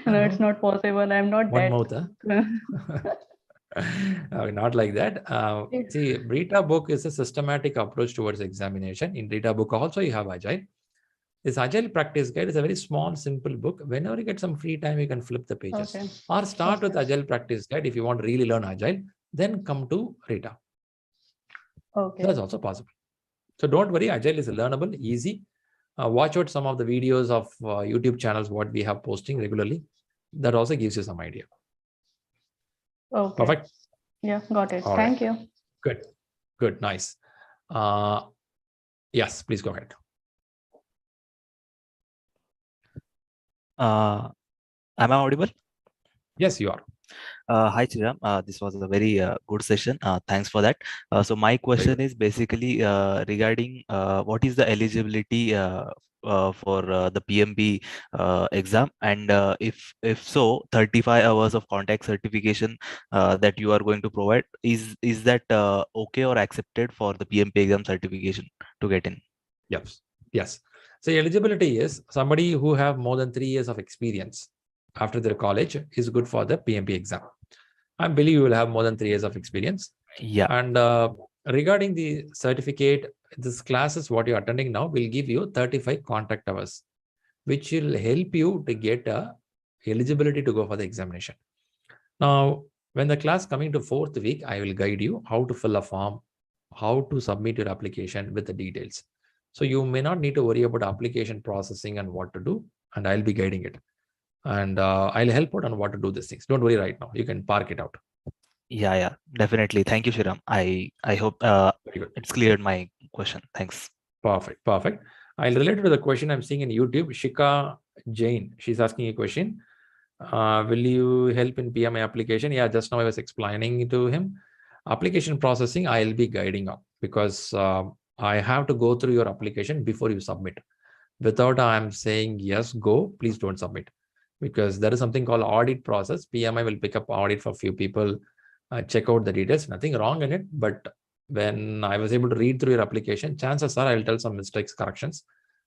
No, it's not possible. I'm not one that. Mouth, huh? Not like that. See, Rita book is a systematic approach towards examination. In Rita book also you have Agile. This Agile Practice Guide is a very small, simple book. Whenever you get some free time, you can flip the pages. Or start with Agile Practice Guide if you want to really learn Agile. Then come to Rita. Okay. That's also possible. So don't worry, Agile is learnable, easy. Watch out some of the videos of YouTube channels, what we have posting regularly. That also gives you some idea. Okay. Perfect. Yeah, got it. All Thank right. you. Good. Good. Nice. Yes, please go ahead. Am I audible? Yes, you are. Hi, Chiram. This was a very good session. Thanks for that. So my question is basically regarding what is the eligibility for the PMP exam, and if so, 35 hours of contact certification that you are going to provide, is that okay or accepted for the PMP exam certification to get in? Yes. Yes. So eligibility is somebody who have more than 3 years of experience after their college is good for the PMP exam. I believe you will have more than 3 years of experience. Yeah. And regarding the certificate, this classes what you're attending now will give you 35 contact hours. which will help you to get a eligibility to go for the examination. Now, when the class coming to 4th week, I will guide you how to fill a form, how to submit your application with the details. So you may not need to worry about application processing and what to do, and I'll be guiding it. And I'll help out on what to do these things. Don't worry right now. You can park it out. Yeah, definitely. Thank you, Shriram. I hope it's cleared my question. Thanks. Perfect. I'll relate to the question I'm seeing in YouTube. Shika Jain, she's asking a question. Will you help in PMI application? Yeah, just now I was explaining to him. Application processing, I'll be guiding up because I have to go through your application before you submit. Without I'm saying, yes, go, please don't submit. Because there is something called audit process. PMI will pick up audit for a few people, check out the details, nothing wrong in it. But when I was able to read through your application, chances are I'll tell some mistakes, corrections,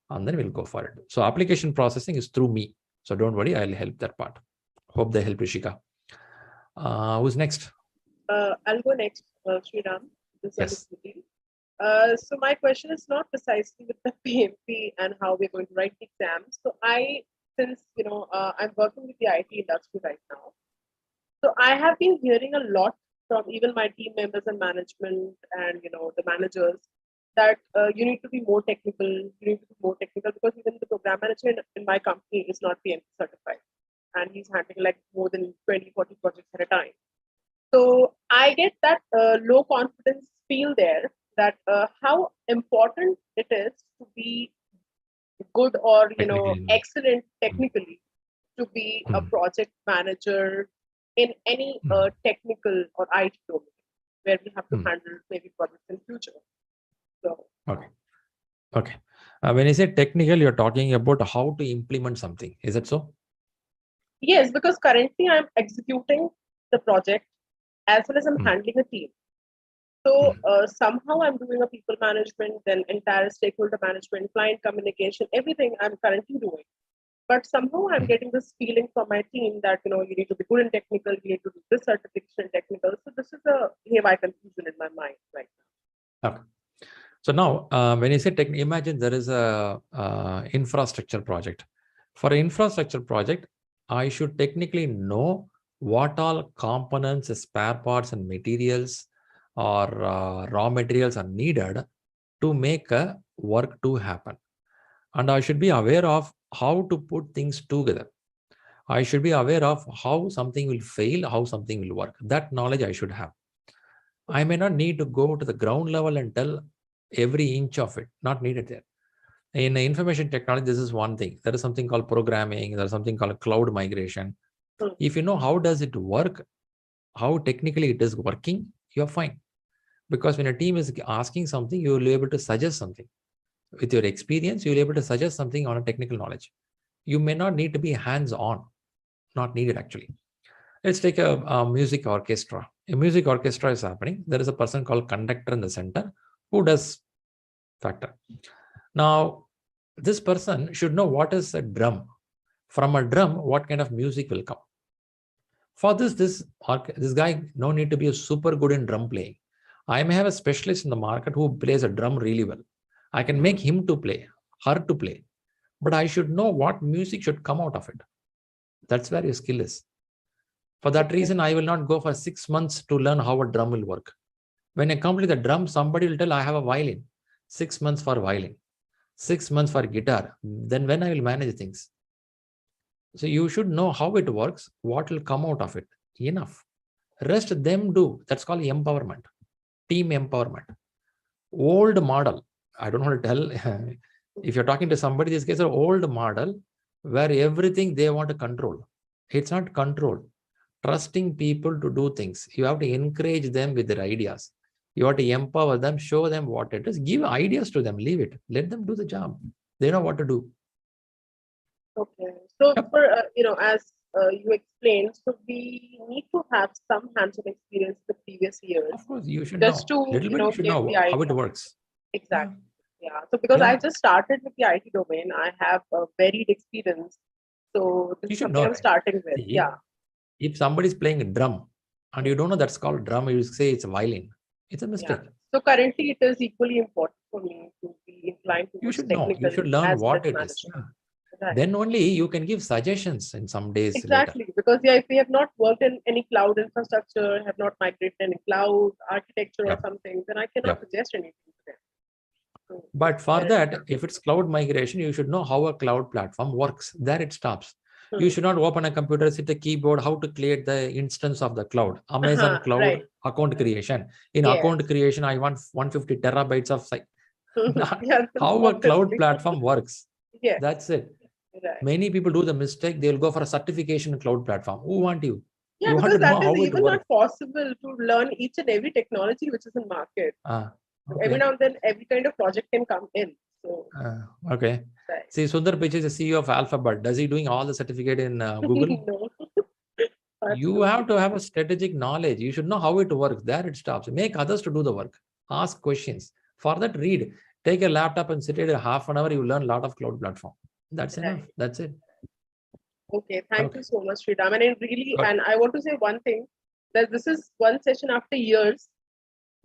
and then we'll go for it. So application processing is through me. So don't worry, I'll help that part. Hope they help Rishika. Who's next? I'll go next, Sriram. Yes. So my question is not precisely with the PMP and how we're going to write the exams. So since I'm working with the IT industry right now, so I have been hearing a lot from even my team members and management and the managers that you need to be more technical. You need to be more technical because even the program manager in my company is not PMP certified, and he's handling like more than 20, 40 projects at a time. So I get that low confidence feel there that how important it is to be good or excellent technically to be a project manager in any technical or IT domain where we have to handle maybe projects in future. So okay. When you say technical, you're talking about how to implement something. Is that so? Yes, because currently I'm executing the project as well as I'm handling a team. So somehow I'm doing a people management, then entire stakeholder management, client communication, everything I'm currently doing. But somehow I'm getting this feeling from my team that, you need to be good in technical, you need to do this certification in technical. So this is a haywire confusion in my mind right now. Okay. So now when you say technical, imagine there is a infrastructure project. For an infrastructure project, I should technically know what all components, spare parts and materials or raw materials are needed to make a work to happen. And I should be aware of how to put things together. I should be aware of how something will fail, how something will work. That knowledge I should have. I may not need to go to the ground level and tell every inch of it, not needed there. In information technology, this is one thing. There is something called programming. There is something called cloud migration. If you know how does it work, how technically it is working, you're fine. Because when a team is asking something, you will be able to suggest something. With your experience, you will be able to suggest something on a technical knowledge. You may not need to be hands-on, not needed actually. Let's take a music orchestra. A music orchestra is happening. There is a person called conductor in the center who does factor. Now, this person should know what is a drum. From a drum, what kind of music will come. For this guy no need to be super good in drum playing. I may have a specialist in the market who plays a drum really well. I can make him to play, her to play, but I should know what music should come out of it. That's where your skill is. For that reason, I will not go for 6 months to learn how a drum will work. When I complete the drum, somebody will tell I have a violin. 6 months for violin, 6 months for guitar. Then when I will manage things. So you should know how it works, what will come out of it. Enough. Rest them do. That's called empowerment. Team empowerment. Old model. I don't want to tell. If you're talking to somebody, this case, an old model where everything they want to control. It's not control. Trusting people to do things. You have to encourage them with their ideas. You have to empower them, show them what it is, give ideas to them, leave it. Let them do the job. They know what to do. Okay. So for, as you explained, so we need to have some hands-on experience the previous years. Of course, you should just know. to, Little bit you should know how it works. Exactly. Yeah. So because I just started with the IT domain, I have a varied experience. So this is something I'm starting with. Yeah. If somebody is playing a drum and you don't know that's called drum, you say it's a violin. It's a mistake. Yeah. So currently it is equally important for me to be inclined to you should know. You should learn what it is. Right. Then only you can give suggestions in some days Exactly, because if we have not worked in any cloud infrastructure, have not migrated any cloud architecture or something, then I cannot suggest anything to them. So But for that, if it's cloud migration, you should know how a cloud platform works. There it stops. You should not open a computer, sit a keyboard, how to create the instance of the cloud. Amazon cloud right. account creation. In Yes. account creation, I want 150 terabytes of site. Yes, How a cloud obviously. platform works. Yes. That's it. Right. Many people do the mistake. They'll go for a certification cloud platform. Who want you? Yeah, You want because to know that how is it even works. not possible to learn each and every technology which is in market. Every Okay. now and then, every kind of project can come in. So Okay. right. See, Sundar Pichai is the CEO of Alphabet. Does he doing all the certificate in Google? No. You have to have a strategic knowledge. You should know how it works. There it stops. Make others to do the work. Ask questions. For that, read. Take a laptop and sit at a half an hour. You learn a lot of cloud platform. That's enough. Right. That's it. Okay, thank you so much, Sridham. And and I want to say one thing, that this is one session after years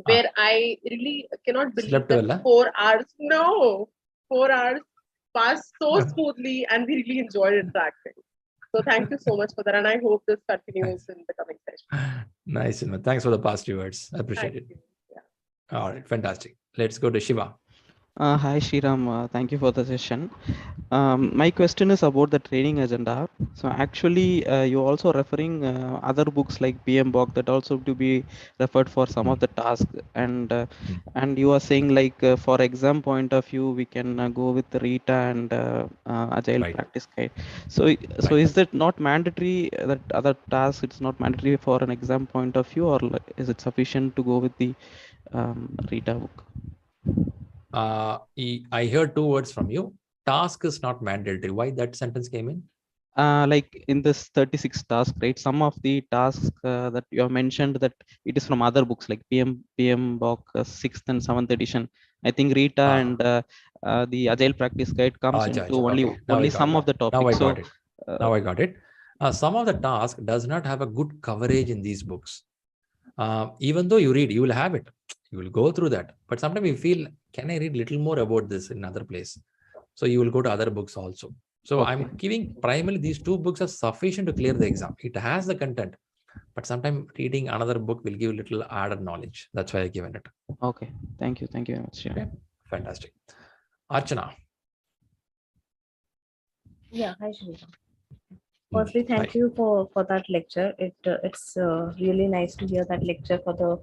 where I really cannot believe Slept that well, 4 hours, 4 hours passed so smoothly and we really enjoyed interacting. So thank you so much for that. And I hope this continues in the coming session. Nice. Thanks for the positive words. I appreciate Thank it. you. Yeah. All right. Fantastic. Let's go to Shiva. Hi Shriram, thank you for the session. My question is about the training agenda. So actually, you also referring other books like PMBOK that also to be referred for some of the tasks, and you are saying like for exam point of view, we can go with the Rita and Agile practice guide. So is that not mandatory that other tasks? It's not mandatory for an exam point of view, or like, is it sufficient to go with the Rita book? I heard two words from you. Task is not mandatory. Why that sentence came in? Like in this 36 task, right? Some of the tasks that you have mentioned that it is from other books like PMBOK 6th and 7th edition. I think Rita and the Agile practice guide comes into only some of the topics. Now I got it. Some of the task does not have a good coverage in these books. Even though you read, you will have it. You will go through that. But sometimes you feel, can I read little more about this in another place? So you will go to other books also. So I'm giving primarily these two books are sufficient to clear the exam. It has the content, but sometimes reading another book will give little added knowledge. That's why I've given it. Okay. Thank you. Thank you very much. Yeah. Okay. Fantastic. Archana. Yeah, hi Shri. Firstly, thank you for that lecture. It's really nice to hear that lecture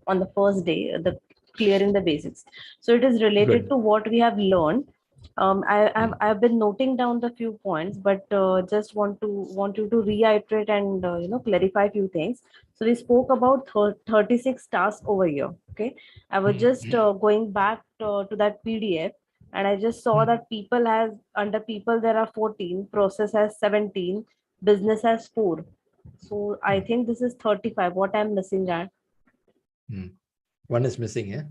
on the first day, the clearing the basics. So it is related to what we have learned. I've been noting down the few points, but just want you to reiterate and clarify a few things. So we spoke about 36 tasks over here. Okay, I was just going back to that PDF, and I just saw that under people there are 14, process has 17, business has 4. So I think this is 35. What I'm missing at? One is missing, yeah.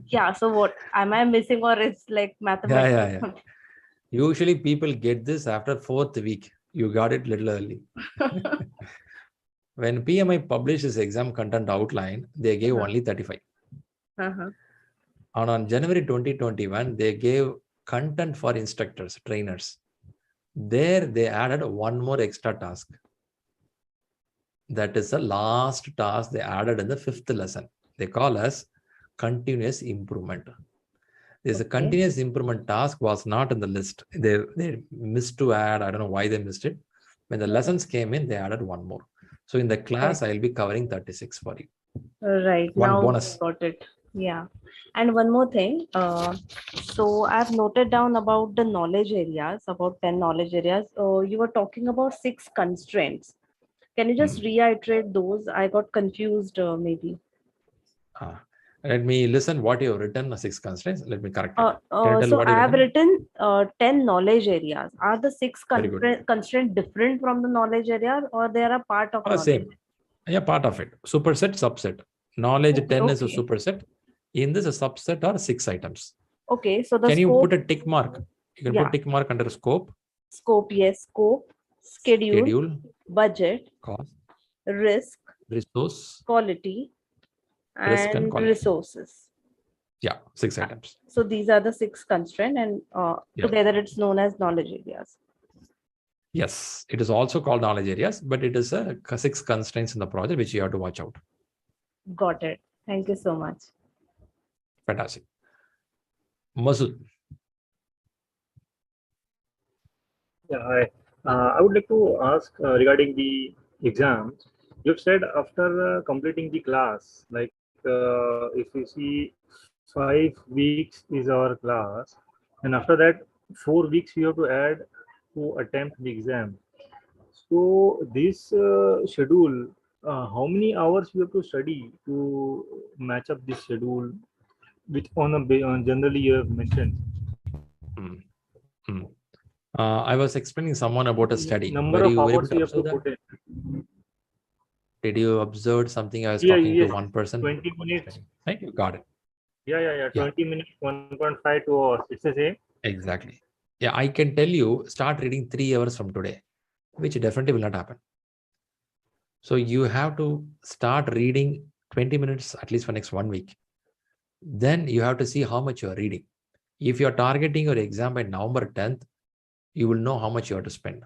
Yeah, so what am I missing, or it's like mathematics? Yeah. Usually people get this after 4th week. You got it little early. When PMI published this exam content outline, they gave only 35. And on January 2021, they gave content for instructors, trainers. There they added one more extra task. That is the last task they added in the 5th lesson. They call us continuous improvement. There's a continuous improvement task was not in the list. They missed to add. I don't know why they missed it. When the lessons came in, they added one more. So in the class, I'll be covering 36 for you. Right. One now bonus. Got it. Yeah. And one more thing. So I've noted down about the knowledge areas, about 10 knowledge areas. You were talking about 6 constraints. Can you just reiterate those? I got confused maybe. Let me listen what you have written, 6 constraints. Let me correct it. So I have written 10 knowledge areas. Are the 6 constraints different from the knowledge areas, or they are a part of knowledge? Same. Yeah, part of it. Superset, subset. Knowledge 10 is a superset. In this, a subset are 6 items. Okay, so Can you put a tick mark? You can put tick mark under scope. Scope, yes. Scope, schedule, budget, cost, risk, resource, quality, risk and and quality. resources. Yeah, 6 items. So these are the 6 constraints, and together it's known as knowledge areas. Yes, it is also called knowledge areas, but it is 6 constraints in the project which you have to watch out. Got it. Thank you so much. Fantastic. Masood. Yeah, hi. I would like to ask regarding the exams. You've said after completing the class, like if we see 5 weeks is our class, and after that 4 weeks we have to add to attempt the exam. So this schedule, how many hours we have to study to match up this schedule, which generally you have mentioned? I was explaining someone about a study. Number Were of you able hours to you have to observe put that? in. Did you observe something? I was Yeah, talking yes. to one person. 20 minutes. Right, you got it. Yeah. 20 minutes, 1.5 2 hours. It's the same. Exactly. Yeah, I can tell you, start reading 3 hours from today, which definitely will not happen. So you have to start reading 20 minutes at least for next 1 week. Then you have to see how much you are reading. If you are targeting your exam by November 10th, you will know how much you have to spend.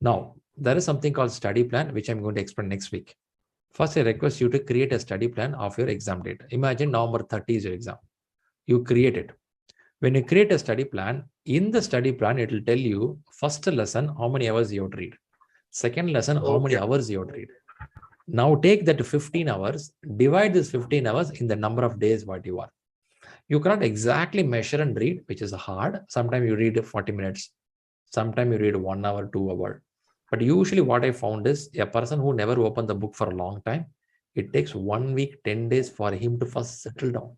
Now, there is something called study plan, which I'm going to explain next week. First, I request you to create a study plan of your exam date. Imagine November 30 is your exam. You create it. When you create a study plan, in the study plan, it will tell you first lesson, how many hours you have to read. Second lesson, how many hours you have to read. Now take that 15 hours, divide this 15 hours in the number of days what you are. You cannot exactly measure and read, which is hard. Sometimes you read 40 minutes. Sometimes you read 1 hour, 2 hours. But usually what I found is a person who never opened the book for a long time, it takes 1 week, 10 days for him to first settle down.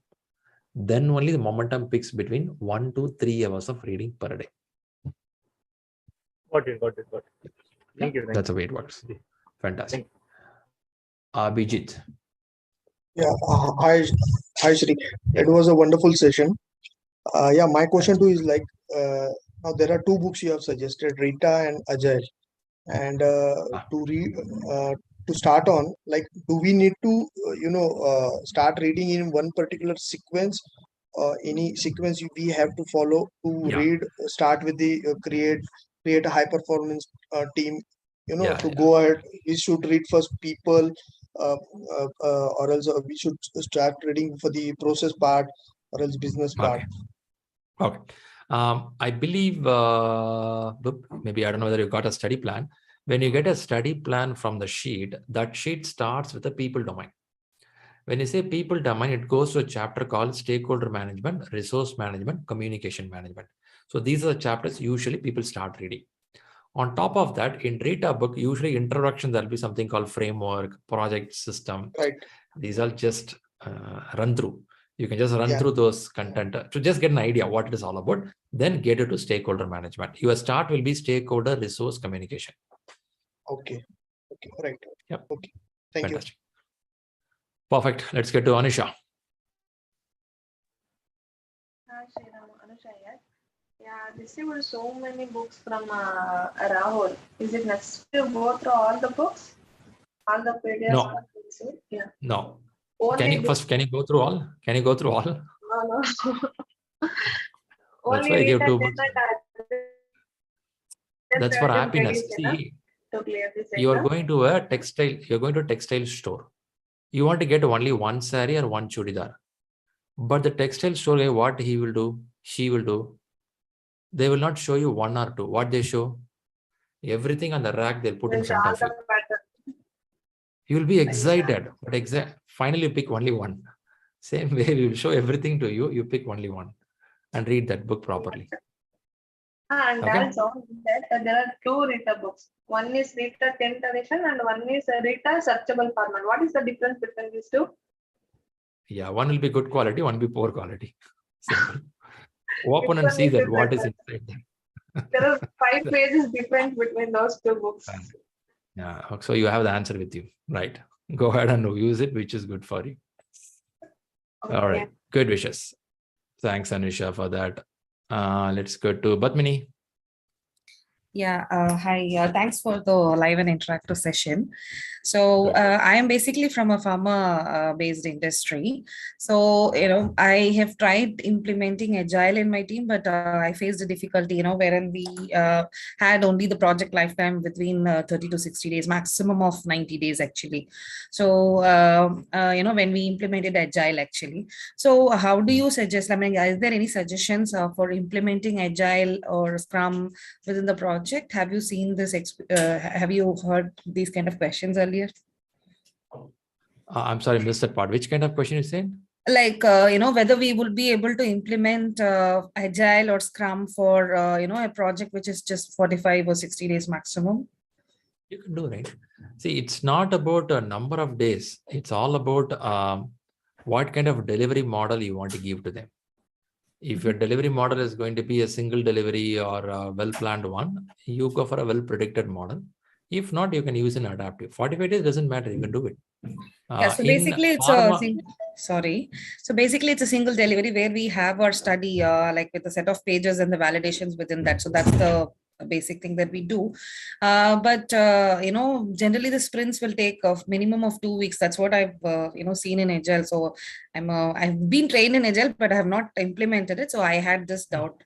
Then only the momentum picks between 1 to 3 hours of reading per day. Got it. Thank you. That's the way it works. Fantastic. Abhijit. Yeah, hi Shri. It was a wonderful session. Yeah, my question too is like, now there are 2 books you have suggested, Rita and Agile. And to start on, like, do we need to, start reading in one particular sequence? Any sequence we have to follow to read? Start with the create a high performance team. Go ahead. We should read first people, or else we should start reading for the process part, or else business part. Okay. I believe maybe I don't know whether you got a study plan. When you get a study plan from the sheet, that sheet starts with the people domain. When you say people domain, it goes to a chapter called stakeholder management, resource management, communication management. So these are the chapters usually people start reading. On top of that, in Rita book, usually introduction, there'll be something called framework, project system. Right. These are just run through. You can just run through those content to just get an idea what it is all about. Then get it to stakeholder management. Your start will be stakeholder resource communication. Okay. Right. Yep. Okay. Thank Fantastic. Perfect. Let's get to Anusha. Hi, Shriram, Anusha here. Yeah, received so many books from Rahul. Is it necessary to go through all the books? All the PDFs? No. Yeah. No. Can you go through all? Can you go through all? No. That's why I gave 2 books. That's for happiness. See, you are going to a textile. You're going to a textile store. You want to get only one saree or one chudidar. But the textile store guy, what he will do, she will do, they will not show you 1 or 2. What they show? Everything on the rack they'll put in front of you. You will be excited, but finally you pick only one. Same way, we will show everything to you. You pick only one and read that book properly. And also that there are 2 Rita books. One is Rita 10th edition and one is Rita searchable format. What is the difference between these 2? Yeah, one will be good quality, one will be poor quality. Simple. Open and see that what is inside there. There are 5 pages difference between those 2 books. Yeah, so you have the answer with you, right? Go ahead and use it, which is good for you. Okay. All right, good wishes. Thanks, Anusha, for that. Let's go to Badmini. Yeah, hi. Thanks for the live and interactive session. So I am basically from a pharma-based industry. So, I have tried implementing Agile in my team, but I faced a difficulty, wherein we had only the project lifetime between 30 to 60 days, maximum of 90 days actually. So, when we implemented Agile actually. So how do you suggest, I mean, is there any suggestions for implementing Agile or Scrum within the project? Have you seen this, have you heard these kind of questions earlier? I'm sorry, I missed that part. Which kind of question you saying? Like, whether we will be able to implement Agile or Scrum for, a project which is just 45 or 60 days maximum? You can do, right? See, it's not about a number of days. It's all about what kind of delivery model you want to give to them. If your delivery model is going to be a single delivery or a well-planned one, you go for a well-predicted model. If not, you can use an adaptive. 45 days doesn't matter. You can do it. Yeah, so basically it's so basically it's a single delivery where we have our study like with a set of pages and the validations within that. So that's the basic thing that we do. But generally the sprints will take a minimum of 2 weeks. That's what I've seen in Agile. So I've been trained in Agile, but I have not implemented it. So I had this doubt.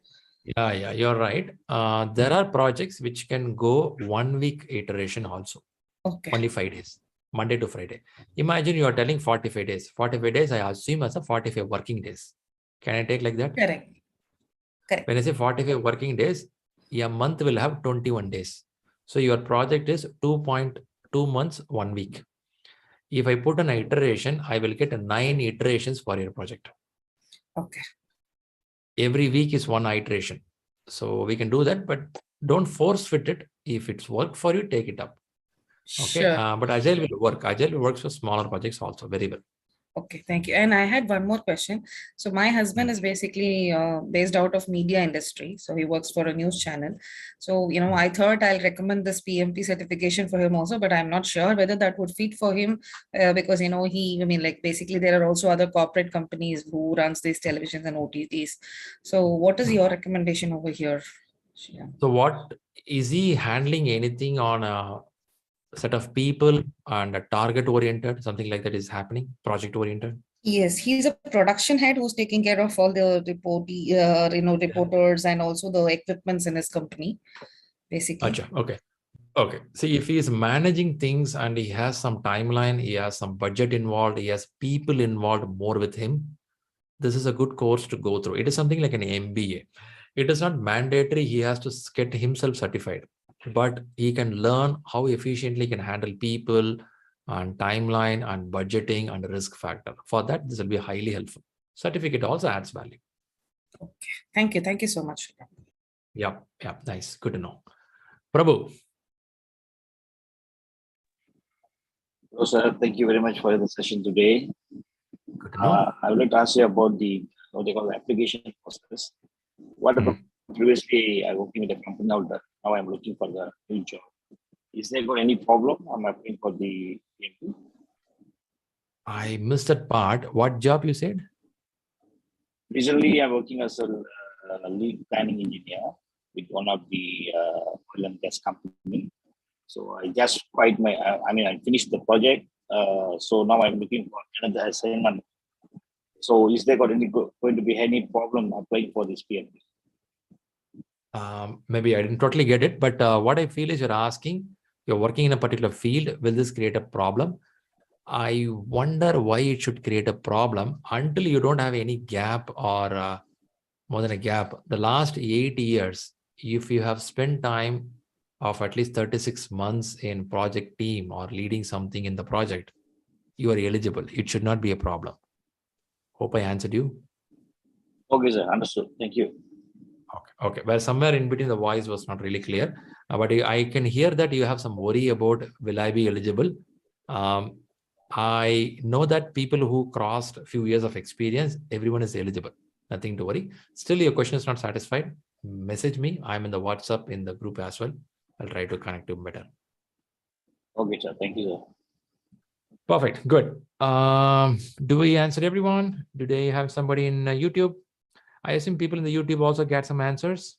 Yeah, you're right. There are projects which can go 1 week iteration also. Okay. Only 5 days. Monday to Friday. Imagine you are telling 45 days. 45 days, I assume as a 45 working days. Can I take like that? Correct. When I say 45 working days, a month will have 21 days. So your project is 2.2 months, 1 week. If I put an iteration, I will get 9 iterations for your project. Okay. Every week is 1 iteration. So we can do that, but don't force fit it. If it's worked for you, take it up. Okay, sure. But Agile will work. Agile works for smaller projects also very well. Okay, thank you. And I had one more question. So my husband is basically based out of media industry. So he works for a news channel. So, I thought I'll recommend this PMP certification for him also, but I'm not sure whether that would fit for him because, basically there are also other corporate companies who runs these televisions and OTTs. So what is your recommendation over here? So what is he handling anything on a set of people and a target oriented, something like that is happening, project oriented? Yes, he's a production head who's taking care of all the reporters and also the equipments in his company, basically. Okay. See, if he is managing things and he has some timeline, he has some budget involved, he has people involved more with him, this is a good course to go through. It is something like an MBA. It is not mandatory. He has to get himself certified, but he can learn how efficiently he can handle people and timeline and budgeting and risk factor. For that, this will be highly helpful. Certificate also adds value. Okay. Thank you. Thank you so much. Yeah. Nice. Good to know. Prabhu. Hello, sir. Thank you very much for the session today. Good to know. I would like to ask you about what they call the application process. What about previously I working with a company now I'm looking for the new job. Is there got any problem? I'm applying for the PMP. I missed that part. What job you said? Recently, I'm working as a lead planning engineer with one of the oil and gas company. So I just quite I finished the project. So now I'm looking for another assignment. So is there going to be any problem applying for this PMP? Maybe I didn't totally get it, but what I feel is you're asking, you're working in a particular field, will this create a problem? I wonder why it should create a problem until you don't have any gap or more than a gap. The last 8 years, if you have spent time of at least 36 months in project team or leading something in the project, you are eligible. It should not be a problem. Hope I answered you. Okay, sir. Understood. Thank you. Okay. Well, somewhere in between the voice was not really clear, but I can hear that you have some worry about will I be eligible. I know that people who crossed a few years of experience, everyone is eligible. Nothing to worry. Still, your question is not satisfied. Message me. I'm in the WhatsApp in the group as well. I'll try to connect you better. Okay, sir. Thank you, sir. Perfect. Good. Do we answer everyone? Do they have somebody in YouTube? I assume people in the YouTube also get some answers.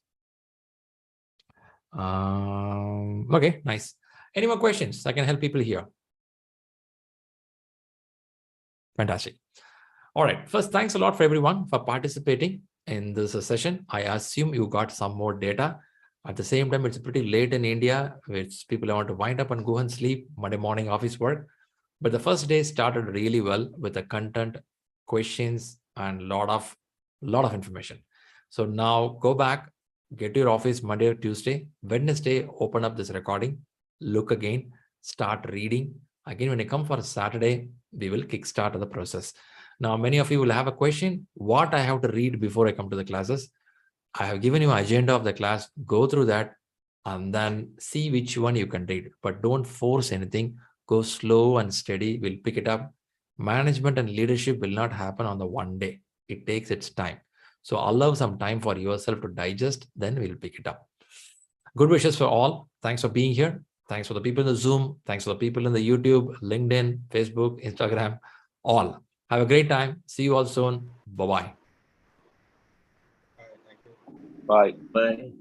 Okay, nice. Any more questions? I can help people here. Fantastic. All right. First, thanks a lot for everyone for participating in this session. I assume you got some more data. At the same time, it's pretty late in India, which people want to wind up and go and sleep, Monday morning office work. But the first day started really well with the content, questions, and lot of information. So now go back, get to your office Monday or Tuesday. Wednesday, open up this recording, look again, start reading. Again, when you come for a Saturday, we will kickstart the process. Now, many of you will have a question, what I have to read before I come to the classes. I have given you an agenda of the class, go through that and then see which one you can read, but don't force anything. Go slow and steady, we'll pick it up. Management and leadership will not happen on the one day. It takes its time. So allow some time for yourself to digest, then we'll pick it up. Good wishes for all. Thanks for being here. Thanks for the people in the Zoom. Thanks for the people in the YouTube, LinkedIn, Facebook, Instagram, all. Have a great time. See you all soon. Bye-bye. Bye. Bye.